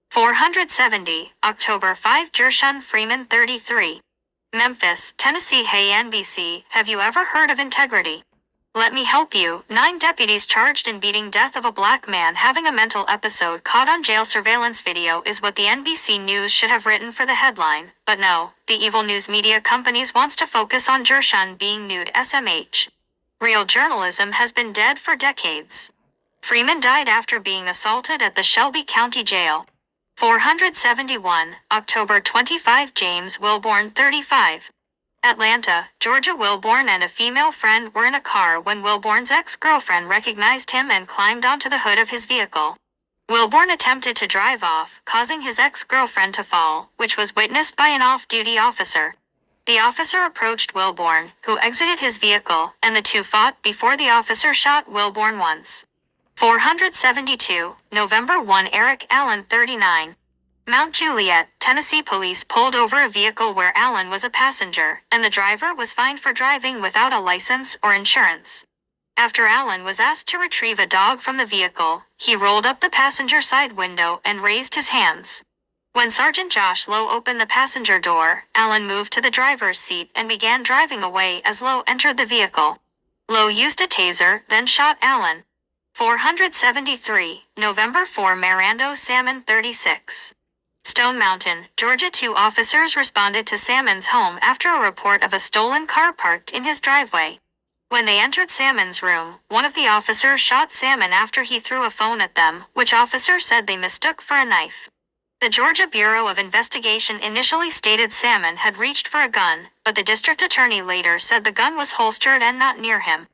470, October 5. Jershon Freeman 33. Memphis, Tennessee. Hey NBC, have you ever heard of integrity? Let me help you. 9 deputies charged in beating death of a black man having a mental episode caught on jail surveillance video is what the NBC News should have written for the headline, but no, the evil news media companies wants to focus on Jershon being nude. SMH. Real journalism has been dead for decades. Freeman died after being assaulted at the Shelby County Jail. 471, October 25. James Wilborn 35. Atlanta, Georgia. Wilborn and a female friend were in a car when Wilborn's ex-girlfriend recognized him and climbed onto the hood of his vehicle. Wilborn attempted to drive off, causing his ex-girlfriend to fall, which was witnessed by an off-duty officer. The officer approached Wilborn, who exited his vehicle, and the 2 fought before the officer shot Wilborn once. 472, November 1. Eric Allen 39. Mount Juliet, Tennessee. Police pulled over a vehicle where Allen was a passenger, and the driver was fined for driving without a license or insurance. After Allen was asked to retrieve a dog from the vehicle, he rolled up the passenger side window and raised his hands. When Sergeant Josh Lowe opened the passenger door, Allen moved to the driver's seat and began driving away as Lowe entered the vehicle. Lowe used a taser, then shot Allen. 473, November 4. Mirando Salmon 36. Stone Mountain, Georgia. 2 officers responded to Salmon's home after a report of a stolen car parked in his driveway. When they entered Salmon's room, one of the officers shot Salmon after he threw a phone at them, which officer said they mistook for a knife. The Georgia Bureau of Investigation initially stated Salmon had reached for a gun, but the district attorney later said the gun was holstered and not near him.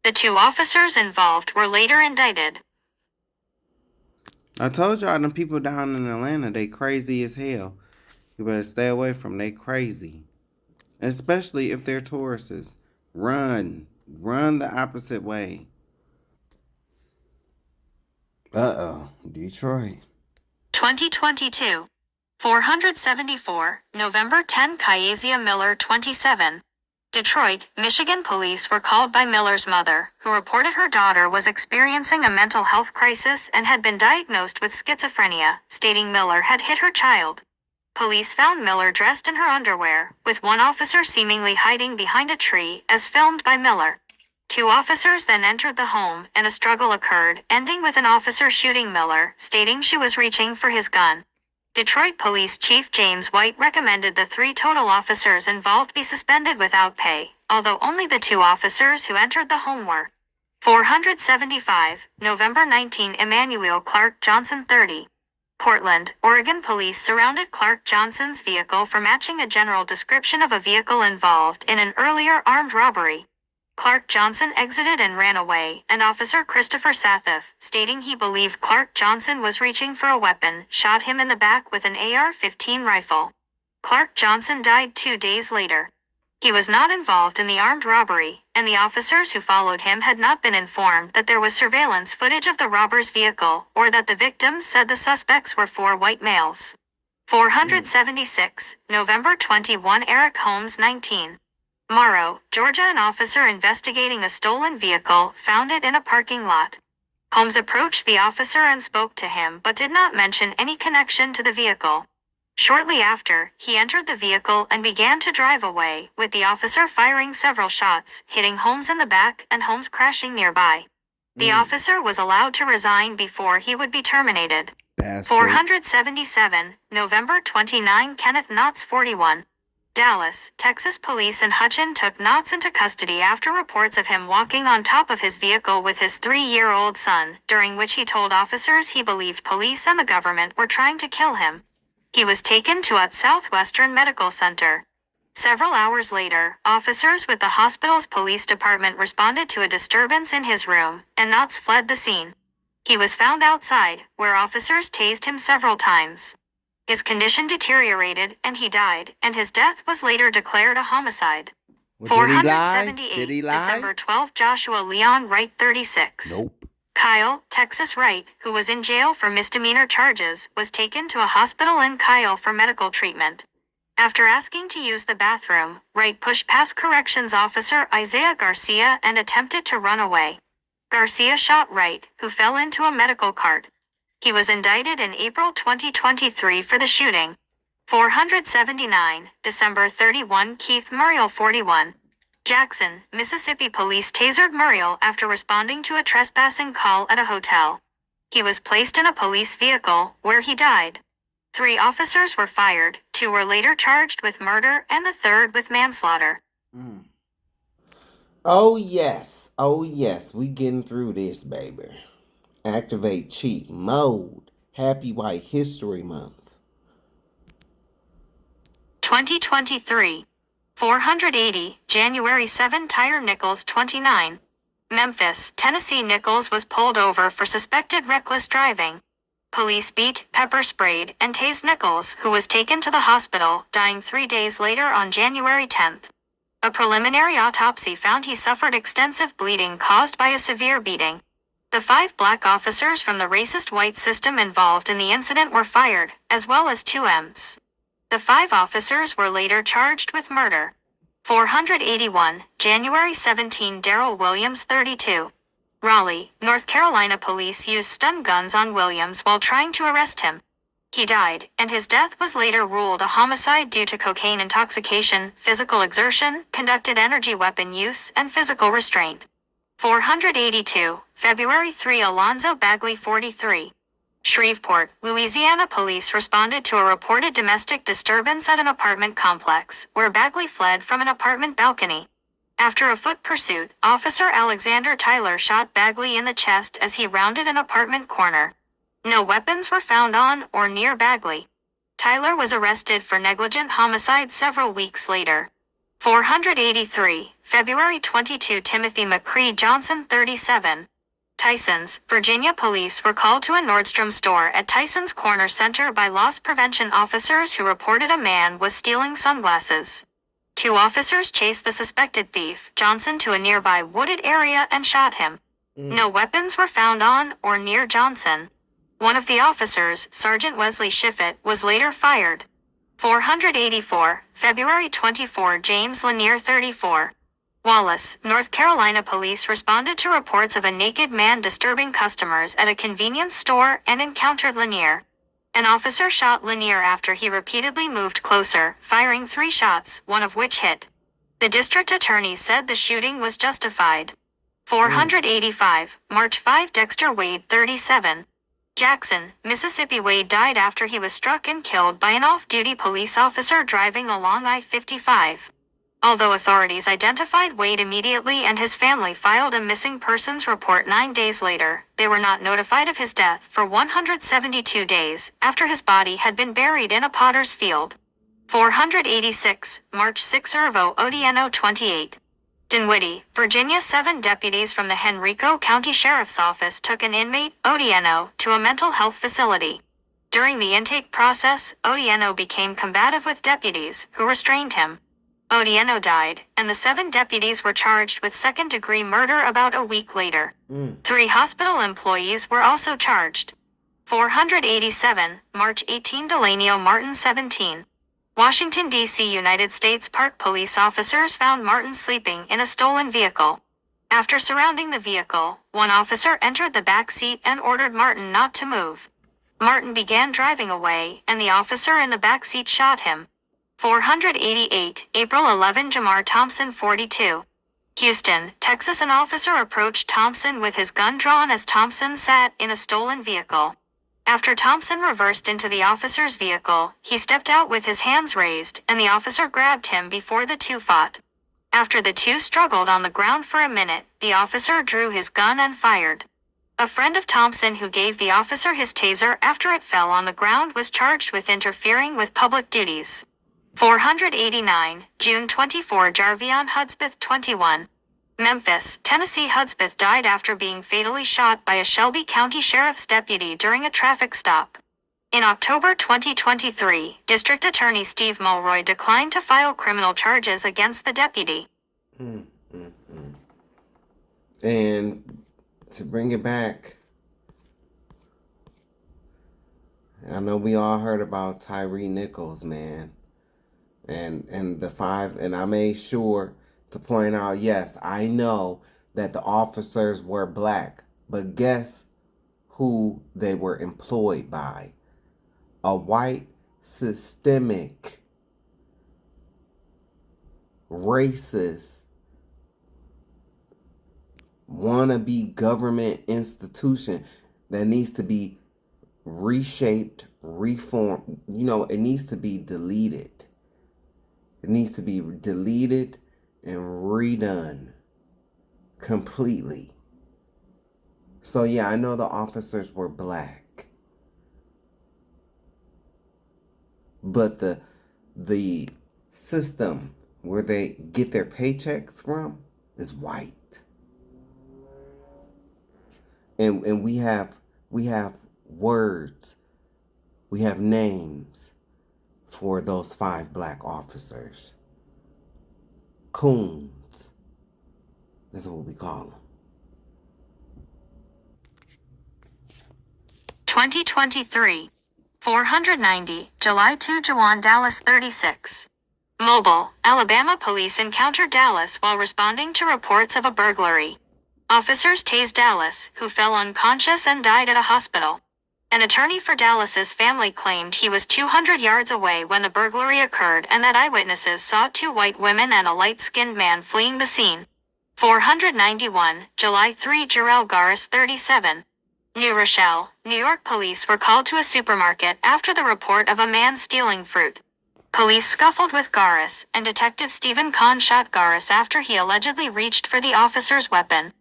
The 2 officers involved were later indicted. I told y'all them people down in Atlanta, they crazy as hell. You better stay away from them. They crazy. Especially if they're Tauruses. Run. Run the opposite way. Detroit. 2022. 474, November 10. Kyasia Miller 27. Detroit, Michigan. Police were called by Miller's mother, who reported her daughter was experiencing a mental health crisis and had been diagnosed with schizophrenia, stating Miller had hit her child. Police found Miller dressed in her underwear, with 1 officer seemingly hiding behind a tree, as filmed by Miller. 2 officers then entered the home, and a struggle occurred, ending with an officer shooting Miller, stating she was reaching for his gun. Detroit Police Chief James White recommended the 3 total officers involved be suspended without pay, although only the 2 officers who entered the home were. 475, November 19. Emmanuel Clark Johnson 30. Portland, Oregon. Police surrounded Clark Johnson's vehicle for matching a general description of a vehicle involved in an earlier armed robbery. Clark Johnson exited and ran away, and Officer Christopher Sathoff, stating he believed Clark Johnson was reaching for a weapon, shot him in the back with an AR-15 rifle. Clark Johnson died 2 days later. He was not involved in the armed robbery, and the officers who followed him had not been informed that there was surveillance footage of the robber's vehicle, or that the victims said the suspects were 4 white males. 476, November 21. Eric Holmes 19. Morrow, Georgia. An officer investigating a stolen vehicle found it in a parking lot. Holmes approached the officer and spoke to him but did not mention any connection to the vehicle. Shortly after, he entered the vehicle and began to drive away, with the officer firing several shots, hitting Holmes in the back and Holmes crashing nearby. The officer was allowed to resign before he would be terminated. Bastard. 477, November 29. Kenneth Knotts 41. Dallas, Texas police in Hutchin took Knotts into custody after reports of him walking on top of his vehicle with his 3-year-old son, during which he told officers he believed police and the government were trying to kill him. He was taken to a Southwestern Medical Center. Several hours later, officers with the hospital's police department responded to a disturbance in his room, and Knotts fled the scene. He was found outside, where officers tased him several times. His condition deteriorated, and he died, and his death was later declared a homicide. Well, did he lie? 478, Did he lie? December 12, Joshua Leon Wright, 36. Nope. Kyle, Texas Wright, who was in jail for misdemeanor charges, was taken to a hospital in Kyle for medical treatment. After asking to use the bathroom, Wright pushed past corrections officer Isaiah Garcia and attempted to run away. Garcia shot Wright, who fell into a medical cart. He was indicted in April 2023 for the shooting. 479, December 31, Keith Muriel, 41. Jackson, Mississippi police tasered Muriel after responding to a trespassing call at a hotel. He was placed in a police vehicle, where he died. 3 officers were fired, 2 were later charged with murder, and the 3rd with manslaughter. Oh yes, we getting through this, baby. Activate cheat mode. Happy White History Month. 2023. 480, January 7, Tyre Nichols, 29. Memphis, Tennessee. Nichols was pulled over for suspected reckless driving. Police beat, pepper sprayed, and tased Nichols, who was taken to the hospital, dying 3 days later on January 10th. A preliminary autopsy found he suffered extensive bleeding caused by a severe beating. The 5 black officers from the racist white system involved in the incident were fired, as well as 2 M's. The 5 officers were later charged with murder. 481, January 17, Darrell Williams, 32. Raleigh, North Carolina. Police used stun guns on Williams while trying to arrest him. He died, and his death was later ruled a homicide due to cocaine intoxication, physical exertion, conducted energy weapon use, and physical restraint. 482, February 3, Alonzo Bagley, 43. Shreveport, Louisiana. Police responded to a reported domestic disturbance at an apartment complex, where Bagley fled from an apartment balcony. After a foot pursuit, Officer Alexander Tyler shot Bagley in the chest as he rounded an apartment corner. No weapons were found on or near Bagley. Tyler was arrested for negligent homicide several weeks later. 483, February 22, Timothy McCree Johnson, 37. Tysons, Virginia. Police were called to a Nordstrom store at Tysons Corner Center by loss prevention officers who reported a man was stealing sunglasses. 2 officers chased the suspected thief, Johnson, to a nearby wooded area and shot him. No weapons were found on or near Johnson. One of the officers, Sergeant Wesley Shiffett, was later fired. 484, February 24, James Lanier, 34. Wallace, North Carolina. Police responded to reports of a naked man disturbing customers at a convenience store and encountered Lanier. An officer shot Lanier after he repeatedly moved closer, firing 3 shots, one of which hit. The district attorney said the shooting was justified. 485, March 5, Dexter Wade, 37. Jackson, Mississippi. Wade died after he was struck and killed by an off-duty police officer driving along I-55. Although authorities identified Wade immediately and his family filed a missing persons report 9 days later, they were not notified of his death for 172 days after his body had been buried in a potter's field. 486, March 6, Irvo Odieno, 28. Dinwiddie, Virginia. 7 deputies from the Henrico County Sheriff's Office took an inmate, Odieno, to a mental health facility. During the intake process, Odieno became combative with deputies, who restrained him. Odieno died, and the 7 deputies were charged with second-degree murder about a week later. 3 hospital employees were also charged. 487, March 18, Delanio Martin, 17. Washington, D.C. United States Park Police officers found Martin sleeping in a stolen vehicle. After surrounding the vehicle, one officer entered the back seat and ordered Martin not to move. Martin began driving away, and the officer in the back seat shot him. 488, April 11, Jamar Thompson, 42. Houston, Texas. An officer approached Thompson with his gun drawn as Thompson sat in a stolen vehicle. After Thompson reversed into the officer's vehicle, he stepped out with his hands raised, and the officer grabbed him before the two fought. After the two struggled on the ground for a minute, the officer drew his gun and fired. A friend of Thompson who gave the officer his taser after it fell on the ground was charged with interfering with public duties. 489, June 24. Jarvion Hudspeth 21. Memphis, Tennessee. Hudspeth died after being fatally shot by a Shelby County Sheriff's deputy during a traffic stop. In October 2023, District Attorney Steve Mulroy declined to file criminal charges against the deputy. And to bring it back, I know we all heard about Tyree Nichols, man. And the five, and I made sure to point out, yes, I know that the officers were black, but guess who they were employed by? A white, systemic, racist, wannabe government institution that needs to be reshaped, reformed. You know, it needs to be deleted. It needs to be deleted and redone completely. So yeah, I know the officers were black, but the system where they get their paychecks from is white. And we have words, we have names for those 5 black officers. Coons. That's what we call them. 2023. 490, July 2. Jawan Dallas 36. Mobile, Alabama police encountered Dallas while responding to reports of a burglary. Officers tased Dallas, who fell unconscious and died at a hospital. An attorney for Dallas's family claimed he was 200 yards away when the burglary occurred and that eyewitnesses saw 2 white women and a light-skinned man fleeing the scene. 491, July 3. Jarrell Garris 37. New Rochelle, New York. Police were called to a supermarket after the report of a man stealing fruit. Police scuffled with Garris, and Detective Stephen Kahn shot Garris after he allegedly reached for the officer's weapon.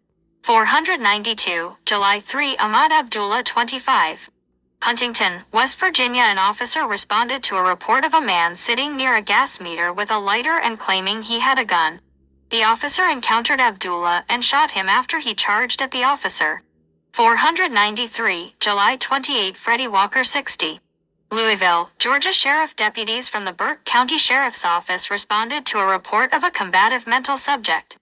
492, July 3. Ahmad Abdullah 25. Huntington, West Virginia. An officer responded to a report of a man sitting near a gas meter with a lighter and claiming he had a gun. The officer encountered Abdullah and shot him after he charged at the officer. 493, July 28. Freddie Walker 60. Louisville, Georgia. Sheriff deputies from the Burke County Sheriff's Office responded to a report of a combative mental subject.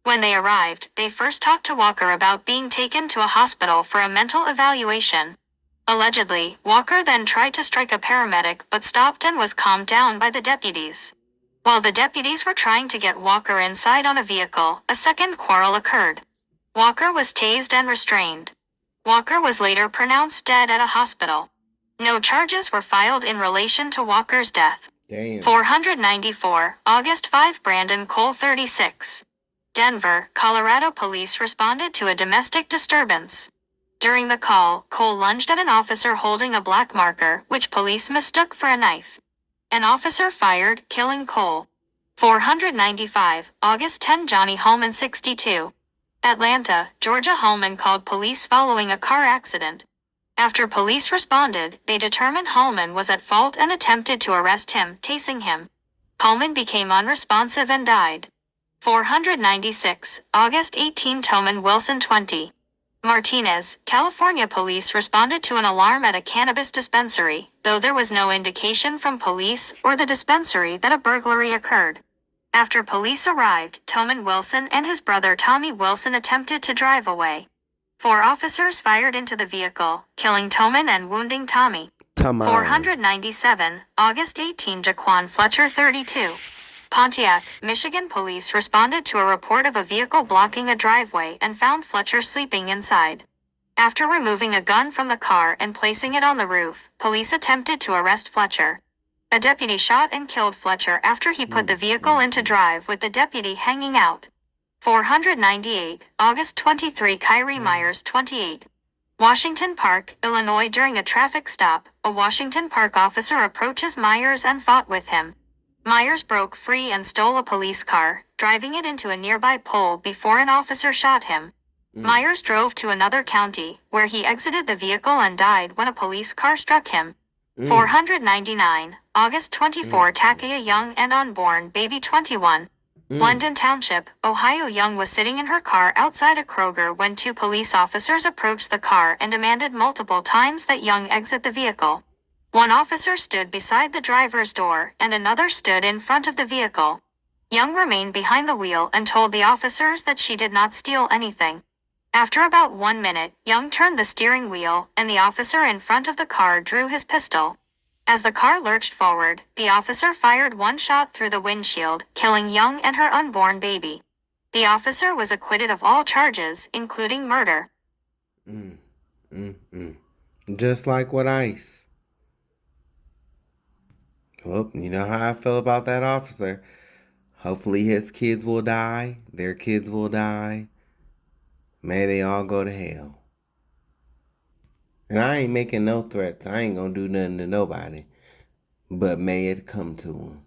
When they arrived, they first talked to Walker about being taken to a hospital for a mental evaluation. Allegedly, Walker then tried to strike a paramedic but stopped and was calmed down by the deputies. While the deputies were trying to get Walker inside on a vehicle, a second quarrel occurred. Walker was tased and restrained. Walker was later pronounced dead at a hospital. No charges were filed in relation to Walker's death. Damn. 494, August 5. Brandon Cole 36. Denver, Colorado. Police responded to a domestic disturbance. During the call, Cole lunged at an officer holding a black marker, which police mistook for a knife. An officer fired, killing Cole. 495, August 10. Johnny Holman 62. Atlanta, Georgia. Holman called police following a car accident. After police responded, they determined Holman was at fault and attempted to arrest him, tasing him. Holman became unresponsive and died. 496, August 18. Toman Wilson 20. Martinez, California. Police responded to an alarm at a cannabis dispensary, though there was no indication from police or the dispensary that a burglary occurred. After police arrived, Toman Wilson and his brother Tommy Wilson attempted to drive away. 4 officers fired into the vehicle, killing Toman and wounding Tommy. 497, August 18. Jaquan Fletcher 32. Pontiac, Michigan. Police responded to a report of a vehicle blocking a driveway and found Fletcher sleeping inside. After removing a gun from the car and placing it on the roof, police attempted to arrest Fletcher. A deputy shot and killed Fletcher after he put the vehicle into drive with the deputy hanging out. 498, August 23. Kyrie Myers 28. Washington Park, Illinois. During a traffic stop, a Washington Park officer approaches Myers and fought with him. Myers broke free and stole a police car, driving it into a nearby pole before an officer shot him. Myers drove to another county, where he exited the vehicle and died when a police car struck him. 499, August 24. Takia Young and unborn baby 21. Blendon Township, Ohio. Young was sitting in her car outside a Kroger when two police officers approached the car and demanded multiple times that Young exit the vehicle. One officer stood beside the driver's door and another stood in front of the vehicle. Young remained behind the wheel and told the officers that she did not steal anything. After about 1 minute, Young turned the steering wheel and the officer in front of the car drew his pistol. As the car lurched forward, the officer fired one shot through the windshield, killing Young and her unborn baby. The officer was acquitted of all charges, including murder. Just like with ICE. Well, you know how I feel about that officer. Hopefully his kids will die. Their kids will die. May they all go to hell. And I ain't making no threats. I ain't gonna do nothing to nobody. But may it come to them.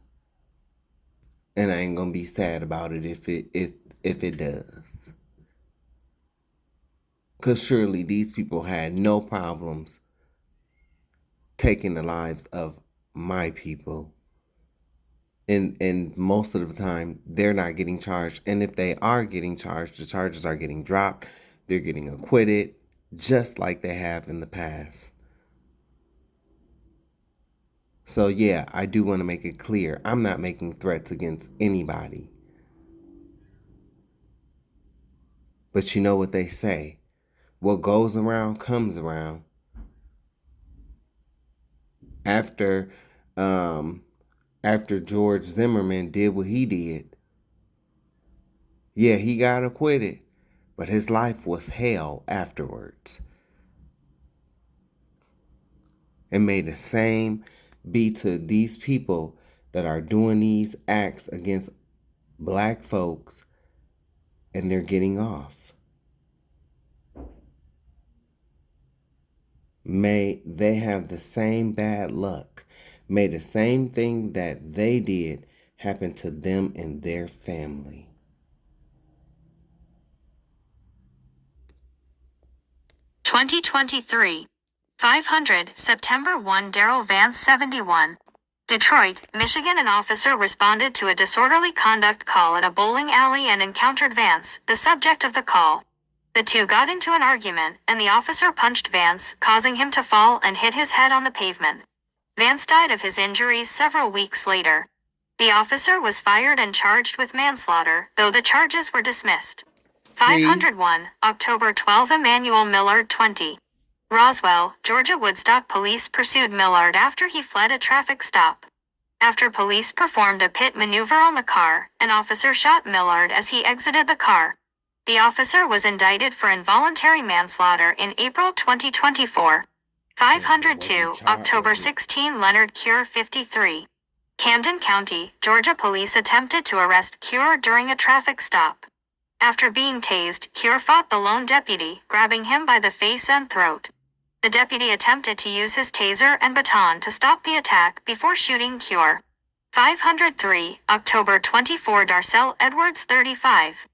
And I ain't gonna be sad about it if it does. Because surely these people had no problems taking the lives of my people. And most of the time, they're not getting charged. And if they are getting charged, the charges are getting dropped. They're getting acquitted, just like they have in the past. So yeah, I do want to make it clear. I'm not making threats against anybody. But you know what they say. What goes around comes around. After George Zimmerman did what he did, yeah, he got acquitted, but his life was hell afterwards. And may the same be to these people that are doing these acts against black folks and they're getting off. May they have the same bad luck. May the same thing that they did happen to them and their family. (2023) 500, September 1. Daryl Vance 71. Detroit, Michigan. An officer responded to a disorderly conduct call at a bowling alley and encountered Vance, the subject of the call. The two got into an argument, and the officer punched Vance, causing him to fall and hit his head on the pavement. Vance died of his injuries several weeks later. The officer was fired and charged with manslaughter, though the charges were dismissed. 501, October 12. Emmanuel Millard 20. Roswell, Georgia. Woodstock police pursued Millard after he fled a traffic stop. After police performed a pit maneuver on the car, an officer shot Millard as he exited the car. The officer was indicted for involuntary manslaughter in April 2024. 502, October 16. Leonard Cure 53. Camden County, Georgia. Police attempted to arrest Cure during a traffic stop. After being tased, Cure fought the lone deputy, grabbing him by the face and throat. The deputy attempted to use his taser and baton to stop the attack before shooting Cure. 503, October 24. Darcel Edwards 35.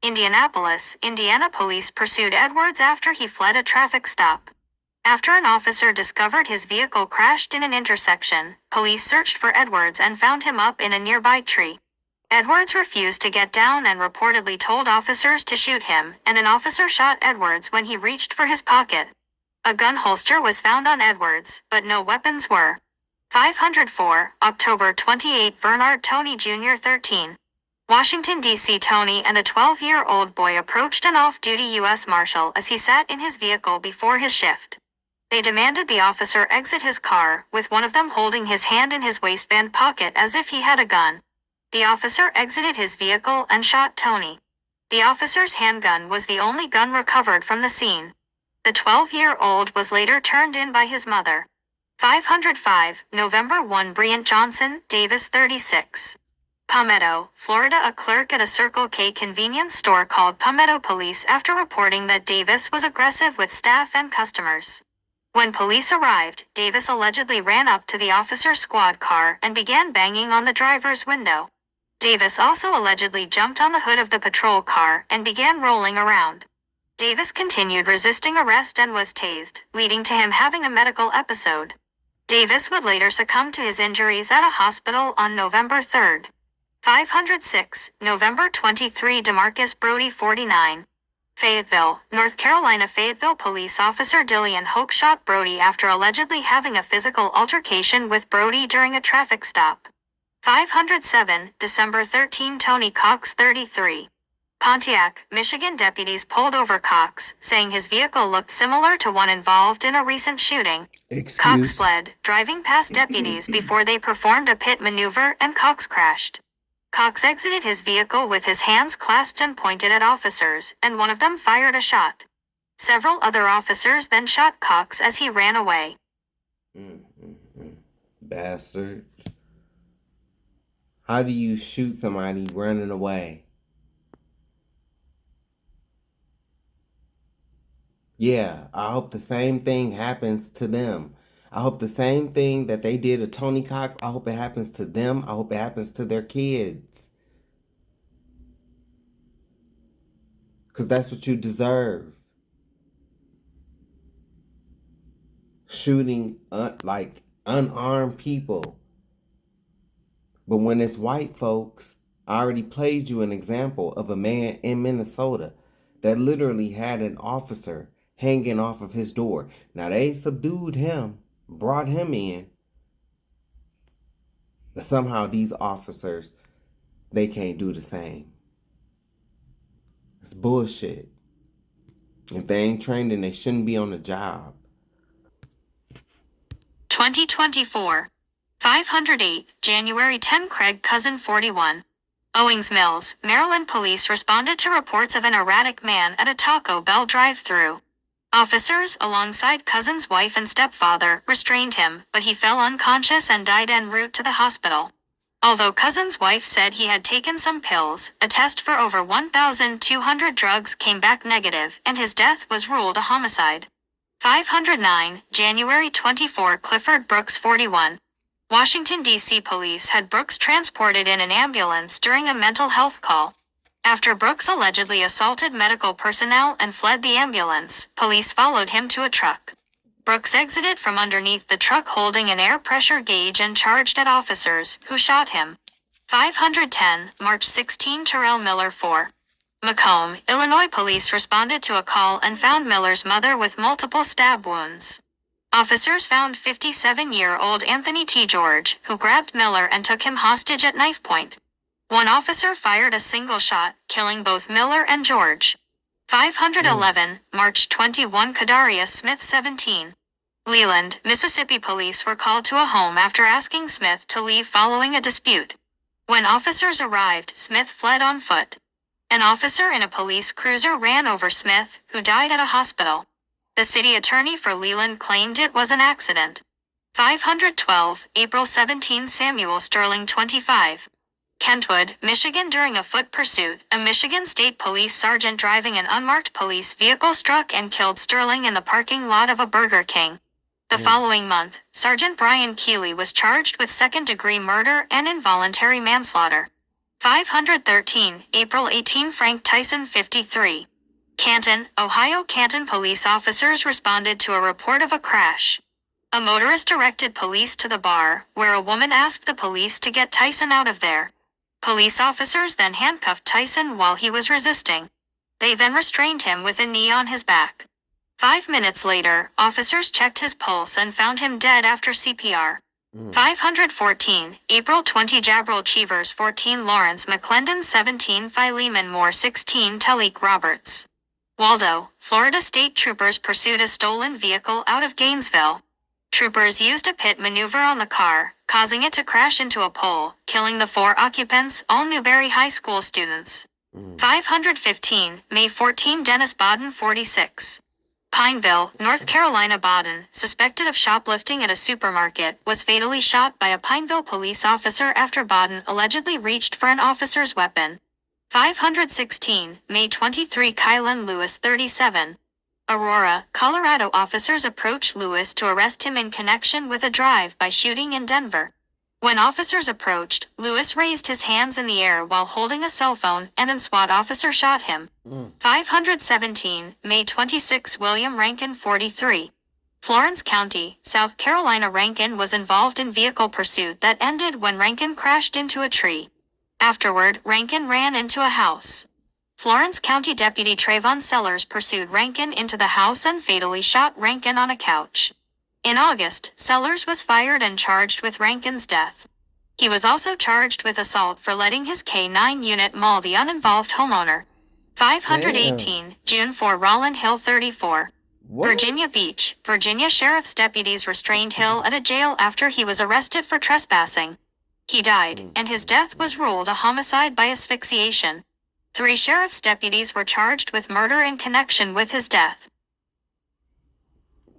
Indianapolis, Indiana. Police pursued Edwards after he fled a traffic stop. After an officer discovered his vehicle crashed in an intersection, police searched for Edwards and found him up in a nearby tree. Edwards refused to get down and reportedly told officers to shoot him, and an officer shot Edwards when he reached for his pocket. A gun holster was found on Edwards, but no weapons were. 504, October 28. Bernard Tony Jr. 13. Washington, D.C. Tony and a 12-year-old boy approached an off-duty U.S. Marshal as he sat in his vehicle before his shift. They demanded the officer exit his car, with one of them holding his hand in his waistband pocket as if he had a gun. The officer exited his vehicle and shot Tony. The officer's handgun was the only gun recovered from the scene. The 12-year-old was later turned in by his mother. 505, November 1. Bryant Johnson, Davis 36. Palmetto, Florida. A clerk at a Circle K convenience store called Palmetto police after reporting that Davis was aggressive with staff and customers. When police arrived, Davis allegedly ran up to the officer's squad car and began banging on the driver's window. Davis also allegedly jumped on the hood of the patrol car and began rolling around. Davis continued resisting arrest and was tased, leading to him having a medical episode. Davis would later succumb to his injuries at a hospital on November 3. 506, November 23. DeMarcus Brody 49. Fayetteville, North Carolina. Fayetteville police officer Dillian Hoke shot Brody after allegedly having a physical altercation with Brody during a traffic stop. 507, December 13. Tony Cox 33. Pontiac, Michigan. Deputies pulled over Cox, saying his vehicle looked similar to one involved in a recent shooting. Cox fled, driving past deputies before they performed a pit maneuver, and Cox crashed. Cox exited his vehicle with his hands clasped and pointed at officers, and one of them fired a shot. Several other officers then shot Cox as he ran away. Bastard. How do you shoot somebody running away? Yeah, I hope the same thing happens to them. I hope the same thing that they did to Tony Cox, I hope it happens to them. I hope it happens to their kids. Because that's what you deserve. Shooting like unarmed people. But when it's white folks, I already played you an example of a man in Minnesota that literally had an officer hanging off of his door. Now they subdued him, brought him in, but somehow these officers, they can't do the same. It's bullshit. If they ain't trained, then they shouldn't be on the job. 2024. 508, January 10. Craig Cousin 41. Owings Mills, Maryland. Police responded to reports of an erratic man at a Taco Bell drive-thru. Officers, alongside Cousin's wife and stepfather, restrained him, but he fell unconscious and died en route to the hospital. Although Cousin's wife said he had taken some pills, a test for over 1,200 drugs came back negative, and his death was ruled a homicide. 509, January 24. Clifford Brooks 41. Washington, D.C. police had Brooks transported in an ambulance during a mental health call. After Brooks allegedly assaulted medical personnel and fled the ambulance, police followed him to a truck. Brooks exited from underneath the truck holding an air pressure gauge and charged at officers, who shot him. 510, March 16. Terrell Miller 4. Macomb, Illinois. Police responded to a call and found Miller's mother with multiple stab wounds. Officers found 57-year-old Anthony T. George, who grabbed Miller and took him hostage at knife point. One officer fired a single shot, killing both Miller and George. 511, March 21. Kadarius Smith 17. Leland, Mississippi. Police were called to a home after asking Smith to leave following a dispute. When officers arrived, Smith fled on foot. An officer in a police cruiser ran over Smith, who died at a hospital. The city attorney for Leland claimed it was an accident. 512, April 17. Samuel Sterling 25. Kentwood, Michigan. During a foot pursuit, a Michigan State Police sergeant driving an unmarked police vehicle struck and killed Sterling in the parking lot of a Burger King. The following month, Sergeant Brian Keeley was charged with second-degree murder and involuntary manslaughter. 513, April 18. Frank Tyson 53. Canton, Ohio. Canton police officers responded to a report of a crash. A motorist directed police to the bar, where a woman asked the police to get Tyson out of there. Police officers then handcuffed Tyson while he was resisting. They then restrained him with a knee on his back. 5 minutes later, officers checked his pulse and found him dead after CPR. 514, April 20. Jabril Cheevers 14. Lawrence McClendon 17. Philemon Moore 16. Talik Roberts. Waldo, Florida. State troopers pursued a stolen vehicle out of Gainesville. Troopers used a pit maneuver on the car, causing it to crash into a pole, killing the 4 occupants, all Newberry High School students. 515, May 14. Dennis Bodden 46. Pineville, North Carolina. Baden, suspected of shoplifting at a supermarket, was fatally shot by a Pineville police officer after Baden allegedly reached for an officer's weapon. 516, May 23. Kylan Lewis, 37. Aurora, Colorado. Officers approached Lewis to arrest him in connection with a drive-by shooting in Denver. When officers approached, Lewis raised his hands in the air while holding a cell phone, and an SWAT officer shot him. 517, May 26. William Rankin, 43. Florence County, South Carolina. Rankin was involved in vehicle pursuit that ended when Rankin crashed into a tree. Afterward, Rankin ran into a house. Florence County Deputy Trayvon Sellers pursued Rankin into the house and fatally shot Rankin on a couch. In August, Sellers was fired and charged with Rankin's death. He was also charged with assault for letting his K-9 unit maul the uninvolved homeowner. 518, June 4. Rollin Hill, 34. What? Virginia Beach, Virginia Sheriff's deputies restrained Hill at a jail after he was arrested for trespassing. He died, and his death was ruled a homicide by asphyxiation. 3 sheriff's deputies were charged with murder in connection with his death.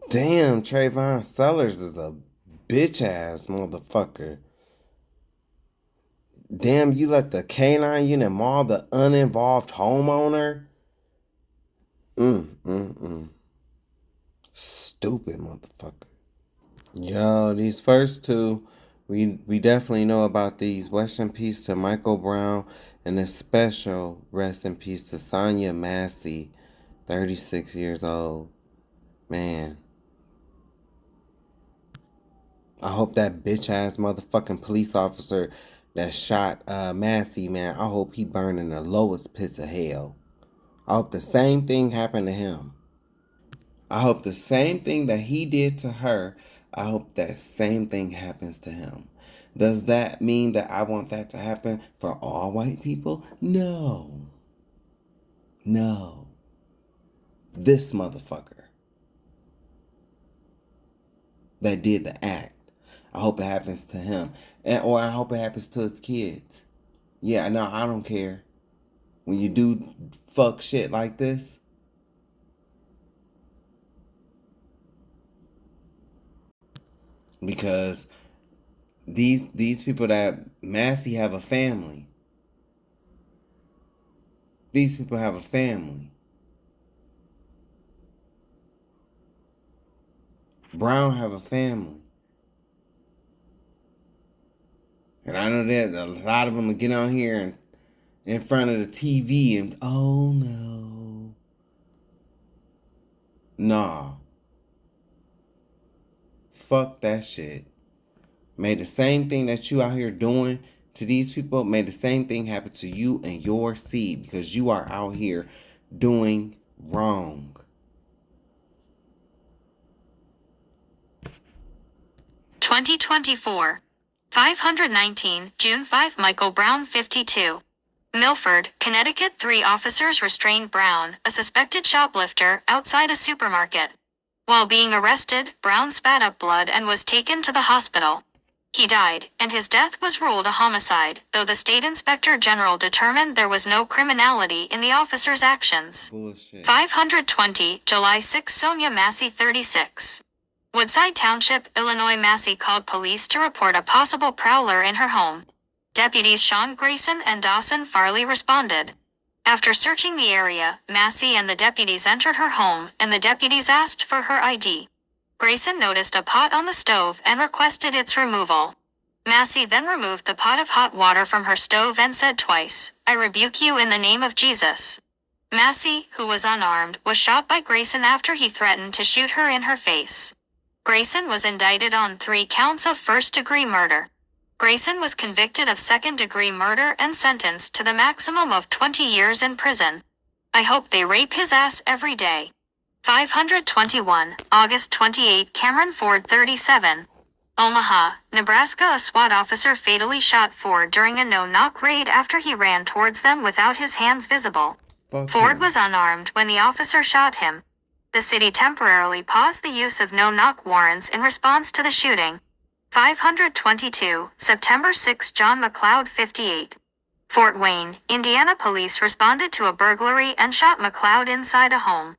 Damn, Trayvon Sellers is a bitch-ass motherfucker. Damn, you let the K-9 unit maul the uninvolved homeowner? Stupid motherfucker. Yo, these first two, we definitely know about these. Rest in peace to Michael Brown, and a special rest in peace to Sonya Massey, 36 years old. Man. I hope that bitch-ass motherfucking police officer that shot Massey, man, I hope he burned in the lowest pits of hell. I hope the same thing happened to him. I hope the same thing that he did to her, I hope that same thing happens to him. Does that mean that I want that to happen for all white people? No. No. This motherfucker that did the act, I hope it happens to him. Or I hope it happens to his kids. Yeah, no, I don't care. When you do fuck shit like this, because these people that Massey have a family. These people have a family. Brown have a family. And I know that a lot of them will get on here and in front of the TV and, oh no. Nah. Fuck that shit. May the same thing that you out here doing to these people, may the same thing happen to you and your seed, because you are out here doing wrong. (2024) 519, June 5. Michael Brown, 52. Milford, Connecticut. 3 officers restrained Brown, a suspected shoplifter, outside a supermarket. While being arrested, Brown spat up blood and was taken to the hospital. He died, and his death was ruled a homicide, though the state inspector general determined there was no criminality in the officer's actions. Bullshit. 520, July 6. Sonya Massey, 36. Woodside Township, Illinois. Massey called police to report a possible prowler in her home. Deputies Sean Grayson and Dawson Farley responded. After searching the area, Massey and the deputies entered her home, and the deputies asked for her ID. Grayson noticed a pot on the stove and requested its removal. Massey then removed the pot of hot water from her stove and said twice, "I rebuke you in the name of Jesus." Massey, who was unarmed, was shot by Grayson after he threatened to shoot her in her face. Grayson was indicted on 3 counts of first-degree murder. Grayson was convicted of second-degree murder and sentenced to the maximum of 20 years in prison. I hope they rape his ass every day. 521, August 28. Cameron Ford, 37. Omaha, Nebraska. A SWAT officer fatally shot Ford during a no-knock raid after he ran towards them without his hands visible. Ford was unarmed when the officer shot him. The city temporarily paused the use of no-knock warrants in response to the shooting. 522, September 6. John McLeod, 58. Fort Wayne, Indiana. Police responded to a burglary and shot McLeod inside a home.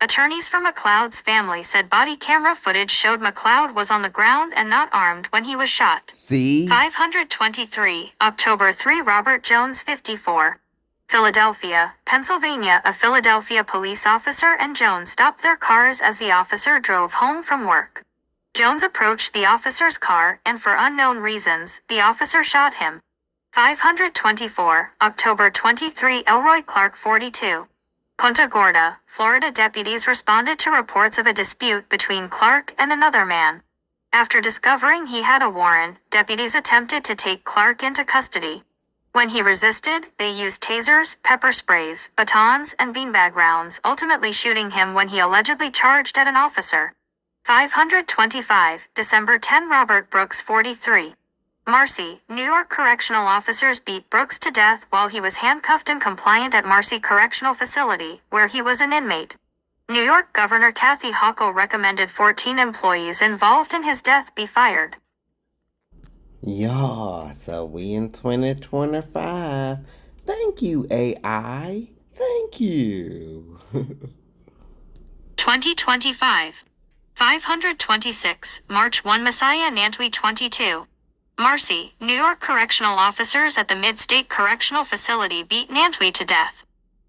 Attorneys for McLeod's family said body camera footage showed McLeod was on the ground and not armed when he was shot. See? 523, October 3. Robert Jones, 54. Philadelphia, Pennsylvania. A Philadelphia police officer and Jones stopped their cars as the officer drove home from work. Jones approached the officer's car, and for unknown reasons, the officer shot him. 524, October 23. Elroy Clark, 42. Punta Gorda, Florida. Deputies responded to reports of a dispute between Clark and another man. After discovering he had a warrant, deputies attempted to take Clark into custody. When he resisted, they used tasers, pepper sprays, batons, and beanbag rounds, ultimately shooting him when he allegedly charged at an officer. 525, December 10. Robert Brooks, 43. Marcy, New York. Correctional officers beat Brooks to death while he was handcuffed and compliant at Marcy Correctional Facility, where he was an inmate. New York Governor Kathy Hochul recommended 14 employees involved in his death be fired. Yeah, so we in 2025. Thank you, AI. Thank you. 2025. 526, March 1. Messiah Nantwi, 22. Marcy, New York. Correctional officers at the Mid-State Correctional Facility beat Nantwi to death.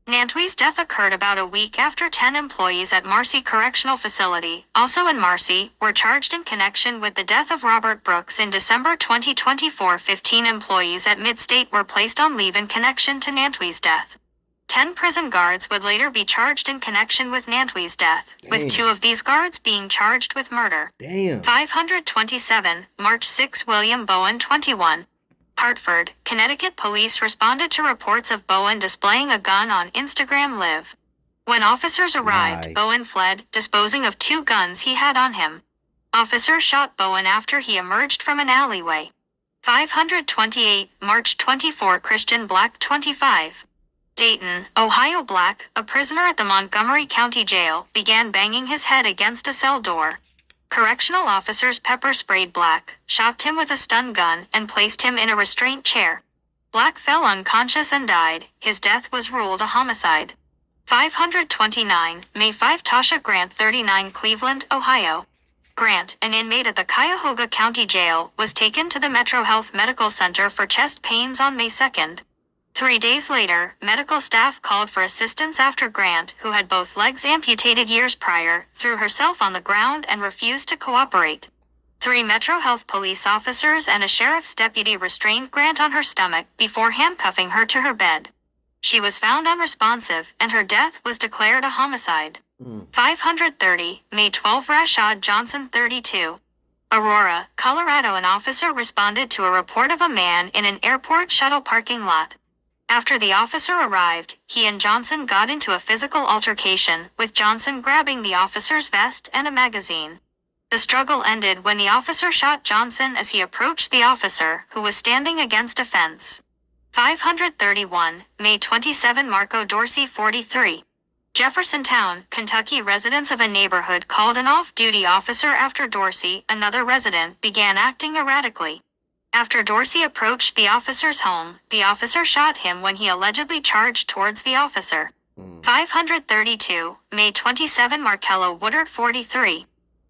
Nantwi's death occurred about a week after 10 employees at Marcy Correctional Facility, also in Marcy, were charged in connection with the death of Robert Brooks in December 2024. 15 employees at Mid-State were placed on leave in connection to Nantwi's death. 10 prison guards would later be charged in connection with Nantwi's death, with 2 of these guards being charged with murder. Damn. 527, March 6. William Bowen, 21. Hartford, Connecticut. Police responded to reports of Bowen displaying a gun on Instagram Live. When officers arrived, Bowen fled, disposing of 2 guns he had on him. Officers shot Bowen after he emerged from an alleyway. 528, March 24. Christian Black, 25. Dayton, Ohio. Black, a prisoner at the Montgomery County Jail, began banging his head against a cell door. Correctional officers pepper sprayed Black, shocked him with a stun gun, and placed him in a restraint chair. Black fell unconscious and died. His death was ruled a homicide. 529, May 5. Tasha Grant, 39. Cleveland, Ohio. Grant, an inmate at the Cuyahoga County Jail, was taken to the Metro Health Medical Center for chest pains on May 2nd. 3 days later, medical staff called for assistance after Grant, who had both legs amputated years prior, threw herself on the ground and refused to cooperate. 3 Metro Health police officers and a sheriff's deputy restrained Grant on her stomach before handcuffing her to her bed. She was found unresponsive, and her death was declared a homicide. 530, May 12. Rashad Johnson, 32. Aurora, Colorado. An officer responded to a report of a man in an airport shuttle parking lot. After the officer arrived, he and Johnson got into a physical altercation, with Johnson grabbing the officer's vest and a magazine. The struggle ended when the officer shot Johnson as he approached the officer, who was standing against a fence. 531, May 27. Marco Dorsey, 43. Jeffersontown, Kentucky. Residents of a neighborhood called an off-duty officer after Dorsey, another resident, began acting erratically. After Dorsey approached the officer's home, the officer shot him when he allegedly charged towards the officer. 532, May 27. Markello Woodard, 43.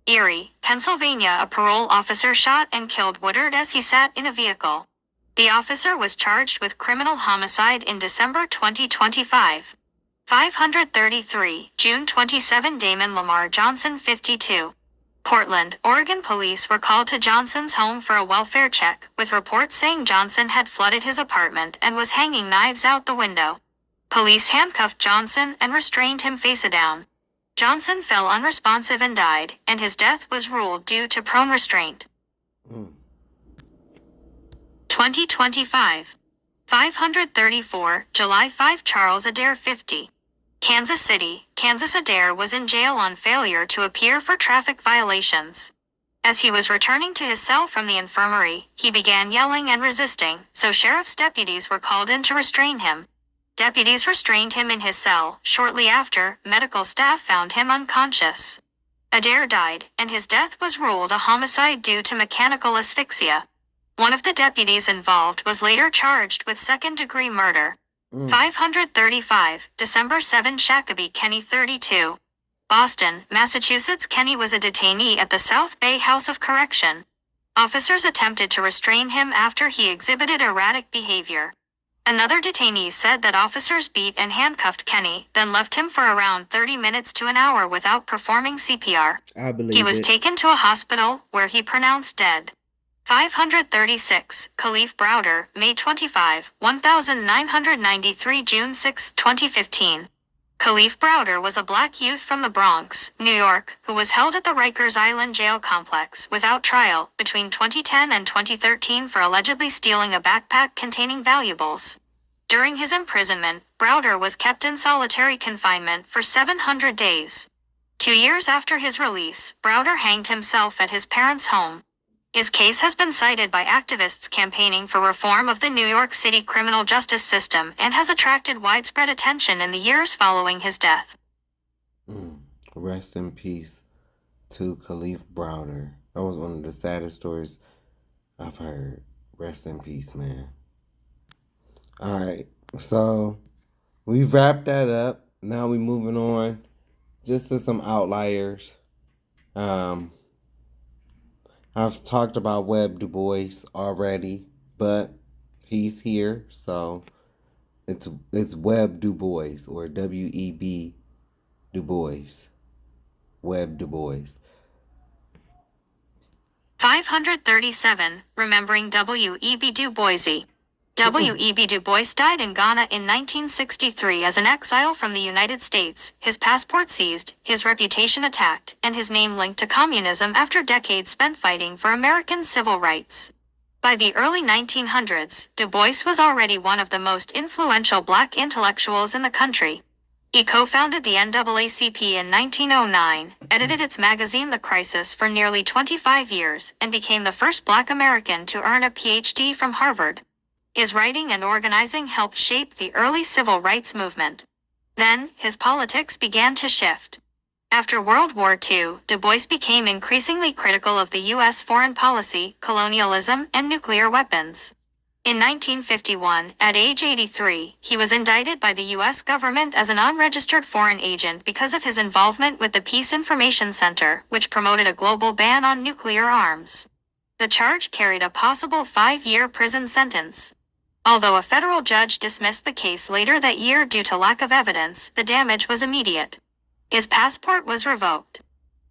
Erie, Pennsylvania. A parole officer shot and killed Woodard as he sat in a vehicle. The officer was charged with criminal homicide in December 2025. 533, June 27. Damon Lamar Johnson, 52. Portland, Oregon. Police were called to Johnson's home for a welfare check, with reports saying Johnson had flooded his apartment and was hanging knives out the window. Police handcuffed Johnson and restrained him face-down. Johnson fell unresponsive and died, and his death was ruled due to prone restraint. 2025. 534, July 5. Charles Adair, 50. Kansas City, Kansas. Adair was in jail on failure to appear for traffic violations. As he was returning to his cell from the infirmary, he began yelling and resisting, so sheriff's deputies were called in to restrain him. Deputies restrained him in his cell. Shortly after, medical staff found him unconscious. Adair died, and his death was ruled a homicide due to mechanical asphyxia. One of the deputies involved was later charged with second-degree murder. 535, December 7. Shakopee Kenny, 32. Boston, Massachusetts. Kenny was a detainee at the South Bay House of Correction. Officers attempted to restrain him after he exhibited erratic behavior. Another detainee said that officers beat and handcuffed Kenny, then left him for around 30 minutes to an hour without performing CPR. I believe He was it. taken to a hospital, where he pronounced dead. 536, Khalif Browder, May 25, 1993, June 6, 2015. Khalif Browder was a black youth from the Bronx, New York, who was held at the Rikers Island jail complex without trial between 2010 and 2013 for allegedly stealing a backpack containing valuables. During his imprisonment, Browder was kept in solitary confinement for 700 days. 2 years after his release, Browder hanged himself at his parents' home. His case has been cited by activists campaigning for reform of the New York City criminal justice system and has attracted widespread attention in the years following his death. Rest in peace to Khalif Browder. That was one of the saddest stories I've heard. Rest in peace, man. All right, so we wrapped that up. Now we moving on just to some outliers. I've talked about Webb Du Bois already, but he's here, so it's Webb Du Bois, or W-E-B Du Bois. Webb Du Bois. 537, Remembering W.E.B. Du Bois. W.E.B. Du Bois died in Ghana in 1963 as an exile from the United States, his passport seized, his reputation attacked, and his name linked to communism after decades spent fighting for American civil rights. By the early 1900s, Du Bois was already one of the most influential black intellectuals in the country. He co-founded the NAACP in 1909, edited its magazine The Crisis for nearly 25 years, and became the first black American to earn a PhD from Harvard. His writing and organizing helped shape the early civil rights movement. Then, his politics began to shift. After World War II, Du Bois became increasingly critical of the U.S. foreign policy, colonialism, and nuclear weapons. In 1951, at age 83, he was indicted by the U.S. government as an unregistered foreign agent because of his involvement with the Peace Information Center, which promoted a global ban on nuclear arms. The charge carried a possible 5-year prison sentence. Although a federal judge dismissed the case later that year due to lack of evidence, the damage was immediate. His passport was revoked.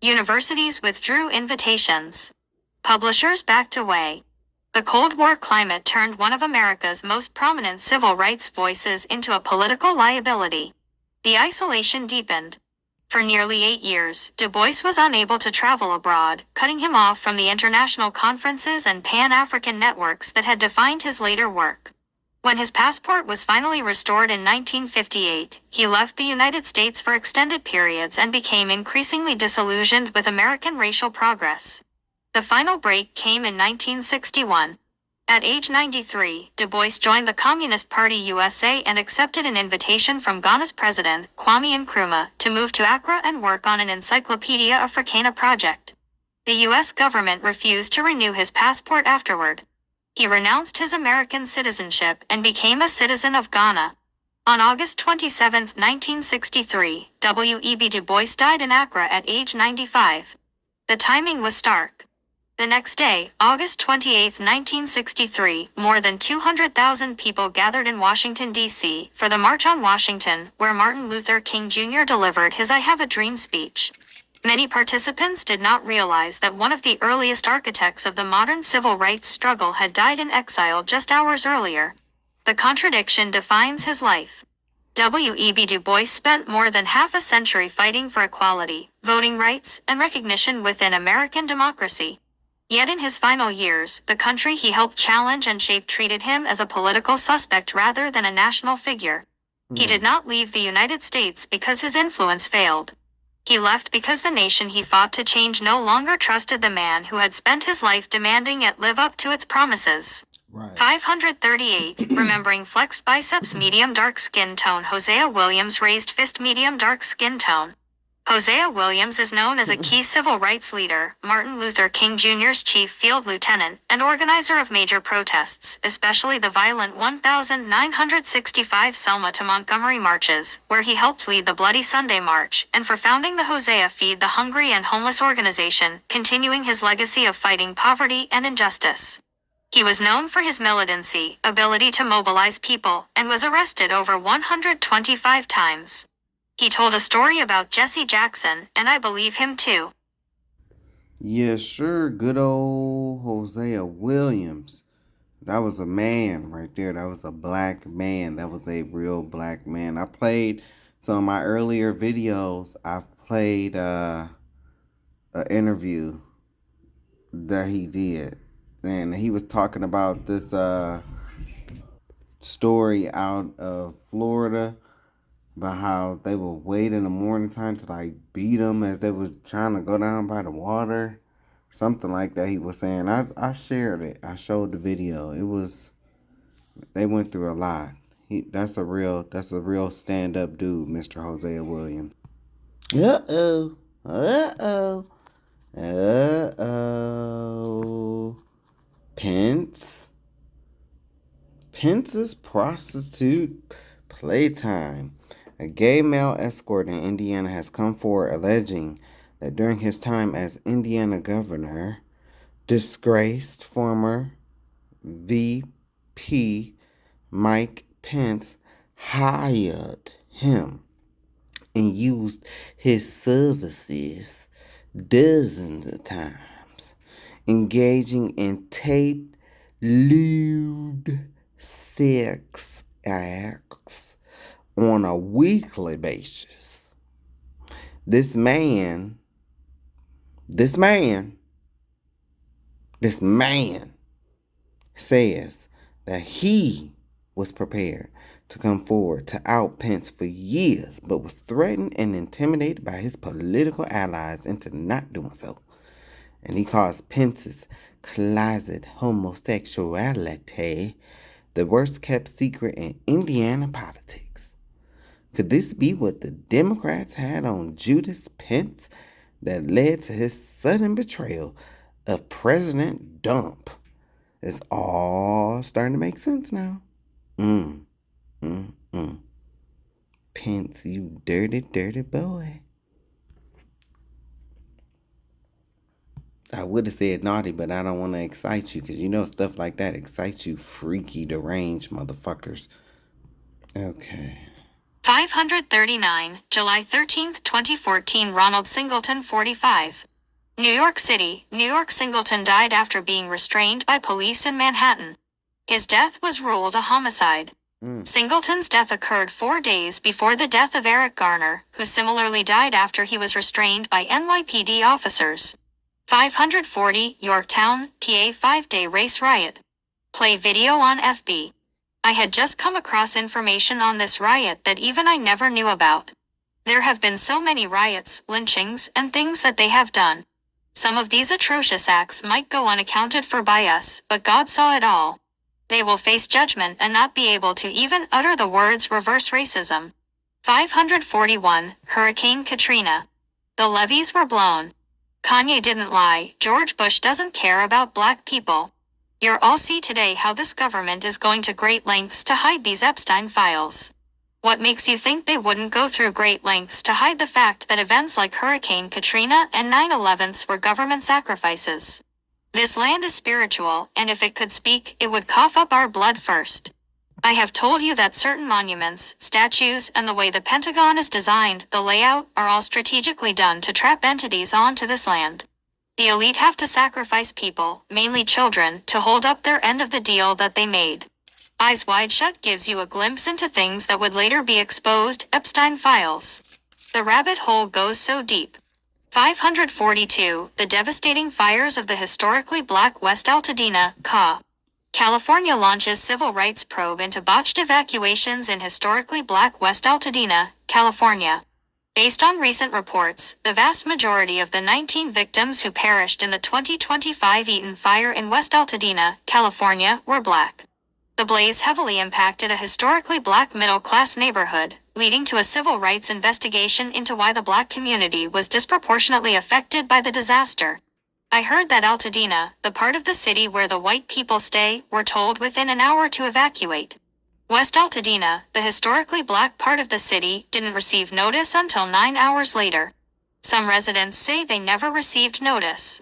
Universities withdrew invitations. Publishers backed away. The Cold War climate turned one of America's most prominent civil rights voices into a political liability. The isolation deepened. For nearly 8 years, Du Bois was unable to travel abroad, cutting him off from the international conferences and Pan-African networks that had defined his later work. When his passport was finally restored in 1958, he left the United States for extended periods and became increasingly disillusioned with American racial progress. The final break came in 1961. At age 93, Du Bois joined the Communist Party USA and accepted an invitation from Ghana's president, Kwame Nkrumah, to move to Accra and work on an Encyclopedia Africana project. The U.S. government refused to renew his passport afterward. He renounced his American citizenship and became a citizen of Ghana. On August 27, 1963, W.E.B. Du Bois died in Accra at age 95. The timing was stark. The next day, August 28, 1963, more than 200,000 people gathered in Washington, D.C., for the March on Washington, where Martin Luther King Jr. delivered his I Have a Dream speech. Many participants did not realize that one of the earliest architects of the modern civil rights struggle had died in exile just hours earlier. The contradiction defines his life. W.E.B. Du Bois spent more than half a century fighting for equality, voting rights, and recognition within American democracy. Yet in his final years, the country he helped challenge and shape treated him as a political suspect rather than a national figure. He did not leave the United States because his influence failed. He left because the nation he fought to change no longer trusted the man who had spent his life demanding it live up to its promises. Right. 538, Remembering Flexed Biceps Medium Dark Skin Tone. Hosea Williams Raised Fist Medium Dark Skin Tone. Hosea Williams is known as a key civil rights leader, Martin Luther King Jr.'s chief field lieutenant, and organizer of major protests, especially the violent 1965 Selma to Montgomery marches, where he helped lead the Bloody Sunday March, and for founding the Hosea Feed the Hungry and Homeless organization, continuing his legacy of fighting poverty and injustice. He was known for his militancy, ability to mobilize people, and was arrested over 125 times. He told a story about Jesse Jackson, and I believe him too. Yeah, sure. Good old Hosea Williams. That was a man right there. That was a black man. That was a real black man. I played, so in my earlier videos, I've played an interview that he did. And he was talking about this story out of Florida about how they would wait in the morning time to like beat them as they was trying to go down by the water. Something like that he was saying. I shared it. I showed the video. They went through a lot. That's a real stand-up dude, Mr. Hosea Williams. Uh-oh. Uh-oh. Uh-oh. Pence's prostitute playtime. A gay male escort in Indiana has come forward alleging that during his time as Indiana governor, disgraced former VP Mike Pence hired him and used his services dozens of times, engaging in taped lewd sex acts on a weekly basis. This man says that he was prepared to come forward to out Pence for years, but was threatened and intimidated by his political allies into not doing so. And he calls Pence's closet homosexuality the worst kept secret in Indiana politics. Could this be what the Democrats had on Judas Pence that led to his sudden betrayal of President Dump? It's all starting to make sense now. Pence, you dirty, dirty boy. I would have said naughty, but I don't want to excite you because you know stuff like that excites you freaky, deranged motherfuckers. Okay. 539, July 13, 2014. Ronald Singleton, 45. New York City, New York. Singleton died after being restrained by police in Manhattan. His death was ruled a homicide. Singleton's death occurred 4 days before the death of Eric Garner, who similarly died after he was restrained by NYPD officers. 540, Yorktown, PA. 5-day race riot. Play video on FB. I had just come across information on this riot that even I never knew about. There have been so many riots, lynchings, and things that they have done. Some of these atrocious acts might go unaccounted for by us, but God saw it all. They will face judgment and not be able to even utter the words reverse racism. 541, Hurricane Katrina. The levees were blown. Kanye didn't lie. George Bush doesn't care about black people. You'll all see today how this government is going to great lengths to hide these Epstein files. What makes you think they wouldn't go through great lengths to hide the fact that events like Hurricane Katrina and 9/11s were government sacrifices? This land is spiritual, and if it could speak, it would cough up our blood first. I have told you that certain monuments, statues, and the way the Pentagon is designed, the layout, are all strategically done to trap entities onto this land. The elite have to sacrifice people, mainly children, to hold up their end of the deal that they made. Eyes Wide Shut gives you a glimpse into things that would later be exposed, Epstein files. The rabbit hole goes so deep. 542, the devastating fires of the historically black West Altadena, CA. California launches civil rights probe into botched evacuations in historically black West Altadena, California. Based on recent reports, the vast majority of the 19 victims who perished in the 2025 Eaton fire in West Altadena, California, were black. The blaze heavily impacted a historically black middle-class neighborhood, leading to a civil rights investigation into why the black community was disproportionately affected by the disaster. I heard that Altadena, the part of the city where the white people stay, were told within an hour to evacuate. West Altadena, the historically black part of the city, didn't receive notice until 9 hours later. Some residents say they never received notice.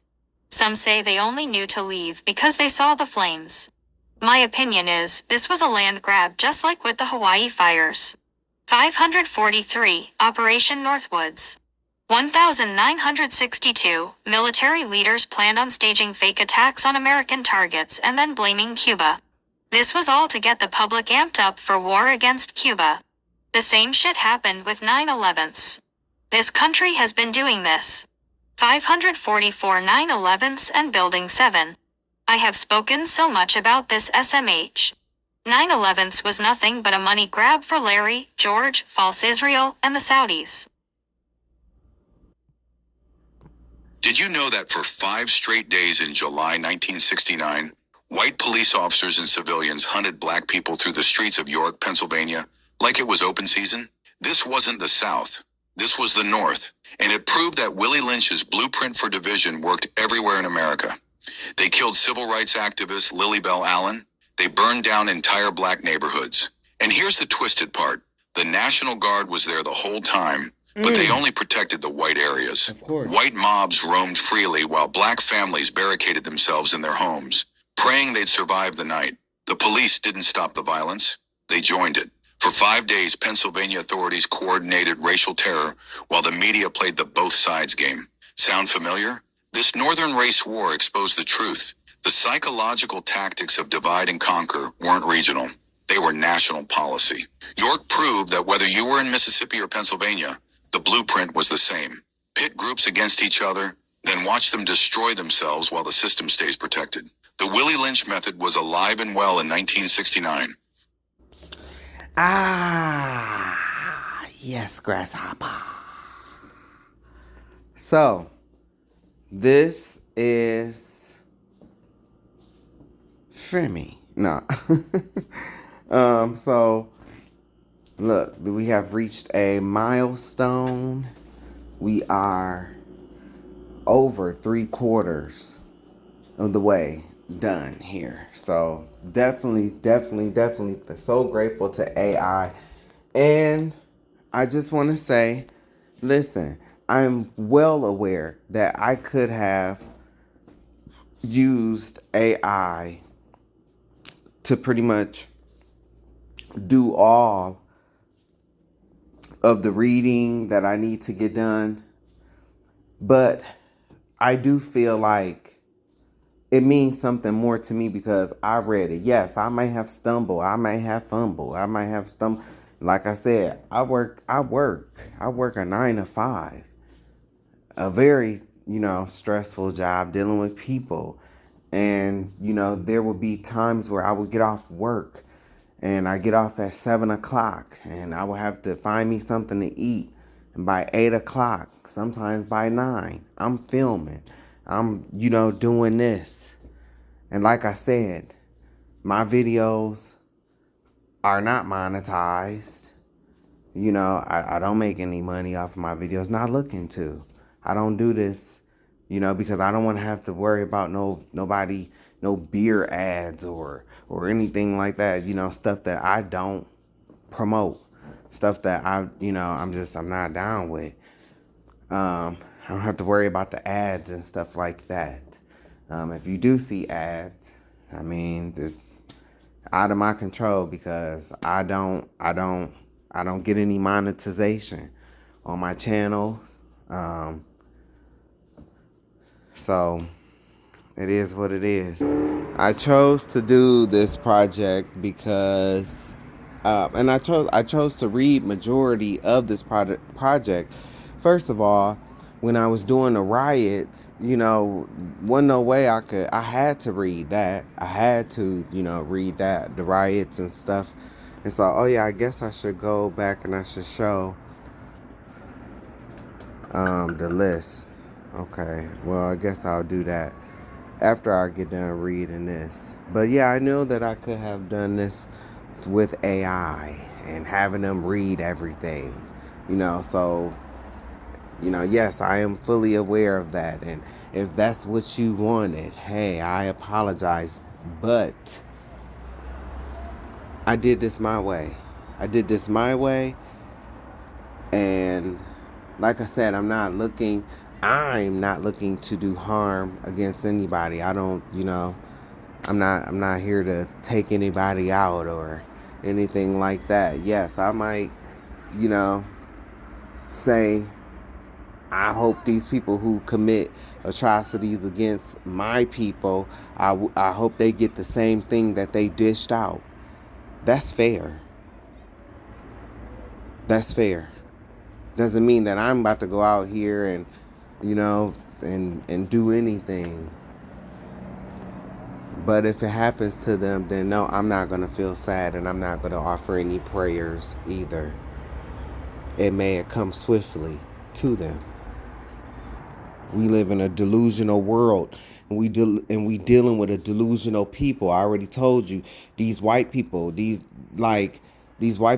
Some say they only knew to leave because they saw the flames. My opinion is, this was a land grab just like with the Hawaii fires. 543, Operation Northwoods. 1962, military leaders planned on staging fake attacks on American targets and then blaming Cuba. This was all to get the public amped up for war against Cuba. The same shit happened with 9/11s. This country has been doing this. 544 9/11s and Building 7. I have spoken so much about this SMH. 9/11s was nothing but a money grab for Larry, George, false Israel, and the Saudis. Did you know that for 5 straight days in July 1969, white police officers and civilians hunted black people through the streets of York, Pennsylvania, like it was open season? This wasn't the South. This was the North. And it proved that Willie Lynch's blueprint for division worked everywhere in America. They killed civil rights activist Lily Bell Allen. They burned down entire black neighborhoods. And here's the twisted part. The National Guard was there the whole time, but they only protected the white areas. Of course. White mobs roamed freely while black families barricaded themselves in their homes, praying they'd survive the night. The police didn't stop the violence. They joined it. For 5 days, Pennsylvania authorities coordinated racial terror while the media played the both sides game. Sound familiar? This northern race war exposed the truth. The psychological tactics of divide and conquer weren't regional. They were national policy. York proved that whether you were in Mississippi or Pennsylvania, the blueprint was the same. Pit groups against each other, then watch them destroy themselves while the system stays protected. The Willie Lynch method was alive and well in 1969. Yes, grasshopper. So, this is Femi. No. So, look, we have reached a milestone. We are over 3/4 of the way done here. So definitely so grateful to AI. And I just want to say, listen, I'm well aware that I could have used AI to pretty much do all of the reading that I need to get done. But I do feel like it means something more to me because I read it. Yes, I may have stumbled. I may have fumbled. I might have stumbled. Like I said, I work a 9 to 5. A very, stressful job dealing with people. And, there would be times where I would get off work and I get off at 7 o'clock and I would have to find me something to eat. And by 8 o'clock, sometimes by 9, I'm filming. I'm, doing this. And like I said, my videos are not monetized. I don't make any money off of my videos. Not looking to. I don't do this, because I don't want to have to worry about no beer ads or anything like that. Stuff that I don't promote. Stuff that I'm not down with. I don't have to worry about the ads and stuff like that. If you do see ads, it's out of my control because I don't get any monetization on my channel. So it is what it is. I chose to do this project because, and I chose to read majority of this project. First of all, when I was doing the riots, wasn't no way I had to read that. I had to, read that, the riots and stuff. And so, I guess I should go back and I should show the list. Okay, well, I guess I'll do that after I get done reading this. But yeah, I knew that I could have done this with AI. and having them read everything, so, yes, I am fully aware of that. And if that's what you wanted, hey, I apologize, but I did this my way. And like I said, I'm not looking to do harm against anybody. I don't, I'm not here to take anybody out or anything like that. Yes, I might, say, I hope these people who commit atrocities against my people, I hope they get the same thing that they dished out. That's fair. Doesn't mean that I'm about to go out here and, and do anything. But if it happens to them, then no, I'm not going to feel sad, and I'm not going to offer any prayers either. It may come swiftly to them. We live in a delusional world, and we dealing with a delusional people. I already told you, these white people, these white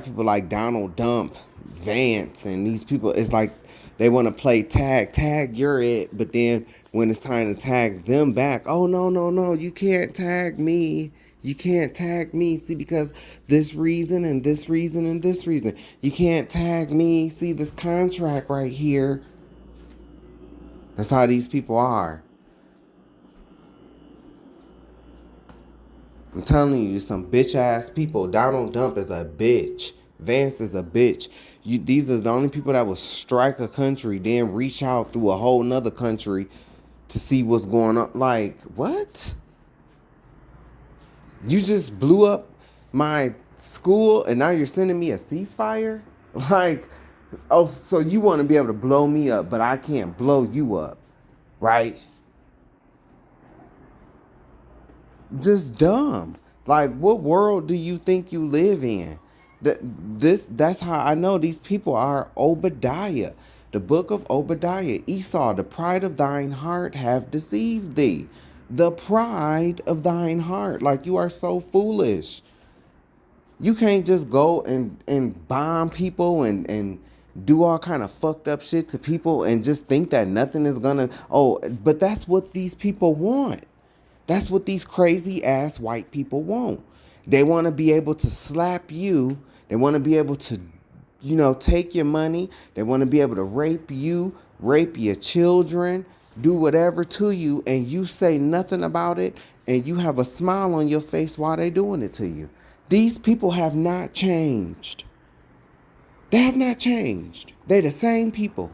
people like Donald Dump, Vance, and these people, it's like they want to play tag, you're it. But then when it's time to tag them back, oh, no, you can't tag me. See, because this reason and this reason and this reason. You can't tag me. See, this contract right here. That's how these people are. I'm telling you, some bitch ass people. Donald Dump is a bitch. Vance is a bitch. These are the only people that will strike a country, then reach out through a whole nother country to see what's going on. Like, what? You just blew up my school and now you're sending me a ceasefire? Like, oh, so you want to be able to blow me up, but I can't blow you up, right? Just dumb. Like, what world do you think you live in? That's how I know these people are Obadiah. The book of Obadiah. Esau, the pride of thine heart have deceived thee. The pride of thine heart. Like, you are so foolish. You can't just go and bomb people and do all kind of fucked up shit to people and just think that nothing is gonna, but that's what these people want. That's what these crazy ass white people want. They want to be able to slap you. They want to be able to, take your money. They want to be able to rape you, rape your children, do whatever to you, and you say nothing about it, and you have a smile on your face while they're doing it to you. These people have not changed. They have not changed. They're the same people.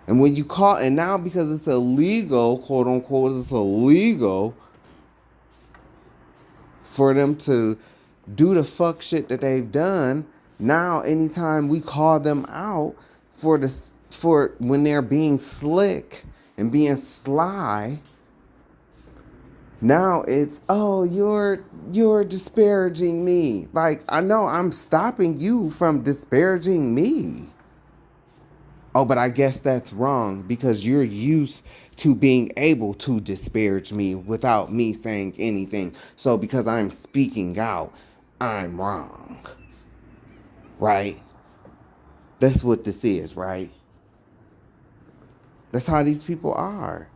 And when you call, and now because it's illegal, quote unquote, it's illegal for them to do the fuck shit that they've done. Now, anytime we call them out for when they're being slick and being sly, now it's, oh, you're disparaging me. Like, I know I'm stopping you from disparaging me. Oh, but I guess that's wrong because you're used to being able to disparage me without me saying anything. So because I'm speaking out, I'm wrong. Right? That's what this is, right? That's how these people are.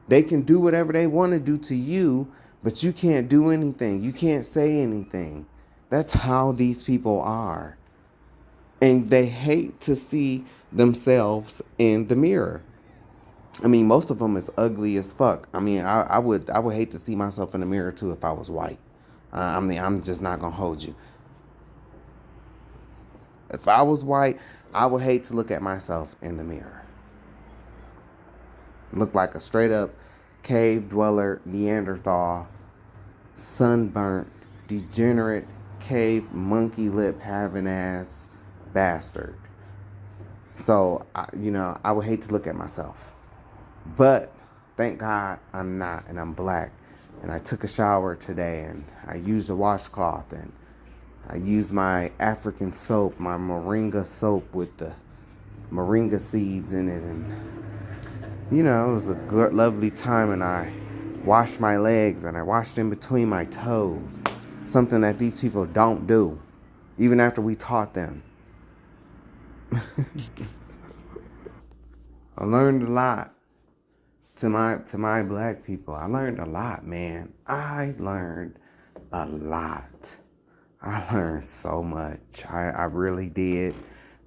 They can do whatever they want to do to you, but you can't do anything. You can't say anything. That's how these people are. And they hate to see themselves in the mirror. I mean, most of them is ugly as fuck. I mean, I would hate to see myself in the mirror too if I was white. I'm just not gonna hold you. If I was white, I would hate to look at myself in the mirror. Look like a straight up cave dweller, Neanderthal, sunburnt, degenerate, cave monkey lip having ass bastard. So, I would hate to look at myself. But thank God I'm not, and I'm black. And I took a shower today, and I used a washcloth, and I used my African soap, my moringa soap with the moringa seeds in it. And, it was a lovely time, and I washed my legs, and I washed in between my toes. Something that these people don't do. even after we taught them. I learned a lot to my black people. I learned a lot, man. I learned a lot. I learned so much. I really did.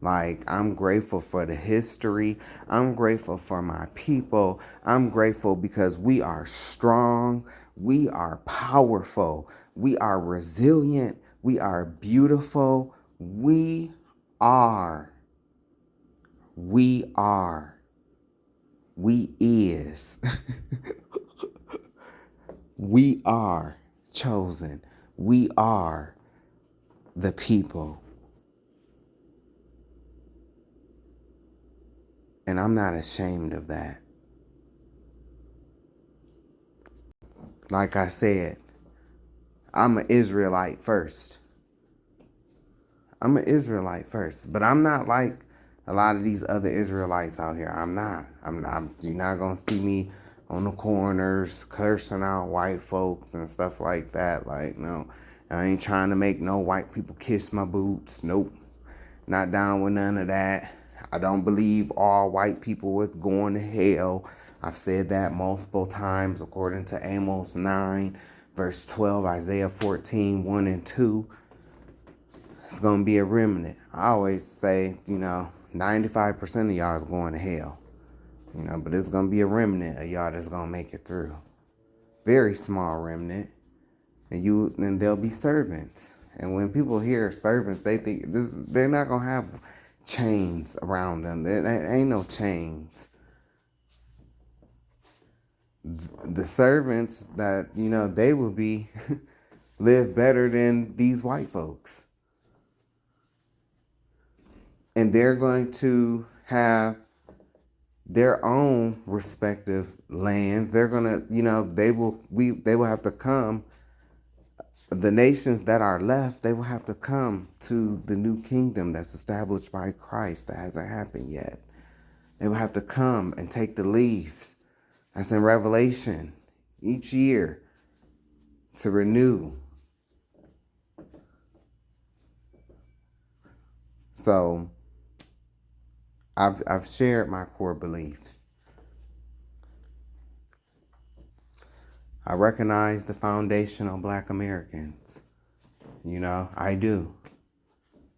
Like, I'm grateful for the history. I'm grateful for my people. I'm grateful because we are strong. We are powerful. We are resilient. We are beautiful. We are. We are. We is. We are chosen. We are the people. And I'm not ashamed of that. Like I said, I'm an Israelite first. I'm an Israelite first. But I'm not like a lot of these other Israelites out here. I'm not. You're not going to see me on the corners cursing out white folks and stuff like that. Like, no. I ain't trying to make no white people kiss my boots. Nope. Not down with none of that. I don't believe all white people is going to hell. I've said that multiple times according to Amos 9, verse 12, Isaiah 14, 1 and 2. It's going to be a remnant. I always say, 95% of y'all is going to hell. But it's going to be a remnant of y'all that's going to make it through. Very small remnant. And they'll be servants. And when people hear servants, they think they're not going to have chains around them. There ain't no chains. The servants that, they will be live better than these white folks. And they're going to have their own respective lands. They're going to, they will have to come. The nations that are left, they will have to come to the new kingdom that's established by Christ that hasn't happened yet. They will have to come and take the leaves. That's in Revelation each year to renew. So I've shared my core beliefs. I recognize the foundational Black Americans. I do.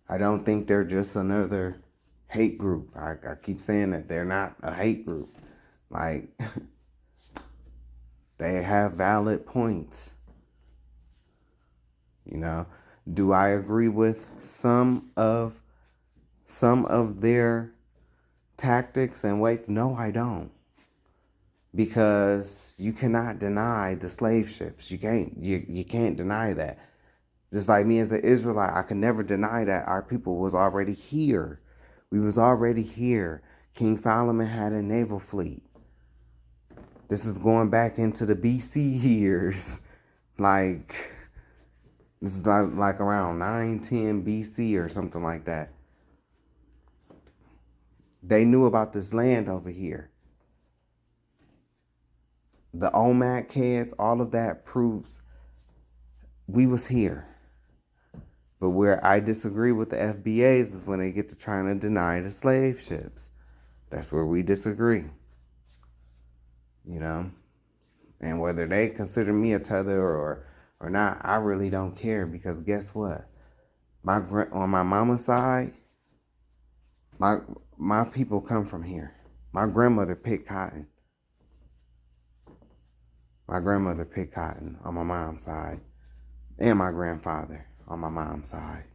I don't think they're just another hate group. I keep saying that they're not a hate group. Like, they have valid points. Do I agree with some of their tactics and ways? No, I don't. Because you cannot deny the slave ships. You can't deny that. Just like me as an Israelite, I can never deny that our people was already here. We was already here. King Solomon had a naval fleet. This is going back into the BC years. Like, this is like around 910 BC or something like that. They knew about this land over here. The OMAC heads, all of that proves we was here. But where I disagree with the FBAs is when they get to trying to deny the slave ships. That's where we disagree. And whether they consider me a tether or not, I really don't care, because guess what? On my mama's side, my people come from here. My grandmother picked cotton. My grandmother picked cotton on my mom's side, and my grandfather on my mom's side.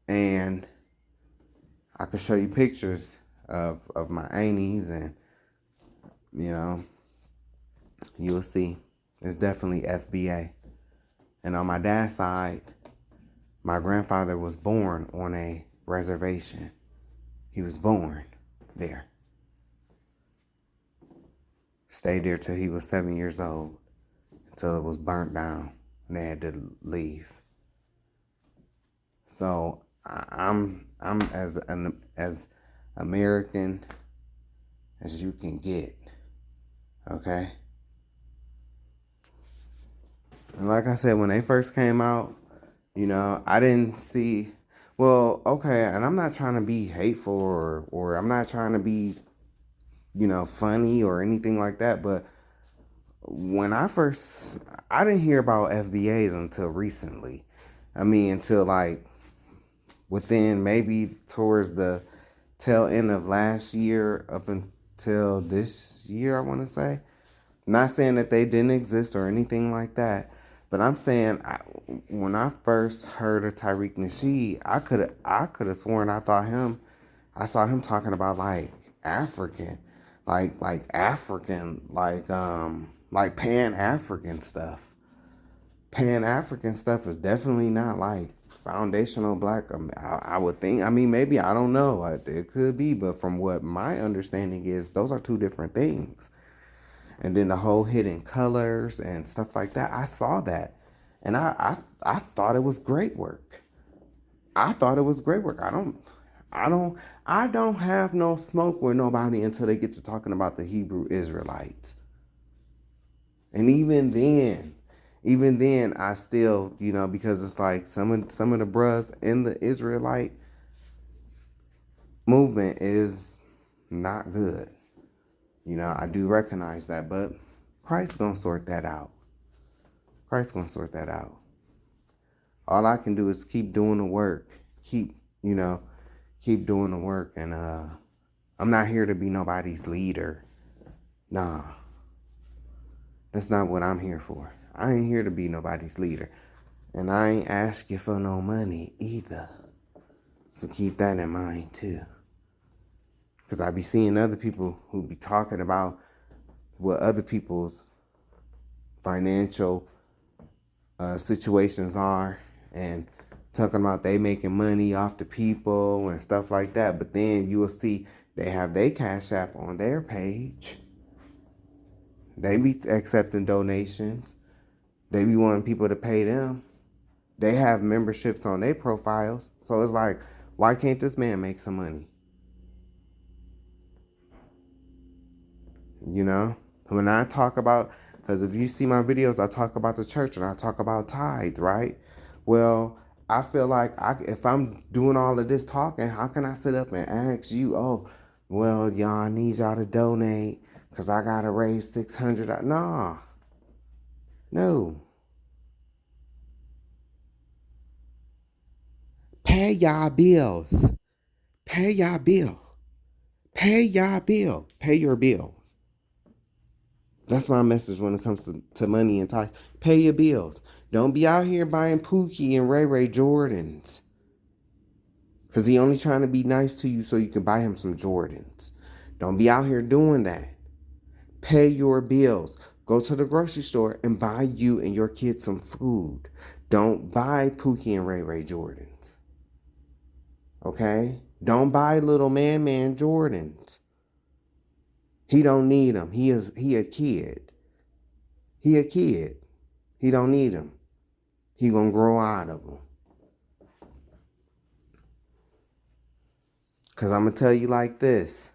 And I could show you pictures of my aunties, and you'll see it's definitely FBA. And on my dad's side, my grandfather was born on a reservation. He was born there. Stayed there till he was 7 years old, until it was burnt down and they had to leave. So I'm as American as you can get. Okay? And like I said, when they first came out, I didn't see. Well, okay, and I'm not trying to be hateful or I'm not trying to be, funny or anything like that. But I didn't hear about FBAs until recently. I mean, until like within maybe towards the tail end of last year up until this year, I want to say. Not saying that they didn't exist or anything like that, but I'm saying when I first heard of Tariq Nasheed, I could have sworn I saw him talking about like African, like African, like Pan African stuff. Pan African stuff is definitely not like foundational black. I would think. I mean, maybe I don't know. It could be, but from what my understanding is, those are two different things. And then the whole hidden colors and stuff like that. I saw that, and I thought it was great work. I thought it was great work. I don't have no smoke with nobody until they get to talking about the Hebrew Israelites. And even then, I still, because it's like some of the bros in the Israelite movement is not good. I do recognize that, but Christ's gonna sort that out. Christ's gonna sort that out. All I can do is keep doing the work. Keep doing the work. And I'm not here to be nobody's leader. Nah. That's not what I'm here for. I ain't here to be nobody's leader. And I ain't asking for no money either. So keep that in mind too. Because I be seeing other people who be talking about what other people's financial situations are and talking about they making money off the people and stuff like that. But then you will see they have their Cash App on their page. They be accepting donations. They be wanting people to pay them. They have memberships on their profiles. So it's like, why can't this man make some money? When I talk about, because if you see my videos, I talk about the church and I talk about tithes, right? Well, I feel like if I'm doing all of this talking, how can I sit up and ask you, oh, well, y'all, I need y'all to donate because I got to raise $600. Nah. No. Pay y'all bills. Pay y'all bill. Pay y'all bill. Pay your bill. That's my message when it comes to money and tithes. Pay your bills. Don't be out here buying Pookie and Ray Ray Jordans. Because he only trying to be nice to you so you can buy him some Jordans. Don't be out here doing that. Pay your bills. Go to the grocery store and buy you and your kids some food. Don't buy Pookie and Ray Ray Jordans. Okay? Don't buy little man Jordans. He don't need them. He a kid. He a kid. He don't need them. He gonna grow out of them. Because I'm going to tell you like this.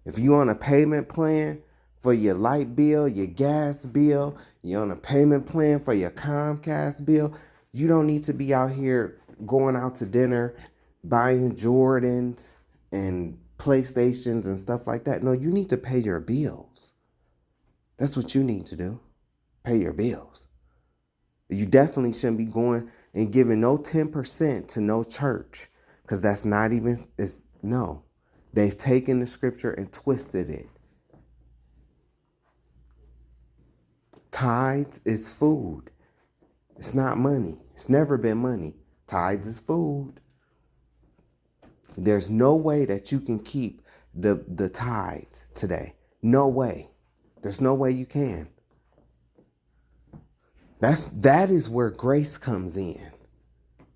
If you on a payment plan for your light bill, your gas bill, you're on a payment plan for your Comcast bill, you don't need to be out here going out to dinner, buying Jordans and PlayStations and stuff like that. No, you need to pay your bills. That's what you need to do. Pay your bills. You definitely shouldn't be going and giving no 10% to no church. Because that's not even, no. They've taken the scripture and twisted it. Tithes is food. It's not money. It's never been money. Tithes is food. There's no way that you can keep the tithes today. No way. There's no way you can. That is where grace comes in.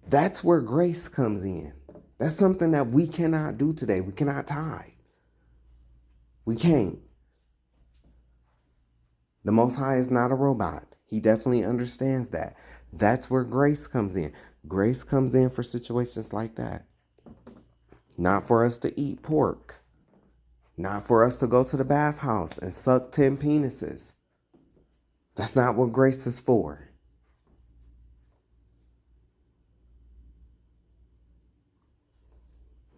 That's where grace comes in. That's something that we cannot do today. We cannot tithe. We can't. The Most High is not a robot. He definitely understands that. That's where grace comes in. Grace comes in for situations like that. Not for us to eat pork. Not for us to go to the bathhouse and suck 10 penises. That's not what grace is for.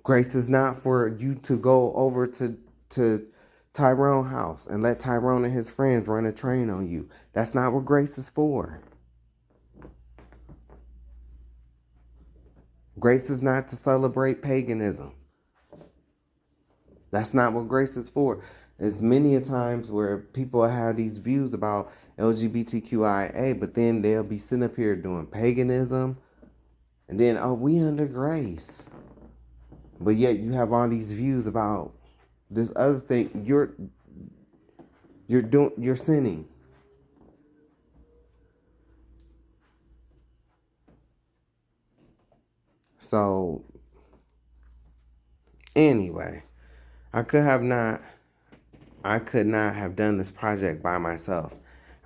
Grace is not for you to go over to Tyrone's house and let Tyrone and his friends run a train on you. That's not what grace is for. Grace is not to celebrate paganism. That's not what grace is for. There's many a times where people have these views about LGBTQIA, but then they'll be sitting up here doing paganism, and then, oh, we under grace. But yet you have all these views about this other thing. You're sinning. So anyway, I could not have done this project by myself.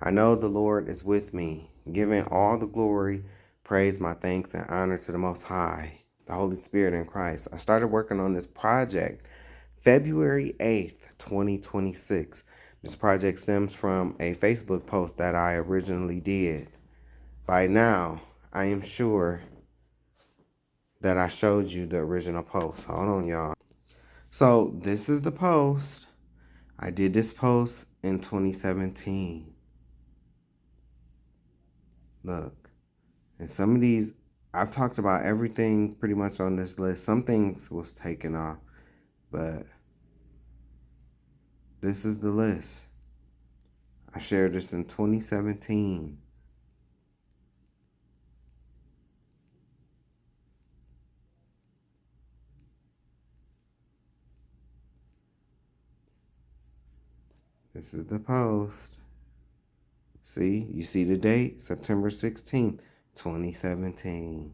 I know the Lord is with me, giving all the glory, praise, my thanks, and honor to the Most High, the Holy Spirit in Christ. I started working on this project February 8th, 2026. This project stems from a Facebook post that I originally did. By now, I am sure that I showed you the original post. Hold on, y'all. So this is the post. I did this post in 2017. Look, and some of these, I've talked about everything pretty much on this list. Some things was taken off, but this is the list. I shared this in 2017. This is the post. See, you see the date? September 16th, 2017.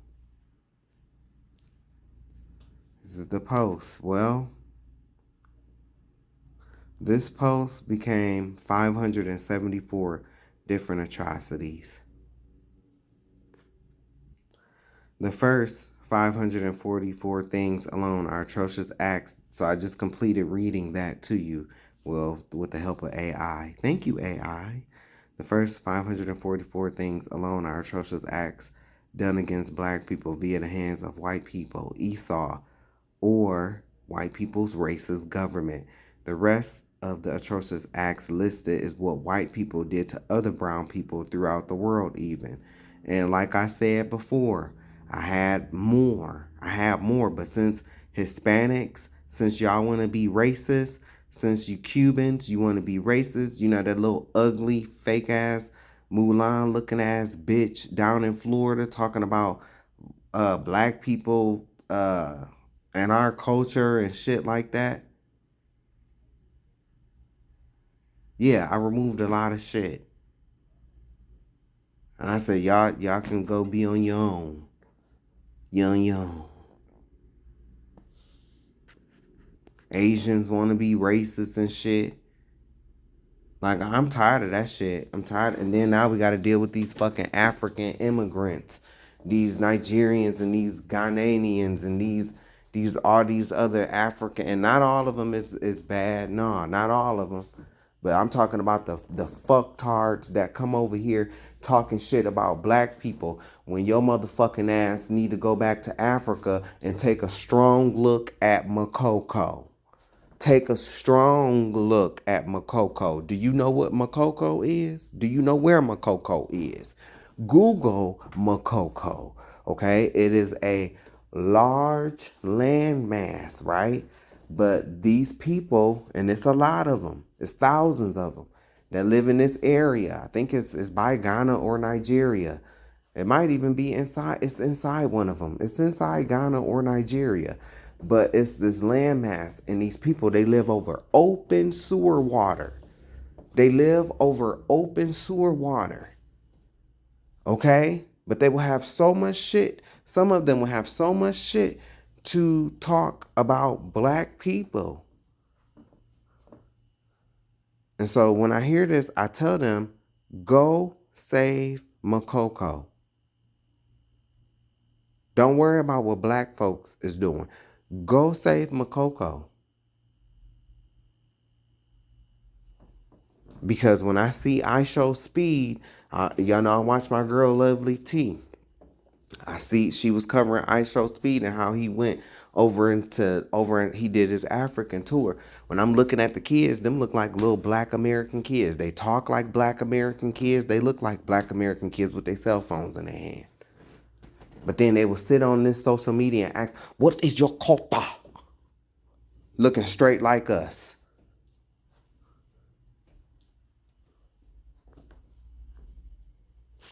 This is the post. Well, this post became 574 different atrocities. The first 544 things alone are atrocious acts. So I just completed reading that to you, well, with the help of AI. Thank you, AI. The first 544 things alone are atrocious acts done against black people via the hands of white people, Esau, or white people's racist government. The rest of the atrocious acts listed is what white people did to other brown people throughout the world even. And like I said before, I had more, but since Hispanics, since y'all want to be racist, since you Cubans, you want to be racist, you know, that little ugly, fake ass, Mulan looking ass bitch down in Florida talking about black people and our culture and shit like that. Yeah, I removed a lot of shit. And I said, y'all can go be on your own. Young. Asians want to be racist and shit. Like, I'm tired of that shit. I'm tired. And then now we got to deal with these fucking African immigrants, these Nigerians and these Ghanaians and these all these other African. And not all of them is bad. No, not all of them. But I'm talking about the fucktards that come over here talking shit about black people when your motherfucking ass need to go back to Africa and take a strong look at Makoko. Take a strong look at Makoko. Do you know what Makoko is? Do you know where Makoko is? Google Makoko, okay? It is a large landmass, right? But these people, and it's a lot of them, it's thousands of them that live in this area. I think it's by Ghana or Nigeria. It might even be inside, it's inside one of them. It's inside Ghana or Nigeria. But it's this landmass, and these people, they live over open sewer water. They live over open sewer water. Okay? But they will have so much shit. Some of them will have so much shit to talk about black people. And so when I hear this, I tell them, go save Makoko. Don't worry about what black folks is doing. Go save Makoko. Because when I see I Show Speed, y'all know I watch my girl Lovely T. I see she was covering I Show Speed and how he went he did his African tour. When I'm looking at the kids, them look like little Black American kids. They talk like Black American kids. They look like Black American kids with their cell phones in their hand. But then they will sit on this social media and ask, "What is your culture?" Looking straight like us.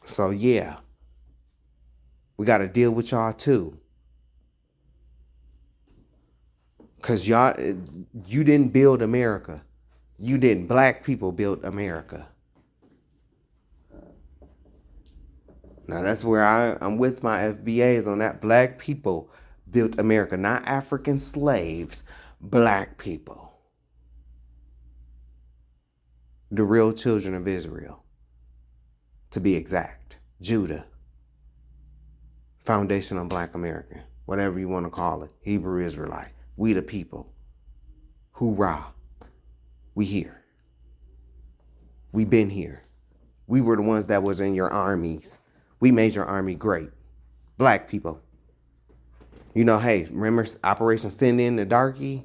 So yeah, we got to deal with y'all too. Because you didn't build America. You didn't. Black people built America. Now that's where I'm with my FBAs on that. Black people built America, not African slaves. Black people. The real children of Israel. To be exact. Judah. Foundational Black American. Whatever you want to call it. Hebrew Israelite. We the people. Hoorah. We here. We been here. We were the ones that was in your armies. We made your army great. Black people. You know, hey, remember Operation Send In the Darky?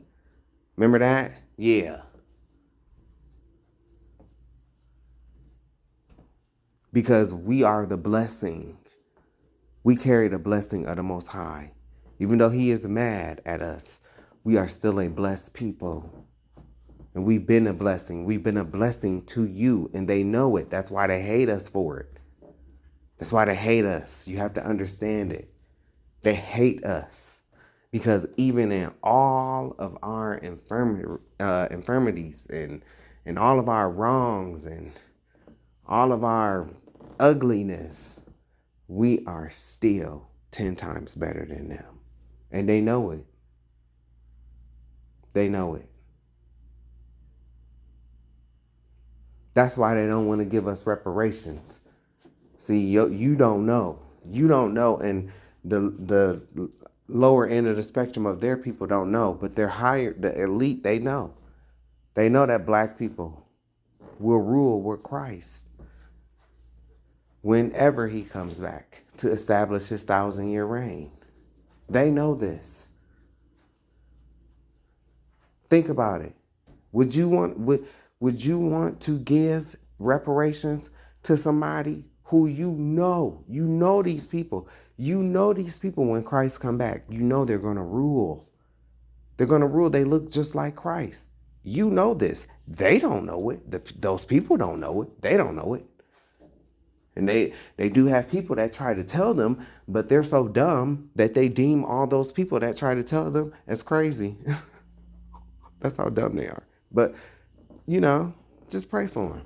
Remember that? Yeah. Because we are the blessing. We carry the blessing of the Most High. Even though he is mad at us, we are still a blessed people. And we've been a blessing. We've been a blessing to you, and they know it. That's why they hate us for it. That's why they hate us. You have to understand it. They hate us because even in all of our infirmities and all of our wrongs and all of our ugliness, we are still 10 times better than them. And they know it. They know it. That's why they don't want to give us reparations. See, you don't know. You don't know. And the lower end of the spectrum of their people don't know. But they're higher, the elite, they know. They know that black people will rule with Christ whenever he comes back to establish his 1,000-year reign. They know this. Think about it. Would you want to give reparations to somebody who you know these people. You know these people when Christ come back. You know they're going to rule. They're going to rule. They look just like Christ. You know this. They don't know it. Those people don't know it. They don't know it. And they do have people that try to tell them, but they're so dumb that they deem all those people that try to tell them as crazy. That's how dumb they are. But, just pray for them.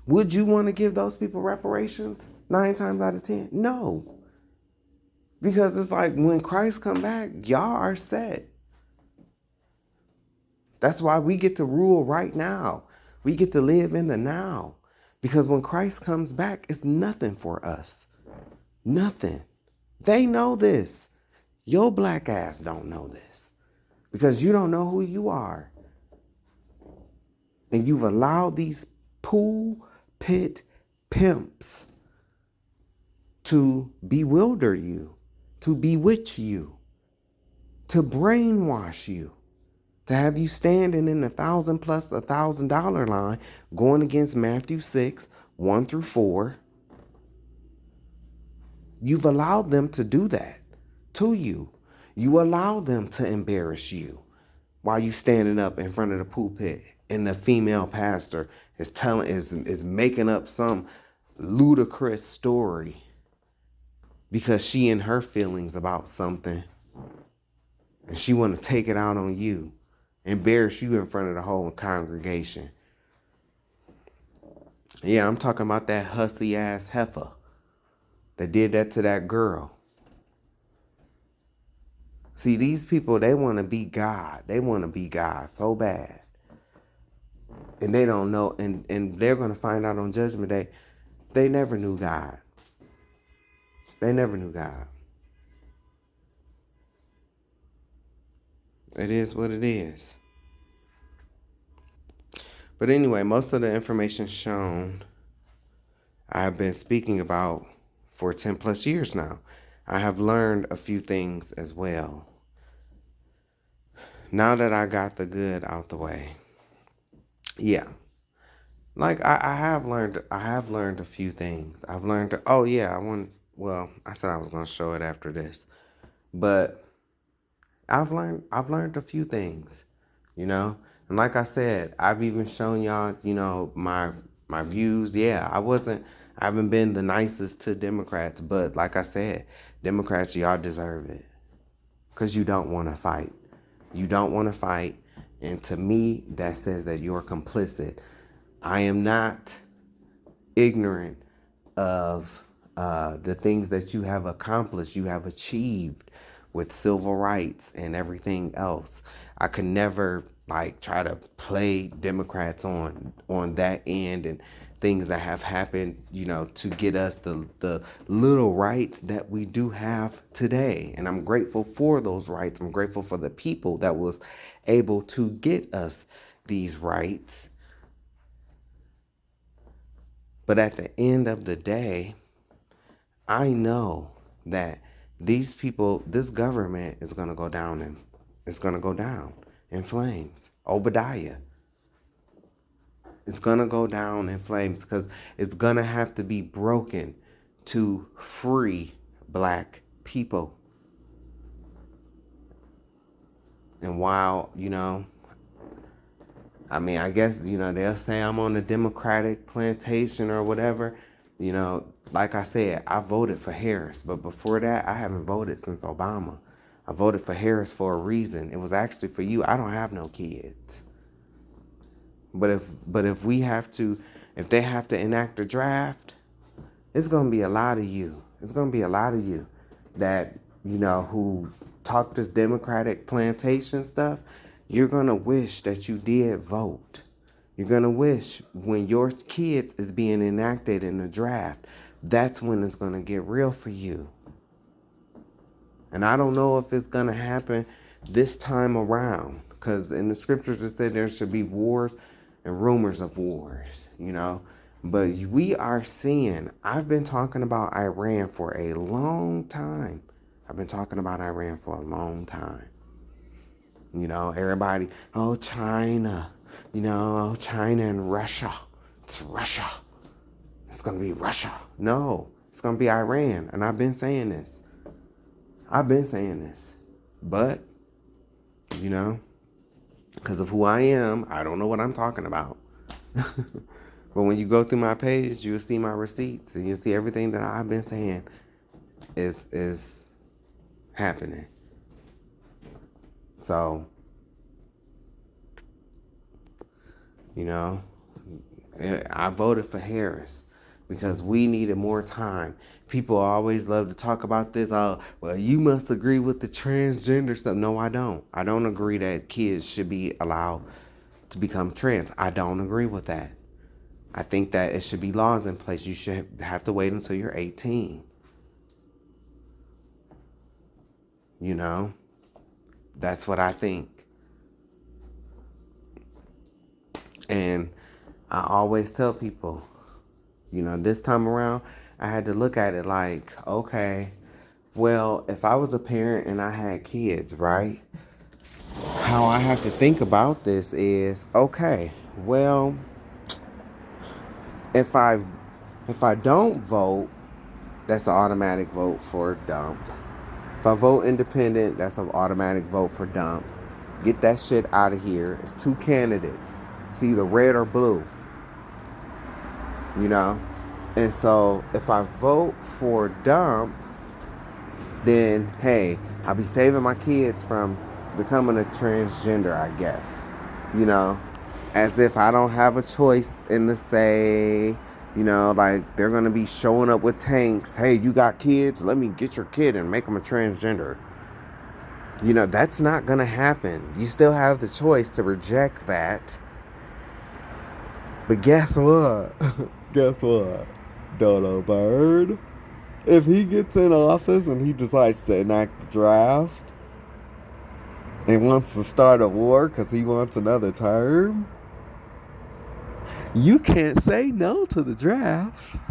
Would you want to give those people reparations 9 times out of 10? No. Because it's like when Christ come back, y'all are set. That's why we get to rule right now. We get to live in the now. Because when Christ comes back, it's nothing for us. Nothing. They know this. Your black ass don't know this. Because you don't know who you are. And you've allowed these pulpit pimps to bewilder you, to bewitch you, to brainwash you, to have you standing in the $1,000 plus $1,000 line going against Matthew 6, 1 through 4. You've allowed them to do that to you. You allow them to embarrass you while you standing up in front of the pulpit and the female pastor is making up some ludicrous story because she in her feelings about something and she want to take it out on you, embarrass you in front of the whole congregation. Yeah, I'm talking about that hussy ass heifer that did that to that girl. See, these people, they want to be God. They want to be God so bad. And they don't know, and they're going to find out on Judgment Day, they never knew God. They never knew God. It is what it is. But anyway, most of the information shown I've been speaking about for 10 plus years now. I have learned a few things as well. Now that I got the good out the way. Yeah. Like I have learned a few things. I've learned I said I was gonna show it after this. But I've learned a few things, you know? And like I said, I've even shown y'all, my views. Yeah, I haven't been the nicest to Democrats, but like I said, Democrats, y'all deserve it. Because you don't want to fight. You don't want to fight. And to me, that says that you're complicit. I am not ignorant of the things that you have accomplished, you have achieved with civil rights and everything else. I could never try to play Democrats on that end and things that have happened, to get us the little rights that we do have today. And I'm grateful for those rights. I'm grateful for the people that was able to get us these rights. But at the end of the day, I know that these people, this government is going to go down in flames. Obadiah. It's going to go down in flames because it's going to have to be broken to free black people. And while, I guess, they'll say I'm on the Democratic plantation or whatever. Like I said, I voted for Harris. But before that, I haven't voted since Obama. I voted for Harris for a reason. It was actually for you. I don't have no kids. But if they have to enact a draft, it's going to be a lot of you. It's going to be a lot of you that, who talk this Democratic plantation stuff. You're going to wish that you did vote. You're going to wish when your kids is being enacted in the draft, that's when it's going to get real for you. And I don't know if it's going to happen this time around. Because in the scriptures it said there should be wars and rumors of wars, But we are seeing, I've been talking about Iran for a long time. Everybody, China, China and Russia. It's Russia. It's going to be Russia. No, it's going to be Iran. And I've been saying this. But, because of who I am, I don't know what I'm talking about. But when you go through my page, you'll see my receipts and you'll see everything that I've been saying is happening. So, I voted for Harris because we needed more time. People always love to talk about this. Oh, well, you must agree with the transgender stuff. No, I don't. I don't agree that kids should be allowed to become trans. I don't agree with that. I think that it should be laws in place. You should have to wait until you're 18. That's what I think. And I always tell people, this time around, I had to look at it like, okay, well, if I was a parent and I had kids, right? How I have to think about this is, okay, well, if I don't vote, that's an automatic vote for dump. If I vote independent, that's an automatic vote for dump. Get that shit out of here. It's two candidates. It's either red or blue. And so if I vote for dump, then hey, I'll be saving my kids from becoming a transgender, I guess. As if I don't have a choice in the say, they're going to be showing up with tanks. Hey, you got kids? Let me get your kid and make them a transgender. That's not going to happen. You still have the choice to reject that. But guess what? Dodo Bird. If he gets in office and he decides to enact the draft and wants to start a war because he wants another term, You can't say no to the draft.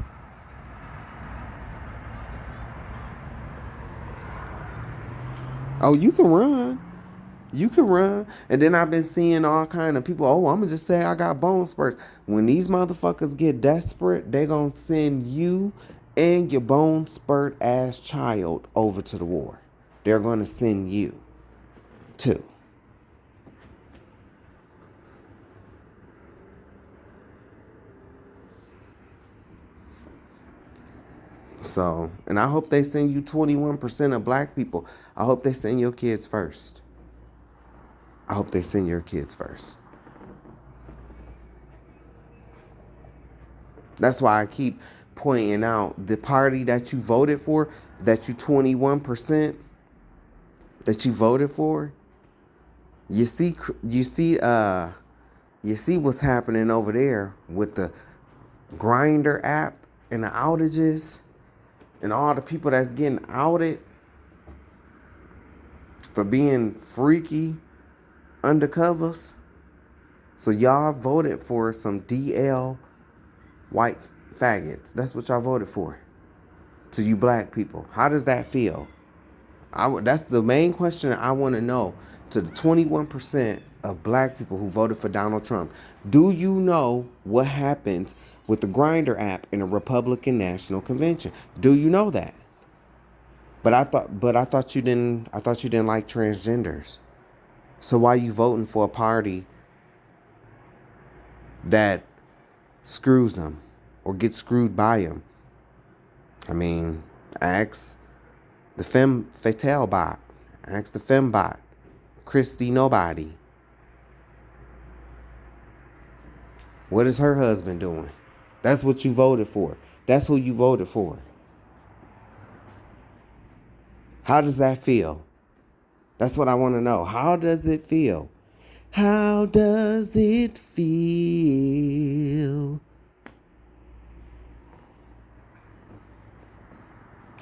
Oh, you can run. You can run. And then I've been seeing all kind of people, oh, I'm going to just say I got bone spurs. When these motherfuckers get desperate, they going to send you and your bone spurt ass child over to the war. They're going to send you too. So, and I hope they send you 21% of black people. I hope they send your kids first. I hope they send your kids first. That's why I keep pointing out the party that you voted for, that you 21% that you voted for. You see what's happening over there with the Grinder app and the outages and all the people that's getting outed for being freaky undercovers. So y'all voted for some DL white faggots. That's what y'all voted for. To you black people. How does that feel? That's the main question I want to know. To the 21% of black people who voted for Donald Trump. Do you know what happens with the Grindr app in a Republican National Convention? Do you know that? But I thought you didn't like transgenders. So why you voting for a party that screws them or gets screwed by them? I mean, ask the femme fatale bot. Ask the femme bot. Christy Nobody. What is her husband doing? That's what you voted for. That's who you voted for. How does that feel? That's what I want to know. How does it feel? How does it feel?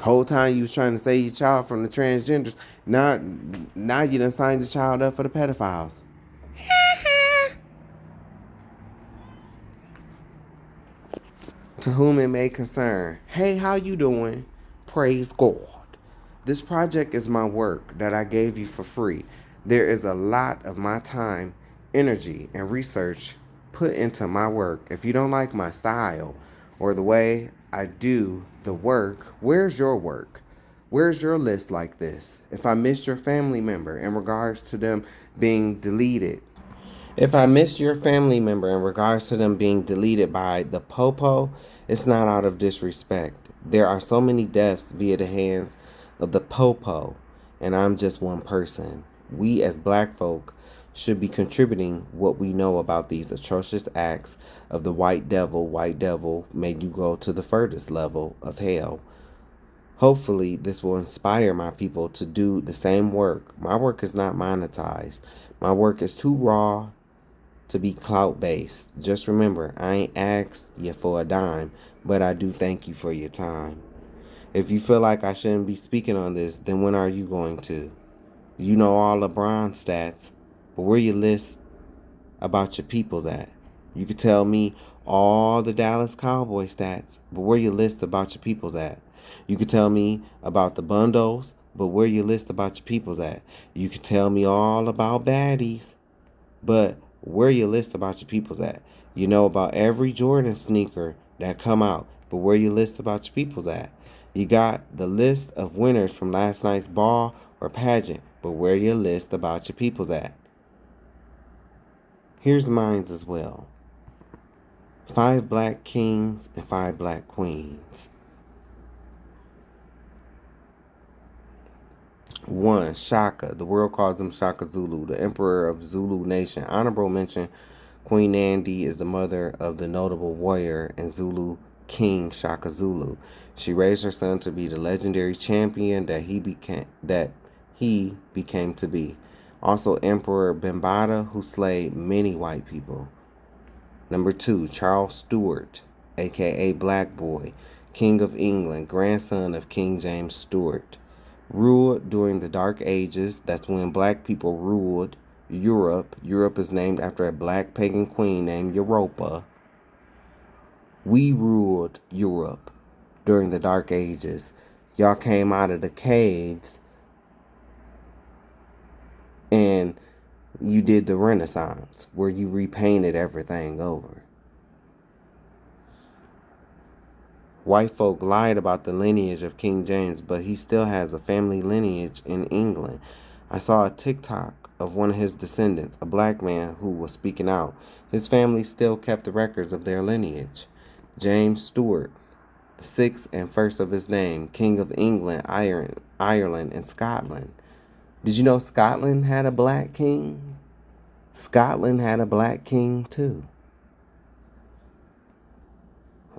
Whole time you was trying to save your child from the transgenders. Now you done signed your child up for the pedophiles. To whom it may concern. Hey, how you doing? Praise God. This project is my work that I gave you for free. There is a lot of my time, energy, and research put into my work. If you don't like my style or the way I do the work, where's your work? Where's your list like this? If I missed your family member in regards to them being deleted. If I missed your family member in regards to them being deleted by the popo, it's not out of disrespect. There are so many deaths via the hands of the popo, and I'm just one person. We as black folk should be contributing what we know about these atrocious acts of the white devil. White devil made you go to the furthest level of hell. Hopefully, this will inspire my people to do the same work. My work is not monetized. My work is too raw to be clout-based. Just remember, I ain't asked you for a dime, but I do thank you for your time. If you feel like I shouldn't be speaking on this, then when are you going to? You know all LeBron stats, but where your list about your peoples at? You could tell me all the Dallas Cowboy stats, but where your list about your peoples at? You could tell me about the bundles, but where your list about your peoples at? You could tell me all about baddies, but where your list about your peoples at? You know about every Jordan sneaker that come out, but where your list about your peoples at? You got the list of winners from last night's ball or pageant, but where your list about your peoples at? Here's mine as well. 5 black kings and 5 black queens. 1. Shaka. The world calls him Shaka Zulu, the emperor of Zulu nation. Honorable mention, Queen Nandi is the mother of the notable warrior and Zulu king Shaka Zulu. She raised her son to be the legendary champion that he became to be. Also, Emperor Bambada, who slayed many white people. Number 2, Charles Stuart, aka Black Boy, King of England, grandson of King James Stuart. Ruled during the Dark Ages. That's when black people ruled Europe. Europe is named after a black pagan queen named Europa. We ruled Europe during the Dark Ages. Y'all came out of the caves and you did the Renaissance, where you repainted everything over. White folk lied about the lineage of King James, but he still has a family lineage in England. I saw a TikTok of one of his descendants, a black man who was speaking out. His family still kept the records of their lineage. James Stuart, the sixth and first of his name, King of England, Ireland, and Scotland. Did you know Scotland had a black king? Scotland had a black king too.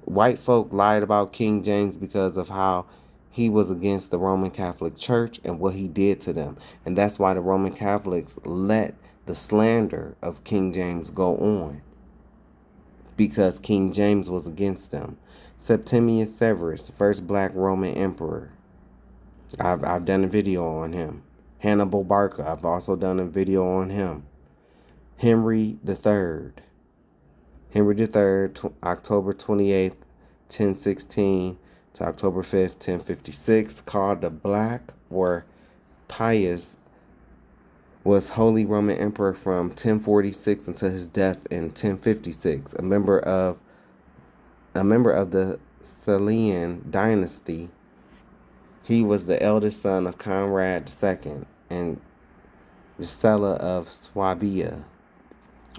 White folk lied about King James because of how he was against the Roman Catholic Church and what he did to them. And that's why the Roman Catholics let the slander of King James go on, because King James was against them. Septimius Severus, the first black Roman emperor. I've done a video on him. Hannibal Barca, I've also done a video on him. Henry III. Henry III, October 28th, 1016 to October 5th, 1056, called the Black or Pious, was Holy Roman Emperor from 1046 until his death in 1056. A member of the Salian dynasty. He was the eldest son of Conrad II and Gisela of Swabia.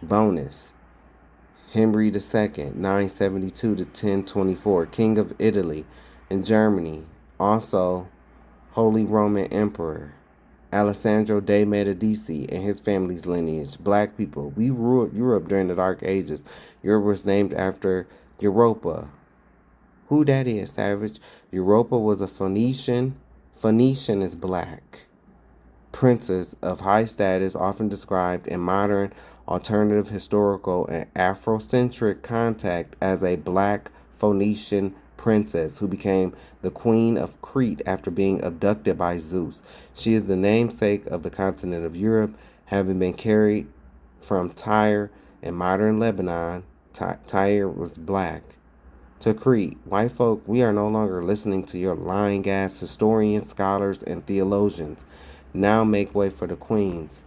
Bonus: Henry II, 972 to 1024, King of Italy and Germany, also Holy Roman Emperor. Alessandro de' Medici and his family's lineage. Black people. We ruled Europe during the Dark Ages. Europe was named after Europa. Who that is, Savage? Europa was a Phoenician. Phoenician is black. Princess of high status, often described in modern, alternative, historical, and Afrocentric context as a black Phoenician princess who became the queen of Crete after being abducted by Zeus. She is the namesake of the continent of Europe, having been carried from Tyre in modern Lebanon. Tyre was black. To Crete. White folk, we are no longer listening to your lying ass historians, scholars, and theologians. Now make way for the queens.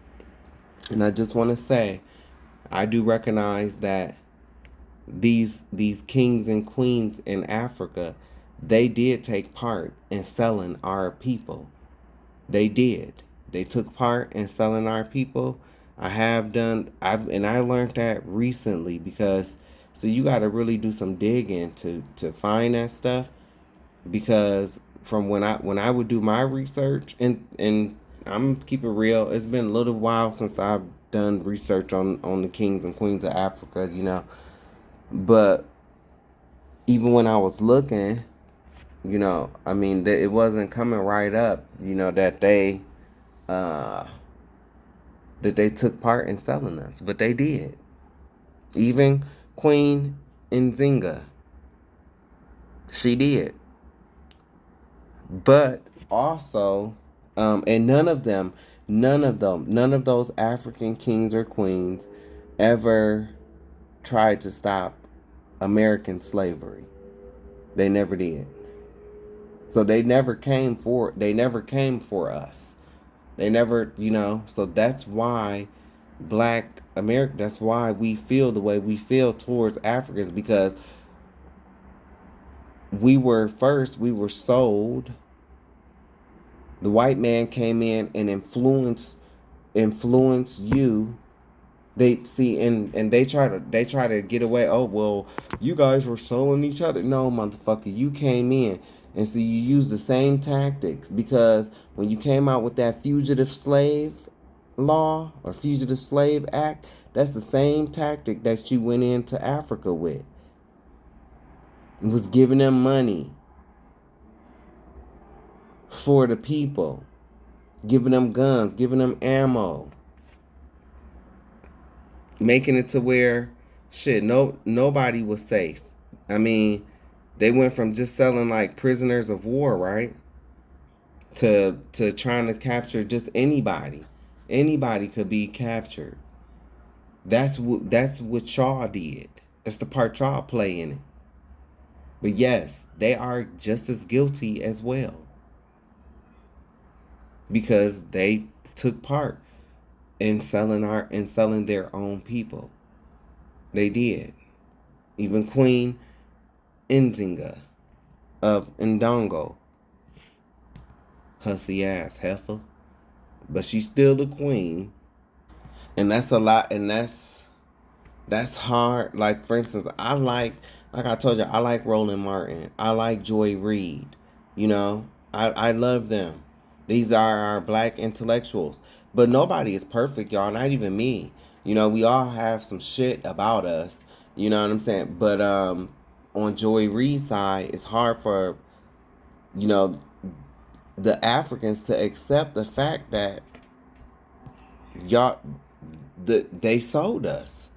And I just want to say, I do recognize that these kings and queens in Africa, they did take part in selling our people. They did. They took part in selling our people. I learned that recently, because so you got to really do some digging to find that stuff, because from when I would do my research, and I'm keep it real, it's been a little while since I've done research on the kings and queens of Africa, but even when I was looking, it wasn't coming right up, that they took part in selling us, but they did. Even Queen Nzinga, she did. But also, and none of those African kings or queens ever tried to stop American slavery. They never did. So they never came for us. They never, so that's why Black America, that's why we feel the way we feel towards Africans, because we were sold. The white man came in and influenced you. They see, and they try to get away. Oh, well, you guys were selling each other. No, motherfucker, you came in, and so you used the same tactics, because when you came out with that fugitive slave law or fugitive slave act, that's the same tactic that you went into Africa with. It was giving them money for the people, giving them guns, giving them ammo, making it to where nobody was safe. I mean, they went from just selling like prisoners of war, right, to trying to capture just anybody. Anybody could be captured. That's what y'all did. That's the part y'all play in it. But yes, they are just as guilty as well, because they took part in selling their own people. They did. Even Queen Nzinga of Ndongo, hussy ass heifer, but she's still the queen, and that's a lot, and that's hard. Like, for instance, like I told you, I like Roland Martin, I like Joy Reid, you know, I love them. These are our black intellectuals, but nobody is perfect, y'all, not even me. You know, we all have some shit about us, you know what I'm saying? But on Joy Reid's side, it's hard for, you know, the Africans to accept the fact that y'all, they sold us.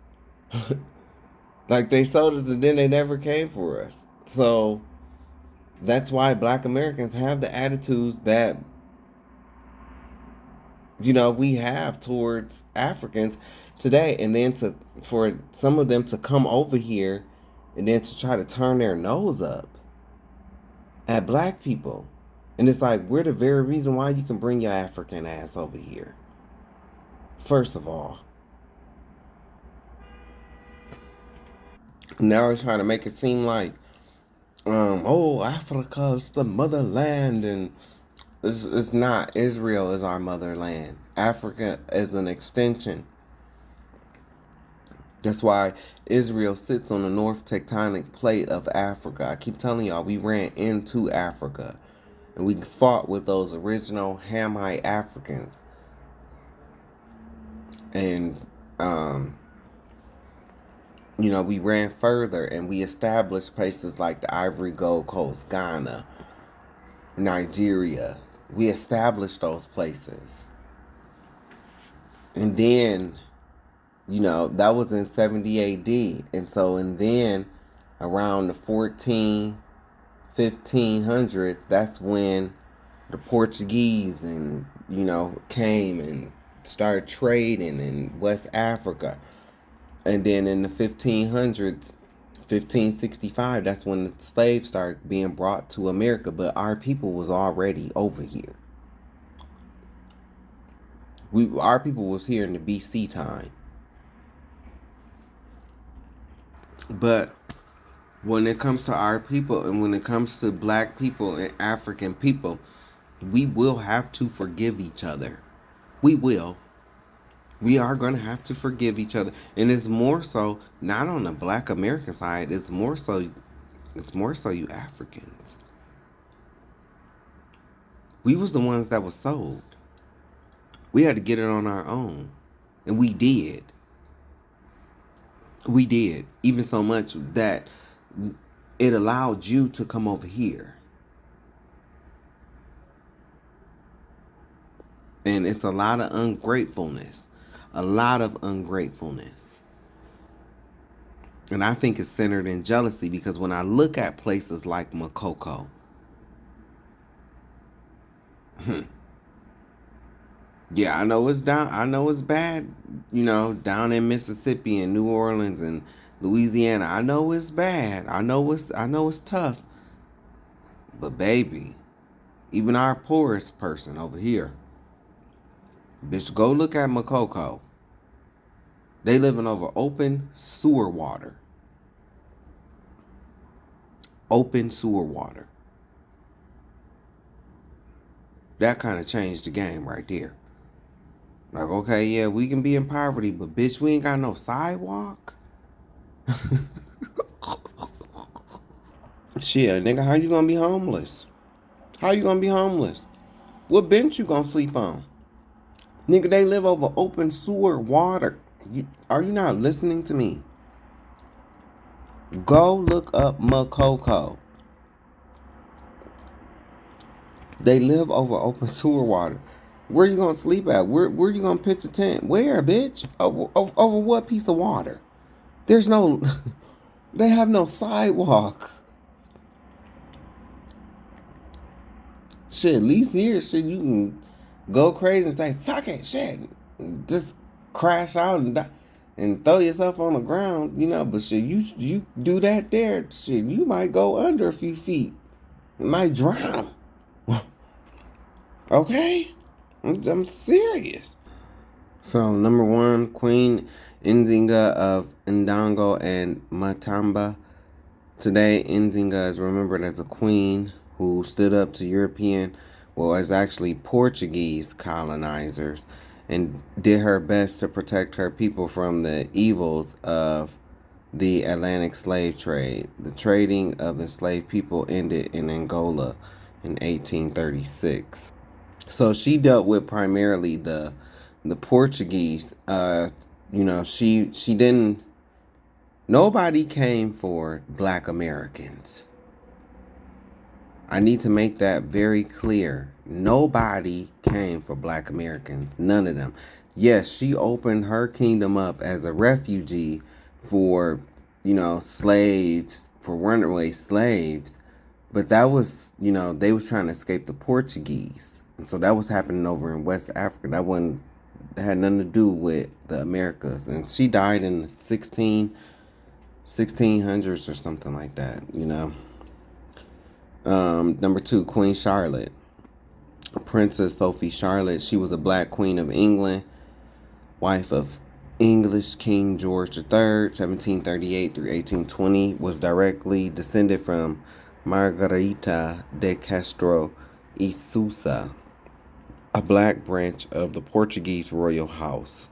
Like, they sold us and then they never came for us. So that's why black Americans have the attitudes that, you know, we have towards Africans today. And then for some of them to come over here and then to try to turn their nose up at black people. And it's like, we're the very reason why you can bring your African ass over here. First of all. Now we're trying to make it seem like, oh, Africa is the motherland, and it's not. Israel is our motherland. Africa is an extension. That's why Israel sits on the north tectonic plate of Africa. I keep telling y'all, we ran into Africa, and we fought with those original Hamite Africans. And, you know, we ran further and we established places like the Ivory Gold Coast, Ghana, Nigeria. We established those places. And then, you know, that was in 70 AD. And so, and then around the 1500s, that's when the Portuguese and, you know, came and started trading in West Africa. And then in the 1500s, 1565, that's when the slaves started being brought to America. But our people was already over here. Our people was here in the BC time. But when it comes to our people, and when it comes to black people and African people, we will have to forgive each other. We will. We are going to have to forgive each other. And it's more so not on the black American side. It's more so you Africans. We was the ones that was sold. We had to get it on our own. And we did. We did. Even so much that it allowed you to come over here. And it's a lot of ungratefulness. A lot of ungratefulness. And I think it's centered in jealousy, because when I look at places like Makoko, yeah, I know it's down. I know it's bad, you know, down in Mississippi and New Orleans and Louisiana. I know it's bad. I know it's tough. But baby, even our poorest person over here, bitch, go look at Makoko. They living over open sewer water. Open sewer water. That kind of changed the game right there. Like, okay, yeah, we can be in poverty, but bitch, we ain't got no sidewalk. Shit, nigga, how you gonna be homeless? How you gonna be homeless? What bench you gonna sleep on? Nigga, they live over open sewer water. Are you not listening to me? Go look up Makoko. They live over open sewer water. Where you gonna sleep at? Where you gonna pitch a tent? Where, bitch? Over what piece of water? There's no... They have no sidewalk. Shit, at least here, shit, you can go crazy and say, fuck it, shit. Just crash out and die. and throw yourself on the ground, you know. But shit, you do that there, shit, you might go under a few feet. You might drown. Okay? I'm serious. So, number 1, Queen Nzinga of Ndongo and Matamba. Today, Nzinga is remembered as a queen who stood up to European, well, as actually Portuguese colonizers, and did her best to protect her people from the evils of the Atlantic slave trade. The trading of enslaved people ended in Angola in 1836. So she dealt with primarily the Portuguese. You know, she didn't. Nobody came for Black Americans. I need to make that very clear. Nobody came for Black Americans. None of them. Yes, she opened her kingdom up as a refugee for, you know, slaves, for runaway slaves. But that was, you know, they was trying to escape the Portuguese. And so that was happening over in West Africa. That had nothing to do with the Americas. And she died in the 1600s or something like that, you know. Number 2, Queen Charlotte. Princess Sophie Charlotte. She was a Black queen of England, wife of English King George III, 1738 through 1820, was directly descended from Margarita de Castro y Sousa, a Black branch of the Portuguese royal house.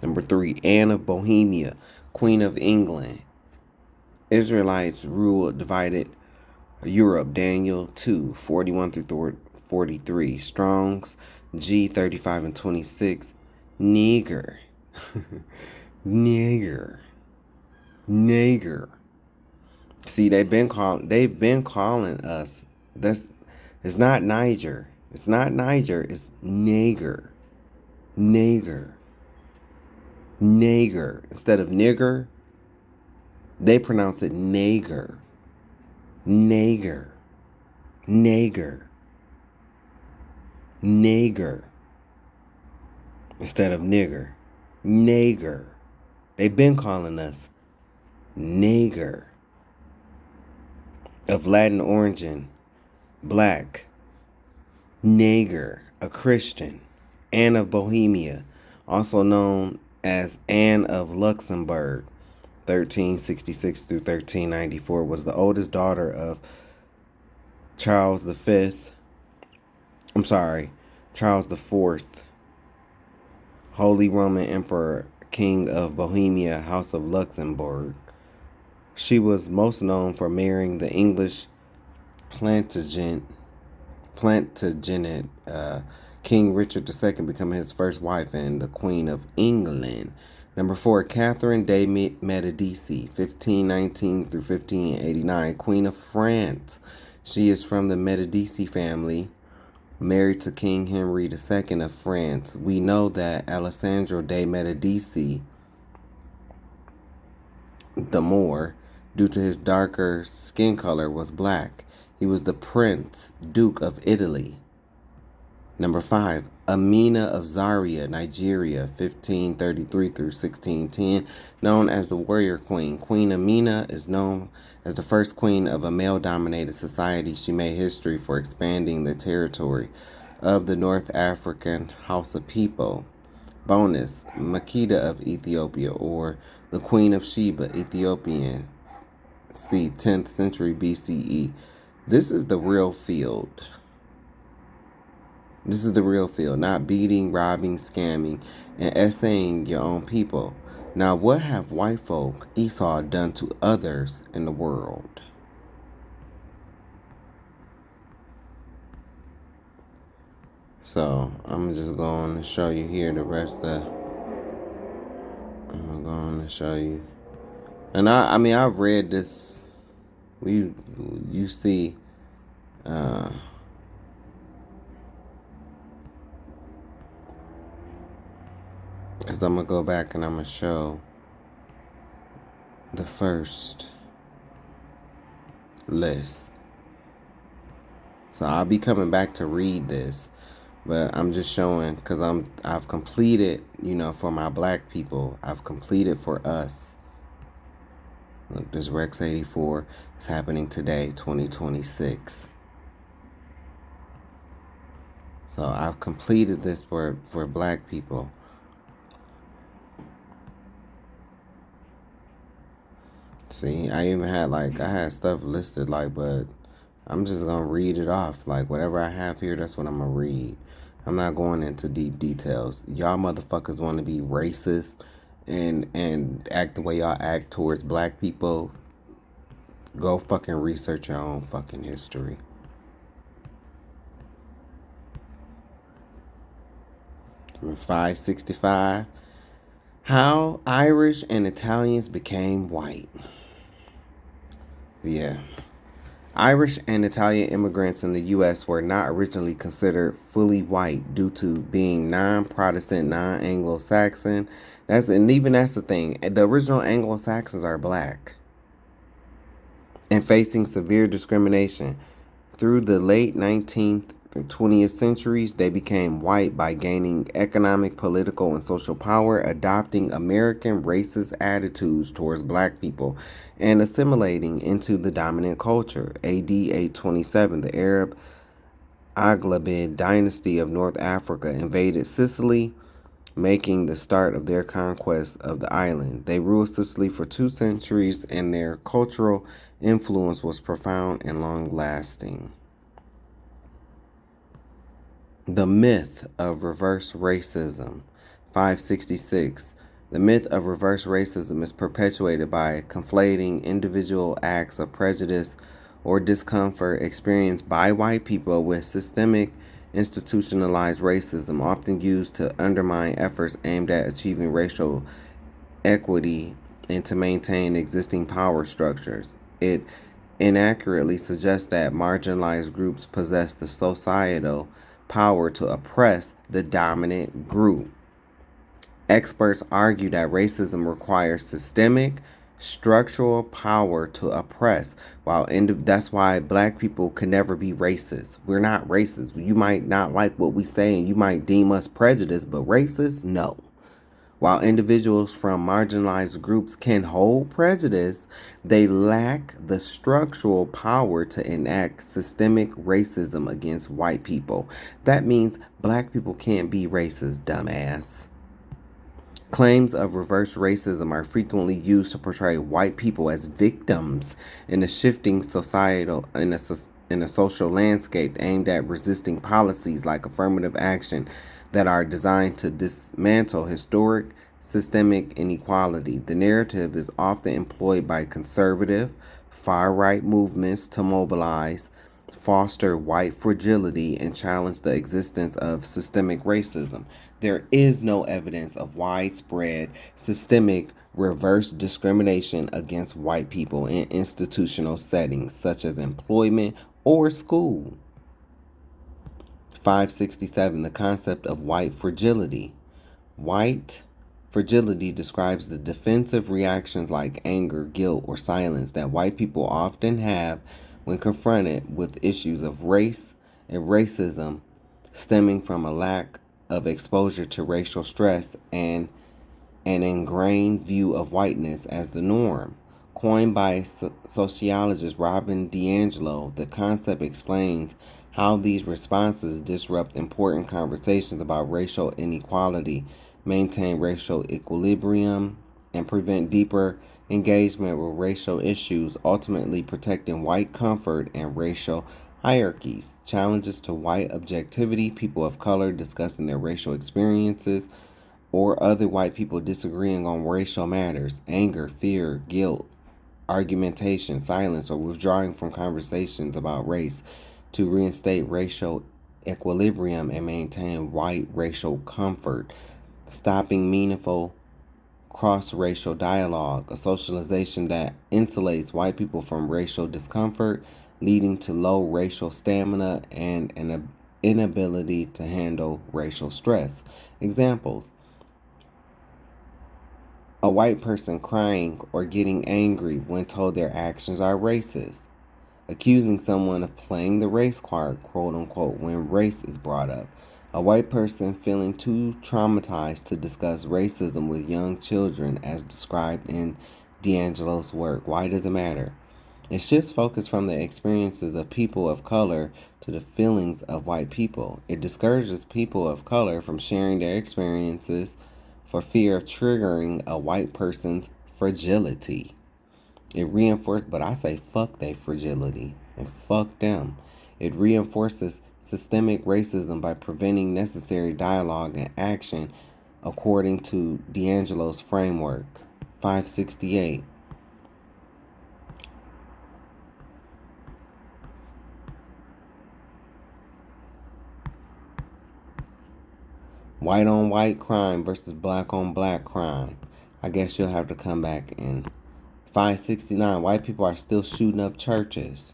Number 3, Anne of Bohemia, Queen of England. Israelites ruled divided Europe, Daniel 2, 41 through 43. Strong's G 35 and 26. Nigger. Nigger. See, they've been calling us. It's not Niger. It's not Niger. It's nigger. Instead of nigger, they pronounce it nager. Nager. Instead of nigger. Nager. They've been calling us nager. Of Latin origin, Black. Nager, a Christian. Anne of Bohemia, also known as Anne of Luxembourg, 1366 through 1394, was the oldest daughter of Charles IV, Holy Roman Emperor, King of Bohemia, House of Luxembourg. She was most known for marrying the English Plantagenet, King Richard II, becoming his first wife and the Queen of England. Number 4, Catherine de Medici, 1519 through 1589, Queen of France. She is from the Medici family, married to King Henry II of France. We know that Alessandro de Medici, the Moor, due to his darker skin color, was Black. He was the Prince Duke of Italy. Number 5, Amina of Zaria, Nigeria, 1533 through 1610, known as the Warrior Queen. Queen Amina is known as the first queen of a male-dominated society. She made history for expanding the territory of the North African Hausa people. Bonus, Makeda of Ethiopia, or the Queen of Sheba, Ethiopian, c. 10th century BCE. This is the real field. Not beating, robbing, scamming, and essaying your own people. Now, what have white folk, Esau, done to others in the world? So, I'm just going to show you here the rest of... I'm going to show you. And I mean, I've read this. You see... because I'm going to go back and I'm going to show the first list. So I'll be coming back to read this. But I'm just showing because I've completed, for my black people. I've completed for us. Look, this Rex 84 is happening today, 2026. So I've completed this for black people. See, I even had I had stuff listed but I'm just gonna read it off. Whatever I have here, that's what I'm gonna read. I'm not going into deep details. Y'all motherfuckers want to be racist and act the way y'all act towards black people. Go fucking research your own fucking history. Number 565. How Irish and Italians became white. Yeah. Irish and Italian immigrants in the U.S. were not originally considered fully white due to being non-Protestant, non-Anglo-Saxon. That's the thing. The original Anglo-Saxons are black and facing severe discrimination. Through the late 19th and 20th centuries, they became white by gaining economic, political, and social power, adopting American racist attitudes towards black people, and assimilating into the dominant culture. AD 827, the Arab Aghlabid dynasty of North Africa invaded Sicily, making the start of their conquest of the island. They ruled Sicily for 2 centuries, and their cultural influence was profound and long-lasting. The myth of reverse racism. 566. The myth of reverse racism is perpetuated by conflating individual acts of prejudice or discomfort experienced by white people with systemic institutionalized racism, often used to undermine efforts aimed at achieving racial equity and to maintain existing power structures. It inaccurately suggests that marginalized groups possess the societal power to oppress the dominant group. Experts argue that racism requires systemic, structural power to oppress. That's why black people can never be racist. We're not racist. You might not like what we say and you might deem us prejudiced, but racist, no. While individuals from marginalized groups can hold prejudice, they lack the structural power to enact systemic racism against white people. That means black people can't be racist, dumbass. Claims of reverse racism are frequently used to portray white people as victims in a shifting in a social landscape aimed at resisting policies like affirmative action that are designed to dismantle historic systemic inequality. The narrative is often employed by conservative, far-right movements to mobilize, foster white fragility, and challenge the existence of systemic racism. There is no evidence of widespread systemic reverse discrimination against white people in institutional settings such as employment or school. 567. The concept of white fragility. White fragility describes the defensive reactions like anger, guilt, or silence that white people often have when confronted with issues of race and racism stemming from a lack of exposure to racial stress and an ingrained view of whiteness as the norm. Coined by sociologist Robin DiAngelo, the concept explains how these responses disrupt important conversations about racial inequality, maintain racial equilibrium, and prevent deeper engagement with racial issues, ultimately protecting white comfort and racial hierarchies. Challenges to white objectivity, people of color discussing their racial experiences, or other white people disagreeing on racial matters, anger, fear, guilt, argumentation, silence, or withdrawing from conversations about race to reinstate racial equilibrium and maintain white racial comfort, stopping meaningful cross-racial dialogue, a socialization that insulates white people from racial discomfort, leading to low racial stamina and an inability to handle racial stress. Examples: a white person crying or getting angry when told their actions are racist. Accusing someone of playing the race card, quote unquote, when race is brought up. A white person feeling too traumatized to discuss racism with young children as described in D'Angelo's work. Why does it matter? It shifts focus from the experiences of people of color to the feelings of white people. It discourages people of color from sharing their experiences for fear of triggering a white person's fragility. It reinforces, but I say fuck they fragility and fuck them. It reinforces systemic racism by preventing necessary dialogue and action according to D'Angelo's framework. 568. White on white crime versus black on black crime. I guess you'll have to come back in 569. White people are still shooting up churches.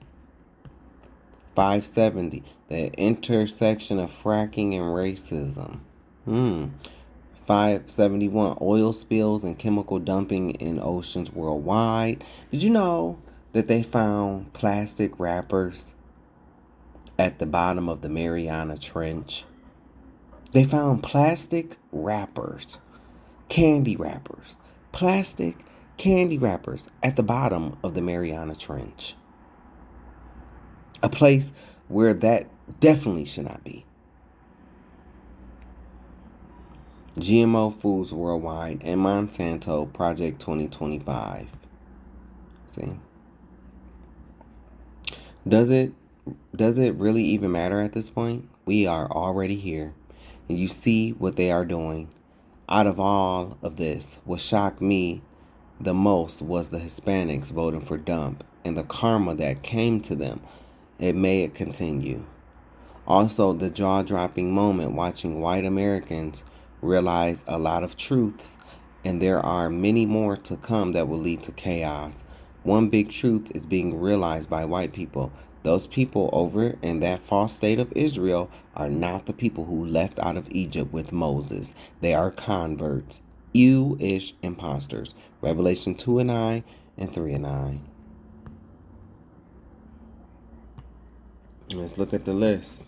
570. The intersection of fracking and racism. 571. Oil spills and chemical dumping in oceans worldwide. Did you know that they found plastic wrappers at the bottom of the Mariana Trench? They found plastic wrappers, candy wrappers, plastic candy wrappers at the bottom of the Mariana Trench. A place where that definitely should not be. GMO foods worldwide and Monsanto Project 2025. See? Does it really even matter at this point? We are already here. And you see what they are doing. Out of all of this, what shocked me the most was the Hispanics voting for Dump and the karma that came to them. It may continue. Also, the jaw-dropping moment watching white Americans realize a lot of truths, and there are many more to come that will lead to chaos. One big truth is being realized by white people. Those people over in that false state of Israel are not the people who left out of Egypt with Moses. They are converts, you-ish imposters. Revelation 2:9 and 3:9. Let's look at the list.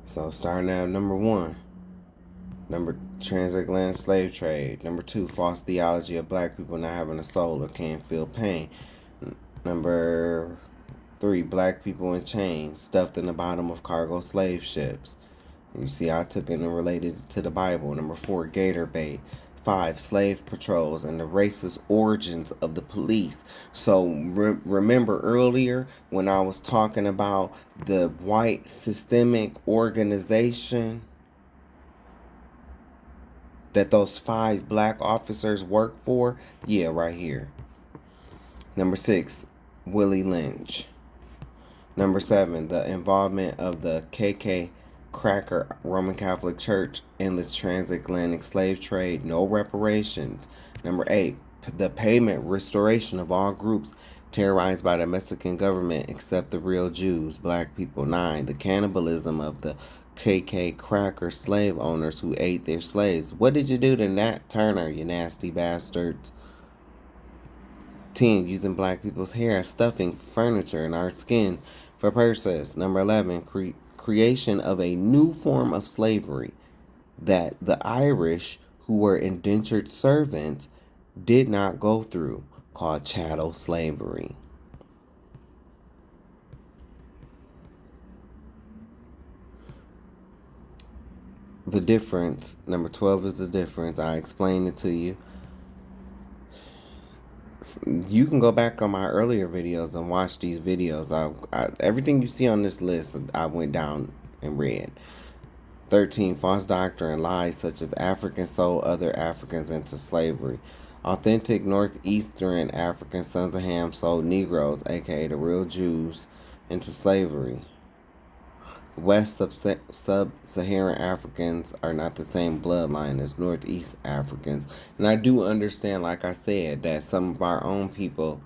So starting at number 1. Transatlantic slave trade. Number 2, false theology of black people not having a soul or can't feel pain. Number 3, black people in chains stuffed in the bottom of cargo slave ships. You see, I took it and related it to the Bible. Number 4, gator bait. 5, slave patrols and the racist origins of the police. So remember earlier when I was talking about the white systemic organization that those 5 black officers work for? Yeah, right here. Number 6, Willie Lynch. Number 7, the involvement of the KK Cracker Roman Catholic Church in the transatlantic slave trade, no reparations. Number 8, the payment restoration of all groups terrorized by the Mexican government except the real Jews, black people. 9, the cannibalism of the KK Cracker slave owners who ate their slaves. What did you do to Nat Turner, you nasty bastards? 10, using black people's hair as stuffing furniture and our skin for purses. Number 11, creation of a new form of slavery that the Irish, who were indentured servants, did not go through, called chattel slavery. The difference, number 12 is the difference. I explained it to you. You can go back on my earlier videos and watch these videos. Everything you see on this list, I went down and read. 13, false doctrine and lies such as Africans sold other Africans into slavery. Authentic northeastern African sons of Ham sold Negroes, aka the real Jews, into slavery. West Sub-Saharan Africans are not the same bloodline as Northeast Africans. And I do understand, like I said, that some of our own people,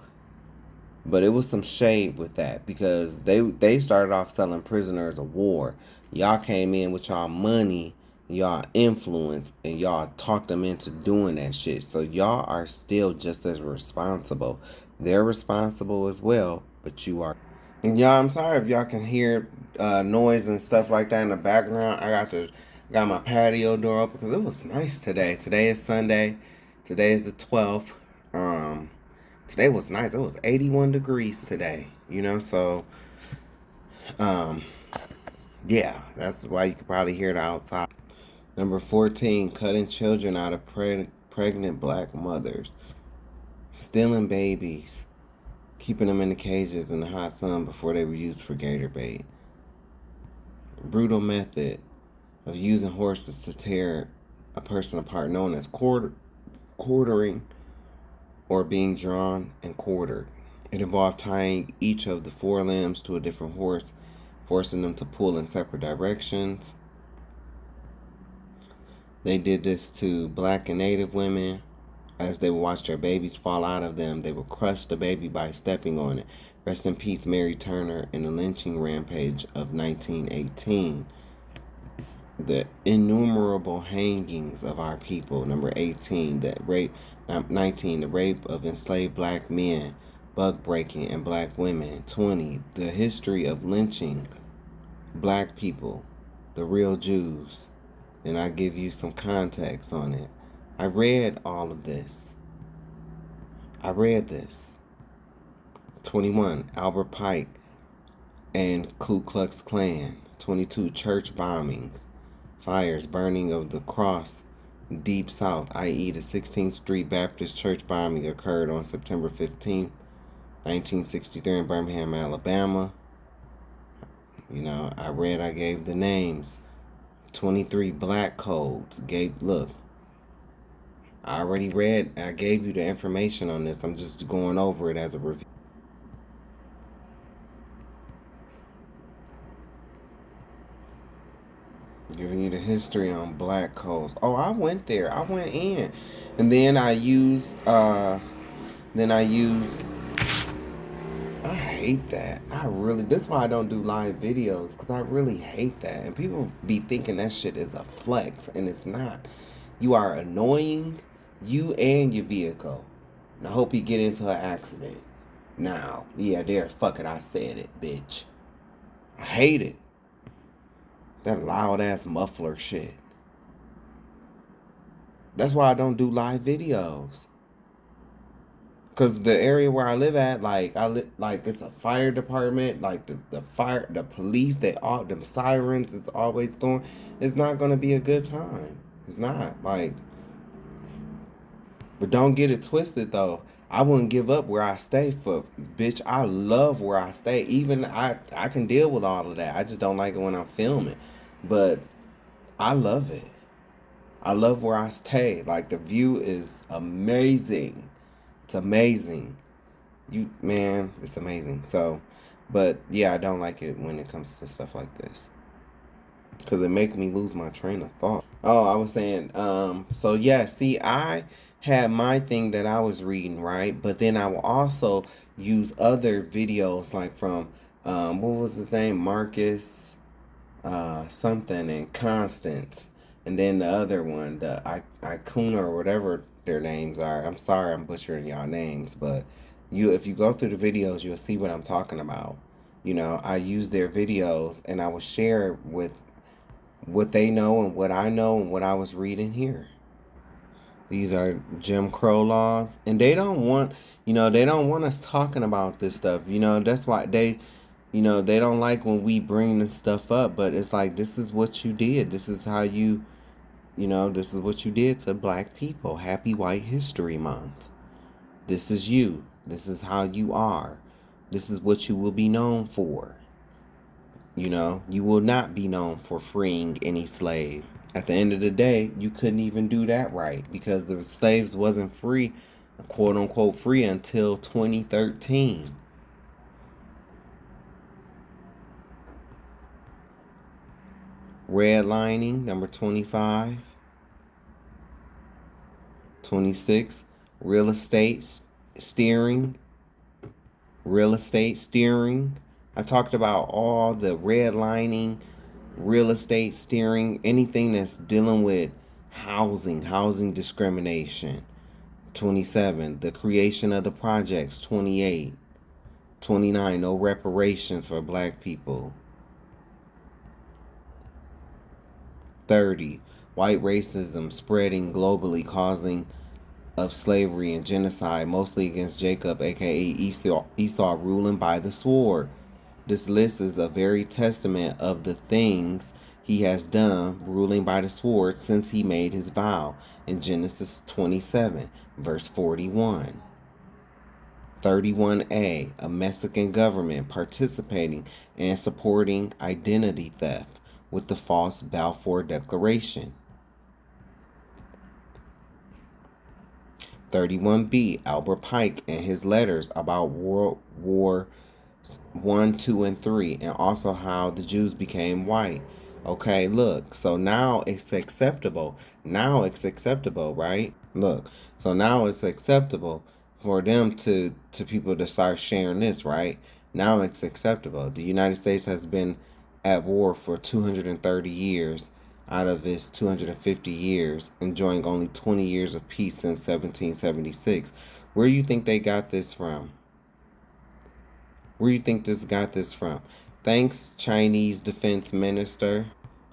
but it was some shade with that because they started off selling prisoners of war. Y'all came in with y'all money, y'all influence, and y'all talked them into doing that shit. So y'all are still just as responsible. They're responsible as well, but you are. Yeah, I'm sorry if y'all can hear noise and stuff like that in the background. Got my patio door open because it was nice today. Today is Sunday. Today is the 12th. Um, Today was nice. It was 81 degrees today. So um, yeah, that's why you could probably hear it outside. Number 14, cutting children out of pregnant black mothers, stealing babies, keeping them in the cages in the hot sun before they were used for gator bait. Brutal method of using horses to tear a person apart, known as quartering or being drawn and quartered. It involved tying each of the four limbs to a different horse, forcing them to pull in separate directions. They did this to black and native women. As they would watch their babies fall out of them, they would crush the baby by stepping on it. Rest in peace, Mary Turner, in the lynching rampage of 1918. The innumerable hangings of our people. Number 18, the rape. 19, the rape of enslaved black men, bug breaking, and black women. 20, the history of lynching black people, the real Jews. And I give you some context on it. I read all of this. I read this. 21, Albert Pike and Ku Klux Klan. 22, church bombings, fires, burning of the cross, Deep South, i.e. the 16th Street Baptist Church bombing occurred on September 15, 1963 in Birmingham, Alabama. I gave the names. 23 black codes. I already read, I gave you the information on this. I'm just going over it as a review. Giving you the history on black codes. Oh, I went there. I went in. And then I hate that. This is why I don't do live videos, because I really hate that. And people be thinking that shit is a flex, and it's not. You are annoying, you and your vehicle. And I hope you get into an accident. Now, yeah, there, fuck it, I said it, bitch. I hate it. That loud ass muffler shit. That's why I don't do live videos. Cause the area where I live at, it's a fire department, like the police, them sirens is always going. It's not gonna be a good time. It's not but don't get it twisted though. I wouldn't give up where I stay bitch. I love where I stay. Even I can deal with all of that. I just don't like it when I'm filming, but I love it. I love where I stay. Like, the view is amazing. It's amazing. It's amazing. So, but yeah, I don't like it when it comes to stuff like this, because it make me lose my train of thought. Oh, I was saying, so yeah, see, I had my thing that I was reading, right? But then I will also use other videos, like from, what was his name? Marcus, something, and Constance. And then the other one, the Icuna or whatever their names are. I'm sorry I'm butchering y'all names, but if you go through the videos, you'll see what I'm talking about. I use their videos and I will share with what they know and what I know and what I was reading here. These are Jim Crow laws, and they don't want us talking about this stuff. That's why they don't like when we bring this stuff up, but it's like, this is what you did. This is how this is what you did to black people. Happy White History Month. This is you. This is how you are. This is what you will be known for. You will not be known for freeing any slave. At the end of the day, you couldn't even do that right, because the slaves wasn't free, quote unquote free, until 2013. Redlining, number 25. 26, real estate steering. I talked about all the redlining, real estate steering, anything that's dealing with housing discrimination. 27, the creation of the projects. 28. 29. No reparations for black people. 30. White racism spreading globally, causing of slavery and genocide, mostly against Jacob, aka Esau, ruling by the sword. This list is a very testament of the things he has done, ruling by the sword, since he made his vow in Genesis 27, verse 41. 31A, a Mexican government participating and supporting identity theft with the false Balfour Declaration. 31B, Albert Pike and his letters about World War I, II, and III, and also how the Jews became white. Okay, look, so now it's acceptable. Now it's acceptable, right? Look, so now it's acceptable for them to people to start sharing this, right? Now it's acceptable. The United States has been at war for 230 years out of its 250 years, enjoying only 20 years of peace since 1776. Where do you think they got this from? Where do you think this got this from? Thanks, Chinese Defense Minister.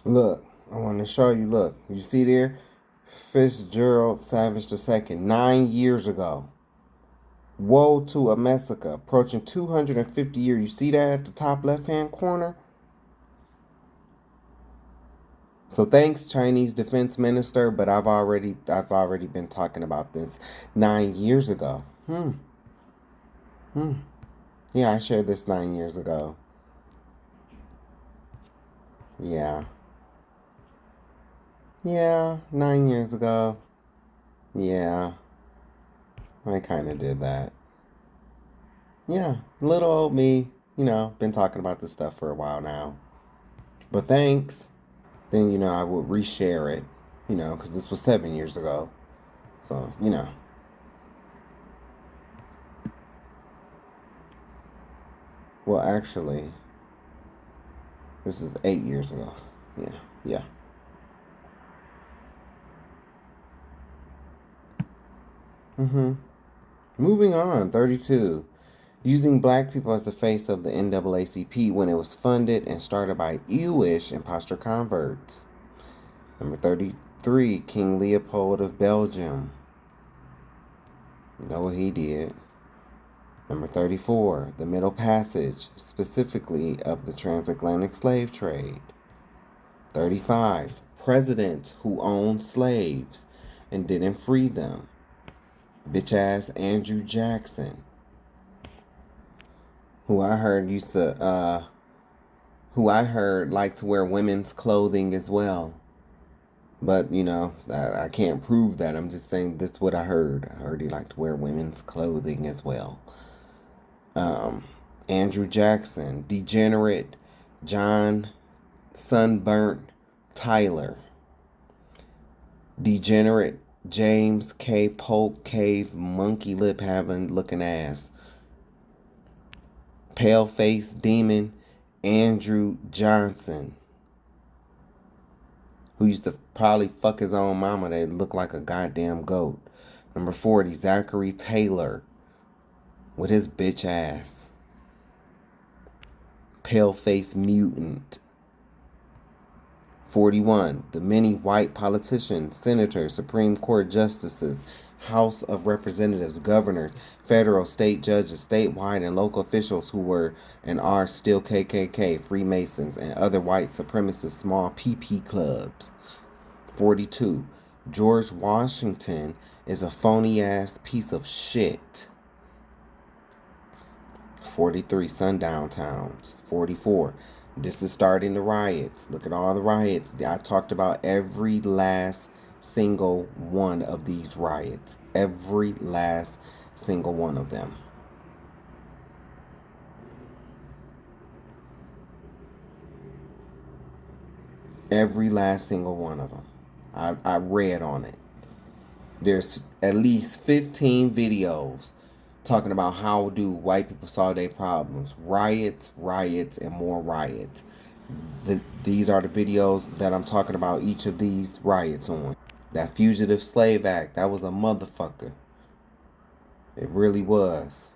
Look, I want to show you. Look, you see there? Fitzgerald Savage II, 9 years ago. YT Amessica, approaching 250 years. You see that at the top left-hand corner? So thanks, Chinese Defense Minister, but I've already been talking about this 9 years ago. Yeah, I shared this 9 years ago. Yeah, 9 years ago. Yeah, I kind of did that. Yeah, little old me, been talking about this stuff for a while now. But thanks. Then, I would reshare it, because this was 7 years ago. So, Well, actually, this is 8 years ago. Yeah. Moving on, 32. Using black people as the face of the NAACP when it was funded and started by Jewish imposter converts. Number 33, King Leopold of Belgium. You know what he did. Number 34, the Middle Passage, specifically of the transatlantic slave trade. 35, presidents who owned slaves and didn't free them. Bitch ass Andrew Jackson, who I heard liked to wear women's clothing as well. But, I can't prove that. I'm just saying that's what I heard. I heard he liked to wear women's clothing as well. Andrew Jackson, degenerate John Sunburnt Tyler, degenerate James K. Polk Cave monkey lip having looking ass, pale face demon Andrew Johnson, who used to probably fuck his own mama that looked like a goddamn goat. Number 40, Zachary Taylor with his bitch ass. Pale-faced mutant. 41, the many white politicians, senators, Supreme Court justices, House of Representatives, governors, federal, state judges, statewide and local officials who were and are still KKK, Freemasons, and other white supremacist small PP clubs. 42, George Washington is a phony-ass piece of shit. 43, sundown towns. 44, this is starting the riots. Look at all the riots. I talked about every last single one of these riots. Every last single one of them. Every last single one of them. I read on it. There's at least 15 videos talking about how do white people solve their problems. Riots, and more riots. These are the videos that I'm talking about each of these riots on. That Fugitive Slave Act, that was a motherfucker. It really was.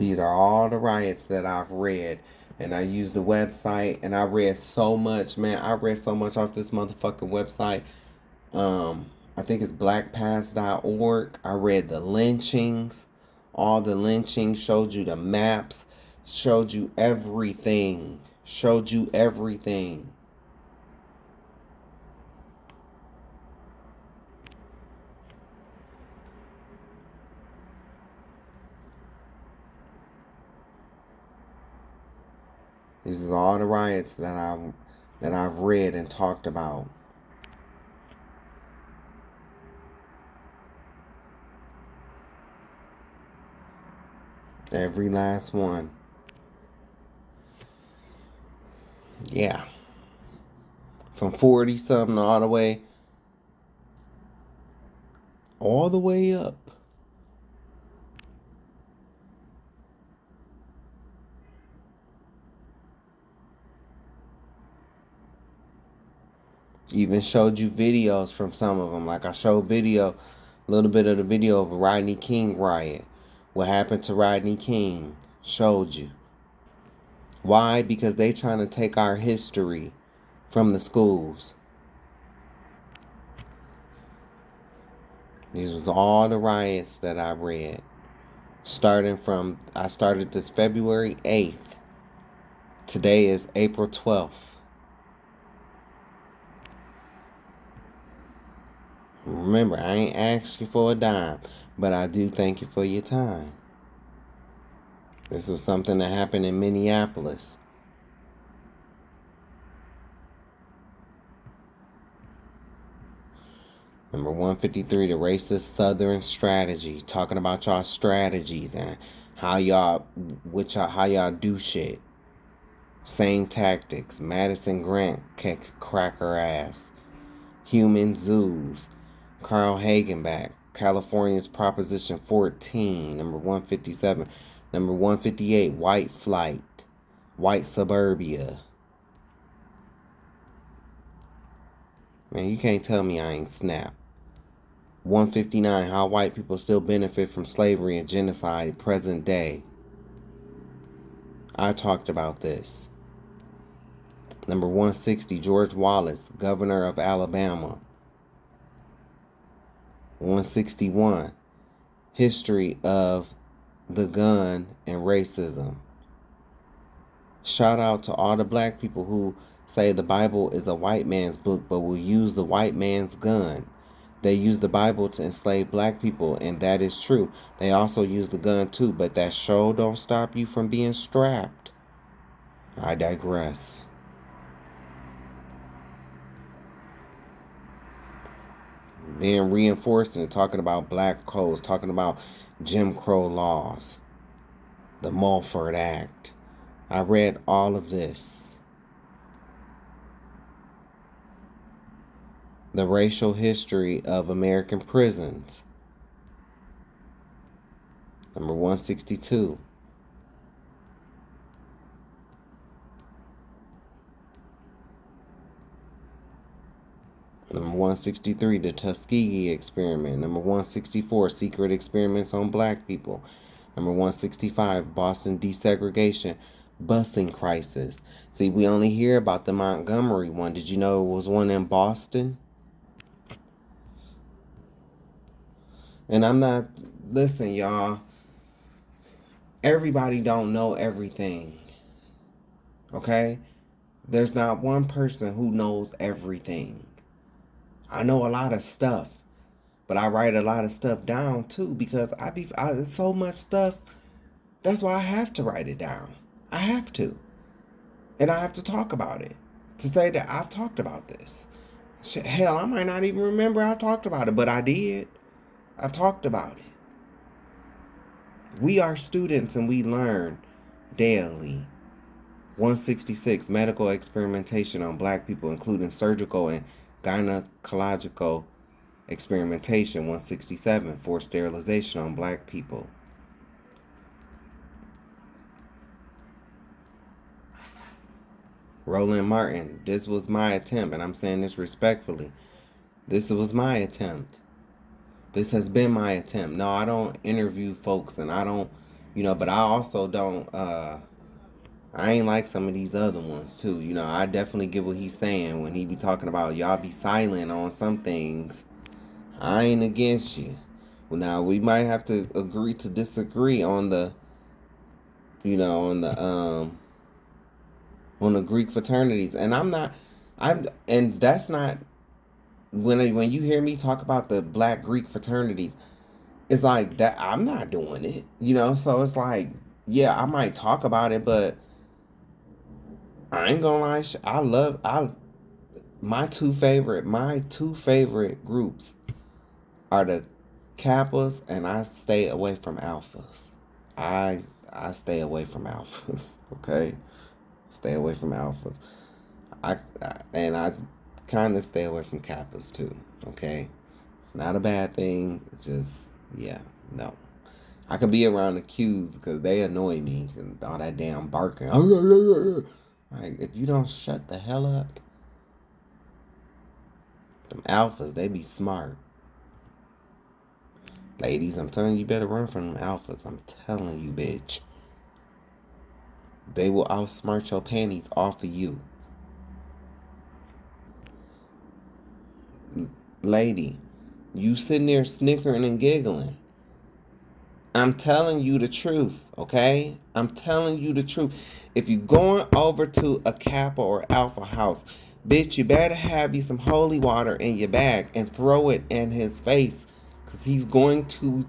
These are all the riots that I've read. And I used the website, and I read so much, man. I read so much off this motherfucking website. I think it's blackpast.org. I read the lynchings. All the lynchings, showed you the maps, showed you everything. Showed you everything. These are all the riots that I've read and talked about. Every last one. Yeah. From 40 something all the way up. Even showed you videos from some of them. Like I showed a little bit of the video of a Rodney King riot. What happened to Rodney King? Showed you. Why? Because they trying to take our history from the schools. These was all the riots that I read. I started this February 8th. Today is April 12th. Remember, I ain't asked you for a dime, but I do thank you for your time. This was something that happened in Minneapolis. Number 153, the racist Southern strategy. Talking about y'all strategies and how y'all do shit. Same tactics. Madison Grant cracker ass. Human zoos. Carl Hagenbeck. California's Proposition 14. Number 157. Number 158, white flight. White suburbia. Man, you can't tell me I ain't snapped. 159, how white people still benefit from slavery and genocide present day. I talked about this. Number 160, George Wallace, governor of Alabama. 161, history of the gun and racism. Shout out to all the black people who say the Bible is a white man's book, but will use the white man's gun. They use the Bible to enslave black people, and that is true. They also use the gun too, but that sure don't stop you from being strapped. I digress. Then reinforcing it, talking about black codes, talking about Jim Crow laws, the Mulford Act. I read all of this. The racial history of American prisons. Number 162. Number 163, the Tuskegee experiment. Number 164, secret experiments on black people. Number 165, Boston desegregation busing crisis. See, we only hear about the Montgomery one. Did you know it was one in Boston? And I'm not, listen, y'all. Everybody don't know everything. Okay? There's not one person who knows everything. I know a lot of stuff, but I write a lot of stuff down too because there's so much stuff. That's why I have to write it down. I have to. And I have to talk about it to say that I've talked about this. Hell, I might not even remember I talked about it, but I did. I talked about it. We are students and we learn daily. 166, medical experimentation on black people, including surgical and gynecological experimentation. 167, forced sterilization on black people. Roland Martin, this was my attempt, and I'm saying this respectfully. This was my attempt. This has been my attempt. No, I don't interview folks, and I don't You know, but I also don't, I ain't like some of these other ones too. You know, I definitely get what he's saying when he be talking about y'all be silent on some things. I ain't against you. Well, now we might have to agree to disagree on the, you know, on the Greek fraternities. And and that's not, when you hear me talk about the black Greek fraternities, it's like that I'm not doing it, you know? So it's like, yeah, I might talk about it, but I ain't gonna lie, my two favorite groups are the Kappas, and I stay away from alphas. I stay away from alphas, okay? Stay away from alphas. I kind of stay away from Kappas too, okay? It's not a bad thing. It's just, yeah, no. I can be around the Qs because they annoy me and all that damn barking. Like, if you don't shut the hell up, them alphas, they be smart. Ladies, I'm telling you, you better run from them alphas. I'm telling you, bitch. They will outsmart your panties off of you. Lady, you sitting there snickering and giggling. I'm telling you the truth, okay? I'm telling you the truth. If you're going over to a Kappa or Alpha house, bitch, you better have you some holy water in your bag and throw it in his face. Because he's going to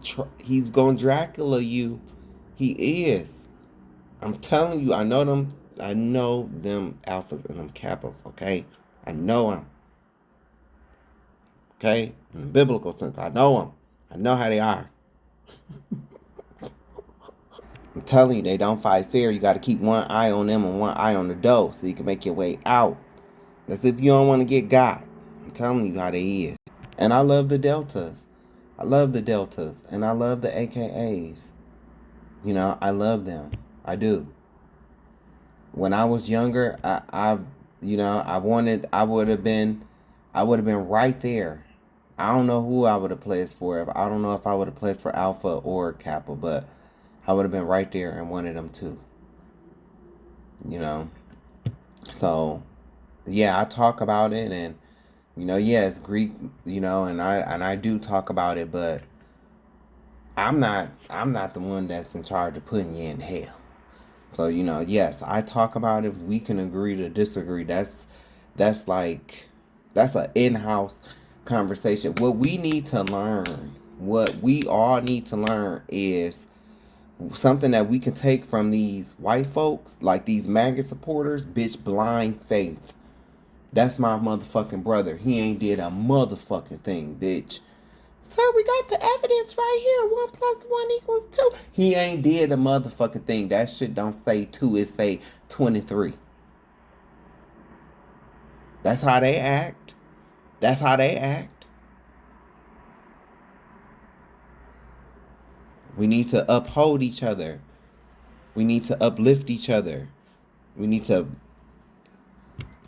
Dracula you. He is. I'm telling you, I know them alphas and them Kappas, okay? I know them. Okay? In the biblical sense, I know them. I know how they are. I'm telling you, they don't fight fair. You got to keep one eye on them and one eye on the door so you can make your way out. That's if you don't want to get got. I'm telling you how they is. And I love the Deltas. I love the Deltas. And I love the AKAs. You know, I love them. I do. When I was younger, I would have been right there. I don't know who I would have placed for. I don't know if I would have placed for Alpha or Kappa, but I would have been right there and one of them too. You know? So, yeah, I talk about it, and, you know, yeah, it's Greek, you know, and I do talk about it, but I'm not the one that's in charge of putting you in hell. So, you know, yes, I talk about it. We can agree to disagree. That's an in-house conversation. What we all need to learn is something that we can take from these white folks, like these MAGA supporters. Bitch, blind faith. That's my motherfucking brother. He ain't did a motherfucking thing, bitch. Sir, we got the evidence right here. 1 + 1 = 2. He ain't did a motherfucking thing. That shit don't say 2, it say 23. That's how they act. That's how they act. We need to uphold each other. We need to uplift each other. We need to,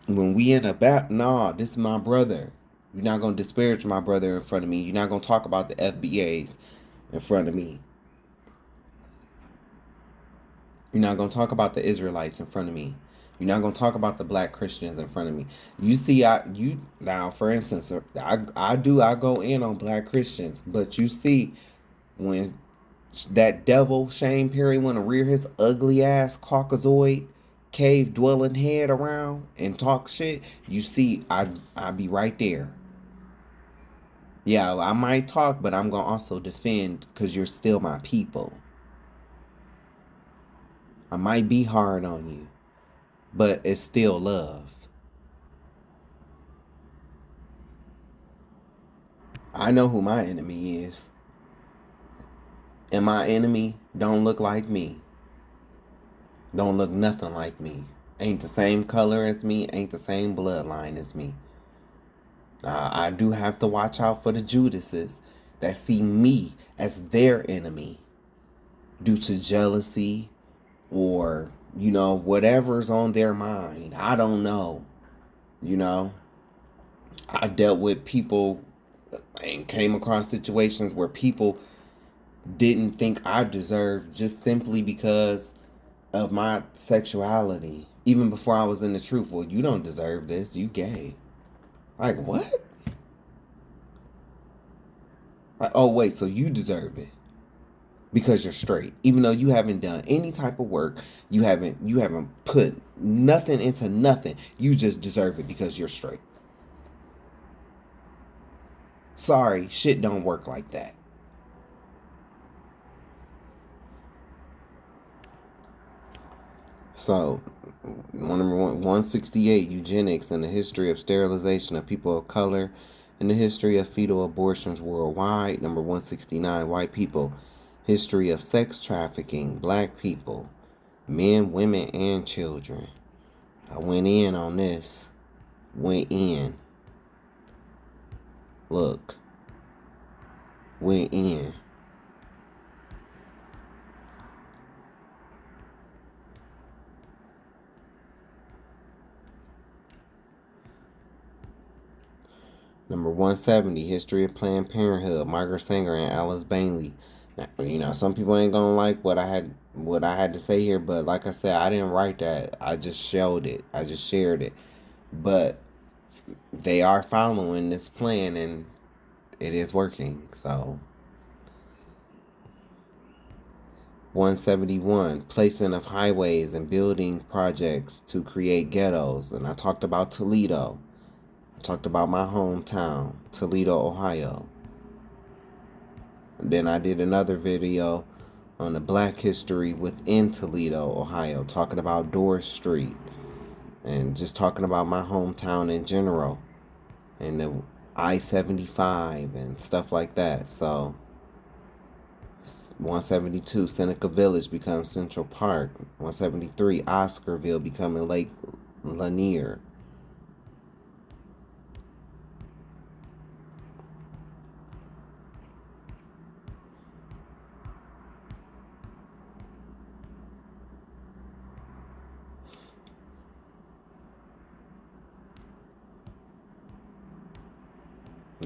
when we in a battle, nah, this is my brother. You're not going to disparage my brother in front of me. You're not going to talk about the FBAs in front of me. You're not going to talk about the Israelites in front of me. You're not going to talk about the black Christians in front of me. You see, now, for instance, I go in on black Christians, but you see, when that devil Shane Perry want to rear his ugly ass Caucasoid cave dwelling head around and talk shit, you see, I be right there. Yeah, I might talk, but I'm going to also defend because you're still my people. I might be hard on you, but it's still love. I know who my enemy is. And my enemy don't look like me. Don't look nothing like me. Ain't the same color as me. Ain't the same bloodline as me. I do have to watch out for the Judases that see me as their enemy due to jealousy or, you know, whatever's on their mind. I don't know. You know, I dealt with people and came across situations where people didn't think I deserved just simply because of my sexuality. Even before I was in the truth. Well, you don't deserve this. You gay. Like, what? Like, oh, wait, so you deserve it because you're straight. Even though you haven't done any type of work, you haven't put nothing into nothing. You just deserve it because you're straight. Sorry, shit don't work like that. So, number 168, eugenics and the history of sterilization of people of color and the history of fetal abortions worldwide. Number 169, white people, history of sex trafficking, black people, men, women, and children. I went in on this. Went in. Look. Went in. Number 170, history of Planned Parenthood, Margaret Sanger and Alice Bailey. Now, some people ain't gonna like what I had to say here, but like I said, I didn't write that. I just showed it. I just shared it. But they are following this plan, and it is working. So 171, placement of highways and building projects to create ghettos. And I talked about Toledo. I talked about my hometown, Toledo, Ohio. And then I did another video on the black history within Toledo, Ohio, talking about Dorr Street and just talking about my hometown in general and the I-75 and stuff like that. So 172, Seneca Village becomes Central Park. 173, Oscarville becoming Lake Lanier.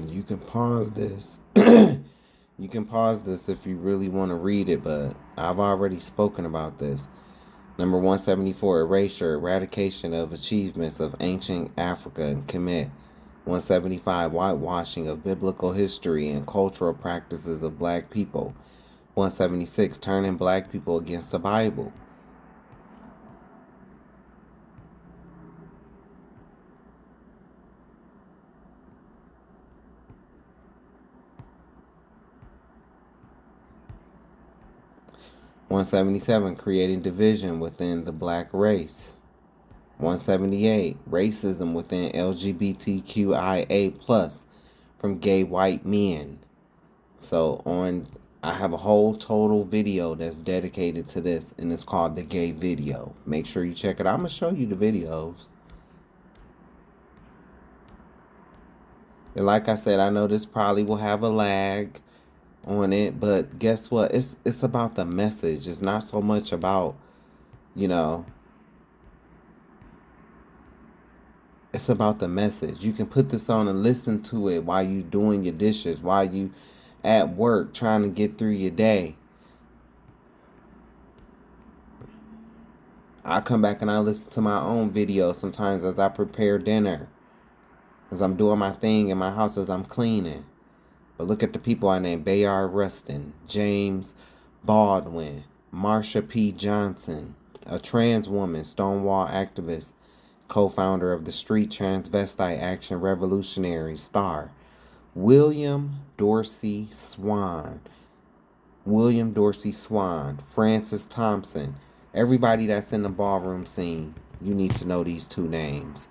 You can pause this. You can pause this if you really want to read it, but I've already spoken about this. Number 174, erasure, eradication of achievements of ancient Africa and Kemet. 175, whitewashing of biblical history and cultural practices of black people. 176, turning black people against the Bible. (177) Creating division within the black race. 178, racism within LGBTQIA+ from gay white men. So I have a whole total video that's dedicated to this, and it's called The Gay Video. Make sure you check it out. I'm going to show you the videos. And like I said, I know this probably will have a lag on it, but guess what? It's about the message. It's not so much about, it's about the message. You can put this on and listen to it while you doing your dishes, while you at work trying to get through your day. I come back and I listen to my own videos sometimes as I prepare dinner, as I'm doing my thing in my house, as I'm cleaning. But look at the people I named: Bayard Rustin, James Baldwin, Marsha P. Johnson, a trans woman, Stonewall activist, co-founder of the Street Transvestite Action Revolutionary, STAR, William Dorsey Swan, Francis Thompson. Everybody that's in the ballroom scene, you need to know these two names.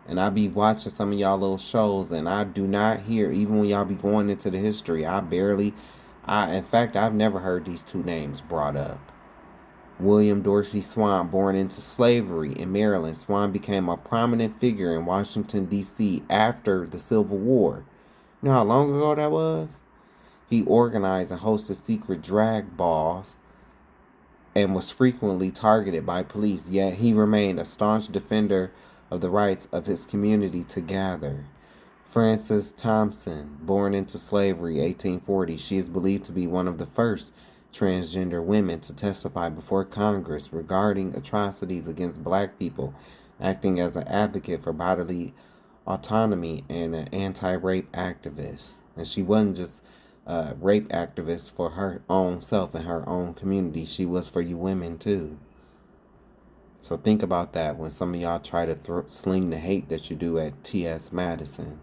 And I be watching some of y'all little shows, and I do not hear, even when y'all be going into the history, in fact, I've never heard these two names brought up. William Dorsey Swan, born into slavery in Maryland, Swan became a prominent figure in Washington, D.C. after the Civil War. You know how long ago that was? He organized and hosted secret drag balls and was frequently targeted by police, yet he remained a staunch defender of the rights of his community to gather. Frances Thompson, born into slavery, 1840. She is believed to be one of the first transgender women to testify before Congress regarding atrocities against black people, acting as an advocate for bodily autonomy and an anti-rape activist. And she wasn't just a rape activist for her own self and her own community. She was for you women too. So think about that when some of y'all try to sling the hate that you do at T.S. Madison.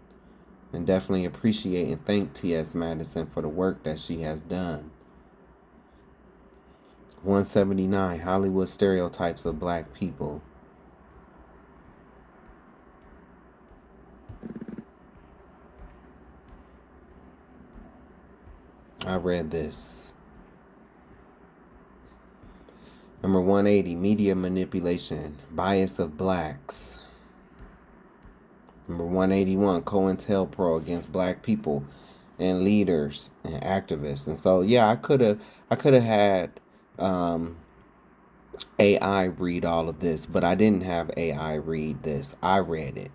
And definitely appreciate and thank T.S. Madison for the work that she has done. 179, Hollywood stereotypes of black people. I read this. Number 180, media manipulation, bias of blacks. Number 181, COINTELPRO against black people and leaders and activists. And so, yeah, I could have had AI read all of this, but I didn't have AI read this. I read it.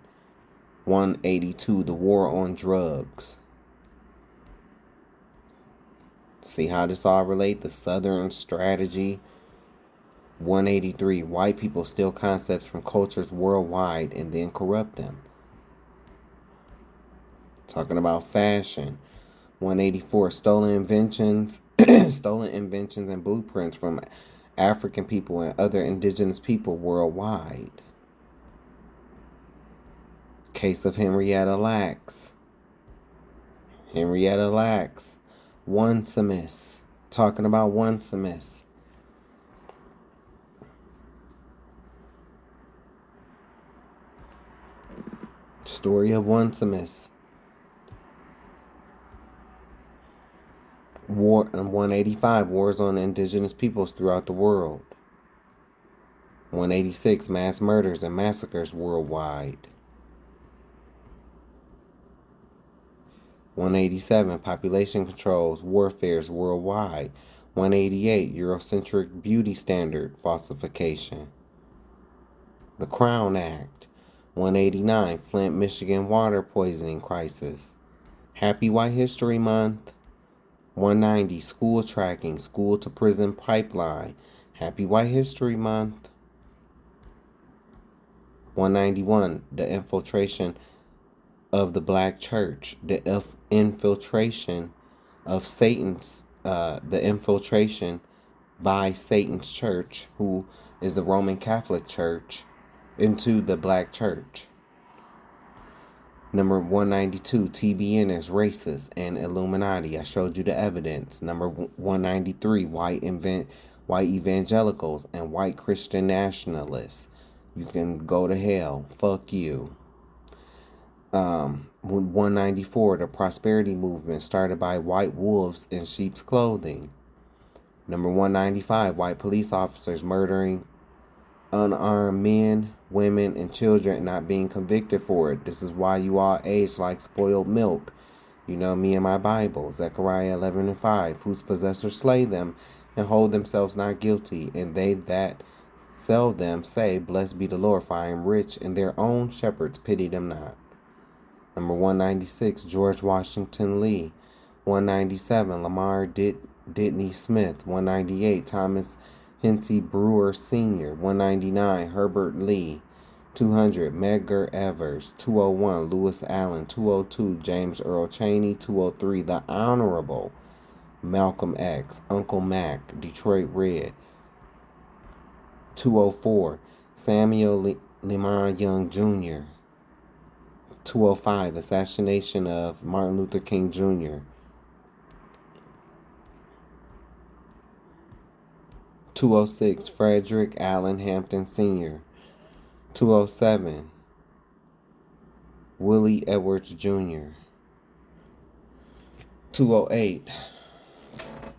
182, the war on drugs. See how this all relate? The Southern strategy. 183, white people steal concepts from cultures worldwide and then corrupt them. Talking about fashion. 184, stolen inventions and blueprints from African people and other indigenous people worldwide. Case of Henrietta Lacks. Onesimus. Talking about Onesimus. Story of Onesimus. War 185, wars on indigenous peoples throughout the world. 186, mass murders and massacres worldwide. 187, population controls, warfares worldwide. 188, Eurocentric beauty standard falsification. The Crown Act. 189, Flint, Michigan water poisoning crisis. Happy White History Month. 190, school tracking, school to prison pipeline. Happy White History Month. 191, the infiltration of the black church. The infiltration of Satan's, the infiltration by Satan's church, who is the Roman Catholic Church, into the black church. Number 192, TBN is racist and Illuminati. I showed you the evidence. Number 193, white evangelicals and white Christian nationalists. You can go to hell. Fuck you. 194, the prosperity movement started by white wolves in sheep's clothing. Number 195, white police officers murdering unarmed men, women, and children not being convicted for it. This is why you all age like spoiled milk. You know me and my Bible. Zechariah 11:5. Whose possessors slay them and hold themselves not guilty, and they that sell them say, Blessed be the Lord, for I am rich, and their own shepherds pity them not. Number 196, George Washington Lee. 197, Lamar Ditney Smith. 198, Thomas Henty Brewer Sr. 199, Herbert Lee. 200, Medgar Evers. 201, Lewis Allen. 202, James Earl Cheney. 203, the Honorable Malcolm X, Uncle Mac, Detroit Red. 204, Samuel Lemon Young Jr. 205, assassination of Martin Luther King Jr. 206, Frederick Allen Hampton Sr. 207, Willie Edwards Jr. 208,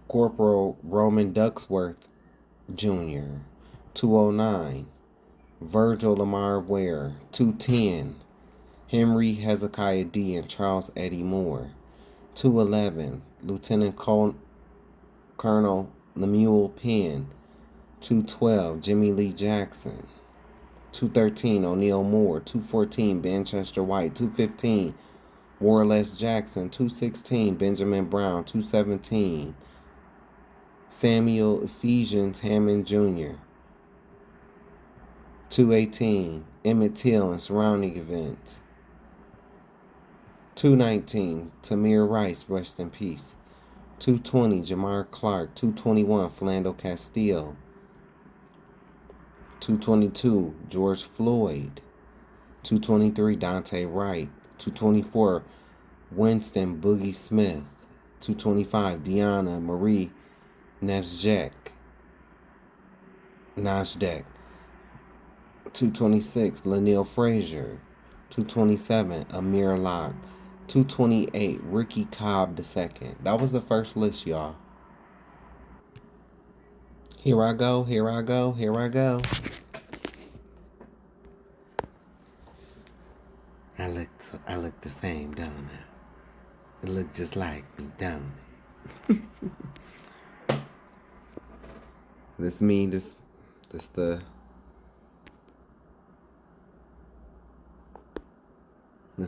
Corporal Roman Ducksworth Jr. 209, Virgil Lamar Ware. 210, Henry Hezekiah D. and Charles Eddie Moore. 211, Lieutenant Colonel Lemuel Penn. 212, Jimmy Lee Jackson. 213, O'Neal Moore. 214, Manchester White. 215, Warless Jackson, 216. Benjamin Brown, 217. Samuel Ephesians Hammond Jr., 218. Emmett Till and surrounding events. 219. Tamir Rice, rest in peace. 220. Jamar Clark. 221. Philando Castile. 222. George Floyd. 223. Dante Wright. 224. Winston Boogie Smith. 225. Deanna Marie Nasdaq. 226. Laniel Frazier. 227. Amir Locke. 228. Ricky Cobb II. That was the first list, y'all. Here I go. I look the same, don't I? It look just like me, don't it? This me, this is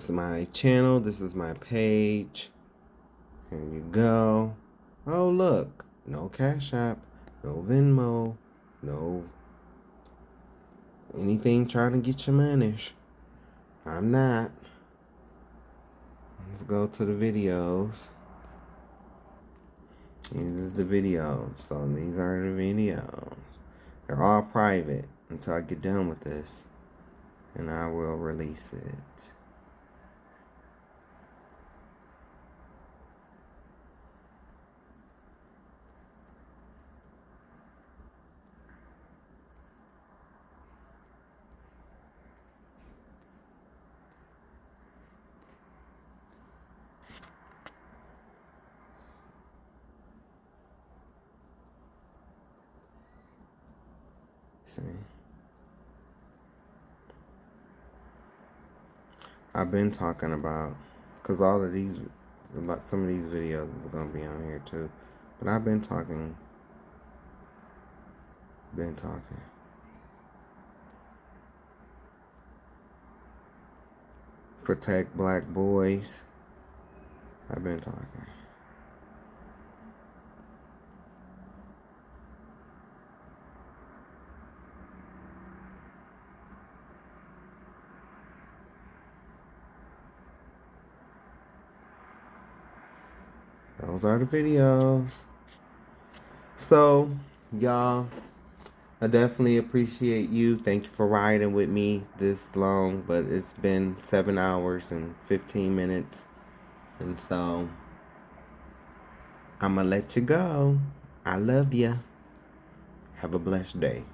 my channel, this is my page. Here you go. Oh, look. No Cash App, no Venmo, no anything trying to get your money. I'm not. Let's go to the videos. These are the videos. So these are the videos. They're all private until I get done with this. And I will release it. See, I've been talking about, because some of these videos is going to be on here too, but I've been talking. Protect black boys. I've been talking. Those are the videos. So, y'all, I definitely appreciate you. Thank you for riding with me this long, but it's been 7 hours and 15 minutes. And so, I'm going to let you go. I love you. Have a blessed day.